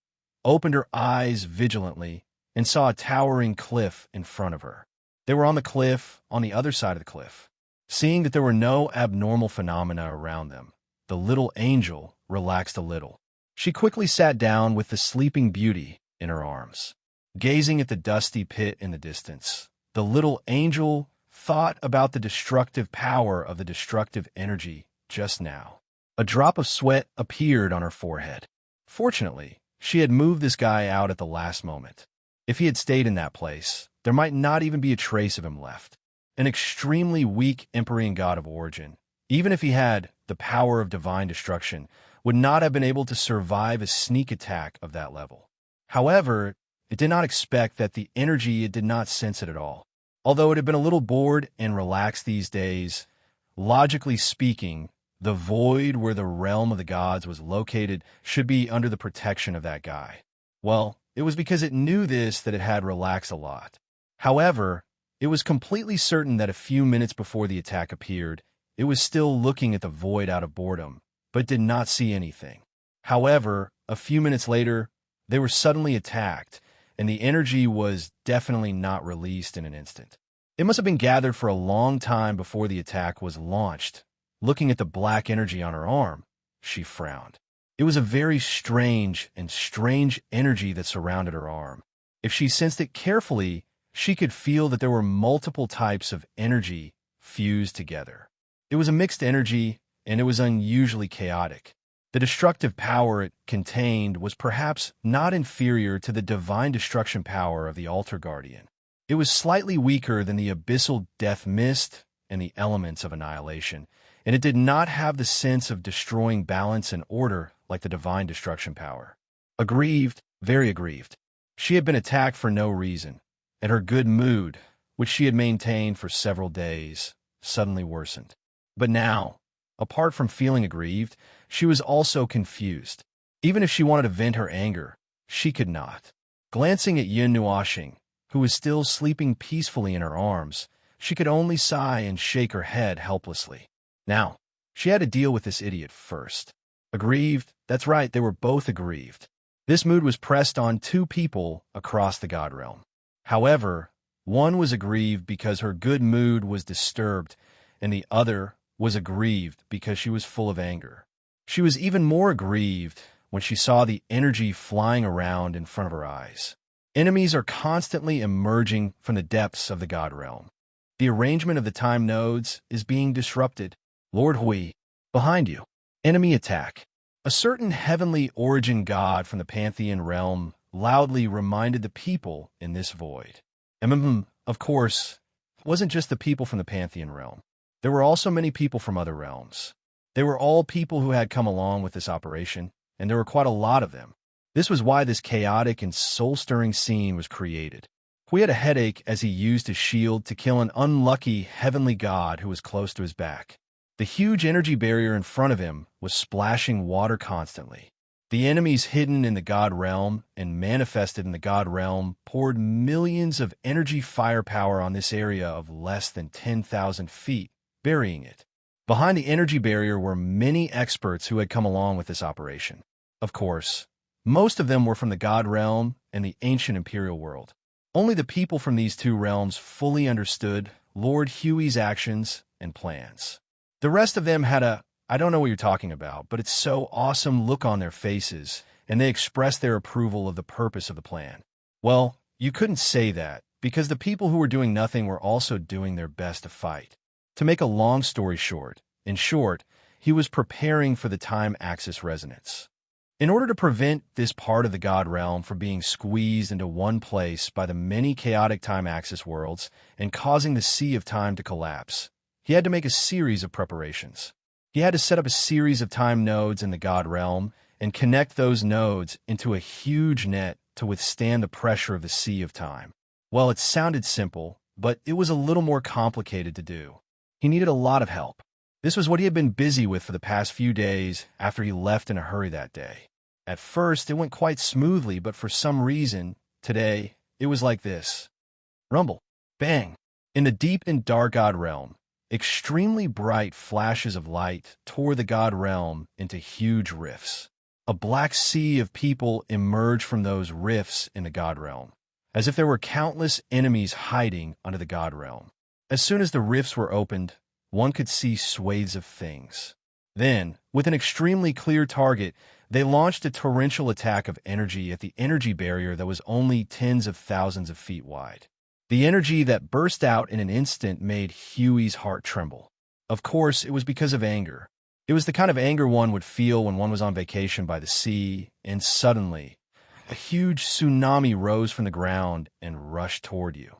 opened her eyes vigilantly and saw a towering cliff in front of her. They were on the cliff on the other side of the cliff. Seeing that there were no abnormal phenomena around them, the little angel relaxed a little. She quickly sat down with the sleeping beauty in her arms. Gazing at the dusty pit in the distance, the little angel thought about the destructive power of the destructive energy just now. A drop of sweat appeared on her forehead. Fortunately, she had moved this guy out at the last moment. If he had stayed in that place, there might not even be a trace of him left. An extremely weak Empyrean god of origin, even if he had the power of divine destruction, would not have been able to survive a sneak attack of that level. However, it did not expect that the energy it did not sense it at all. Although it had been a little bored and relaxed these days, logically speaking, the void where the realm of the gods was located should be under the protection of that guy. Well, it was because it knew this that it had relaxed a lot. However, it was completely certain that a few minutes before the attack appeared, it was still looking at the void out of boredom, but did not see anything. However, a few minutes later, they were suddenly attacked, and the energy was definitely not released in an instant. It must have been gathered for a long time before the attack was launched. Looking at the black energy on her arm, she frowned. It was a very strange energy that surrounded her arm. If she sensed it carefully, she could feel that there were multiple types of energy fused together. It was a mixed energy, and it was unusually chaotic. The destructive power it contained was perhaps not inferior to the divine destruction power of the Altar Guardian. It was slightly weaker than the abyssal death mist and the elements of annihilation, and it did not have the sense of destroying balance and order like the divine destruction power. Aggrieved, very aggrieved. She had been attacked for no reason, and her good mood, which she had maintained for several days, suddenly worsened. But now, apart from feeling aggrieved, she was also confused. Even if she wanted to vent her anger, she could not. Glancing at Yun Nuoxing, who was still sleeping peacefully in her arms, she could only sigh and shake her head helplessly. Now, she had to deal with this idiot first. Aggrieved, that's right, they were both aggrieved. This mood was pressed on two people across the God realm. However, one was aggrieved because her good mood was disturbed, and the other was aggrieved because she was full of anger. She was even more aggrieved when she saw the energy flying around in front of her eyes. Enemies are constantly emerging from the depths of the God realm. The arrangement of the time nodes is being disrupted. Lord Hui, behind you. Enemy attack. A certain heavenly origin god from the Pantheon realm loudly reminded the people in this void. Of course, it wasn't just the people from the Pantheon realm. There were also many people from other realms. They were all people who had come along with this operation, and there were quite a lot of them. This was why this chaotic and soul-stirring scene was created. Hui had a headache as he used his shield to kill an unlucky heavenly god who was close to his back. The huge energy barrier in front of him was splashing water constantly. The enemies hidden in the God realm and manifested in the God realm poured millions of energy firepower on this area of less than 10,000 feet, burying it. Behind the energy barrier were many experts who had come along with this operation. Of course, most of them were from the God realm and the ancient imperial world. Only the people from these two realms fully understood Lord Huey's actions and plans. The rest of them had a, I don't know what you're talking about, but it's so awesome look on their faces, and they expressed their approval of the purpose of the plan. Well, you couldn't say that, because the people who were doing nothing were also doing their best to fight. To make a long story short, in short, he was preparing for the time axis resonance. In order to prevent this part of the God realm from being squeezed into one place by the many chaotic time axis worlds and causing the sea of time to collapse, he had to make a series of preparations. He had to set up a series of time nodes in the God realm and connect those nodes into a huge net to withstand the pressure of the sea of time. Well, it sounded simple, but it was a little more complicated to do. He needed a lot of help. This was what he had been busy with for the past few days after he left in a hurry that day. At first, it went quite smoothly, but for some reason, today, it was like this. Rumble. Bang. In the deep and dark God realm, extremely bright flashes of light tore the God realm into huge rifts. A black sea of people emerged from those rifts in the God realm, as if there were countless enemies hiding under the God realm. As soon as the rifts were opened, one could see swathes of things. Then, with an extremely clear target, they launched a torrential attack of energy at the energy barrier that was only tens of thousands of feet wide. The energy that burst out in an instant made Huey's heart tremble. Of course, it was because of anger. It was the kind of anger one would feel when one was on vacation by the sea, and suddenly, a huge tsunami rose from the ground and rushed toward you.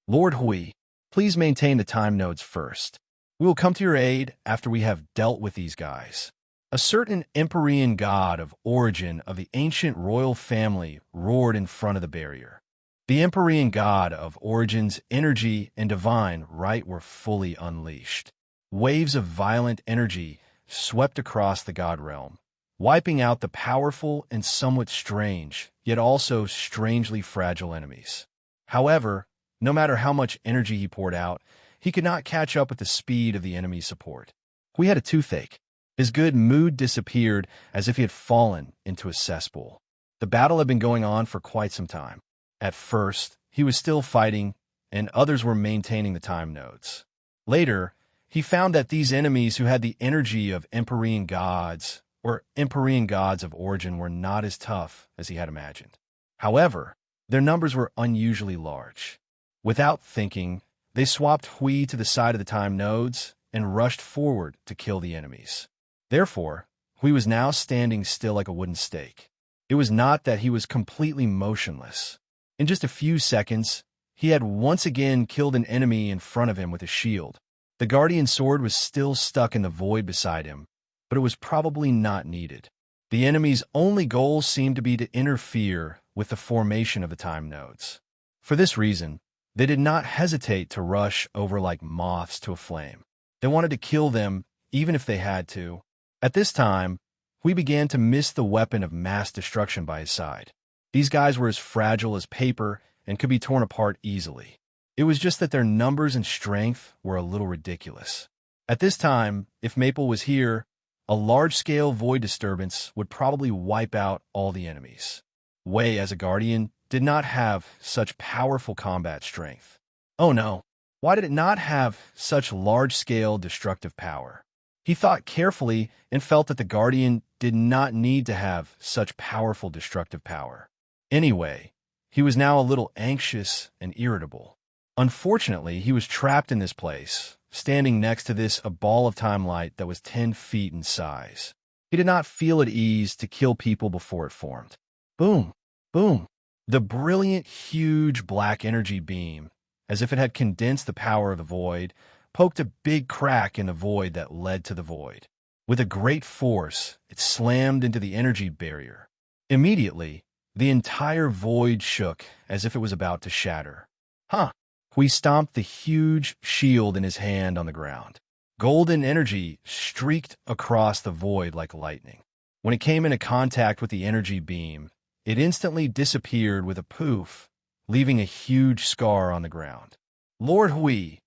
Lord Hui, please maintain the time nodes first. We will come to your aid after we have dealt with these guys. A certain Empyrean god of origin of the ancient royal family roared in front of the barrier. The Empyrean god of origin's energy and divine right were fully unleashed. Waves of violent energy swept across the god realm, wiping out the powerful and somewhat strange, yet also strangely fragile enemies. However, no matter how much energy he poured out, he could not catch up with the speed of the enemy's support. We had a toothache. His good mood disappeared as if he had fallen into a cesspool. The battle had been going on for quite some time. At first, he was still fighting, and others were maintaining the time nodes. Later, he found that these enemies who had the energy of Empyrean gods or Empyrean gods of origin were not as tough as he had imagined. However, their numbers were unusually large. Without thinking, they swapped Hui to the side of the time nodes and rushed forward to kill the enemies. Therefore, Hui was now standing still like a wooden stake. It was not that he was completely motionless. In just a few seconds, he had once again killed an enemy in front of him with a shield. The guardian sword was still stuck in the void beside him, but it was probably not needed. The enemy's only goal seemed to be to interfere with the formation of the time nodes. For this reason, they did not hesitate to rush over like moths to a flame. They wanted to kill them, even if they had to. At this time, Hui began to miss the weapon of mass destruction by his side. These guys were as fragile as paper and could be torn apart easily. It was just that their numbers and strength were a little ridiculous. At this time, if Maple was here, a large-scale void disturbance would probably wipe out all the enemies. Wei, as a guardian, did not have such powerful combat strength. Oh no, why did it not have such large-scale destructive power? He thought carefully and felt that the guardian did not need to have such powerful destructive power. Anyway, he was now a little anxious and irritable. Unfortunately, he was trapped in this place, standing next to a ball of time light that was 10 feet in size. He did not feel at ease to kill people before it formed. Boom! Boom! The brilliant, huge black energy beam, as if it had condensed the power of the void, poked a big crack in the void that led to the void. With a great force, it slammed into the energy barrier. Immediately, the entire void shook as if it was about to shatter. Huh! Hui stomped the huge shield in his hand on the ground. Golden energy streaked across the void like lightning. When it came into contact with the energy beam, it instantly disappeared with a poof, leaving a huge scar on the ground. Lord Hui,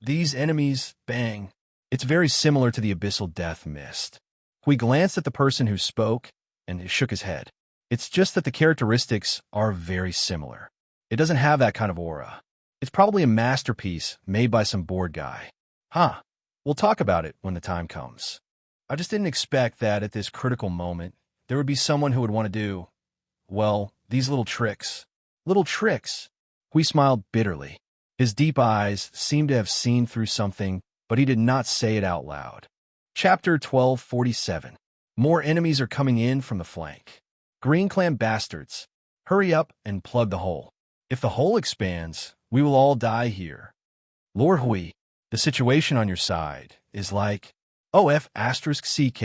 these enemies, bang. It's very similar to the abyssal death mist. Hui glanced at the person who spoke and shook his head. It's just that the characteristics are very similar. It doesn't have that kind of aura. It's probably a masterpiece made by some bored guy. Huh. We'll talk about it when the time comes. I just didn't expect that at this critical moment, there would be someone who would want to do, well, these little tricks. Little tricks. Hui smiled bitterly. His deep eyes seemed to have seen through something, but he did not say it out loud. Chapter 1247. More enemies are coming in from the flank. Green Clan bastards, hurry up and plug the hole. If the hole expands, we will all die here. Lord Hui, the situation on your side is like OF*CK.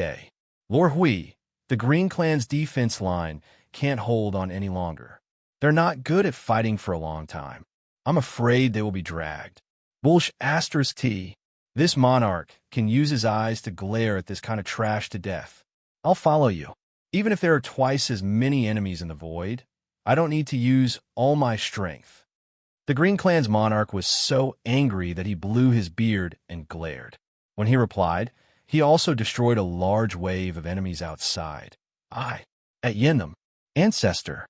Lord Hui, the Green Clan's defense line can't hold on any longer. They're not good at fighting for a long time. I'm afraid they will be dragged. Bullsh*T. This monarch can use his eyes to glare at this kind of trash to death. I'll follow you. Even if there are twice as many enemies in the void, I don't need to use all my strength. The Green Clan's monarch was so angry that he blew his beard and glared. When he replied, he also destroyed a large wave of enemies outside. At Yenham, ancestor.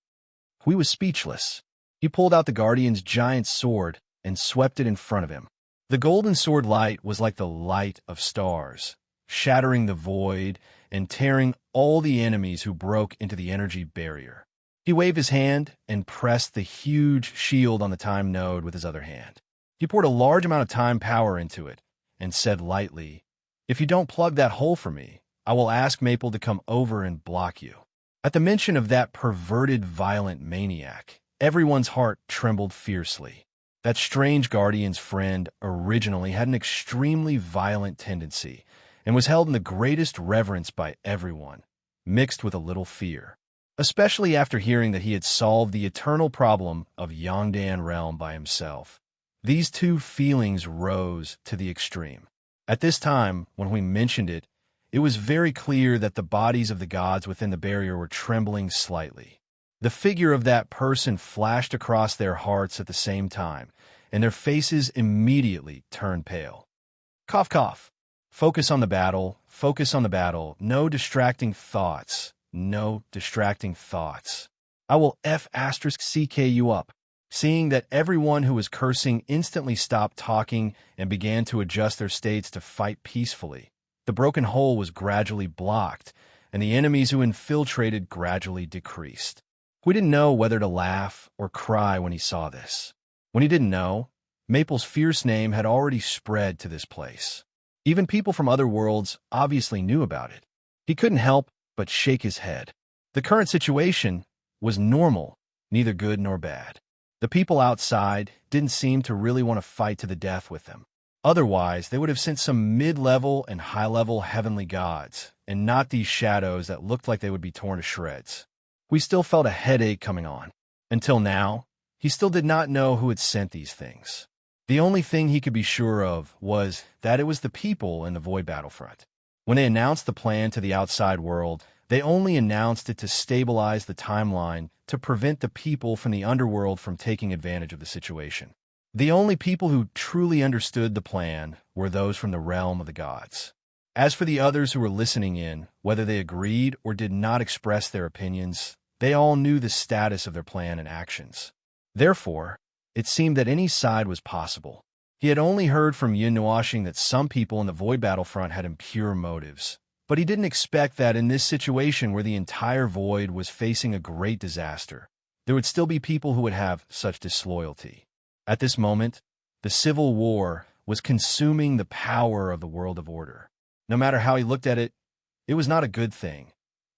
Hui was speechless. He pulled out the guardian's giant sword and swept it in front of him. The golden sword light was like the light of stars, shattering the void and tearing all the enemies who broke into the energy barrier. He waved his hand and pressed the huge shield on the time node with his other hand. He poured a large amount of time power into it and said lightly, "If you don't plug that hole for me, I will ask Maple to come over and block you." At the mention of that perverted, violent maniac, everyone's heart trembled fiercely. That strange guardian's friend originally had an extremely violent tendency and was held in the greatest reverence by everyone, mixed with a little fear. Especially after hearing that he had solved the eternal problem of Yongdan realm by himself. These two feelings rose to the extreme. At this time, when we mentioned it, it was very clear that the bodies of the gods within the barrier were trembling slightly. The figure of that person flashed across their hearts at the same time, and their faces immediately turned pale. Cough, cough. Focus on the battle. Focus on the battle. No distracting thoughts. No distracting thoughts. I will F***CK you up. Seeing that everyone who was cursing instantly stopped talking and began to adjust their states to fight peacefully, the broken hole was gradually blocked, and the enemies who infiltrated gradually decreased. We didn't know whether to laugh or cry when he saw this. When he didn't know, Maple's fierce name had already spread to this place. Even people from other worlds obviously knew about it. He couldn't help but shake his head. The current situation was normal, neither good nor bad. The people outside didn't seem to really want to fight to the death with them. Otherwise, they would have sent some mid-level and high-level heavenly gods, and not these shadows that looked like they would be torn to shreds. We still felt a headache coming on. Until now, he still did not know who had sent these things. The only thing he could be sure of was that it was the people in the Void Battlefront. When they announced the plan to the outside world, they only announced it to stabilize the timeline to prevent the people from the underworld from taking advantage of the situation. The only people who truly understood the plan were those from the realm of the gods. As for the others who were listening in, whether they agreed or did not express their opinions, they all knew the status of their plan and actions. Therefore, it seemed that any side was possible. He had only heard from Yin Nuashing that some people in the Void Battlefront had impure motives, but he didn't expect that in this situation where the entire Void was facing a great disaster, there would still be people who would have such disloyalty. At this moment, the Civil War was consuming the power of the world of order. No matter how he looked at it, it was not a good thing.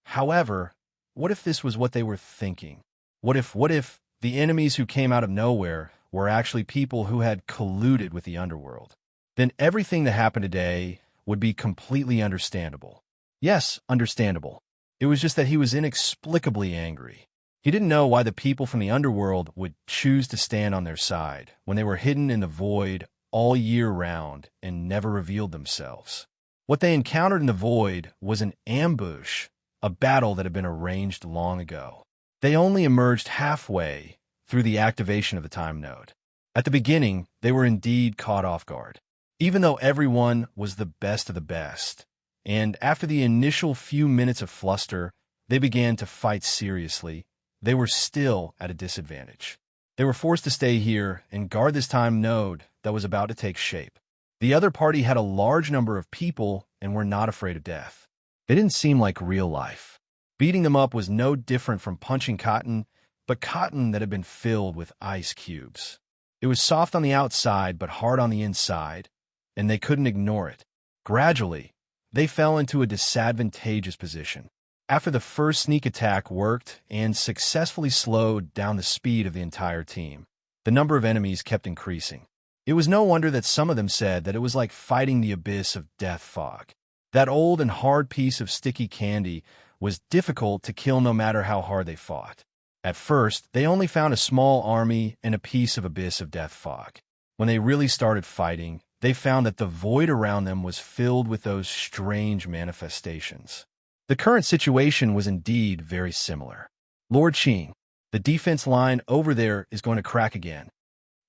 However, what if this was what they were thinking? What if the enemies who came out of nowhere were actually people who had colluded with the underworld? Then everything that happened today would be completely understandable. Yes, understandable. It was just that he was inexplicably angry. He didn't know why the people from the underworld would choose to stand on their side when they were hidden in the void all year round and never revealed themselves. What they encountered in the void was an ambush, a battle that had been arranged long ago. They only emerged halfway through the activation of the time node. At the beginning, they were indeed caught off guard. Even though everyone was the best of the best, and after the initial few minutes of fluster, they began to fight seriously, they were still at a disadvantage. They were forced to stay here and guard this time node that was about to take shape. The other party had a large number of people and were not afraid of death. They didn't seem like real life. Beating them up was no different from punching cotton, but cotton that had been filled with ice cubes. It was soft on the outside but hard on the inside, and they couldn't ignore it. Gradually, they fell into a disadvantageous position. After the first sneak attack worked and successfully slowed down the speed of the entire team, the number of enemies kept increasing. It was no wonder that some of them said that it was like fighting the abyss of death fog. That old and hard piece of sticky candy was difficult to kill no matter how hard they fought. At first, they only found a small army and a piece of abyss of death fog. When they really started fighting, they found that the void around them was filled with those strange manifestations. The current situation was indeed very similar. Lord Qing, the defense line over there is going to crack again.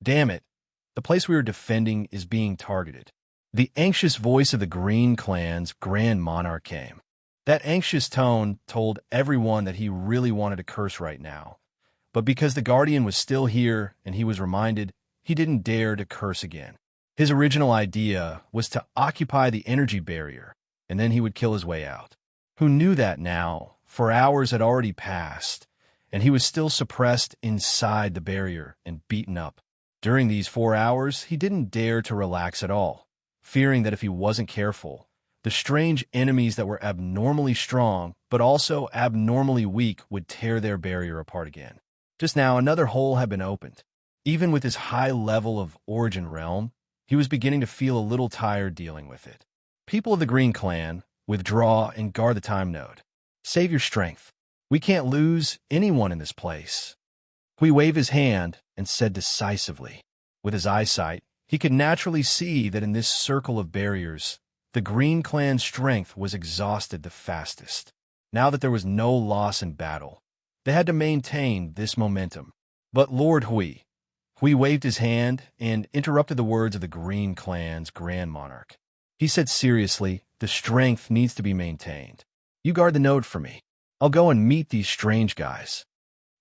Damn it, the place we were defending is being targeted. The anxious voice of the Green Clan's Grand Monarch came. That anxious tone told everyone that he really wanted to curse right now. But because the Guardian was still here and he was reminded, he didn't dare to curse again. His original idea was to occupy the energy barrier, and then he would kill his way out. Who knew that now, for hours had already passed, and he was still suppressed inside the barrier and beaten up. During these 4 hours, he didn't dare to relax at all, fearing that if he wasn't careful, the strange enemies that were abnormally strong but also abnormally weak would tear their barrier apart again. Just now, another hole had been opened. Even with his high level of origin realm, he was beginning to feel a little tired dealing with it. People of the Green Clan, withdraw and guard the time node. Save your strength. We can't lose anyone in this place. Hui waved his hand and said decisively. With his eyesight, he could naturally see that in this circle of barriers, the Green Clan's strength was exhausted the fastest. Now that there was no loss in battle, they had to maintain this momentum. But Lord Hui waved his hand and interrupted the words of the Green Clan's Grand Monarch. He said seriously, the strength needs to be maintained. You guard the node for me. I'll go and meet these strange guys.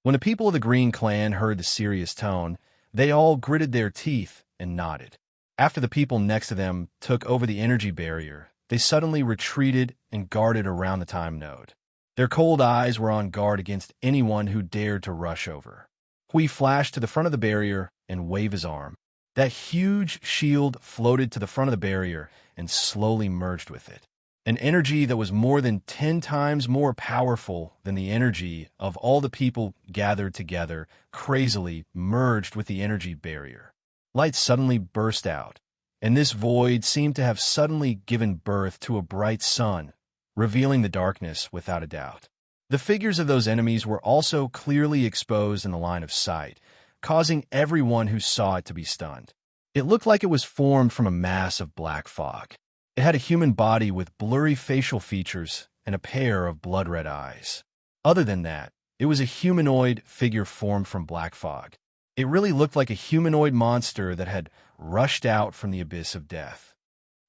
When the people of the Green Clan heard the serious tone, they all gritted their teeth and nodded. After the people next to them took over the energy barrier, they suddenly retreated and guarded around the time node. Their cold eyes were on guard against anyone who dared to rush over. Hui flashed to the front of the barrier and waved his arm. That huge shield floated to the front of the barrier and slowly merged with it. An energy that was more than 10 times more powerful than the energy of all the people gathered together crazily merged with the energy barrier. Light suddenly burst out, and this void seemed to have suddenly given birth to a bright sun, revealing the darkness without a doubt. The figures of those enemies were also clearly exposed in the line of sight, causing everyone who saw it to be stunned. It looked like it was formed from a mass of black fog. It had a human body with blurry facial features and a pair of blood-red eyes. Other than that, it was a humanoid figure formed from black fog. It really looked like a humanoid monster that had rushed out from the abyss of death.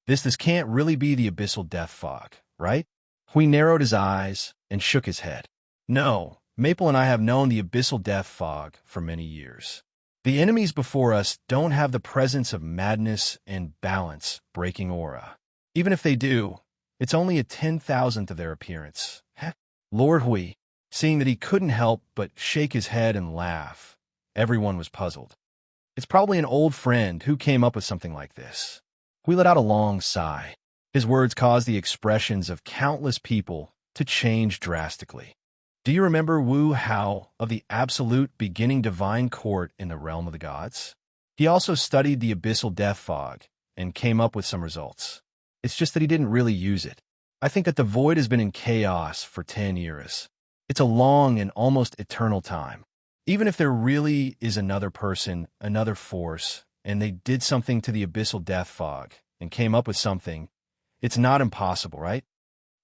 This can't really be the abyssal death fog, right? Hui narrowed his eyes and shook his head. No, Maple and I have known the abyssal death fog for many years. The enemies before us don't have the presence of madness and balance-breaking aura. Even if they do, it's only a 10,000th of their appearance. Heh. Lord Hui, seeing that he couldn't help but shake his head and laugh, everyone was puzzled. It's probably an old friend who came up with something like this. Hui let out a long sigh. His words caused the expressions of countless people to change drastically. Do you remember Wu Hao of the absolute beginning divine court in the realm of the gods? He also studied the abyssal death fog and came up with some results. It's just that he didn't really use it. I think that the void has been in chaos for 10 years. It's a long and almost eternal time. Even if there really is another person, another force, and they did something to the abyssal death fog and came up with something, it's not impossible, right?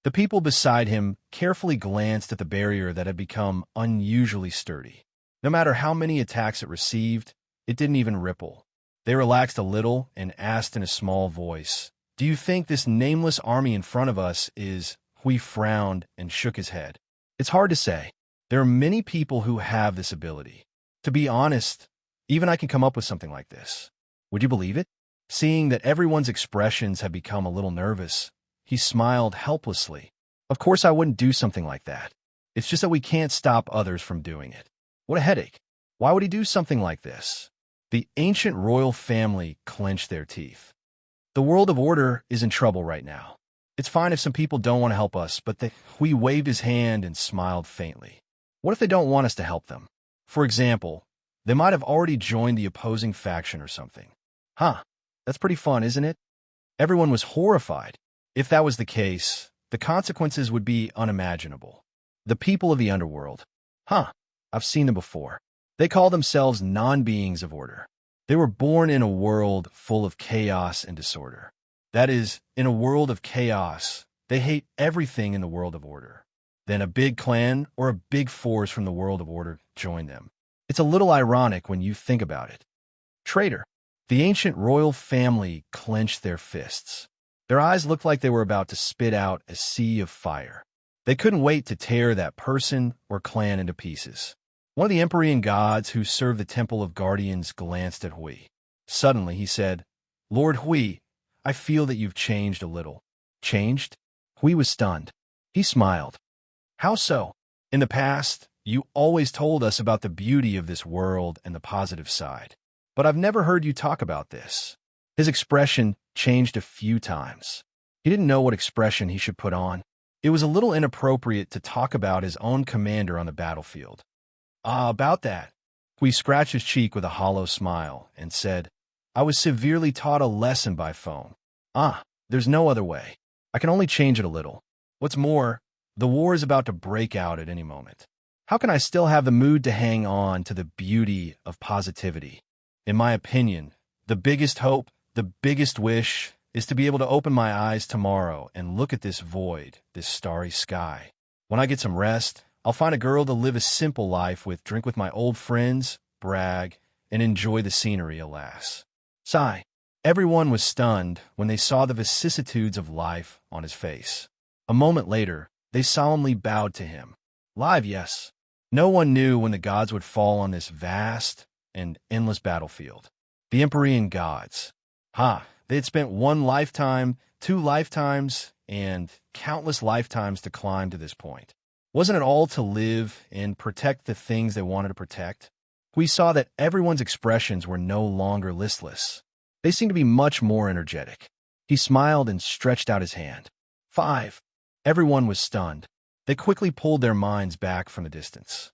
The people beside him carefully glanced at the barrier that had become unusually sturdy. No matter how many attacks it received, it didn't even ripple. They relaxed a little and asked in a small voice, "Do you think this nameless army in front of us is?" Hui frowned and shook his head. It's hard to say. There are many people who have this ability. To be honest, even I can come up with something like this. Would you believe it? Seeing that everyone's expressions had become a little nervous, he smiled helplessly. Of course I wouldn't do something like that. It's just that we can't stop others from doing it. What a headache. Why would he do something like this? The ancient royal family clenched their teeth. The world of order is in trouble right now. It's fine if some people don't want to help us, but Hui waved his hand and smiled faintly. What if they don't want us to help them? For example, they might have already joined the opposing faction or something. Huh, that's pretty fun, isn't it? Everyone was horrified. If that was the case, the consequences would be unimaginable. The people of the underworld. Huh, I've seen them before. They call themselves non-beings of order. They were born in a world full of chaos and disorder. That is, in a world of chaos, they hate everything in the world of order. Then a big clan or a big force from the world of order joined them. It's a little ironic when you think about it. Traitor. The ancient royal family clenched their fists. Their eyes looked like they were about to spit out a sea of fire. They couldn't wait to tear that person or clan into pieces. One of the Empyrean gods who served the Temple of Guardians glanced at Hui. Suddenly he said, "Lord Hui, I feel that you've changed a little." Changed? Hui was stunned. He smiled. How so? In the past, you always told us about the beauty of this world and the positive side. But I've never heard you talk about this. His expression changed a few times. He didn't know what expression he should put on. It was a little inappropriate to talk about his own commander on the battlefield. About that. Hui scratched his cheek with a hollow smile and said, "I was severely taught a lesson by phone. There's no other way. I can only change it a little. What's more, the war is about to break out at any moment. How can I still have the mood to hang on to the beauty of positivity? In my opinion, the biggest hope, the biggest wish, is to be able to open my eyes tomorrow and look at this void, this starry sky. When I get some rest, I'll find a girl to live a simple life with, drink with my old friends, brag, and enjoy the scenery, alas." Sigh. Everyone was stunned when they saw the vicissitudes of life on his face. A moment later, they solemnly bowed to him. Live, yes. No one knew when the gods would fall on this vast and endless battlefield. The Empyrean gods. They had spent one lifetime, two lifetimes, and countless lifetimes to climb to this point. Wasn't it all to live and protect the things they wanted to protect? We saw that everyone's expressions were no longer listless. They seemed to be much more energetic. He smiled and stretched out his hand. 5. Everyone was stunned. They quickly pulled their minds back from the distance.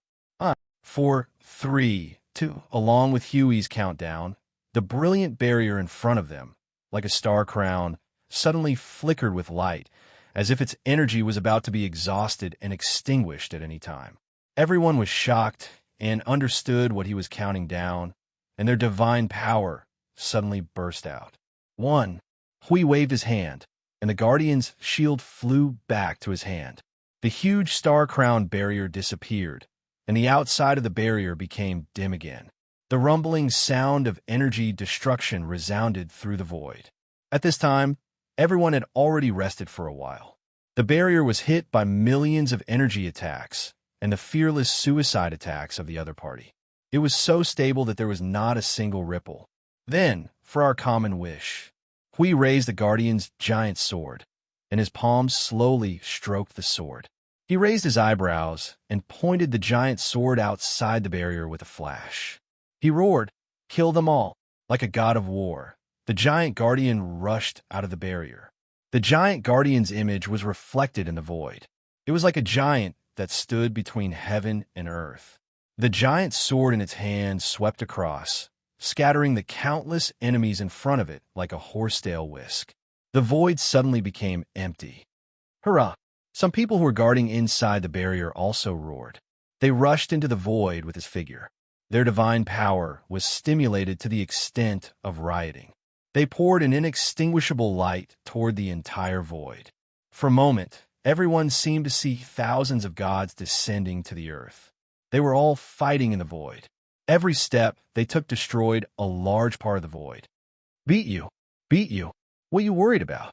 4, 3, 2. Along with Huey's countdown, the brilliant barrier in front of them, like a star crown, suddenly flickered with light, as if its energy was about to be exhausted and extinguished at any time. Everyone was shocked and understood what he was counting down, and their divine power suddenly burst out. 1. Hui waved his hand, and the Guardian's shield flew back to his hand. The huge star-crowned barrier disappeared, and the outside of the barrier became dim again. The rumbling sound of energy destruction resounded through the void. At this time, everyone had already rested for a while. The barrier was hit by millions of energy attacks and the fearless suicide attacks of the other party. It was so stable that there was not a single ripple. Then, for our common wish, Hui raised the Guardian's giant sword, and his palms slowly stroked the sword. He raised his eyebrows and pointed the giant sword outside the barrier with a flash. He roared, "Kill them all!" Like a god of war. The giant Guardian rushed out of the barrier. The giant Guardian's image was reflected in the void. It was like a giant that stood between heaven and earth. The giant sword in its hand swept across, scattering the countless enemies in front of it like a horsetail whisk. The void suddenly became empty. Hurrah! Some people who were guarding inside the barrier also roared. They rushed into the void with his figure. Their divine power was stimulated to the extent of rioting. They poured an inextinguishable light toward the entire void. For a moment, everyone seemed to see thousands of gods descending to the earth. They were all fighting in the void. Every step they took destroyed a large part of the void. Beat you. What are you worried about?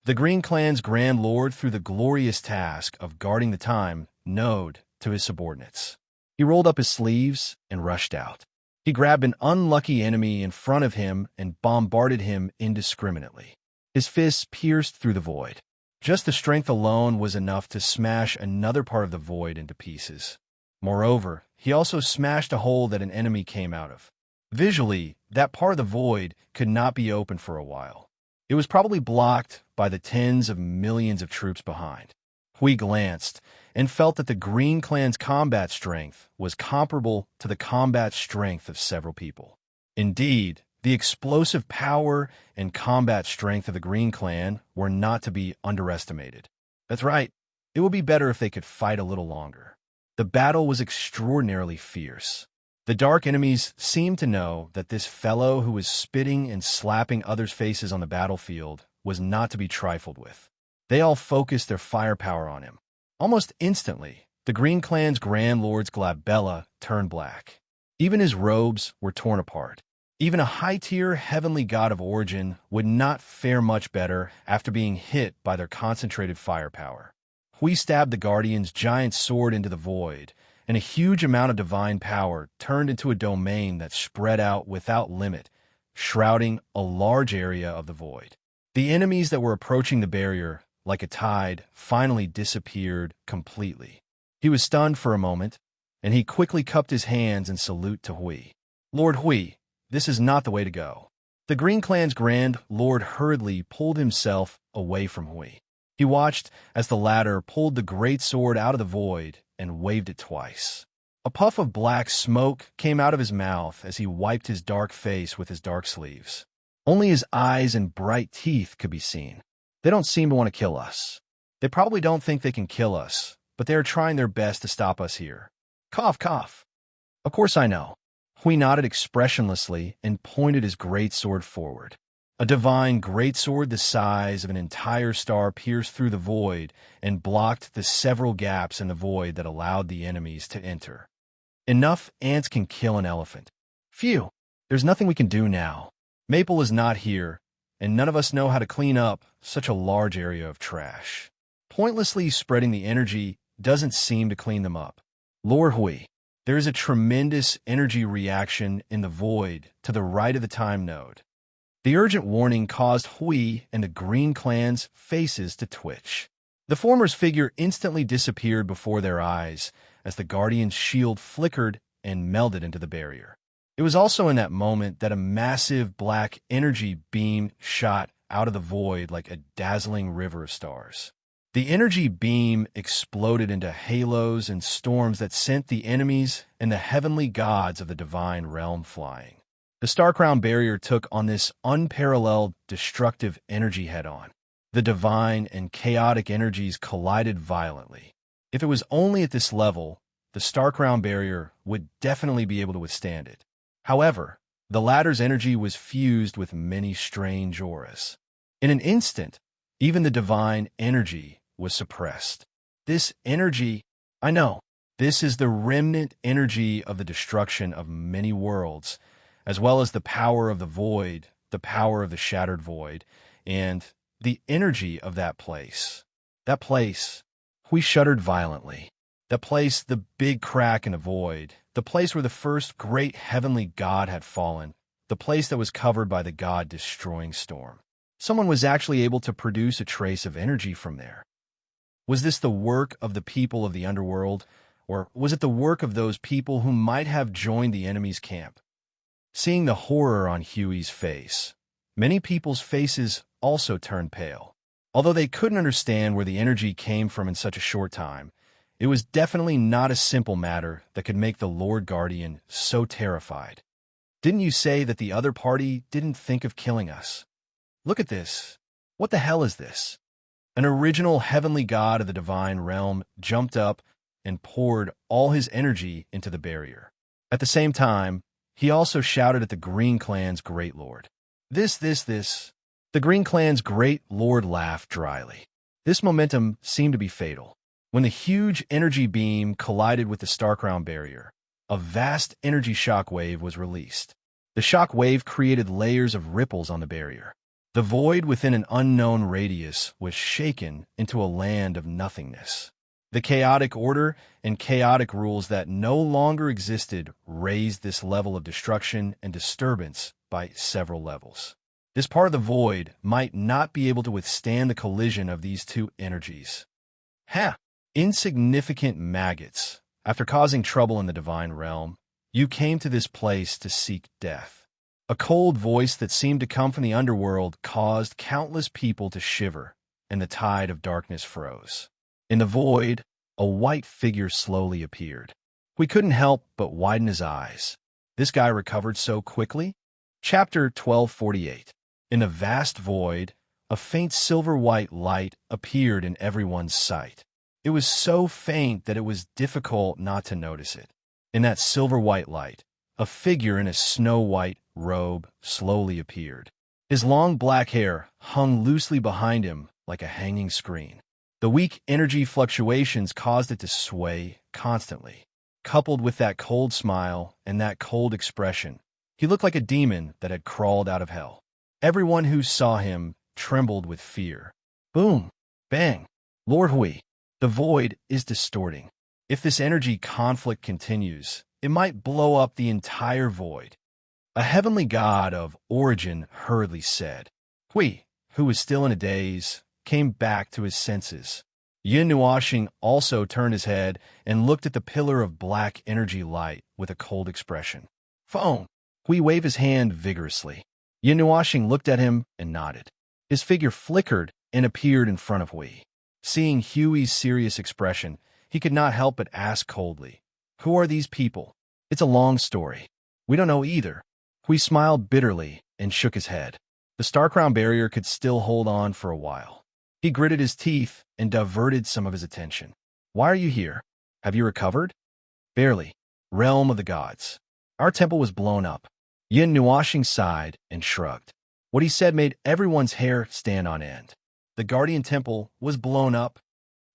The Green Clan's Grand Lord threw the glorious task of guarding the time node to his subordinates. He rolled up his sleeves and rushed out. He grabbed an unlucky enemy in front of him and bombarded him indiscriminately. His fists pierced through the void. Just the strength alone was enough to smash another part of the void into pieces. Moreover, he also smashed a hole that an enemy came out of. Visually, that part of the void could not be opened for a while. It was probably blocked by the tens of millions of troops behind. Hui glanced and felt that the Green Clan's combat strength was comparable to the combat strength of several people. Indeed, the explosive power and combat strength of the Green Clan were not to be underestimated. That's right, it would be better if they could fight a little longer. The battle was extraordinarily fierce. The dark enemies seemed to know that this fellow who was spitting and slapping others' faces on the battlefield was not to be trifled with. They all focused their firepower on him. Almost instantly, the Green Clan's Grand Lord's glabella turned black. Even his robes were torn apart. Even a high-tier heavenly god of origin would not fare much better after being hit by their concentrated firepower. Hui stabbed the Guardian's giant sword into the void, and a huge amount of divine power turned into a domain that spread out without limit, shrouding a large area of the void. The enemies that were approaching the barrier, like a tide, finally disappeared completely. He was stunned for a moment, and he quickly cupped his hands in salute to Hui. "Lord Hui, this is not the way to go." The Green Clan's Grand Lord hurriedly pulled himself away from Hui. He watched as the latter pulled the great sword out of the void and waved it twice. A puff of black smoke came out of his mouth as he wiped his dark face with his dark sleeves. Only his eyes and bright teeth could be seen. "They don't seem to want to kill us. They probably don't think they can kill us, but they are trying their best to stop us here. Cough, cough." "Of course I know." Hui nodded expressionlessly and pointed his great sword forward. A divine greatsword the size of an entire star pierced through the void and blocked the several gaps in the void that allowed the enemies to enter. Enough ants can kill an elephant. Phew, there's nothing we can do now. Maple is not here, and none of us know how to clean up such a large area of trash. Pointlessly spreading the energy doesn't seem to clean them up. Lord Hui, There is a tremendous energy reaction in the void to the right of the time node. The urgent warning caused Hui and the Green Clan's faces to twitch. The former's figure instantly disappeared before their eyes as the Guardian's shield flickered and melded into the barrier. It was also in that moment that a massive black energy beam shot out of the void like a dazzling river of stars. The energy beam exploded into halos and storms that sent the enemies and the heavenly gods of the divine realm flying. The Star-Crown barrier took on this unparalleled destructive energy head-on. The divine and chaotic energies collided violently. If it was only at this level, the Star-Crown barrier would definitely be able to withstand it. However, the latter's energy was fused with many strange auras. In an instant, even the divine energy was suppressed. This energy, I know, this is the remnant energy of the destruction of many worlds, as well as the power of the void, the power of the shattered void, and the energy of that place. That place, we shuddered violently. That place, the big crack in the void, the place where the first great heavenly god had fallen, the place that was covered by the god-destroying storm. Someone was actually able to produce a trace of energy from there. Was this the work of the people of the underworld, or was it the work of those people who might have joined the enemy's camp? Seeing the horror on Huey's face, many people's faces also turned pale. Although they couldn't understand where the energy came from in such a short time, it was definitely not a simple matter that could make the Lord Guardian so terrified. Didn't you say that the other party didn't think of killing us? Look at this. What the hell is this? An original heavenly god of the divine realm jumped up and poured all his energy into the barrier. At the same time, he also shouted at the Green Clan's great lord. This. The Green Clan's great lord laughed dryly. This momentum seemed to be fatal. When the huge energy beam collided with the Star-Crown barrier, a vast energy shock wave was released. The shock wave created layers of ripples on the barrier. The void within an unknown radius was shaken into a land of nothingness. The chaotic order and chaotic rules that no longer existed raised this level of destruction and disturbance by several levels. This part of the void might not be able to withstand the collision of these two energies. Insignificant maggots, after causing trouble in the divine realm, you came to this place to seek death. A cold voice that seemed to come from the underworld caused countless people to shiver, and the tide of darkness froze. In the void, a white figure slowly appeared. We couldn't help but widen his eyes. This guy recovered so quickly? Chapter 1248. In the vast void, a faint silver-white light appeared in everyone's sight. It was so faint that it was difficult not to notice it. In that silver-white light, a figure in a snow-white robe slowly appeared. His long black hair hung loosely behind him like a hanging screen. The weak energy fluctuations caused it to sway constantly. Coupled with that cold smile and that cold expression, he looked like a demon that had crawled out of hell. Everyone who saw him trembled with fear. Boom! Bang! Lord Hui, the void is distorting. If this energy conflict continues, it might blow up the entire void. A heavenly god of origin hurriedly said. Hui, who was still in a daze, came back to his senses. Yin Nuoxing also turned his head and looked at the pillar of black energy light with a cold expression. Phone! Hui waved his hand vigorously. Yin Nuoxing looked at him and nodded. His figure flickered and appeared in front of Hui. Seeing Huey's serious expression, he could not help but ask coldly, Who are these people? It's a long story. We don't know either. Hui smiled bitterly and shook his head. The Star-Crown barrier could still hold on for a while. He gritted his teeth and diverted some of his attention. Why are you here? Have you recovered? Barely. Realm of the gods. Our temple was blown up. Yin Nuoxing sighed and shrugged. What he said made everyone's hair stand on end. The Guardian Temple was blown up.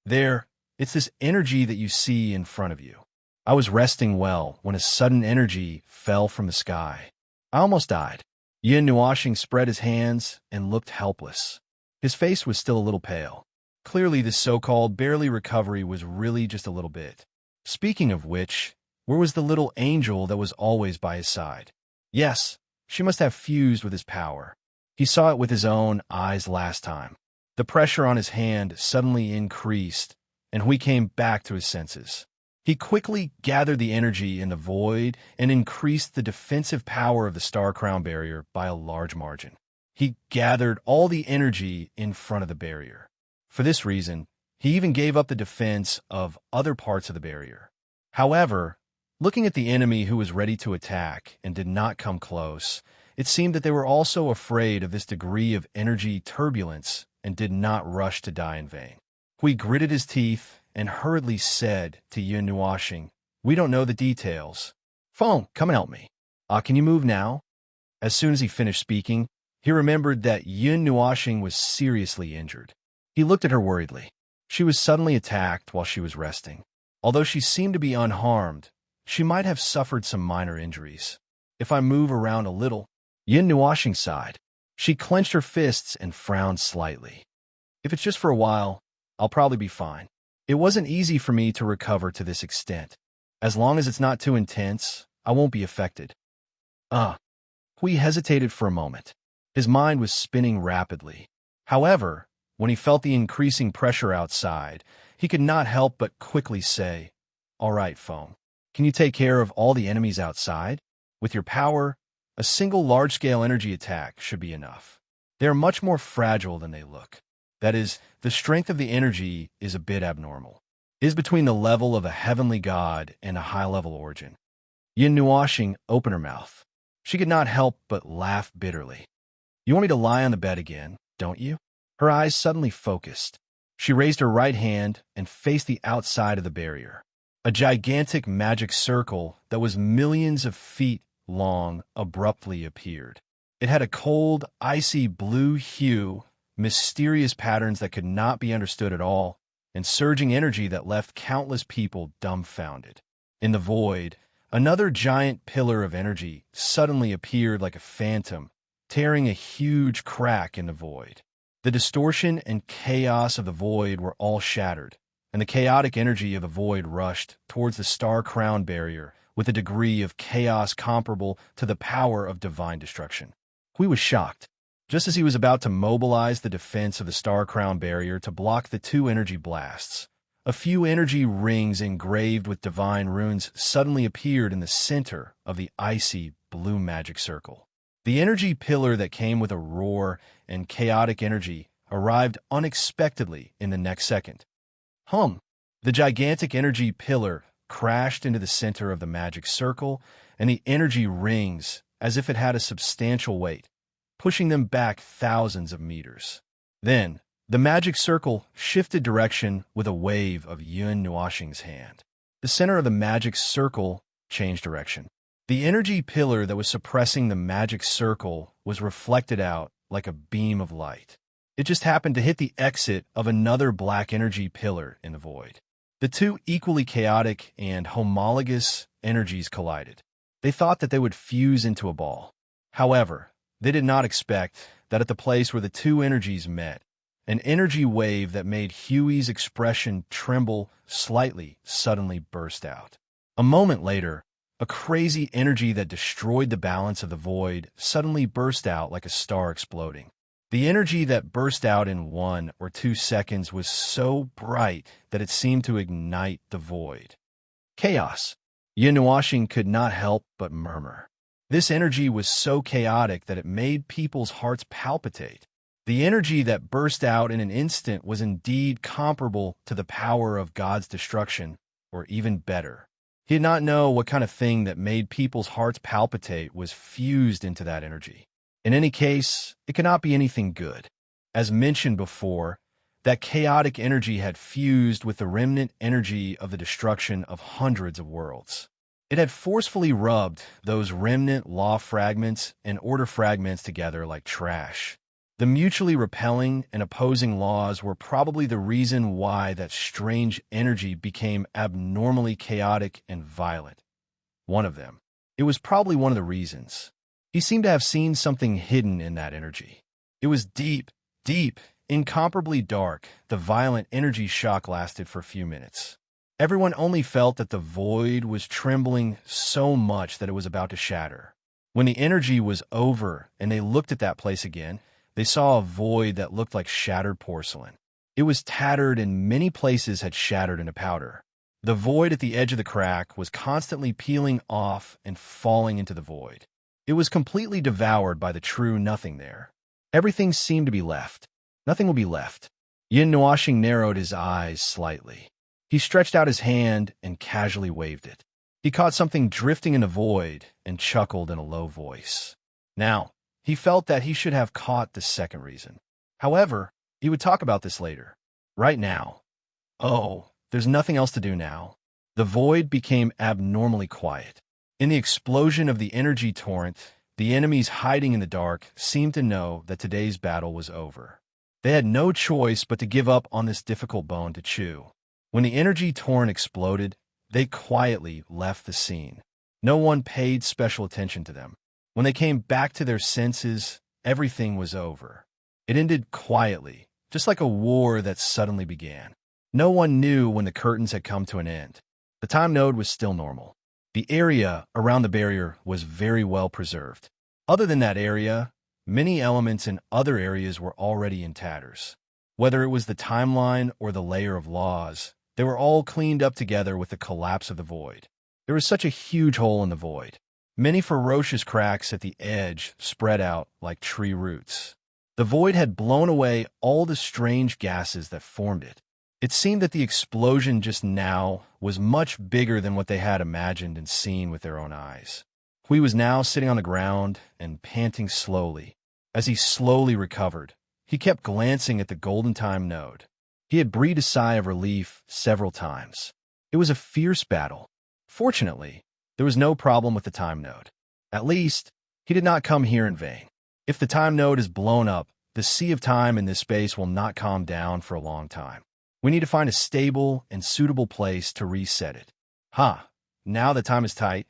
There, it's this energy that you see in front of you. I was resting well when a sudden energy fell from the sky. I almost died. Yin Nuoxing spread his hands and looked helpless. His face was still a little pale. Clearly, this so-called barely recovery was really just a little bit. Speaking of which, Where was the little angel that was always by his side? Yes, she must have fused with his power. He saw it with his own eyes last time. The pressure on his hand suddenly increased, and Hui came back to his senses. He quickly gathered the energy in the void and increased the defensive power of the Star Crown barrier by a large margin. He gathered all the energy in front of the barrier. For this reason, he even gave up the defense of other parts of the barrier. However, looking at the enemy who was ready to attack and did not come close, it seemed that they were also afraid of this degree of energy turbulence and did not rush to die in vain. Hui gritted his teeth and hurriedly said to Yun Nuoxing, "We don't know the details. Feng, come and help me. Can you move now?" As soon as he finished speaking, he remembered that Yun Nuoxing was seriously injured. He looked at her worriedly. She was suddenly attacked while she was resting. Although she seemed to be unharmed, she might have suffered some minor injuries. "If I move around a little," Yun Nuoxing sighed. She clenched her fists and frowned slightly. "If it's just for a while, I'll probably be fine. It wasn't easy for me to recover to this extent. As long as it's not too intense, I won't be affected." Hui hesitated for a moment. His mind was spinning rapidly. However, when he felt the increasing pressure outside, he could not help but quickly say, "All right, Feng. Can you take care of all the enemies outside? With your power, a single large-scale energy attack should be enough. They are much more fragile than they look. That is, the strength of the energy is a bit abnormal. It is between the level of a heavenly god and a high-level origin." Yun Nuoxing opened her mouth. She could not help but laugh bitterly. "You want me to lie on the bed again, don't you?" Her eyes suddenly focused. She raised her right hand and faced the outside of the barrier. A gigantic magic circle that was millions of feet long abruptly appeared. It had a cold, icy blue hue, mysterious patterns that could not be understood at all, and surging energy that left countless people dumbfounded. In the void, another giant pillar of energy suddenly appeared like a phantom, tearing a huge crack in the void. The distortion and chaos of the void were all shattered, and the chaotic energy of the void rushed towards the star-crowned barrier with a degree of chaos comparable to the power of divine destruction. Hui was shocked. Just as he was about to mobilize the defense of the star-crowned barrier to block the two energy blasts, a few energy rings engraved with divine runes suddenly appeared in the center of the icy blue magic circle. The energy pillar that came with a roar and chaotic energy arrived unexpectedly in the next second. The gigantic energy pillar crashed into the center of the magic circle, and the energy rings, as if it had a substantial weight, pushing them back thousands of meters. Then, the magic circle shifted direction with a wave of Yun Nuoxing's hand. The center of the magic circle changed direction. The energy pillar that was suppressing the magic circle was reflected out like a beam of light. It just happened to hit the exit of another black energy pillar in the void. The two equally chaotic and homologous energies collided. They thought that they would fuse into a ball. However, they did not expect that at the place where the two energies met, an energy wave that made Huey's expression tremble slightly suddenly burst out. A moment later, a crazy energy that destroyed the balance of the void suddenly burst out like a star exploding. The energy that burst out in 1 or 2 seconds was so bright that it seemed to ignite the void. Chaos. Yun Nuoxing could not help but murmur. This energy was so chaotic that it made people's hearts palpitate. The energy that burst out in an instant was indeed comparable to the power of God's destruction, or even better. He did not know what kind of thing that made people's hearts palpitate was fused into that energy. In any case, it could not be anything good. As mentioned before, that chaotic energy had fused with the remnant energy of the destruction of hundreds of worlds. It had forcefully rubbed those remnant law fragments and order fragments together like trash. The mutually repelling and opposing laws were probably the reason why that strange energy became abnormally chaotic and violent. One of them. It was probably one of the reasons. He seemed to have seen something hidden in that energy. It was deep, incomparably dark. The violent energy shock lasted for a few minutes. Everyone only felt that the void was trembling so much that it was about to shatter. When the energy was over and they looked at that place again, they saw a void that looked like shattered porcelain. It was tattered and many places had shattered into powder. The void at the edge of the crack was constantly peeling off and falling into the void. It was completely devoured by the true nothing there. Everything seemed to be left. Nothing will be left. Yin Nuashing narrowed his eyes slightly. He stretched out his hand and casually waved it. He caught something drifting in the void and chuckled in a low voice. Now, he felt that he should have caught the second reason. However, he would talk about this later. Right now. Oh, there's nothing else to do now. The void became abnormally quiet. In the explosion of the energy torrent, the enemies hiding in the dark seemed to know that today's battle was over. They had no choice but to give up on this difficult bone to chew. When the energy torrent exploded, they quietly left the scene. No one paid special attention to them. When they came back to their senses, everything was over. It ended quietly, just like a war that suddenly began. No one knew when the curtains had come to an end. The time node was still normal. The area around the barrier was very well preserved. Other than that area, many elements in other areas were already in tatters. Whether it was the timeline or the layer of laws, they were all cleaned up together with the collapse of the void. There was such a huge hole in the void. Many ferocious cracks at the edge spread out like tree roots. The void had blown away all the strange gases that formed it. It seemed that the explosion just now was much bigger than what they had imagined and seen with their own eyes. Hui was now sitting on the ground and panting slowly. As he slowly recovered, he kept glancing at the golden time node. He had breathed a sigh of relief several times. It was a fierce battle. Fortunately, there was no problem with the time node. At least, he did not come here in vain. If the time node is blown up, the sea of time in this space will not calm down for a long time. We need to find a stable and suitable place to reset it. Now that time is tight,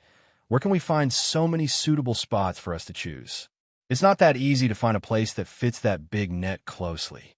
where can we find so many suitable spots for us to choose? It's not that easy to find a place that fits that big net closely.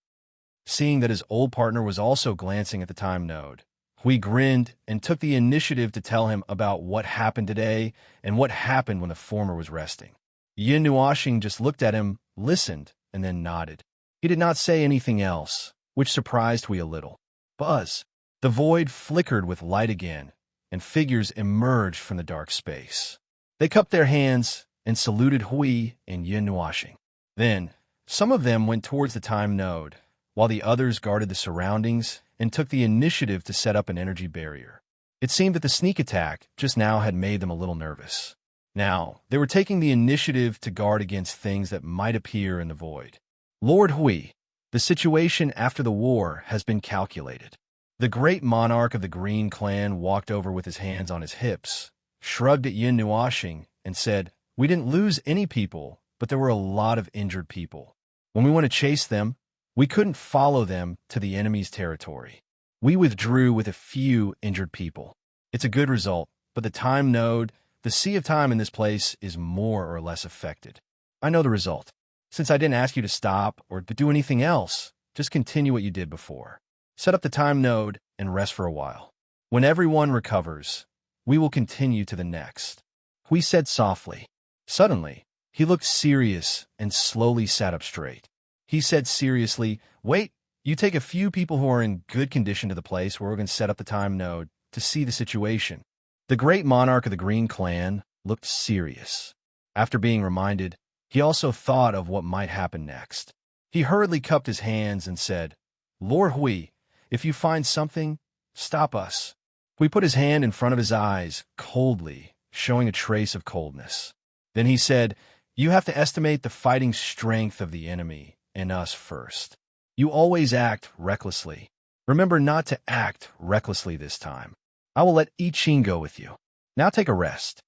Seeing that his old partner was also glancing at the time node, Hui grinned and took the initiative to tell him about what happened today and what happened when the former was resting. Yin Nuashing just looked at him, listened, and then nodded. He did not say anything else, which surprised Hui a little. Buzz! The void flickered with light again, and figures emerged from the dark space. They cupped their hands and saluted Hui and Yin Nuashing. Then, some of them went towards the time node, while the others guarded the surroundings and took the initiative to set up an energy barrier. It seemed that the sneak attack just now had made them a little nervous. Now, they were taking the initiative to guard against things that might appear in the void. Lord Hui, the situation after the war has been calculated. The great monarch of the Green Clan walked over with his hands on his hips, shrugged at Yin Nuashing, and said, "We didn't lose any people, but there were a lot of injured people. When we want to chase them, we couldn't follow them to the enemy's territory. We withdrew with a few injured people. It's a good result, but the time node, the sea of time in this place, is more or less affected. I know the result. Since I didn't ask you to stop or to do anything else, just continue what you did before. Set up the time node and rest for a while. When everyone recovers, we will continue to the next." Hui said softly. Suddenly, he looked serious and slowly sat up straight. He said seriously, "Wait, you take a few people who are in good condition to the place where we're going to set up the time node to see the situation." The great monarch of the Green Clan looked serious. After being reminded, he also thought of what might happen next. He hurriedly cupped his hands and said, "Lord Hui, if you find something, stop us." Hui put his hand in front of his eyes, coldly, showing a trace of coldness. Then he said, "You have to estimate the fighting strength of the enemy and us first. You always act recklessly. Remember not to act recklessly this time. I will let I Ching go with you. Now take a rest."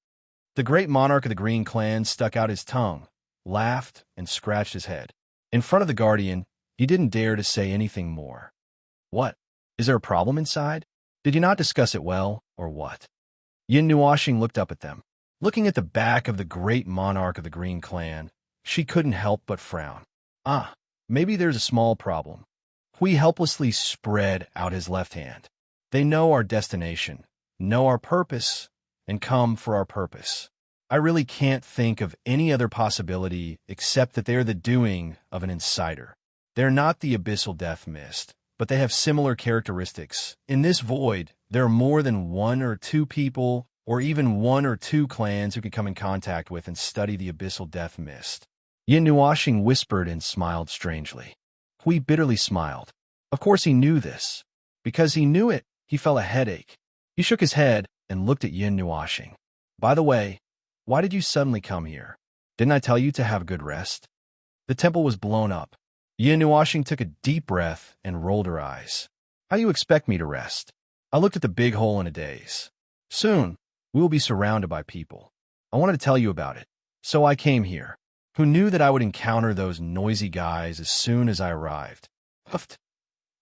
The great monarch of the Green Clan stuck out his tongue, laughed, and scratched his head. In front of the guardian, he didn't dare to say anything more. "What? Is there a problem inside? Did you not discuss it well, or what?" Yin Nuashing looked up at them. Looking at the back of the great monarch of the Green Clan, she couldn't help but frown. Maybe there's a small problem." Hui helplessly spread out his left hand. They know our destination, know our purpose, and come for our purpose. I really can't think of any other possibility except that they're the doing of an insider. They're not the abyssal death mist, but they have similar characteristics. In this void, there are more than one or two people, or even one or two clans who can come in contact with and study the abyssal death mist. Yin Nuashing whispered and smiled strangely. Hui bitterly smiled. Of course he knew this. Because he knew it, he felt a headache. He shook his head and looked at Yin Nuashing. By the way, why did you suddenly come here? Didn't I tell you to have good rest? The temple was blown up. Yin Nuashing took a deep breath and rolled her eyes. How do you expect me to rest? I looked at the big hole in a daze. Soon, we will be surrounded by people. I wanted to tell you about it. So I came here. Who knew that I would encounter those noisy guys as soon as I arrived? Huffed.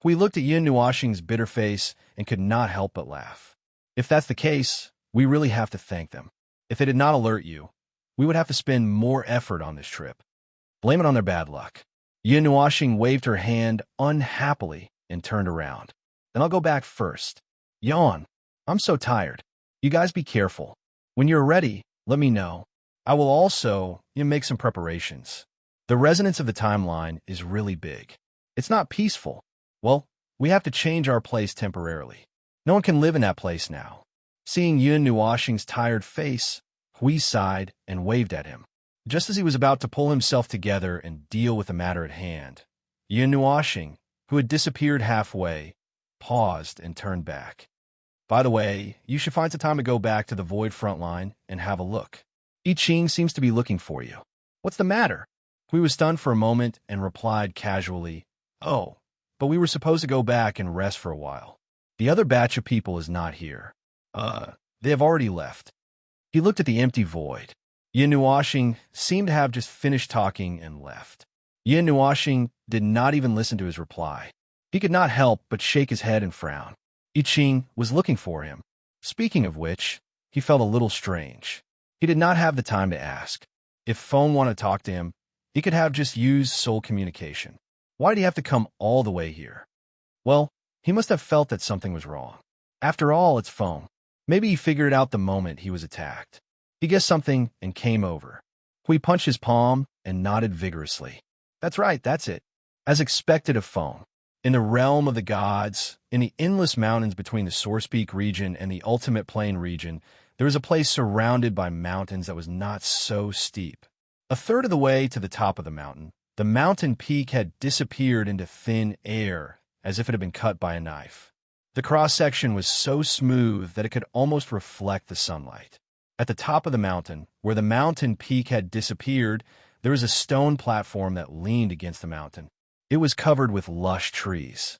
We looked at Yin Nuashing's bitter face and could not help but laugh. If that's the case, we really have to thank them. If they did not alert you, we would have to spend more effort on this trip. Blame it on their bad luck. Yin Nuashing waved her hand unhappily and turned around. Then I'll go back first. Yawn. I'm so tired. You guys be careful. When you're ready, let me know. I will also make some preparations. The resonance of the timeline is really big. It's not peaceful. Well, we have to change our place temporarily. No one can live in that place now. Seeing Yin Nuashing's tired face, Hui sighed and waved at him. Just as he was about to pull himself together and deal with the matter at hand, Yin Nuashing, who had disappeared halfway, paused and turned back. By the way, you should find some time to go back to the Void front line and have a look. I Ching seems to be looking for you. What's the matter? Hui was stunned for a moment and replied casually, Oh, but we were supposed to go back and rest for a while. The other batch of people is not here. They have already left. He looked at the empty void. Yin Nuashing seemed to have just finished talking and left. Yin Nuashing did not even listen to his reply. He could not help but shake his head and frown. I Ching was looking for him. Speaking of which, he felt a little strange. He did not have the time to ask. If Phone wanted to talk to him, he could have just used soul communication. Why did he have to come all the way here? Well, he must have felt that something was wrong. After all, it's Phone. Maybe he figured it out the moment he was attacked. He guessed something and came over. Hui punched his palm and nodded vigorously. That's right, that's it. As expected of Phone. In the realm of the gods, in the endless mountains between the Source Peak region and the Ultimate Plain region, there was a place surrounded by mountains that was not so steep. A third of the way to the top of the mountain peak had disappeared into thin air, as if it had been cut by a knife. The cross-section was so smooth that it could almost reflect the sunlight. At the top of the mountain, where the mountain peak had disappeared, there was a stone platform that leaned against the mountain. It was covered with lush trees.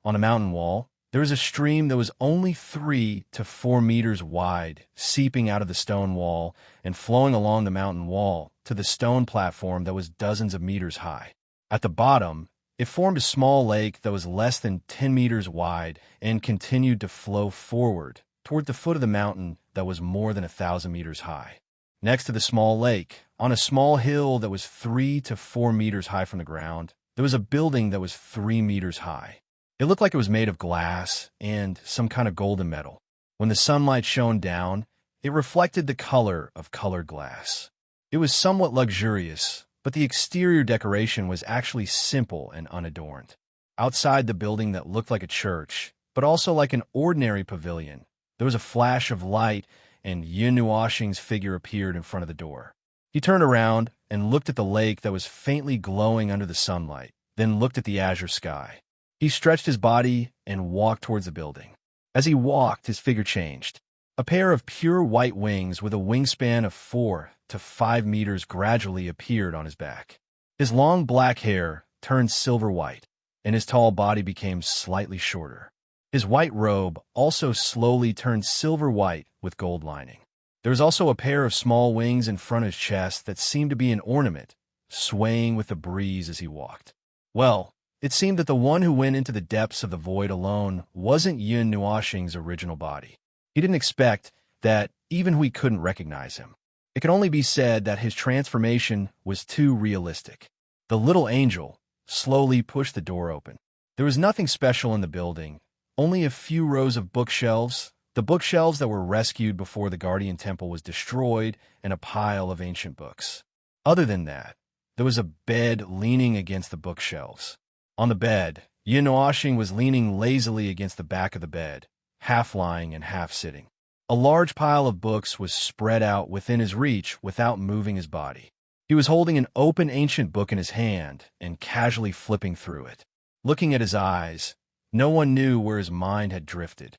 On a mountain wall, there was a stream that was only 3 to 4 meters wide, seeping out of the stone wall and flowing along the mountain wall to the stone platform that was dozens of meters high. At the bottom, it formed a small lake that was less than 10 meters wide and continued to flow forward toward the foot of the mountain that was more than 1,000 meters high. Next to the small lake, on a small hill that was 3 to 4 meters high from the ground, there was a building that was 3 meters high. It looked like it was made of glass and some kind of golden metal. When the sunlight shone down, it reflected the color of colored glass. It was somewhat luxurious, but the exterior decoration was actually simple and unadorned. Outside the building that looked like a church, but also like an ordinary pavilion, there was a flash of light and Yin Nuashing's figure appeared in front of the door. He turned around and looked at the lake that was faintly glowing under the sunlight, then looked at the azure sky. He stretched his body and walked towards the building. As he walked, his figure changed. A pair of pure white wings with a wingspan of 4 to 5 meters gradually appeared on his back. His long black hair turned silver white, and his tall body became slightly shorter. His white robe also slowly turned silver white with gold lining. There was also a pair of small wings in front of his chest that seemed to be an ornament, swaying with the breeze as he walked. Well, it seemed that the one who went into the depths of the void alone wasn't Yin Nuashing's original body. He didn't expect that even we couldn't recognize him. It can only be said that his transformation was too realistic. The little angel slowly pushed the door open. There was nothing special in the building, Only a few rows of bookshelves, the bookshelves that were rescued before the Guardian Temple was destroyed, and a pile of ancient books. Other than that, there was a bed leaning against the bookshelves. On the bed, Yin Nuoxing was leaning lazily against the back of the bed, half lying and half sitting. A large pile of books was spread out within his reach without moving his body. He was holding an open ancient book in his hand and casually flipping through it. Looking at his eyes, no one knew where his mind had drifted.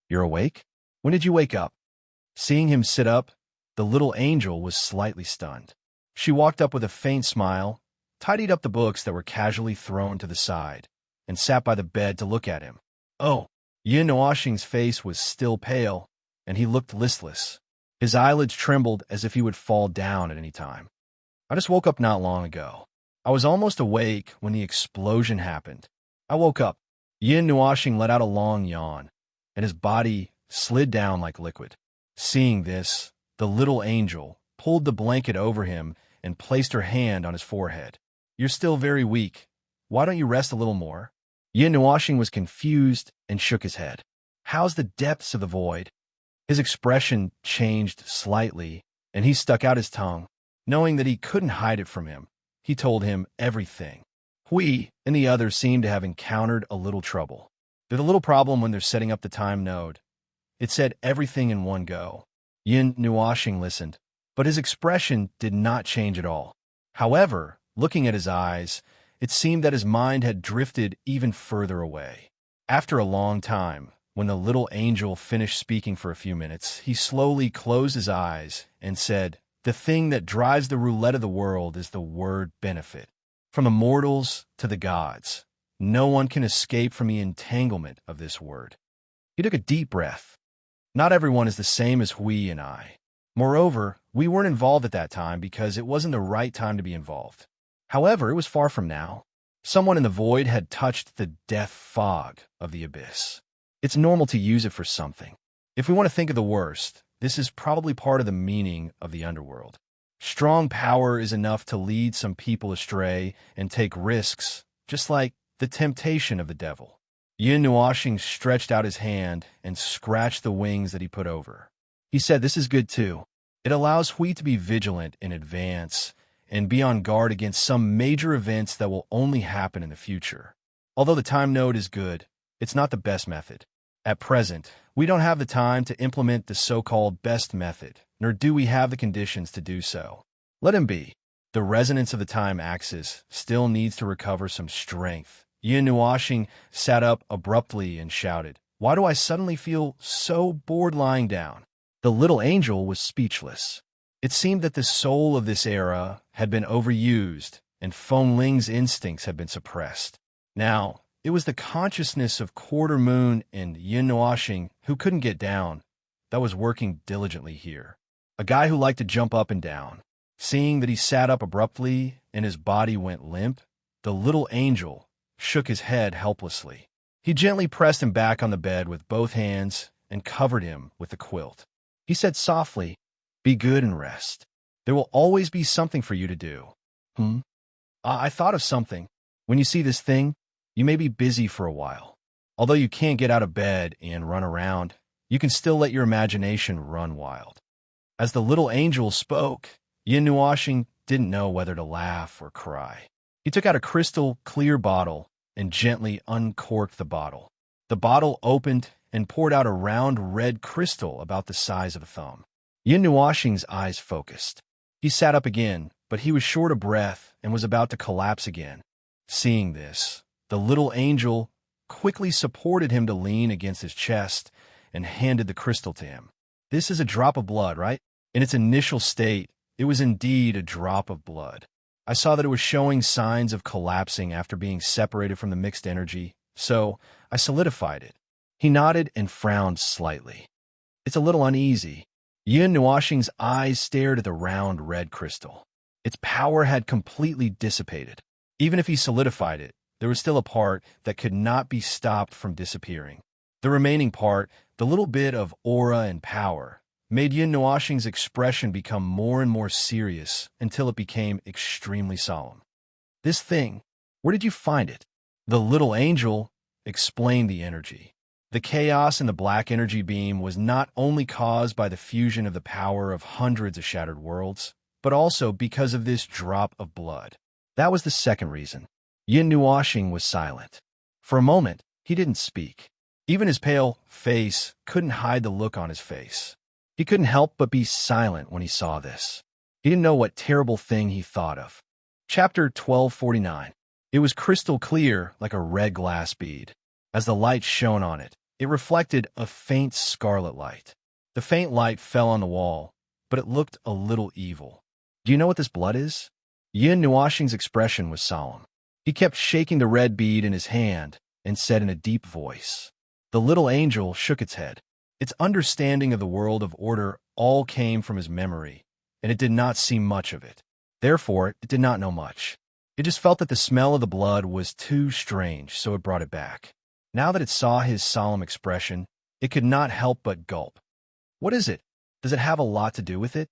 You're awake? When did you wake up? Seeing him sit up, the little angel was slightly stunned. She walked up with a faint smile, tidied up the books that were casually thrown to the side, and sat by the bed to look at him. Oh, Yin Nuoxing's face was still pale, and he looked listless. His eyelids trembled as if he would fall down at any time. I just woke up not long ago. I was almost awake when the explosion happened. I woke up. Yin Nuoxing let out a long yawn, and his body slid down like liquid. Seeing this, the little angel pulled the blanket over him and placed her hand on his forehead. You're still very weak. Why don't you rest a little more? Yin Nuoxing was confused and shook his head. How's the depths of the void? His expression changed slightly, and he stuck out his tongue. Knowing that he couldn't hide it from him, he told him everything. Hui and the others seemed to have encountered a little trouble. There's a little problem when they're setting up the time node. It said everything in one go. Yin Nuoxing listened, but his expression did not change at all. However, looking at his eyes, it seemed that his mind had drifted even further away. After a long time, when the little angel finished speaking for a few minutes, he slowly closed his eyes and said, "The thing that drives the roulette of the world is the word benefit. From the mortals to the gods, no one can escape from the entanglement of this word." He took a deep breath. Not everyone is the same as Hui and I. Moreover, we weren't involved at that time because it wasn't the right time to be involved. However, it was far from now. Someone in the void had touched the death fog of the abyss. It's normal to use it for something. If we want to think of the worst, this is probably part of the meaning of the underworld. Strong power is enough to lead some people astray and take risks, just like the temptation of the devil. Yin Nuoxing stretched out his hand and scratched the wings that he put over. He said, "This is good too. It allows Hui to be vigilant in advance and be on guard against some major events that will only happen in the future. Although the time node is good, it's not the best method. At present, we don't have the time to implement the so-called best method, nor do we have the conditions to do so. Let him be. The resonance of the time axis still needs to recover some strength." Yin Nuoxing sat up abruptly and shouted, "Why do I suddenly feel so bored lying down?" The little angel was speechless. It seemed that the soul of this era had been overused, and Feng Ling's instincts had been suppressed. Now, it was the consciousness of Quarter Moon and Yin Nuoxing, who couldn't get down, that was working diligently here. A guy who liked to jump up and down. Seeing that he sat up abruptly and his body went limp, the little angel shook his head helplessly. He gently pressed him back on the bed with both hands and covered him with the quilt. He said softly, "Be good and rest. There will always be something for you to do." I thought of something. When you see this thing, you may be busy for a while. Although you can't get out of bed and run around, you can still let your imagination run wild." As the little angel spoke, Yin Nuoxing didn't know whether to laugh or cry. He took out a crystal clear bottle and gently uncorked the bottle. The bottle opened and poured out a round red crystal about the size of a thumb. Yin Nuoxing's eyes focused. He sat up again, but he was short of breath and was about to collapse again. Seeing this, the little angel quickly supported him to lean against his chest and handed the crystal to him. "This is a drop of blood, right?" In its initial state, it was indeed a drop of blood. I saw that it was showing signs of collapsing after being separated from the mixed energy, so I solidified it. He nodded and frowned slightly. "It's a little uneasy." Yin Nuoxing's eyes stared at the round red crystal. Its power had completely dissipated. Even if he solidified it, there was still a part that could not be stopped from disappearing. The remaining part, the little bit of aura and power, made Yin Nuoxing's expression become more and more serious until it became extremely solemn. "This thing, where did you find it?" The little angel explained the energy. The chaos in the black energy beam was not only caused by the fusion of the power of hundreds of shattered worlds, but also because of this drop of blood. That was the second reason. Yin Nuoxing was silent. For a moment, he didn't speak. Even his pale face couldn't hide the look on his face. He couldn't help but be silent when he saw this. He didn't know what terrible thing he thought of. Chapter 1249. It was crystal clear like a red glass bead. As the light shone on it, it reflected a faint scarlet light. The faint light fell on the wall, but it looked a little evil. Do you know what this blood is? Yin Nuoxing's expression was solemn. He kept shaking the red bead in his hand and said in a deep voice. The little angel shook its head. Its understanding of the world of order all came from his memory, and it did not see much of it. Therefore, it did not know much. It just felt that the smell of the blood was too strange, so it brought it back. Now that it saw his solemn expression, it could not help but gulp. What is it? Does it have a lot to do with it?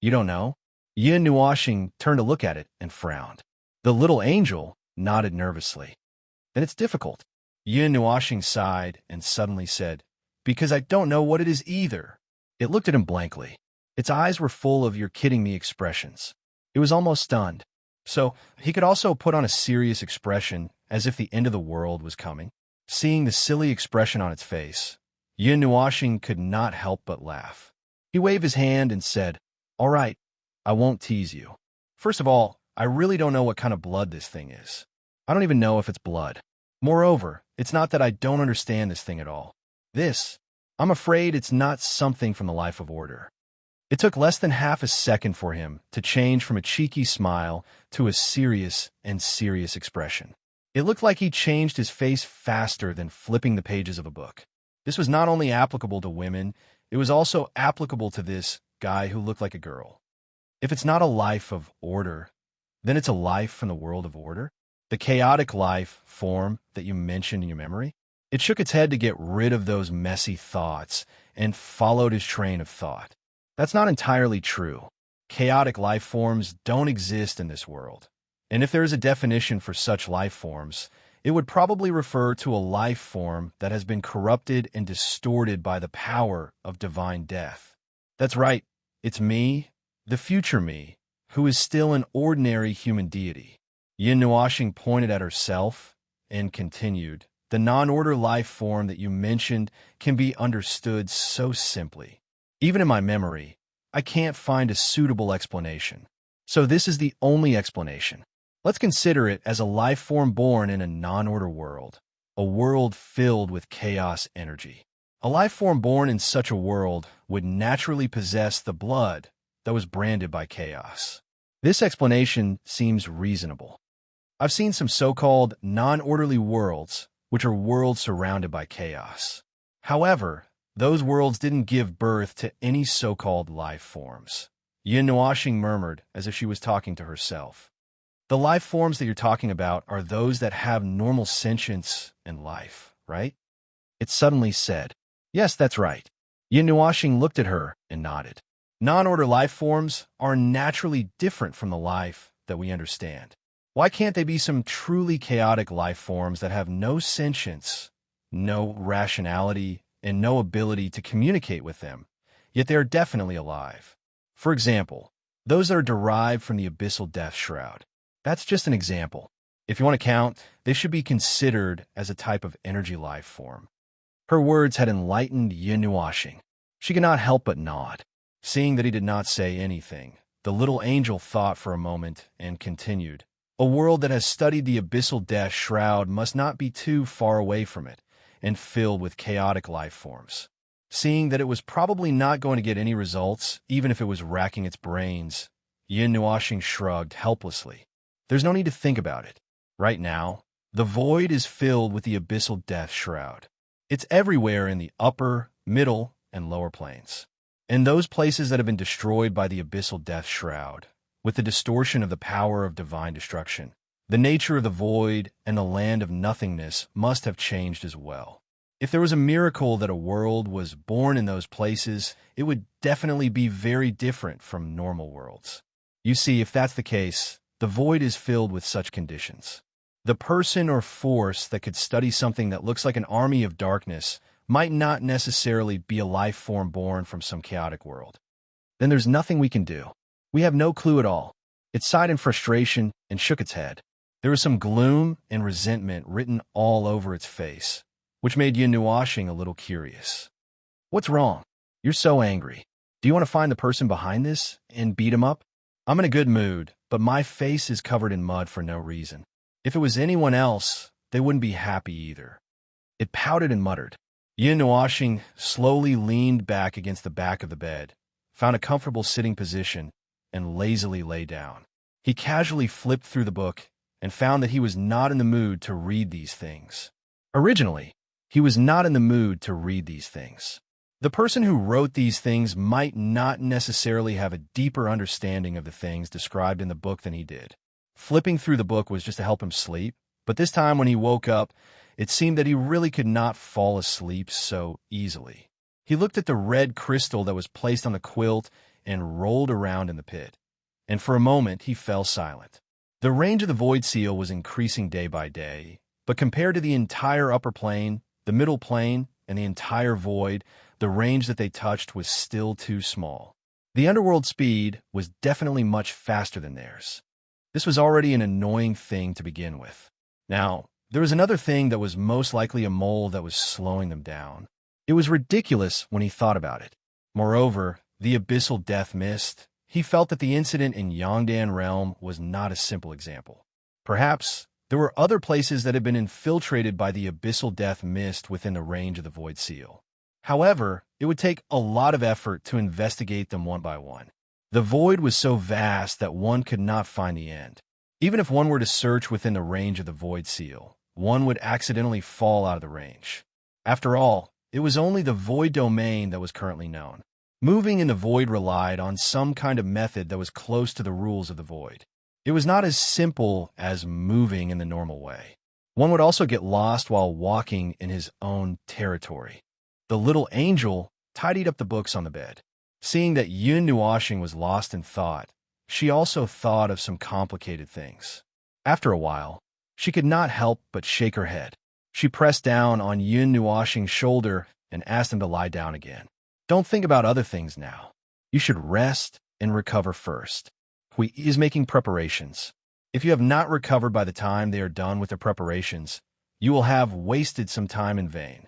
You don't know? Yin Nuoxing turned to look at it and frowned. The little angel nodded nervously. Then it's difficult. Yin Nuoxing sighed and suddenly said, because I don't know what it is either. It looked at him blankly. Its eyes were full of "you're kidding me" expressions. It was almost stunned. So, he could also put on a serious expression as if the end of the world was coming. Seeing the silly expression on its face, Yin Nuoxing could not help but laugh. He waved his hand and said, all right, I won't tease you. First of all, I really don't know what kind of blood this thing is. I don't even know if it's blood. Moreover, it's not that I don't understand this thing at all. I'm afraid it's not something from the life of order. It took less than half a second for him to change from a cheeky smile to a serious expression. It looked like he changed his face faster than flipping the pages of a book. This was not only applicable to women, it was also applicable to this guy who looked like a girl. If it's not a life of order, then it's a life from the world of order? The chaotic life form that you mentioned in your memory? It shook its head to get rid of those messy thoughts and followed his train of thought. That's not entirely true. Chaotic life forms don't exist in this world. And if there is a definition for such life forms, it would probably refer to a life form that has been corrupted and distorted by the power of divine death. That's right, it's me, the future me, who is still an ordinary human deity. Yin Nuoxing pointed at herself and continued, the non-order life form that you mentioned can be understood so simply. Even in my memory, I can't find a suitable explanation. So this is the only explanation. Let's consider it as a life form born in a non-order world, a world filled with chaos energy. A life form born in such a world would naturally possess the blood that was branded by chaos. This explanation seems reasonable. I've seen some so-called non-orderly worlds, which are worlds surrounded by chaos. However, those worlds didn't give birth to any so-called life forms. Yin Nuoxing murmured as if she was talking to herself. The life forms that you're talking about are those that have normal sentience and life, right? It suddenly said, yes, that's right. Yin Nuoxing looked at her and nodded. Non-order life forms are naturally different from the life that we understand. Why can't they be some truly chaotic life forms that have no sentience, no rationality, and no ability to communicate with them, yet they are definitely alive? For example, those that are derived from the abyssal death shroud. That's just an example. If you want to count, they should be considered as a type of energy life form. Her words had enlightened Yin Nuoxing. She could not help but nod. Seeing that he did not say anything, the little angel thought for a moment and continued. A world that has studied the abyssal death shroud must not be too far away from it and filled with chaotic life forms. Seeing that it was probably not going to get any results, even if it was racking its brains, Yin Nuoxing shrugged helplessly. There's no need to think about it. Right now, the void is filled with the abyssal death shroud. It's everywhere in the upper, middle, and lower planes. In those places that have been destroyed by the abyssal death shroud, with the distortion of the power of divine destruction, the nature of the void and the land of nothingness must have changed as well. If there was a miracle that a world was born in those places, it would definitely be very different from normal worlds. You see, if that's the case, the void is filled with such conditions. The person or force that could study something that looks like an army of darkness might not necessarily be a life form born from some chaotic world. Then there's nothing we can do. We have no clue at all. It sighed in frustration and shook its head. There was some gloom and resentment written all over its face, which made Yin Nuashing a little curious. What's wrong? You're so angry. Do you want to find the person behind this and beat him up? I'm in a good mood, but my face is covered in mud for no reason. If it was anyone else, they wouldn't be happy either. It pouted and muttered. Yin Nuashing slowly leaned back against the back of the bed, found a comfortable sitting position, and lazily lay down. He casually flipped through the book and found that he was not in the mood to read these things. Originally, he was not in the mood to read these things. The person who wrote these things might not necessarily have a deeper understanding of the things described in the book than he did. Flipping through the book was just to help him sleep, but this time when he woke up, it seemed that he really could not fall asleep so easily. He looked at the red crystal that was placed on the quilt and rolled around in the pit, and for a moment he fell silent. The range of the void seal was increasing day by day, but compared to the entire upper plane, the middle plane, and the entire void, the range that they touched was still too small. The underworld speed was definitely much faster than theirs. This was already an annoying thing to begin with. Now, there was another thing that was most likely a mole that was slowing them down. It was ridiculous when he thought about it. Moreover, the abyssal death mist, he felt that the incident in Yongdan realm was not a simple example. Perhaps there were other places that had been infiltrated by the abyssal death mist within the range of the void seal. However, it would take a lot of effort to investigate them one by one. The void was so vast that one could not find the end. Even if one were to search within the range of the void seal, one would accidentally fall out of the range. After all, it was only the void domain that was currently known. Moving in the void relied on some kind of method that was close to the rules of the void. It was not as simple as moving in the normal way. One would also get lost while walking in his own territory. The little angel tidied up the books on the bed. Seeing that Yin Nuashing was lost in thought, she also thought of some complicated things. After a while, she could not help but shake her head. She pressed down on Yin Nuashing's shoulder and asked him to lie down again. Don't think about other things now. You should rest and recover first. He is making preparations. If you have not recovered by the time they are done with their preparations, you will have wasted some time in vain.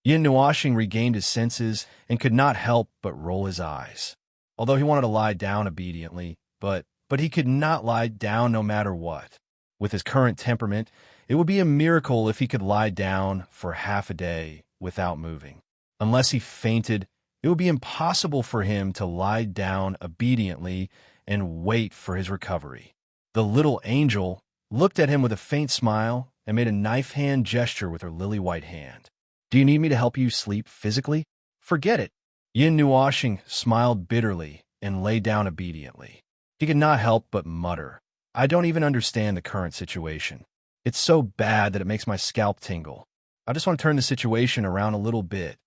Yin Nuashing regained his senses and could not help but roll his eyes. Although he wanted to lie down obediently, but he could not lie down no matter what. With his current temperament, it would be a miracle if he could lie down for half a day without moving. Unless he fainted, it would be impossible for him to lie down obediently and wait for his recovery. The little angel looked at him with a faint smile and made a knife hand gesture with her lily-white hand. Do you need me to help you sleep physically? Forget it. Yin Nuashing smiled bitterly and lay down obediently. He could not help but mutter, I don't even understand the current situation. It's so bad that it makes my scalp tingle. I just want to turn the situation around a little bit.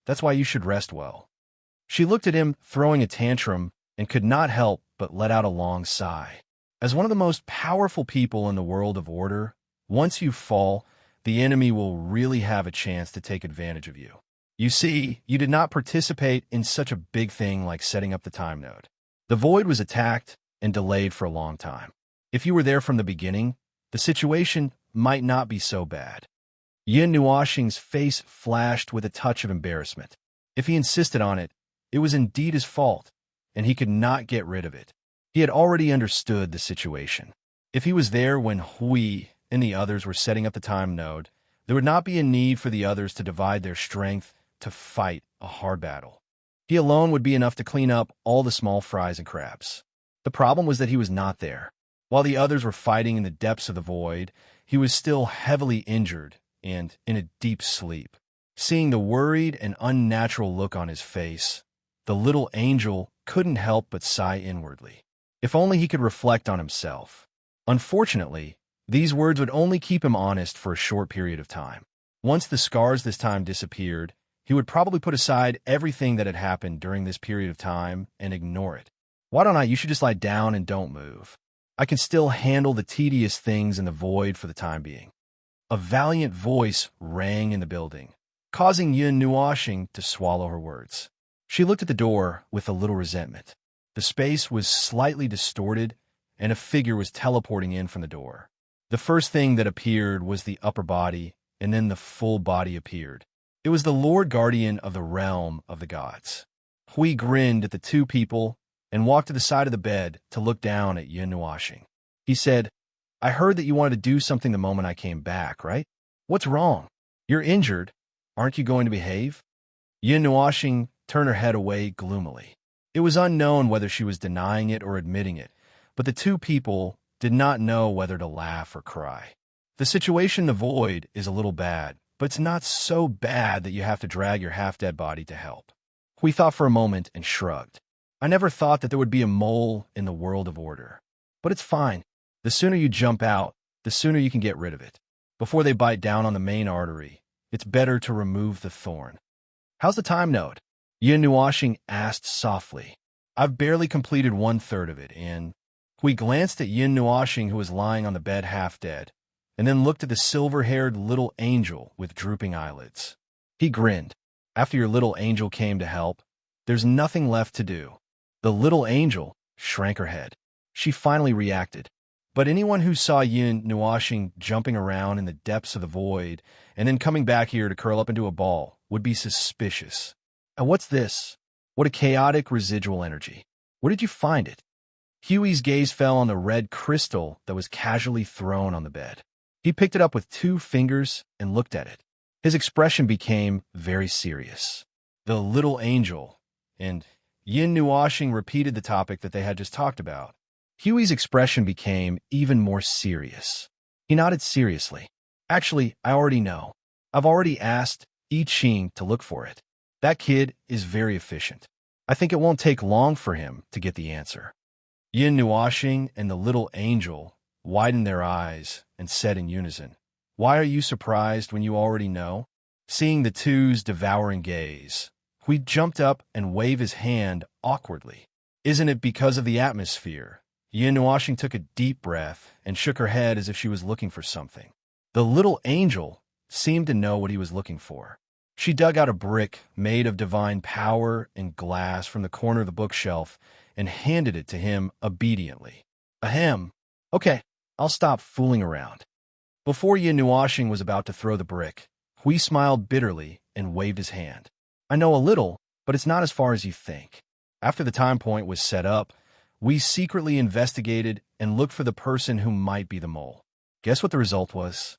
That's why you should rest well. She looked at him, throwing a tantrum, and could not help but let out a long sigh. As one of the most powerful people in the world of order, once you fall, the enemy will really have a chance to take advantage of you. You see, you did not participate in such a big thing like setting up the time node. The void was attacked and delayed for a long time. If you were there from the beginning, the situation might not be so bad. Yin Nuashing's face flashed with a touch of embarrassment. If he insisted on it, it was indeed his fault, and he could not get rid of it. He had already understood the situation. If he was there when Hui and the others were setting up the time node, there would not be a need for the others to divide their strength to fight a hard battle. He alone would be enough to clean up all the small fries and crabs. The problem was that he was not there. While the others were fighting in the depths of the void, he was still heavily injured and in a deep sleep. Seeing the worried and unnatural look on his face, the little angel couldn't help but sigh inwardly. If only he could reflect on himself. Unfortunately, these words would only keep him honest for a short period of time. Once the scars this time disappeared, he would probably put aside everything that had happened during this period of time and ignore it. Why don't you should just lie down and don't move. I can still handle the tedious things in the void for the time being. A valiant voice rang in the building, causing Yun Nuashing to swallow her words. She looked at the door with a little resentment. The space was slightly distorted, and a figure was teleporting in from the door. The first thing that appeared was the upper body, and then the full body appeared. It was the Lord Guardian of the realm of the gods. Hui grinned at the two people and walked to the side of the bed to look down at Yun Nuashing. He said, I heard that you wanted to do something the moment I came back, right? What's wrong? You're injured. Aren't you going to behave? Yun Nuashing turned her head away gloomily. It was unknown whether she was denying it or admitting it, but the two people did not know whether to laugh or cry. The situation in the void is a little bad, but it's not so bad that you have to drag your half-dead body to help. Hui thought for a moment and shrugged. I never thought that there would be a mole in the world of order. But it's fine. The sooner you jump out, the sooner you can get rid of it. Before they bite down on the main artery, it's better to remove the thorn. How's the time node? Yun Nuashing asked softly. I've barely completed 1/3 of it, and Hui glanced at Yun Nuashing, who was lying on the bed half dead, and then looked at the silver-haired little angel with drooping eyelids. He grinned. After your little angel came to help, there's nothing left to do. The little angel shrank her head. She finally reacted. But anyone who saw Yun Nuashing jumping around in the depths of the void and then coming back here to curl up into a ball would be suspicious. And what's this? What a chaotic residual energy. Where did you find it? Huey's gaze fell on the red crystal that was casually thrown on the bed. He picked it up with 2 fingers and looked at it. His expression became very serious. The little angel, and Yun Nuashing repeated the topic that they had just talked about. Huey's expression became even more serious. He nodded seriously. Actually, I already know. I've already asked I Ching to look for it. That kid is very efficient. I think it won't take long for him to get the answer. Yun Nuashing and the little angel widened their eyes and said in unison, Why are you surprised when you already know? Seeing the two's devouring gaze, Hui jumped up and waved his hand awkwardly. Isn't it because of the atmosphere? Yun Nuashing took a deep breath and shook her head as if she was looking for something. The little angel seemed to know what he was looking for. She dug out a brick made of divine power and glass from the corner of the bookshelf and handed it to him obediently. Ahem. Okay, I'll stop fooling around. Before Yun Nuashing was about to throw the brick, Hui smiled bitterly and waved his hand. I know a little, but it's not as far as you think. After the time point was set up, we secretly investigated and looked for the person who might be the mole. Guess what the result was?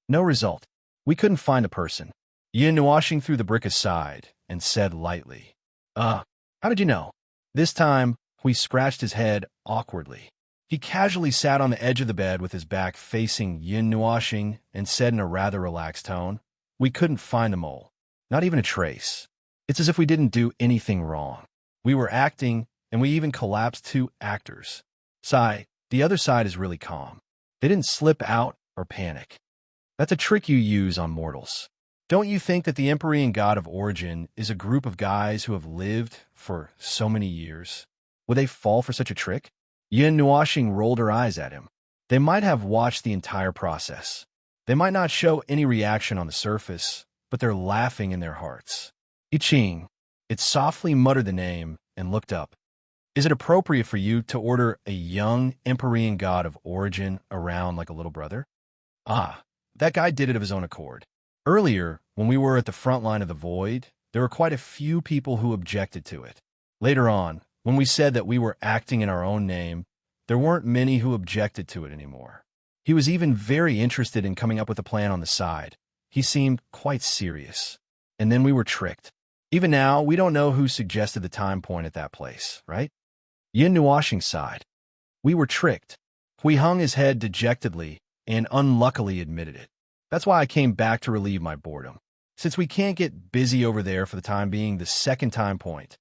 No result. We couldn't find the person. Yun Nuashing threw the brick aside and said lightly, how did you know? This time, Hui scratched his head awkwardly. He casually sat on the edge of the bed with his back facing Yun Nuashing and said in a rather relaxed tone, We couldn't find the mole. Not even a trace. It's as if we didn't do anything wrong. We were acting, and we even collapsed 2 actors. Sigh, the other side is really calm. They didn't slip out or panic. That's a trick you use on mortals. Don't you think that the Empyrean God of Origin is a group of guys who have lived for so many years? Would they fall for such a trick? Yun Nuashing rolled her eyes at him. They might have watched the entire process. They might not show any reaction on the surface, but they're laughing in their hearts. I Ching. It softly muttered the name and looked up. Is it appropriate for you to order a young Empyrean God of Origin around like a little brother? That guy did it of his own accord. Earlier, when we were at the front line of the void, there were quite a few people who objected to it. Later on, when we said that we were acting in our own name, there weren't many who objected to it anymore. He was even very interested in coming up with a plan on the side. He seemed quite serious. And then we were tricked. Even now, we don't know who suggested the time point at that place, right? Yun Nuashing sighed. We were tricked. Hui hung his head dejectedly and unluckily admitted it. That's why I came back to relieve my boredom. Since we can't get busy over there for the time being, the second time point.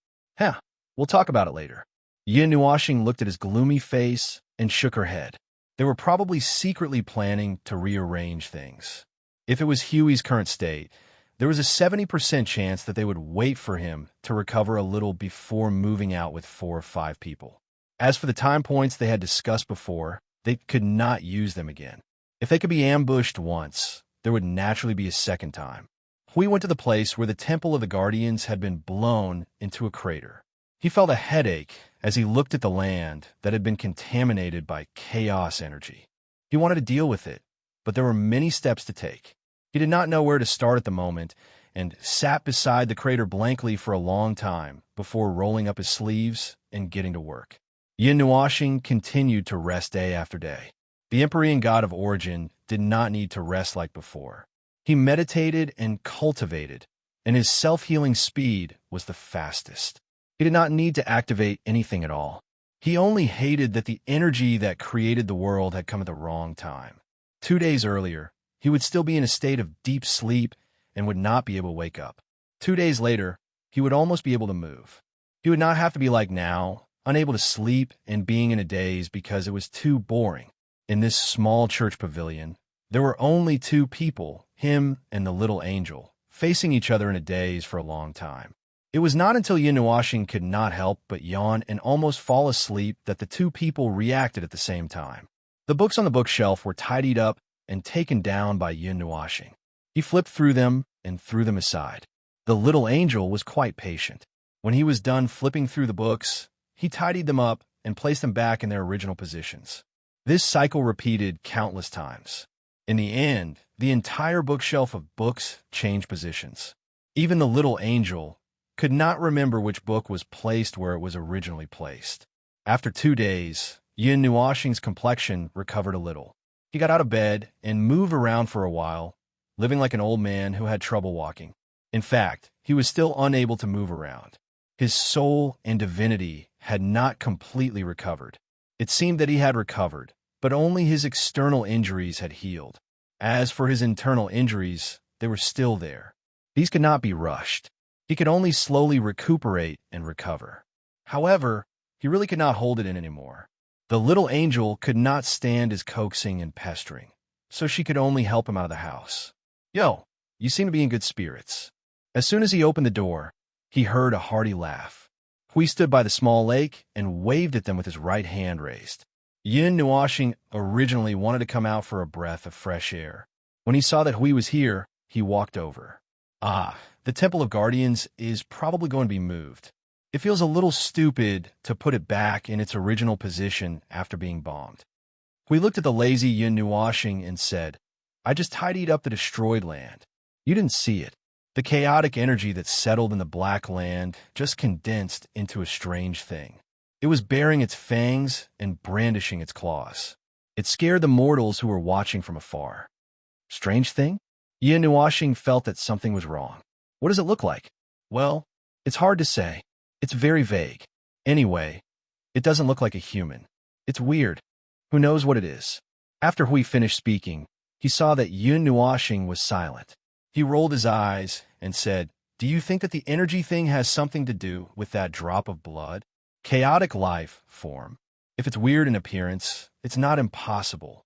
We'll talk about it later. Yun Nuashing looked at his gloomy face and shook her head. They were probably secretly planning to rearrange things. If it was Huey's current state, there was a 70% chance that they would wait for him to recover a little before moving out with 4 or 5 people. As for the time points they had discussed before, they could not use them again. If they could be ambushed once, there would naturally be a second time. Hui went to the place where the Temple of the Guardians had been blown into a crater. He felt a headache as he looked at the land that had been contaminated by chaos energy. He wanted to deal with it, but there were many steps to take. He did not know where to start at the moment and sat beside the crater blankly for a long time before rolling up his sleeves and getting to work. Yin Nuoxing continued to rest day after day. The Empyrean god of origin did not need to rest like before. He meditated and cultivated, and his self-healing speed was the fastest. He did not need to activate anything at all. He only hated that the energy that created the world had come at the wrong time. 2 days earlier, he would still be in a state of deep sleep and would not be able to wake up. 2 days later, he would almost be able to move. He would not have to be like now, unable to sleep and being in a daze because it was too boring. In this small church pavilion, there were only 2 people, him and the little angel, facing each other in a daze for a long time. It was not until Yin Nuoxing could not help but yawn and almost fall asleep that the 2 people reacted at the same time. The books on the bookshelf were tidied up and taken down by Yin Nuoxing. He flipped through them and threw them aside. The little angel was quite patient. When he was done flipping through the books, he tidied them up and placed them back in their original positions. This cycle repeated countless times. In the end, the entire bookshelf of books changed positions. Even the little angel could not remember which book was placed where it was originally placed. After 2 days, Yin Nuoxing's complexion recovered a little. He got out of bed and moved around for a while, living like an old man who had trouble walking. In fact, he was still unable to move around. His soul and divinity had not completely recovered. It seemed that he had recovered, but only his external injuries had healed. As for his internal injuries, they were still there. These could not be rushed. He could only slowly recuperate and recover. However, he really could not hold it in anymore. The little angel could not stand his coaxing and pestering, so she could only help him out of the house. "Yo, you seem to be in good spirits." As soon as he opened the door, he heard a hearty laugh. Hui stood by the small lake and waved at them with his right hand raised. Yin Nuoxing originally wanted to come out for a breath of fresh air. When he saw that Hui was here, he walked over. The Temple of Guardians is probably going to be moved. It feels a little stupid to put it back in its original position after being bombed. Hui looked at the lazy Yin Nuoxing and said, "I just tidied up the destroyed land. You didn't see it. The chaotic energy that settled in the black land just condensed into a strange thing. It was baring its fangs and brandishing its claws. It scared the mortals who were watching from afar." Strange thing? Yin Nuoxing felt that something was wrong. What does it look like? Well, it's hard to say. It's very vague. Anyway, it doesn't look like a human. It's weird. Who knows what it is? After Hui finished speaking, he saw that Yin Nuoxing was silent. He rolled his eyes and said, "Do you think that the energy thing has something to do with that drop of blood? Chaotic life form. If it's weird in appearance, it's not impossible."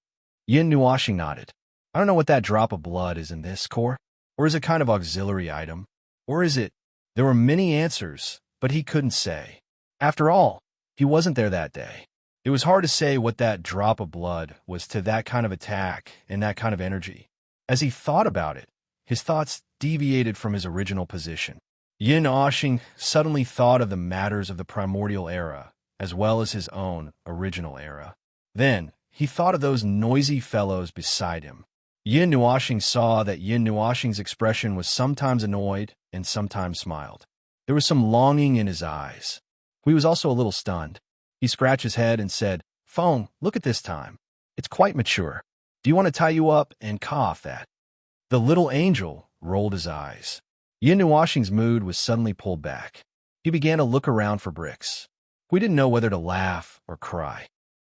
Yin Nuoxing nodded. "I don't know what that drop of blood is in this core. Or is it kind of auxiliary item? Or is it?" There were many answers, but he couldn't say. After all, he wasn't there that day. It was hard to say what that drop of blood was to that kind of attack and that kind of energy. As he thought about it, his thoughts deviated from his original position. Yin Nuoxing suddenly thought of the matters of the primordial era, as well as his own original era. Then, he thought of those noisy fellows beside him. Yin Nuoxing saw that Yin Nuoxing's expression was sometimes annoyed and sometimes smiled. There was some longing in his eyes. He was also a little stunned. He scratched his head and said, "Phone, look at this time. It's quite mature. Do you want to tie you up and cough that?" The little angel rolled his eyes. Yin Nuoxing's mood was suddenly pulled back. He began to look around for bricks. We didn't know whether to laugh or cry.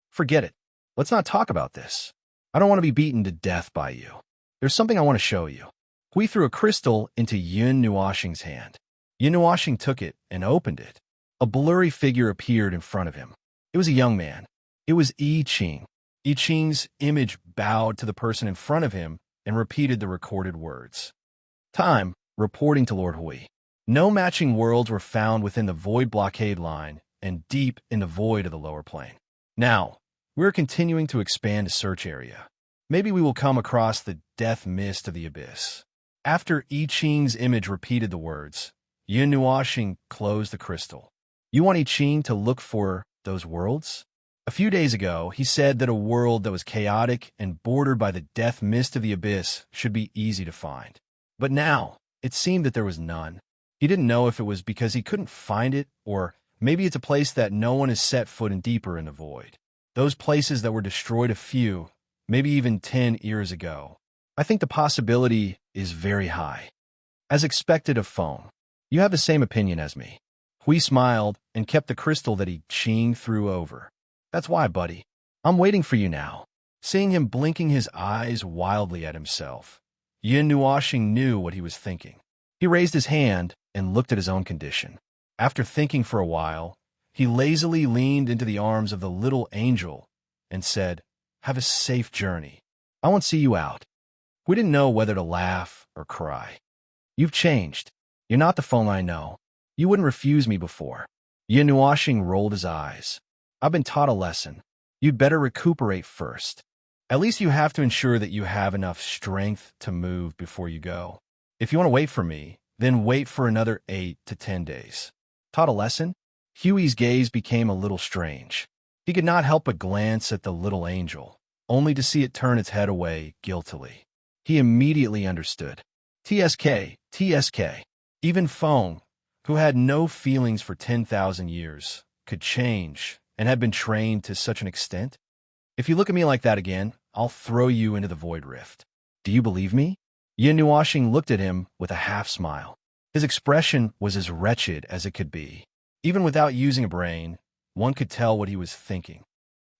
"Forget it. Let's not talk about this. I don't want to be beaten to death by you. There's something I want to show you." Hui threw a crystal into Yin Nuoxing's hand. Yin Nuoxing took it and opened it. A blurry figure appeared in front of him. It was a young man. It was I Ching. I Ching's image bowed to the person in front of him and repeated the recorded words. Time, reporting to Lord Hui. No matching worlds were found within the void blockade line, and deep in the void of the lower plane. Now, we're continuing to expand the search area. Maybe we will come across the death mist of the abyss. After I Ching's image repeated the words, Yun Nuoxing closed the crystal. You want I Ching to look for those worlds? A few days ago, he said that a world that was chaotic and bordered by the death mist of the abyss should be easy to find. But now, it seemed that there was none. He didn't know if it was because he couldn't find it, or maybe it's a place that no one has set foot in deeper in the void. Those places that were destroyed a few, maybe even 10 years ago. I think the possibility is very high. As expected of Feng, you have the same opinion as me. Hui smiled and kept the crystal that I Ching threw over. That's why, buddy. I'm waiting for you now. Seeing him blinking his eyes wildly at himself, Yun Nuoxing knew what he was thinking. He raised his hand and looked at his own condition. After thinking for a while, he lazily leaned into the arms of the little angel and said, Have a safe journey. I won't see you out. We didn't know whether to laugh or cry. You've changed. You're not the Feng I know. You wouldn't refuse me before. Yun Nuoxing rolled his eyes. I've been taught a lesson. You'd better recuperate first. At least you have to ensure that you have enough strength to move before you go. If you want to wait for me, then wait for another 8 to 10 days. Taught a lesson? Huey's gaze became a little strange. He could not help but glance at the little angel, only to see it turn its head away guiltily. He immediately understood. TSK, TSK. Even Feng, who had no feelings for 10,000 years, could change and had been trained to such an extent? If you look at me like that again, I'll throw you into the void rift. Do you believe me? Yun Nuoxing looked at him with a half-smile. His expression was as wretched as it could be. Even without using a brain, one could tell what he was thinking.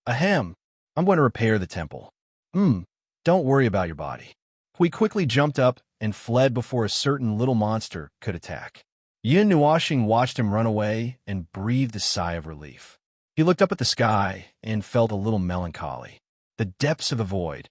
Ahem, I'm going to repair the temple. Don't worry about your body. Hui quickly jumped up and fled before a certain little monster could attack. Yun Nuoxing watched him run away and breathed a sigh of relief. He looked up at the sky and felt a little melancholy. The depths of the void,